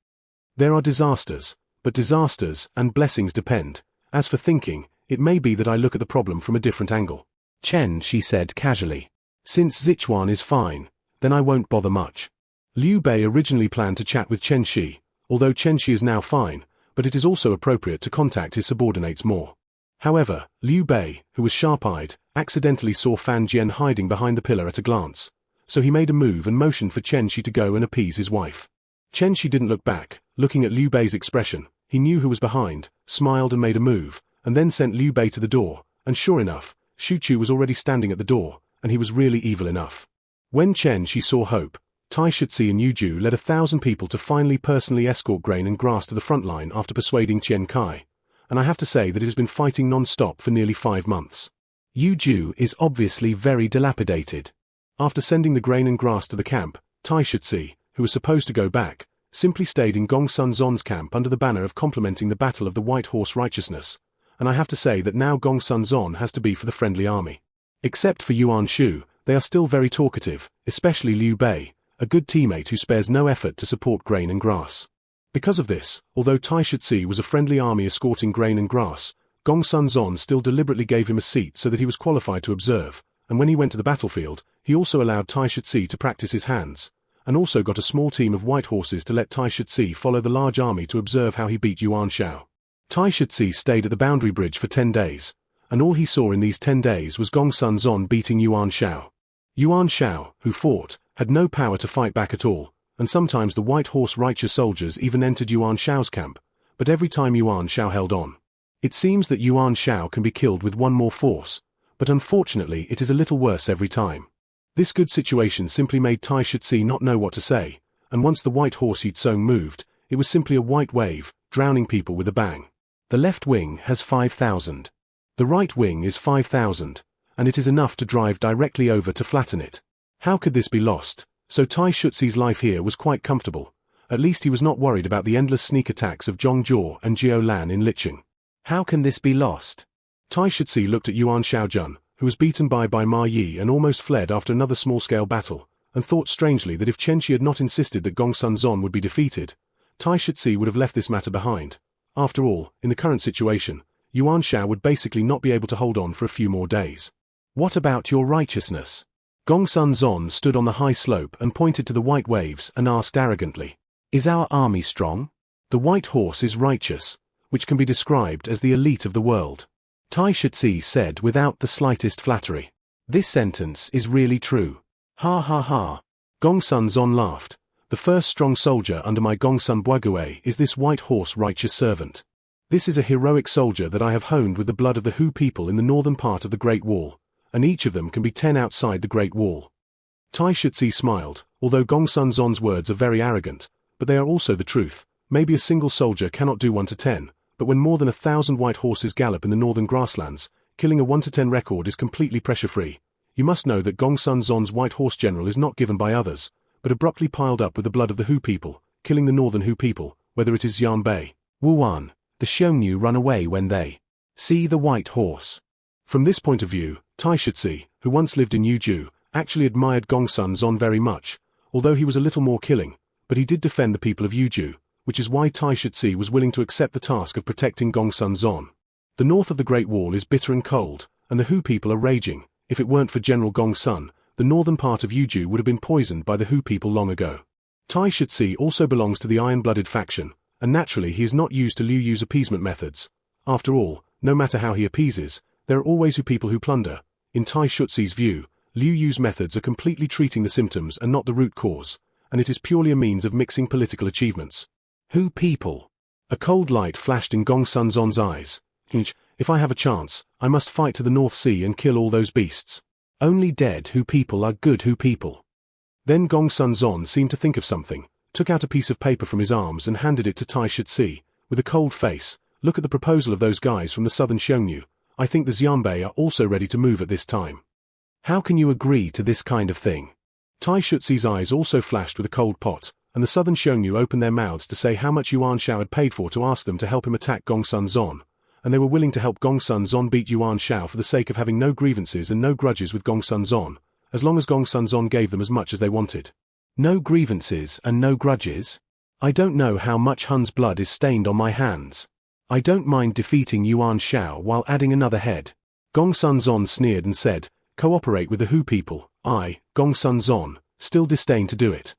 There are disasters, but disasters and blessings depend. As for thinking, it may be that I look at the problem from a different angle. Chen Shi said casually. Since Zichuan is fine, then I won't bother much. Liu Bei originally planned to chat with Chen Shi, although Chen Shi is now fine, but it is also appropriate to contact his subordinates more. However, Liu Bei, who was sharp-eyed, accidentally saw Fan Jian hiding behind the pillar at a glance, so he made a move and motioned for Chen Shi to go and appease his wife. Chen Shi didn't look back, looking at Liu Bei's expression. He knew who was behind, smiled and made a move, and then sent Liu Bei to the door, and sure enough, Shu Chu was already standing at the door, and he was really evil enough. When Chen Shi saw hope, Tai Shutzi and Yu Ju led 1,000 people to finally personally escort grain and grass to the front line after persuading Chen Kai, and I have to say that it has been fighting non-stop for nearly 5 months. Yu Ju is obviously very dilapidated. After sending the grain and grass to the camp, Tai Shutzi, who was supposed to go back, simply stayed in Gong Sun Zon's camp under the banner of complementing the Battle of the White Horse Righteousness, and I have to say that now Gong Sun Zon has to be for the friendly army. Except for Yuan Shu, they are still very talkative, especially Liu Bei, a good teammate who spares no effort to support grain and grass. Because of this, although Tai Shutzi was a friendly army escorting grain and grass, Gong Sun Zon still deliberately gave him a seat so that he was qualified to observe, and when he went to the battlefield, he also allowed Tai Shutzi to practice his hands, and also got a small team of white horses to let Tai Shutzi follow the large army to observe how he beat Yuan Shao. Tai Shutzi stayed at the boundary bridge for 10 days, and all he saw in these 10 days was Gong Sun Zon beating Yuan Shao. Yuan Shao, who fought, had no power to fight back at all, and sometimes the White Horse Righteous soldiers even entered Yuan Shao's camp, but every time Yuan Shao held on. It seems that Yuan Shao can be killed with one more force, but unfortunately it is a little worse every time. This good situation simply made Tai Shutzi not know what to say, and once the white horse Yitsong moved, it was simply a white wave, drowning people with a bang. The left wing has 5,000. The right wing is 5,000, and it is enough to drive directly over to flatten it. How could this be lost? So Tai Shutzi's life here was quite comfortable. At least he was not worried about the endless sneak attacks of Zhong Zhuo and Jiao Lan in Licheng. How can this be lost? Tai Shutzi looked at Yuan Shaojun, who was beaten by Ma Yi and almost fled after another small-scale battle, and thought strangely that if Chen Shi had not insisted that Gong Sun Zon would be defeated, Tai Shutzi would have left this matter behind. After all, in the current situation, Yuan Shao would basically not be able to hold on for a few more days. What about your righteousness? Gong Sun Zon stood on the high slope and pointed to the white waves and asked arrogantly, Is our army strong? The white horse is righteous, which can be described as the elite of the world. Tai Shutzi said without the slightest flattery. This sentence is really true. Ha ha ha. Gong Sun Zon laughed. The first strong soldier under my Gong Sun Buague is this white horse righteous servant. This is a heroic soldier that I have honed with the blood of the Hu people in the northern part of the Great Wall, and each of them can be 10 outside the Great Wall. Tai Shutzi smiled, although Gong Sun Zon's words are very arrogant, but they are also the truth. Maybe a single soldier cannot do 1 to 10, but when more than 1,000 white horses gallop in the northern grasslands, killing a 1 to 10 record is completely pressure-free. You must know that Gong Sun Zon's white horse general is not given by others, but abruptly piled up with the blood of the Hu people, killing the northern Hu people, whether it is Xianbei, Wuan, the Xiongnu run away when they see the white horse. From this point of view, Tai Shutzi, who once lived in Yuju, actually admired Gong Sun Zon very much, although he was a little more killing, but he did defend the people of Yuju, which is why Tai Shutzi was willing to accept the task of protecting Gong Sun Zon. The north of the Great Wall is bitter and cold, and the Hu people are raging. If it weren't for General Gong Sun, the northern part of Yuju would have been poisoned by the Hu people long ago. Tai Shutzi also belongs to the iron-blooded faction, and naturally he is not used to Liu Yu's appeasement methods. After all, no matter how he appeases, there are always Hu people who plunder. In Tai Shutzi's view, Liu Yu's methods are completely treating the symptoms and not the root cause, and it is purely a means of mixing political achievements. Hu people. A cold light flashed in Gong Sun Zon's eyes. If I have a chance, I must fight to the North Sea and kill all those beasts. Only dead Hu people are good Hu people. Then Gong Sun Zon seemed to think of something, took out a piece of paper from his arms and handed it to Tai Shutzi, with a cold face. Look at the proposal of those guys from the southern Xiongnu. I think the Xianbei are also ready to move at this time. How can you agree to this kind of thing? Tai Shuxi's eyes also flashed with a cold pot, and the southern Xiongnu opened their mouths to say how much Yuan Shao had paid for to ask them to help him attack Gongsun Zon, and they were willing to help Gongsun Zon beat Yuan Shao for the sake of having no grievances and no grudges with Gongsun Zon, as long as Gongsun Zon gave them as much as they wanted. No grievances and no grudges? I don't know how much Hun's blood is stained on my hands. I don't mind defeating Yuan Shao while adding another head. Gongsun Zon sneered and said, cooperate with the Hu people. I, Gongsun Zon, still disdain to do it.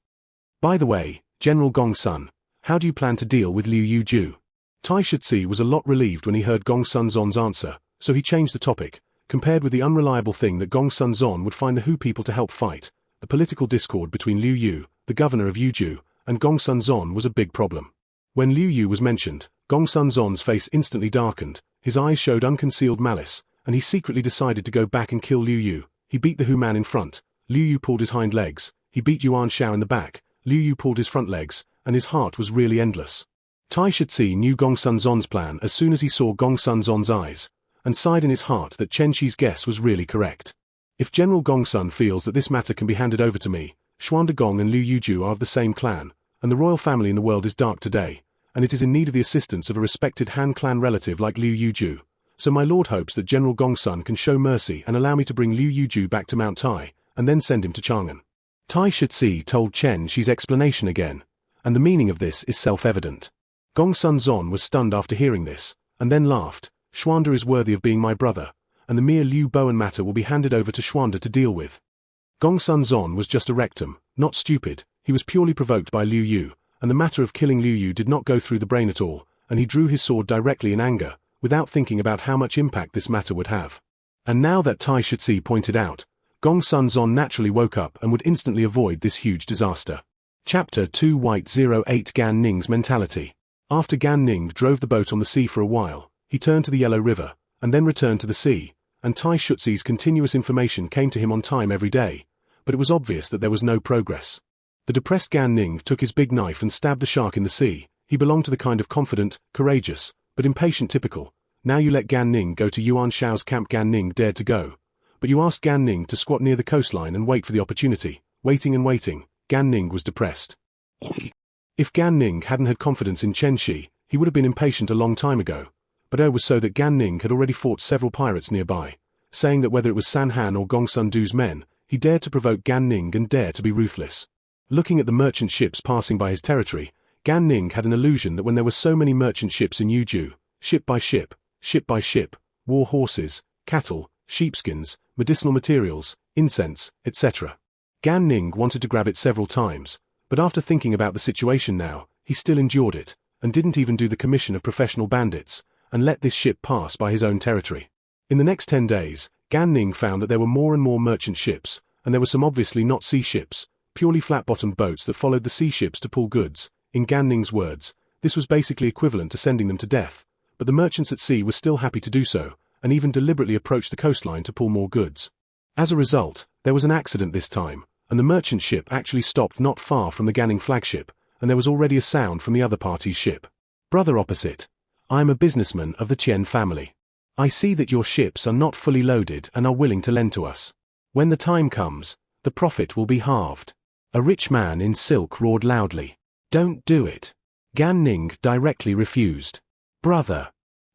By the way, General Gongsun, how do you plan to deal with Liu Yuju? Tai Shuxi was a lot relieved when he heard Gongsun Zon's answer, so he changed the topic, compared with the unreliable thing that Gongsun Zon would find the Hu people to help fight. The political discord between Liu Yu, the governor of Yuju, and Gongsun Zon was a big problem. When Liu Yu was mentioned, Gongsun Zon's face instantly darkened, his eyes showed unconcealed malice, and he secretly decided to go back and kill Liu Yu. He beat the Hu man in front, Liu Yu pulled his hind legs, he beat Yuan Shao in the back, Liu Yu pulled his front legs, and his heart was really endless. Tai Shuxi knew Gongsun Zon's plan as soon as he saw Gongsun Zon's eyes, and sighed in his heart that Chen Shi's guess was really correct. If General Gongsun feels that this matter can be handed over to me, Xuan Dagong and Liu Yuju are of the same clan, and the royal family in the world is dark today, and it is in need of the assistance of a respected Han clan relative like Liu Yuju. So my lord hopes that General Gongsun can show mercy and allow me to bring Liu Yuju back to Mount Tai, and then send him to Chang'an. Tai Shuxi told Chen Shi's explanation again, and the meaning of this is self-evident. Gongsun Zon was stunned after hearing this, and then laughed. Xuanda is worthy of being my brother, and the mere Liu Bowen matter will be handed over to Xuanda to deal with. Gongsun Zon was just a rectum, not stupid, he was purely provoked by Liu Yu, and the matter of killing Liu Yu did not go through the brain at all, and he drew his sword directly in anger, without thinking about how much impact this matter would have. And now that Tai Shuxi pointed out, Gongsun Zon naturally woke up and would instantly avoid this huge disaster. Chapter 2 White 08 Gan Ning's mentality. After Gan Ning drove the boat on the sea for a while, he turned to the Yellow River, and then returned to the sea, and Tai Shuxi's continuous information came to him on time every day, but it was obvious that there was no progress. The depressed Gan Ning took his big knife and stabbed the shark in the sea. He belonged to the kind of confident, courageous, but impatient typical. Now you let Gan Ning go to Yuan Shao's camp. Gan Ning dared to go, but you asked Gan Ning to squat near the coastline and wait for the opportunity. Waiting and waiting, Gan Ning was depressed. If Gan Ning hadn't had confidence in Chen Shi, he would have been impatient a long time ago, but it was so that Gan Ning had already fought several pirates nearby, saying that whether it was San Han or Gongsun Du's men, he dared to provoke Gan Ning and dare to be ruthless. Looking at the merchant ships passing by his territory, Gan Ning had an illusion that when there were so many merchant ships in Yuju, ship by ship, war horses, cattle, sheepskins, medicinal materials, incense, etc. Gan Ning wanted to grab it several times, but after thinking about the situation now, he still endured it, and didn't even do the commission of professional bandits, and let this ship pass by his own territory. In the next 10 days, Gan Ning found that there were more and more merchant ships, and there were some obviously not sea ships, purely flat-bottomed boats that followed the sea ships to pull goods. In Gan Ning's words, this was basically equivalent to sending them to death, but the merchants at sea were still happy to do so, and even deliberately approached the coastline to pull more goods. As a result, there was an accident this time, and the merchant ship actually stopped not far from the Gan Ning flagship, and there was already a sound from the other party's ship. Brother opposite, I am a businessman of the Qian family. I see that your ships are not fully loaded and are willing to lend to us. When the time comes, the profit will be halved. A rich man in silk roared loudly. Don't do it. Gan Ning directly refused. Brother,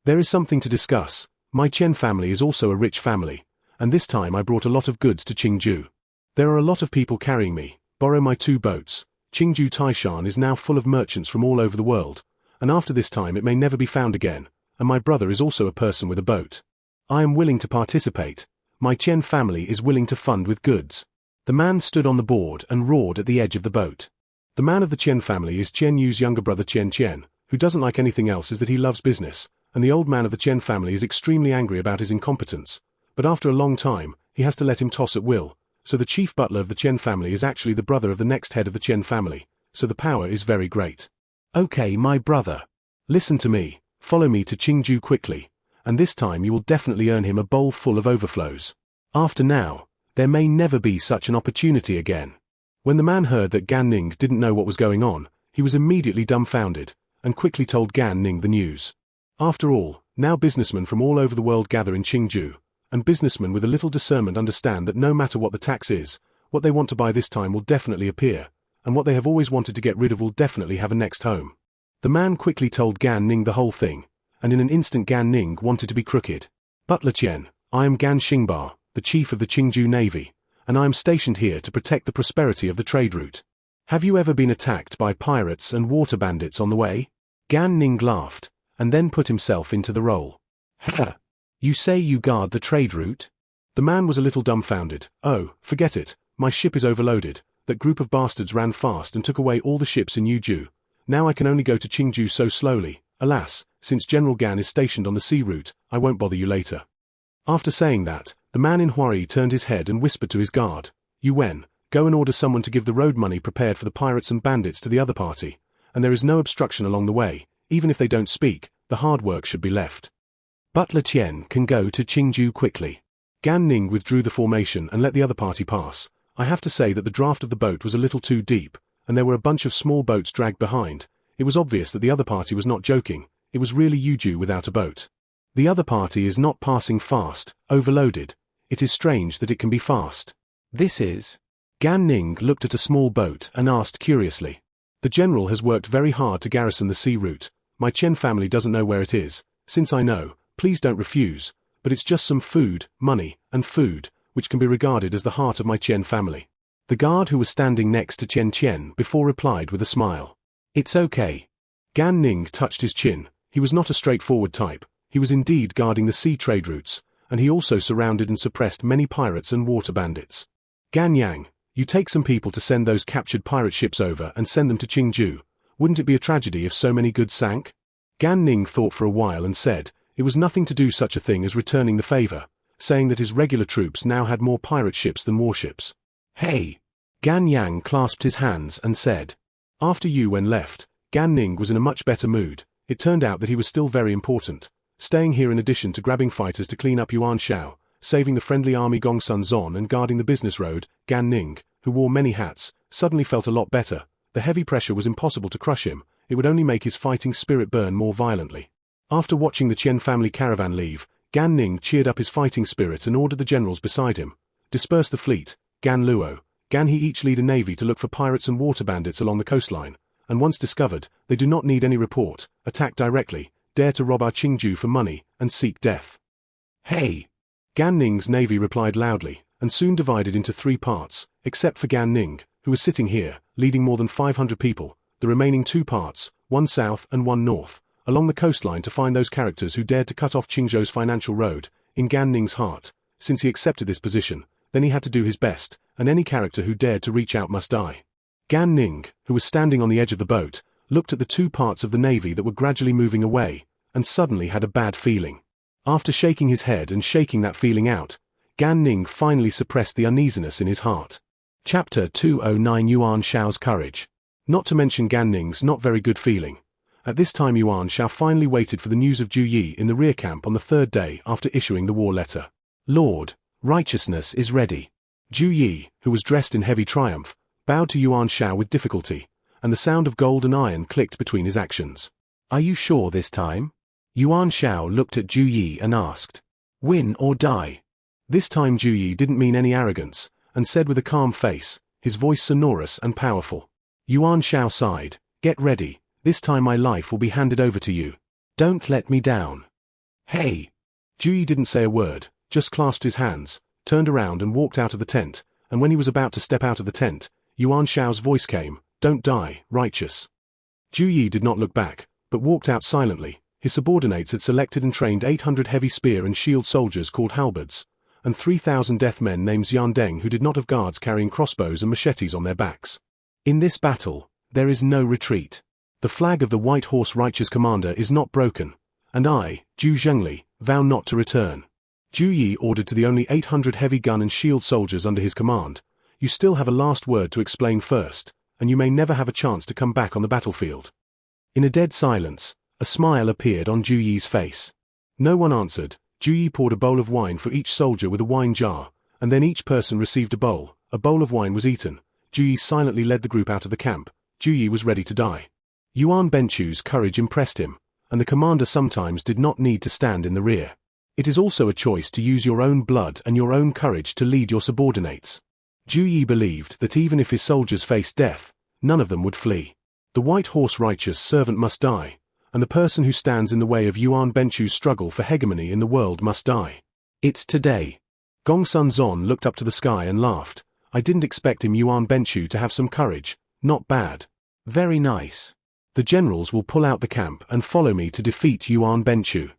there is something to discuss. My Qian family is also a rich family, and this time I brought a lot of goods to Qingju. There are a lot of people carrying me. Borrow my 2 boats. Qingju Taishan is now full of merchants from all over the world, and after this time it may never be found again, and my brother is also a person with a boat. I am willing to participate. My Qian family is willing to fund with goods. The man stood on the board and roared at the edge of the boat. The man of the Qian family is Qian Yu's younger brother Qian, who doesn't like anything else is that he loves business, and the old man of the Qian family is extremely angry about his incompetence, but after a long time, he has to let him toss at will, so the chief butler of the Qian family is actually the brother of the next head of the Qian family, so the power is very great. Okay, my brother. Listen to me, follow me to Qingju quickly, and this time you will definitely earn him a bowl full of overflows. After now, there may never be such an opportunity again. When the man heard that Gan Ning didn't know what was going on, he was immediately dumbfounded, and quickly told Gan Ning the news. After all, now businessmen from all over the world gather in Qingju, and businessmen with a little discernment understand that no matter what the tax is, What they want to buy this time will definitely appear, and what they have always wanted to get rid of will definitely have a next home. The man quickly told Gan Ning the whole thing, and in an instant Gan Ning wanted to be crooked. Butler Qian, I am Gan Xingba, the chief of the Qingju Navy, and I am stationed here to protect the prosperity of the trade route. Have you ever been attacked by pirates and water bandits on the way? Gan Ning laughed, and then put himself into the role. Ha! You say you guard the trade route? The man was a little dumbfounded. Oh, forget it, my ship is overloaded. That group of bastards ran fast and took away all the ships in Yuju. Now I can only go to Qingju so slowly. Alas, since General Gan is stationed on the sea route, I won't bother you later. After saying that, the man in Huari turned his head and whispered to his guard, Yuwen, go and order someone to give the road money prepared for the pirates and bandits to the other party, and there is no obstruction along the way. Even if they don't speak, the hard work should be left. Butler Qian can go to Qingju quickly. Gan Ning withdrew the formation and let the other party pass. I have to say that the draft of the boat was a little too deep, and there were a bunch of small boats dragged behind. It was obvious that the other party was not joking. It was really Yuju without a boat. The other party is not passing fast, overloaded. It is strange that it can be fast. This is... Gan Ning looked at a small boat and asked curiously. The general has worked very hard to garrison the sea route. My Chen family doesn't know where it is. Since I know, please don't refuse. But it's just some food, money, and food, which can be regarded as the heart of my Chen family. The guard who was standing next to Chen Qian before replied with a smile. It's okay. Gan Ning touched his chin. He was not a straightforward type. He was indeed guarding the sea trade routes, and he also surrounded and suppressed many pirates and water bandits. Gan Yang, you take some people to send those captured pirate ships over and send them to Qingju. Wouldn't it be a tragedy if so many goods sank? Gan Ning thought for a while and said, it was nothing to do such a thing as returning the favor, saying that his regular troops now had more pirate ships than warships. Hey! Gan Yang clasped his hands and said. After Yuwen left, Gan Ning was in a much better mood. It turned out that he was still very important. Staying here in addition to grabbing fighters to clean up Yuan Shao, saving the friendly army Gongsun Zon and guarding the business road, Gan Ning, who wore many hats, suddenly felt a lot better. The heavy pressure was impossible to crush him. It would only make his fighting spirit burn more violently. After watching the Qian family caravan leave, Gan Ning cheered up his fighting spirit and ordered the generals beside him. Disperse the fleet. Gan Luo, Gan He each lead a navy to look for pirates and water bandits along the coastline, and once discovered, they do not need any report, attack directly, dare to rob our Qingju for money, and seek death. Hey! Gan Ning's navy replied loudly, and soon divided into 3 parts, except for Gan Ning, who was sitting here, leading more than 500 people, the remaining 2 parts, one south and one north, along the coastline to find those characters who dared to cut off Qingzhou's financial road. In Gan Ning's heart, since he accepted this position, then he had to do his best, and any character who dared to reach out must die. Gan Ning, who was standing on the edge of the boat, looked at the 2 parts of the navy that were gradually moving away, and suddenly had a bad feeling. After shaking his head and shaking that feeling out, Gan Ning finally suppressed the uneasiness in his heart. Chapter 209 Yuan Shao's Courage. Not to mention Gan Ning's not very good feeling. At this time Yuan Shao finally waited for the news of Ju Yi in the rear camp on the 3rd day after issuing the war letter. Lord, righteousness is ready. Ju Yi, who was dressed in heavy triumph, bowed to Yuan Shao with difficulty, and the sound of gold and iron clicked between his actions. Are you sure this time? Yuan Shao looked at Ju Yi and asked. Win or die? This time Ju Yi didn't mean any arrogance, and said with a calm face, his voice sonorous and powerful. Yuan Shao sighed, get ready, this time my life will be handed over to you. Don't let me down. Hey! Ju Yi didn't say a word, just clasped his hands, turned around and walked out of the tent, and when he was about to step out of the tent, Yuan Shao's voice came, don't die, righteous. Ju Yi did not look back, but walked out silently. His subordinates had selected and trained 800 heavy spear and shield soldiers called halberds, and 3,000 death men named Xiandeng who did not have guards carrying crossbows and machetes on their backs. In this battle, there is no retreat. The flag of the White Horse Righteous Commander is not broken, and I, Zhu Zhengli, vow not to return. Ju Yi ordered to the only 800 heavy gun and shield soldiers under his command, you still have a last word to explain first, and you may never have a chance to come back on the battlefield. In a dead silence, a smile appeared on Ju Yi's face. No one answered. Ju Yi poured a bowl of wine for each soldier with a wine jar, and then each person received a bowl. A bowl of wine was eaten. Ju Yi silently led the group out of the camp. Ju Yi was ready to die. Yuan Benchu's courage impressed him, and the commander sometimes did not need to stand in the rear. It is also a choice to use your own blood and your own courage to lead your subordinates. Zhu Yi believed that even if his soldiers faced death, none of them would flee. The white horse righteous servant must die, and the person who stands in the way of Yuan Benchu's struggle for hegemony in the world must die. It's today. Gongsun Zon looked up to the sky and laughed. I didn't expect him Yuan Benchu to have some courage. Not bad. Very nice. The generals will pull out the camp and follow me to defeat Yuan Benchu.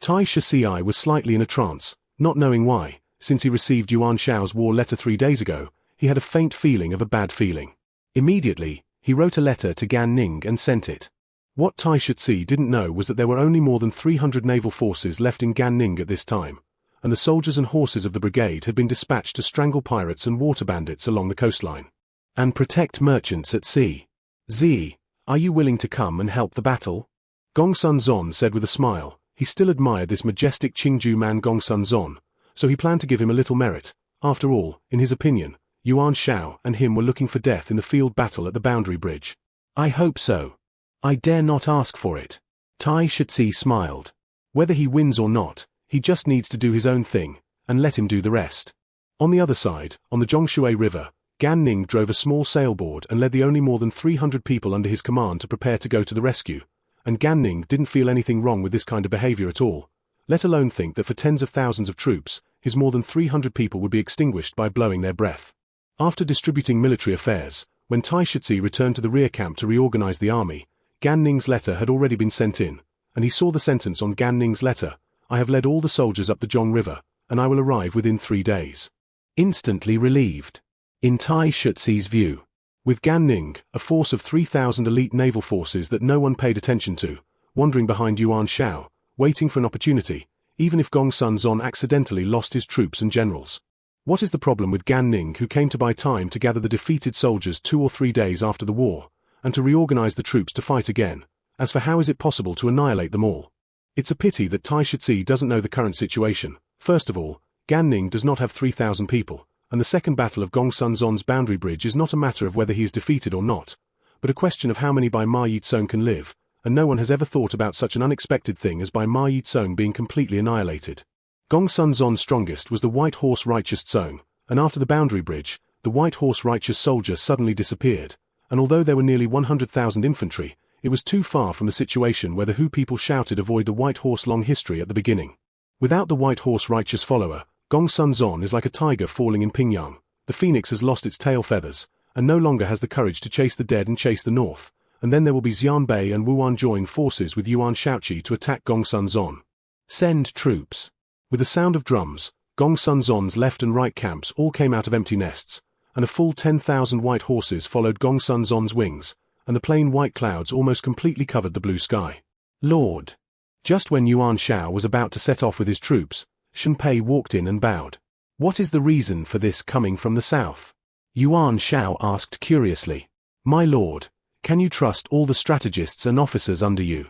Tai Shixi was slightly in a trance, not knowing why. Since he received Yuan Shao's war letter 3 days ago, he had a faint feeling of a bad feeling. Immediately, he wrote a letter to Gan Ning and sent it. What Tai Shixi didn't know was that there were only more than 300 naval forces left in Gan Ning at this time, and the soldiers and horses of the brigade had been dispatched to strangle pirates and water bandits along the coastline, and protect merchants at sea. Zi, are you willing to come and help the battle? Gongsun Zon said with a smile. He still admired this majestic Qingju man Gongsun Zon, so he planned to give him a little merit. After all, in his opinion, Yuan Shao and him were looking for death in the field battle at the boundary bridge. I hope so. I dare not ask for it. Tai Shixi smiled. Whether he wins or not, he just needs to do his own thing, and let him do the rest. On the other side, on the Zhongshui River, Gan Ning drove a small sailboard and led the only more than 300 people under his command to prepare to go to the rescue, and Gan Ning didn't feel anything wrong with this kind of behavior at all, let alone think that for tens of thousands of troops, his more than 300 people would be extinguished by blowing their breath. After distributing military affairs, when Tai Shixi returned to the rear camp to reorganize the army, Gan Ning's letter had already been sent in, and he saw the sentence on Gan Ning's letter, I have led all the soldiers up the Zhong River, and I will arrive within 3 days. Instantly relieved. In Tai Shixi's view, with Gan Ning, a force of 3,000 elite naval forces that no one paid attention to, wandering behind Yuan Shao, waiting for an opportunity, even if Gongsun Zon accidentally lost his troops and generals. What is the problem with Gan Ning, who came to buy time to gather the defeated soldiers 2 or 3 days after the war, and to reorganize the troops to fight again? As for how is it possible to annihilate them all? It's a pity that Tai Shixi doesn't know the current situation. First of all, Gan Ning does not have 3,000 people, and the second battle of Gongsun Zon's boundary bridge is not a matter of whether he is defeated or not, but a question of how many by Ma Yitsong can live, and no one has ever thought about such an unexpected thing as by Ma Yitsong being completely annihilated. Gongsun Zon's strongest was the White Horse Righteous Zong, and after the boundary bridge, the White Horse Righteous soldier suddenly disappeared, and although there were nearly 100,000 infantry, it was too far from the situation where the Hu people shouted avoid the White Horse long history at the beginning. Without the White Horse Righteous follower, Gongsun Zon is like a tiger falling in Pingyang. The phoenix has lost its tail feathers, and no longer has the courage to chase the dead and chase the north, and then there will be Xianbei and Wuan join forces with Yuan Shaoqi to attack Gongsun Zon. Send troops. With the sound of drums, Gongsun Zon's left and right camps all came out of empty nests, and a full 10,000 white horses followed Gongsun Zon's wings, and the plain white clouds almost completely covered the blue sky. Lord! Just when Yuan Shao was about to set off with his troops, Shenpei walked in and bowed. What is the reason for this coming from the south? Yuan Shao asked curiously. My lord, can you trust all the strategists and officers under you?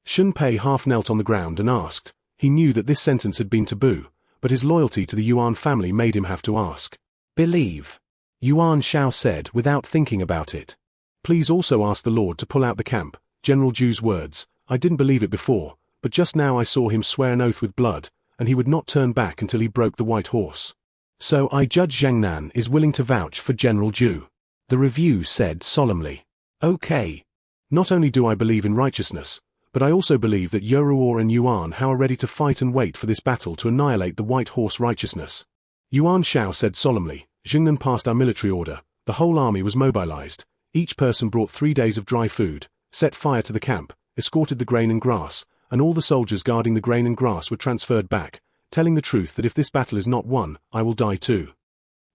Shenpei half knelt on the ground and asked. He knew that this sentence had been taboo, but his loyalty to the Yuan family made him have to ask. Believe. Yuan Shao said without thinking about it. Please also ask the Lord to pull out the camp. General Zhu's words. I didn't believe it before, but just now I saw him swear an oath with blood, and he would not turn back until he broke the white horse. So I judge Zhang Nan is willing to vouch for General Zhu. The review said solemnly. Okay. Not only do I believe in righteousness, but I also believe that Yoruo and Yuan Hao are ready to fight and wait for this battle to annihilate the White Horse righteousness. Yuan Shao said solemnly. Jingnan passed our military order. The whole army was mobilized. Each person brought 3 days of dry food, set fire to the camp, escorted the grain and grass, and all the soldiers guarding the grain and grass were transferred back, telling the truth that if this battle is not won, I will die too.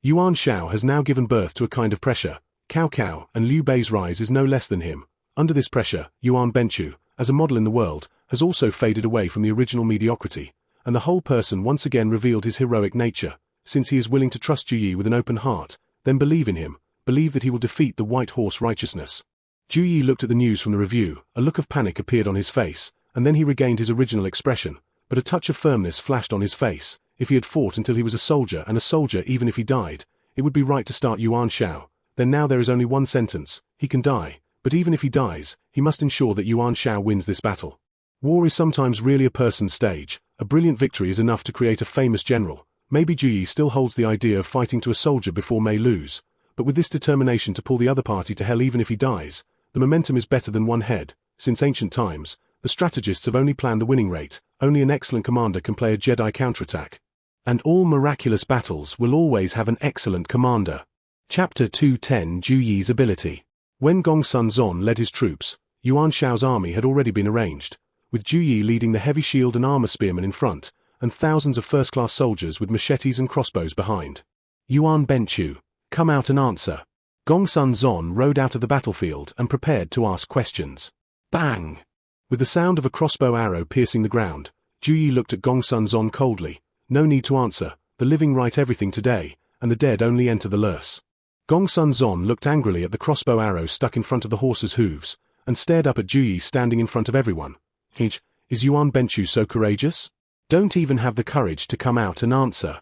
Yuan Shao has now given birth to a kind of pressure. Cao Cao and Liu Bei's rise is no less than him. Under this pressure, Yuan Benchu, as a model in the world, has also faded away from the original mediocrity, and the whole person once again revealed his heroic nature, since he is willing to trust Zhu Yi with an open heart, then believe in him, believe that he will defeat the White Horse righteousness. Zhu Yi looked at the news from the review, a look of panic appeared on his face, and then he regained his original expression, but a touch of firmness flashed on his face. If he had fought until he was a soldier, and a soldier even if he died, it would be right to start Yuan Shao. Then now there is only one sentence, he can die, but even if he dies, he must ensure that Yuan Shao wins this battle. War is sometimes really a person's stage. A brilliant victory is enough to create a famous general, Maybe Juyi still holds the idea of fighting to a soldier before may lose, but with this determination to pull the other party to hell even if he dies, the momentum is better than one head. Since ancient times, the strategists have only planned the winning rate. Only an excellent commander can play a Jedi counterattack. And all miraculous battles will always have an excellent commander. Chapter 210 Juyi's Ability. When Gongsun Zon led his troops, Yuan Shao's army had already been arranged, with Juyi leading the heavy shield and armor spearmen in front, and thousands of first-class soldiers with machetes and crossbows behind. Yuan Benchu, come out and answer. Gongsun Zon rode out of the battlefield and prepared to ask questions. Bang! With the sound of a crossbow arrow piercing the ground, Juyi looked at Gongsun Zon coldly. No need to answer, the living write everything today, and the dead only enter the lurse. Gongsun Zon looked angrily at the crossbow arrow stuck in front of the horse's hooves, and stared up at Juyi standing in front of everyone. Is Yuan Benchu so courageous? Don't even have the courage to come out and answer.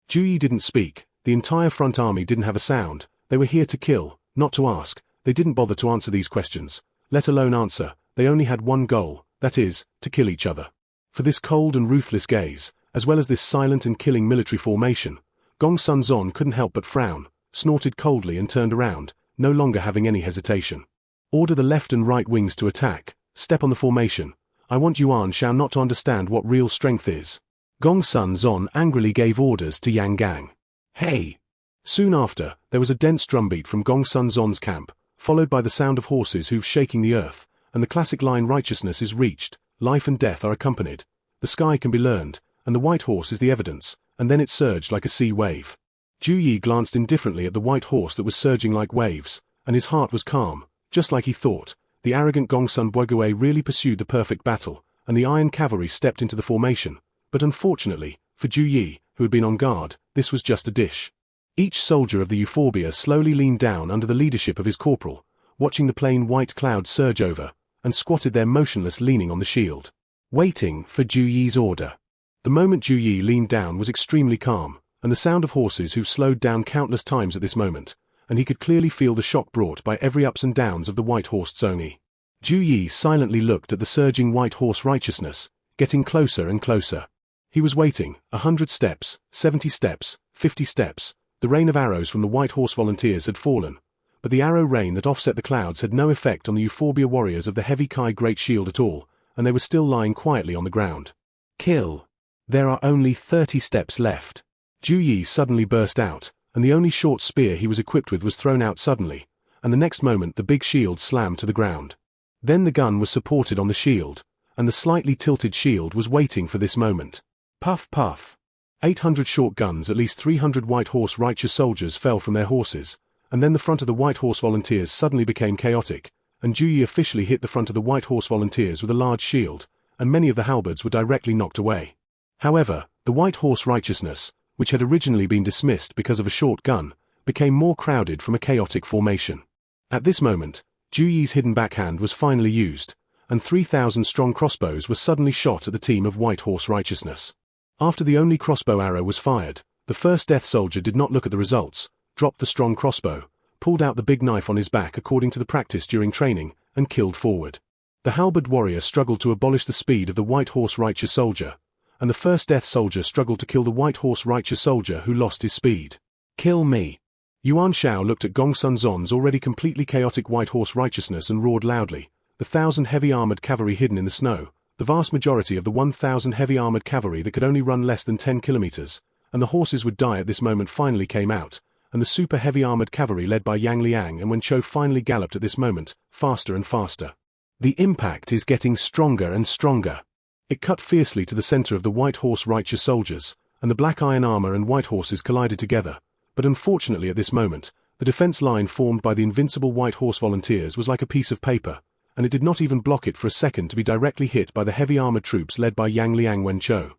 Juyi didn't speak, the entire front army didn't have a sound. They were here to kill, not to ask. They didn't bother to answer these questions, let alone answer. They only had one goal, that is, to kill each other. For this cold and ruthless gaze, as well as this silent and killing military formation, Gongsun Zon couldn't help but frown, snorted coldly and turned around, no longer having any hesitation. Order the left and right wings to attack. Step on the formation. I want Yuan Shao not to understand what real strength is. Gongsun Zon angrily gave orders to Yang Gang. Hey! Soon after, there was a dense drumbeat from Gongsun Zon's camp, followed by the sound of horses' hooves shaking the earth, and the classic line righteousness is reached, life and death are accompanied. The sky can be learned, and the white horse is the evidence, and then it surged like a sea wave. Juyi glanced indifferently at the white horse that was surging like waves, and his heart was calm, just like he thought. The arrogant Gongsun Boiguei really pursued the perfect battle, and the iron cavalry stepped into the formation. But unfortunately, for Juyi, who had been on guard, this was just a dish. Each soldier of the Euphorbia slowly leaned down under the leadership of his corporal, watching the plain white cloud surge over, and squatted there motionless leaning on the shield, waiting for Juyi's order. The moment Juyi leaned down was extremely calm, and the sound of horses who slowed down countless times at this moment, and he could clearly feel the shock brought by every ups and downs of the white horse Zongi. Juyi silently looked at the surging white horse righteousness, getting closer and closer. He was waiting, 100 steps, 70 steps, 50 steps. The rain of arrows from the white horse volunteers had fallen, but the arrow rain that offset the clouds had no effect on the Euphorbia warriors of the heavy Kai Great Shield at all, and they were still lying quietly on the ground. Kill. There are only 30 steps left. Juyi suddenly burst out, and the only short spear he was equipped with was thrown out suddenly, and the next moment the big shield slammed to the ground. Then the gun was supported on the shield, and the slightly tilted shield was waiting for this moment. Puff puff. 800 short guns, at least 300 white horse righteous soldiers fell from their horses, and then the front of the white horse volunteers suddenly became chaotic, and Juyi officially hit the front of the white horse volunteers with a large shield, and many of the halberds were directly knocked away. However, the white horse righteousness, which had originally been dismissed because of a short gun, became more crowded from a chaotic formation. At this moment, Juyi's hidden backhand was finally used, and 3,000 strong crossbows were suddenly shot at the team of white horse righteousness. After the only crossbow arrow was fired, the first death soldier did not look at the results, dropped the strong crossbow, pulled out the big knife on his back according to the practice during training, and killed forward. The halberd warrior struggled to abolish the speed of the white horse righteous soldier, and the first death soldier struggled to kill the white horse righteous soldier who lost his speed. Kill me. Yuan Shao looked at Gongsun Zon's already completely chaotic white horse righteousness and roared loudly. The 1,000 heavy-armored cavalry hidden in the snow, the vast majority of the 1,000 heavy-armored cavalry that could only run less than 10 kilometers, and the horses would die at this moment finally came out, and the super heavy-armored cavalry led by Yang Liang and Wenchou finally galloped at this moment, faster and faster. The impact is getting stronger and stronger. It cut fiercely to the center of the white horse righteous soldiers, and the black iron armor and white horses collided together, but unfortunately at this moment, the defense line formed by the invincible white horse volunteers was like a piece of paper, and it did not even block it for a second to be directly hit by the heavy-armored troops led by Yang Liang Wenchou.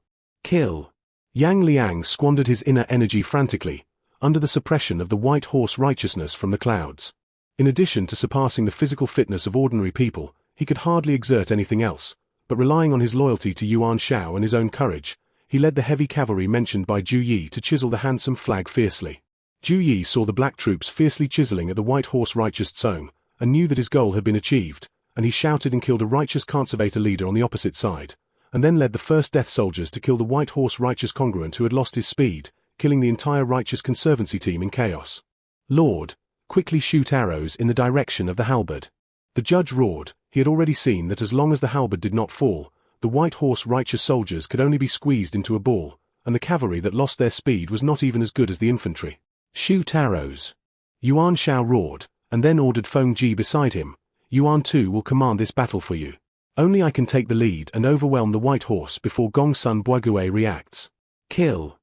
Kill. Yang Liang squandered his inner energy frantically, under the suppression of the white horse righteousness from the clouds. In addition to surpassing the physical fitness of ordinary people, he could hardly exert anything else, but relying on his loyalty to Yuan Shao and his own courage, he led the heavy cavalry mentioned by Juyi to chisel the handsome flag fiercely. Juyi saw the black troops fiercely chiseling at the white horse righteous Zong, and knew that his goal had been achieved, and he shouted and killed a righteous conservator leader on the opposite side, and then led the first Death Soldiers to kill the White Horse Righteous Congruent who had lost his speed, killing the entire Righteous Conservancy team in chaos. Lord, quickly shoot arrows in the direction of the halberd. The judge roared. He had already seen that as long as the halberd did not fall, the White Horse Righteous soldiers could only be squeezed into a ball, and the cavalry that lost their speed was not even as good as the infantry. Shoot arrows. Yuan Shao roared, and then ordered Feng Ji beside him. Yuan too will command this battle for you. Only I can take the lead and overwhelm the White Horse before Gongsun Boisgouet reacts. Kill.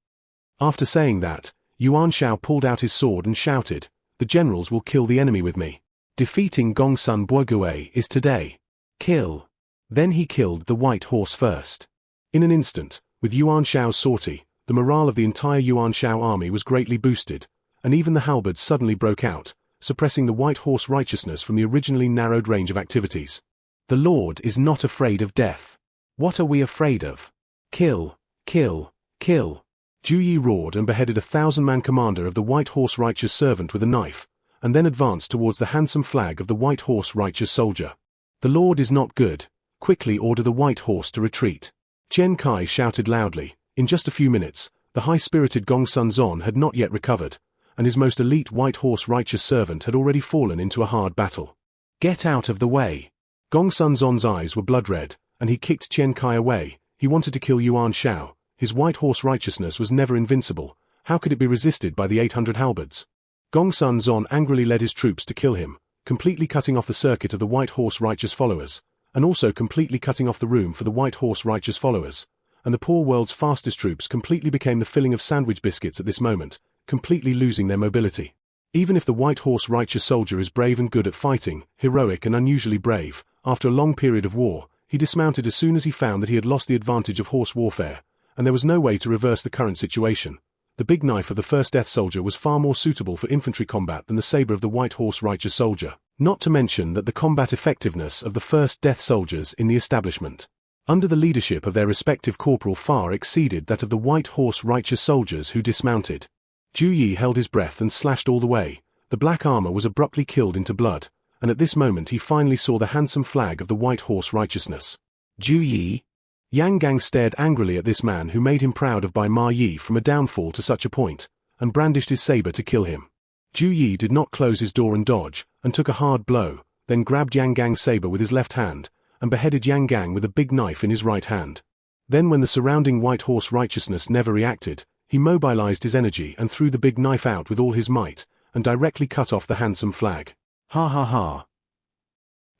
After saying that, Yuan Shao pulled out his sword and shouted, "The generals will kill the enemy with me. Defeating Gongsun Boisgouet is today. Kill." Then he killed the White Horse first. In an instant, with Yuan Shao's sortie, the morale of the entire Yuan Shao army was greatly boosted, and even the halberds suddenly broke out, suppressing the White Horse righteousness from the originally narrowed range of activities. The Lord is not afraid of death. What are we afraid of? Kill, kill, kill. Ju Yi roared and beheaded a 1,000-man commander of the White Horse Righteous servant with a knife, and then advanced towards the handsome flag of the White Horse Righteous soldier. The Lord is not good. Quickly order the White Horse to retreat. Chen Kai shouted loudly. In just a few minutes, the high-spirited Gongsun Zon had not yet recovered, and his most elite White Horse Righteous servant had already fallen into a hard battle. Get out of the way. Gongsun Zon's eyes were blood-red, and he kicked Chen Kai away. He wanted to kill Yuan Shao. His White Horse righteousness was never invincible. How could it be resisted by the 800 halberds? Gongsun Zon angrily led his troops to kill him, completely cutting off the circuit of the White Horse Righteous followers, and also completely cutting off the room for the White Horse Righteous followers, and the poor world's fastest troops completely became the filling of sandwich biscuits at this moment, completely losing their mobility. Even if the White Horse Righteous soldier is brave and good at fighting, heroic and unusually brave, after a long period of war, he dismounted as soon as he found that he had lost the advantage of horse warfare, and there was no way to reverse the current situation. The big knife of the first Death Soldier was far more suitable for infantry combat than the saber of the White Horse Righteous soldier, not to mention that the combat effectiveness of the first Death Soldiers in the establishment, under the leadership of their respective corporal, far exceeded that of the White Horse Righteous soldiers who dismounted. Ju Yi held his breath and slashed all the way. The black armor was abruptly killed into blood, and at this moment he finally saw the handsome flag of the White Horse Righteousness. Ju Yi? Yang Gang stared angrily at this man who made him proud of Bai Ma Yi from a downfall to such a point, and brandished his saber to kill him. Ju Yi did not close his door and dodge, and took a hard blow, then grabbed Yang Gang's saber with his left hand, and beheaded Yang Gang with a big knife in his right hand. Then when the surrounding White Horse Righteousness never reacted, he mobilized his energy and threw the big knife out with all his might, and directly cut off the handsome flag. Ha ha ha.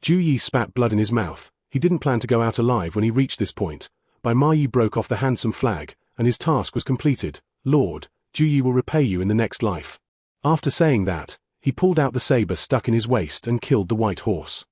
Ju Yi spat blood in his mouth. He didn't plan to go out alive when he reached this point. Bai Ma Yi broke off the handsome flag, and his task was completed. Lord, Ju Yi will repay you in the next life. After saying that, he pulled out the saber stuck in his waist and killed the White Horse.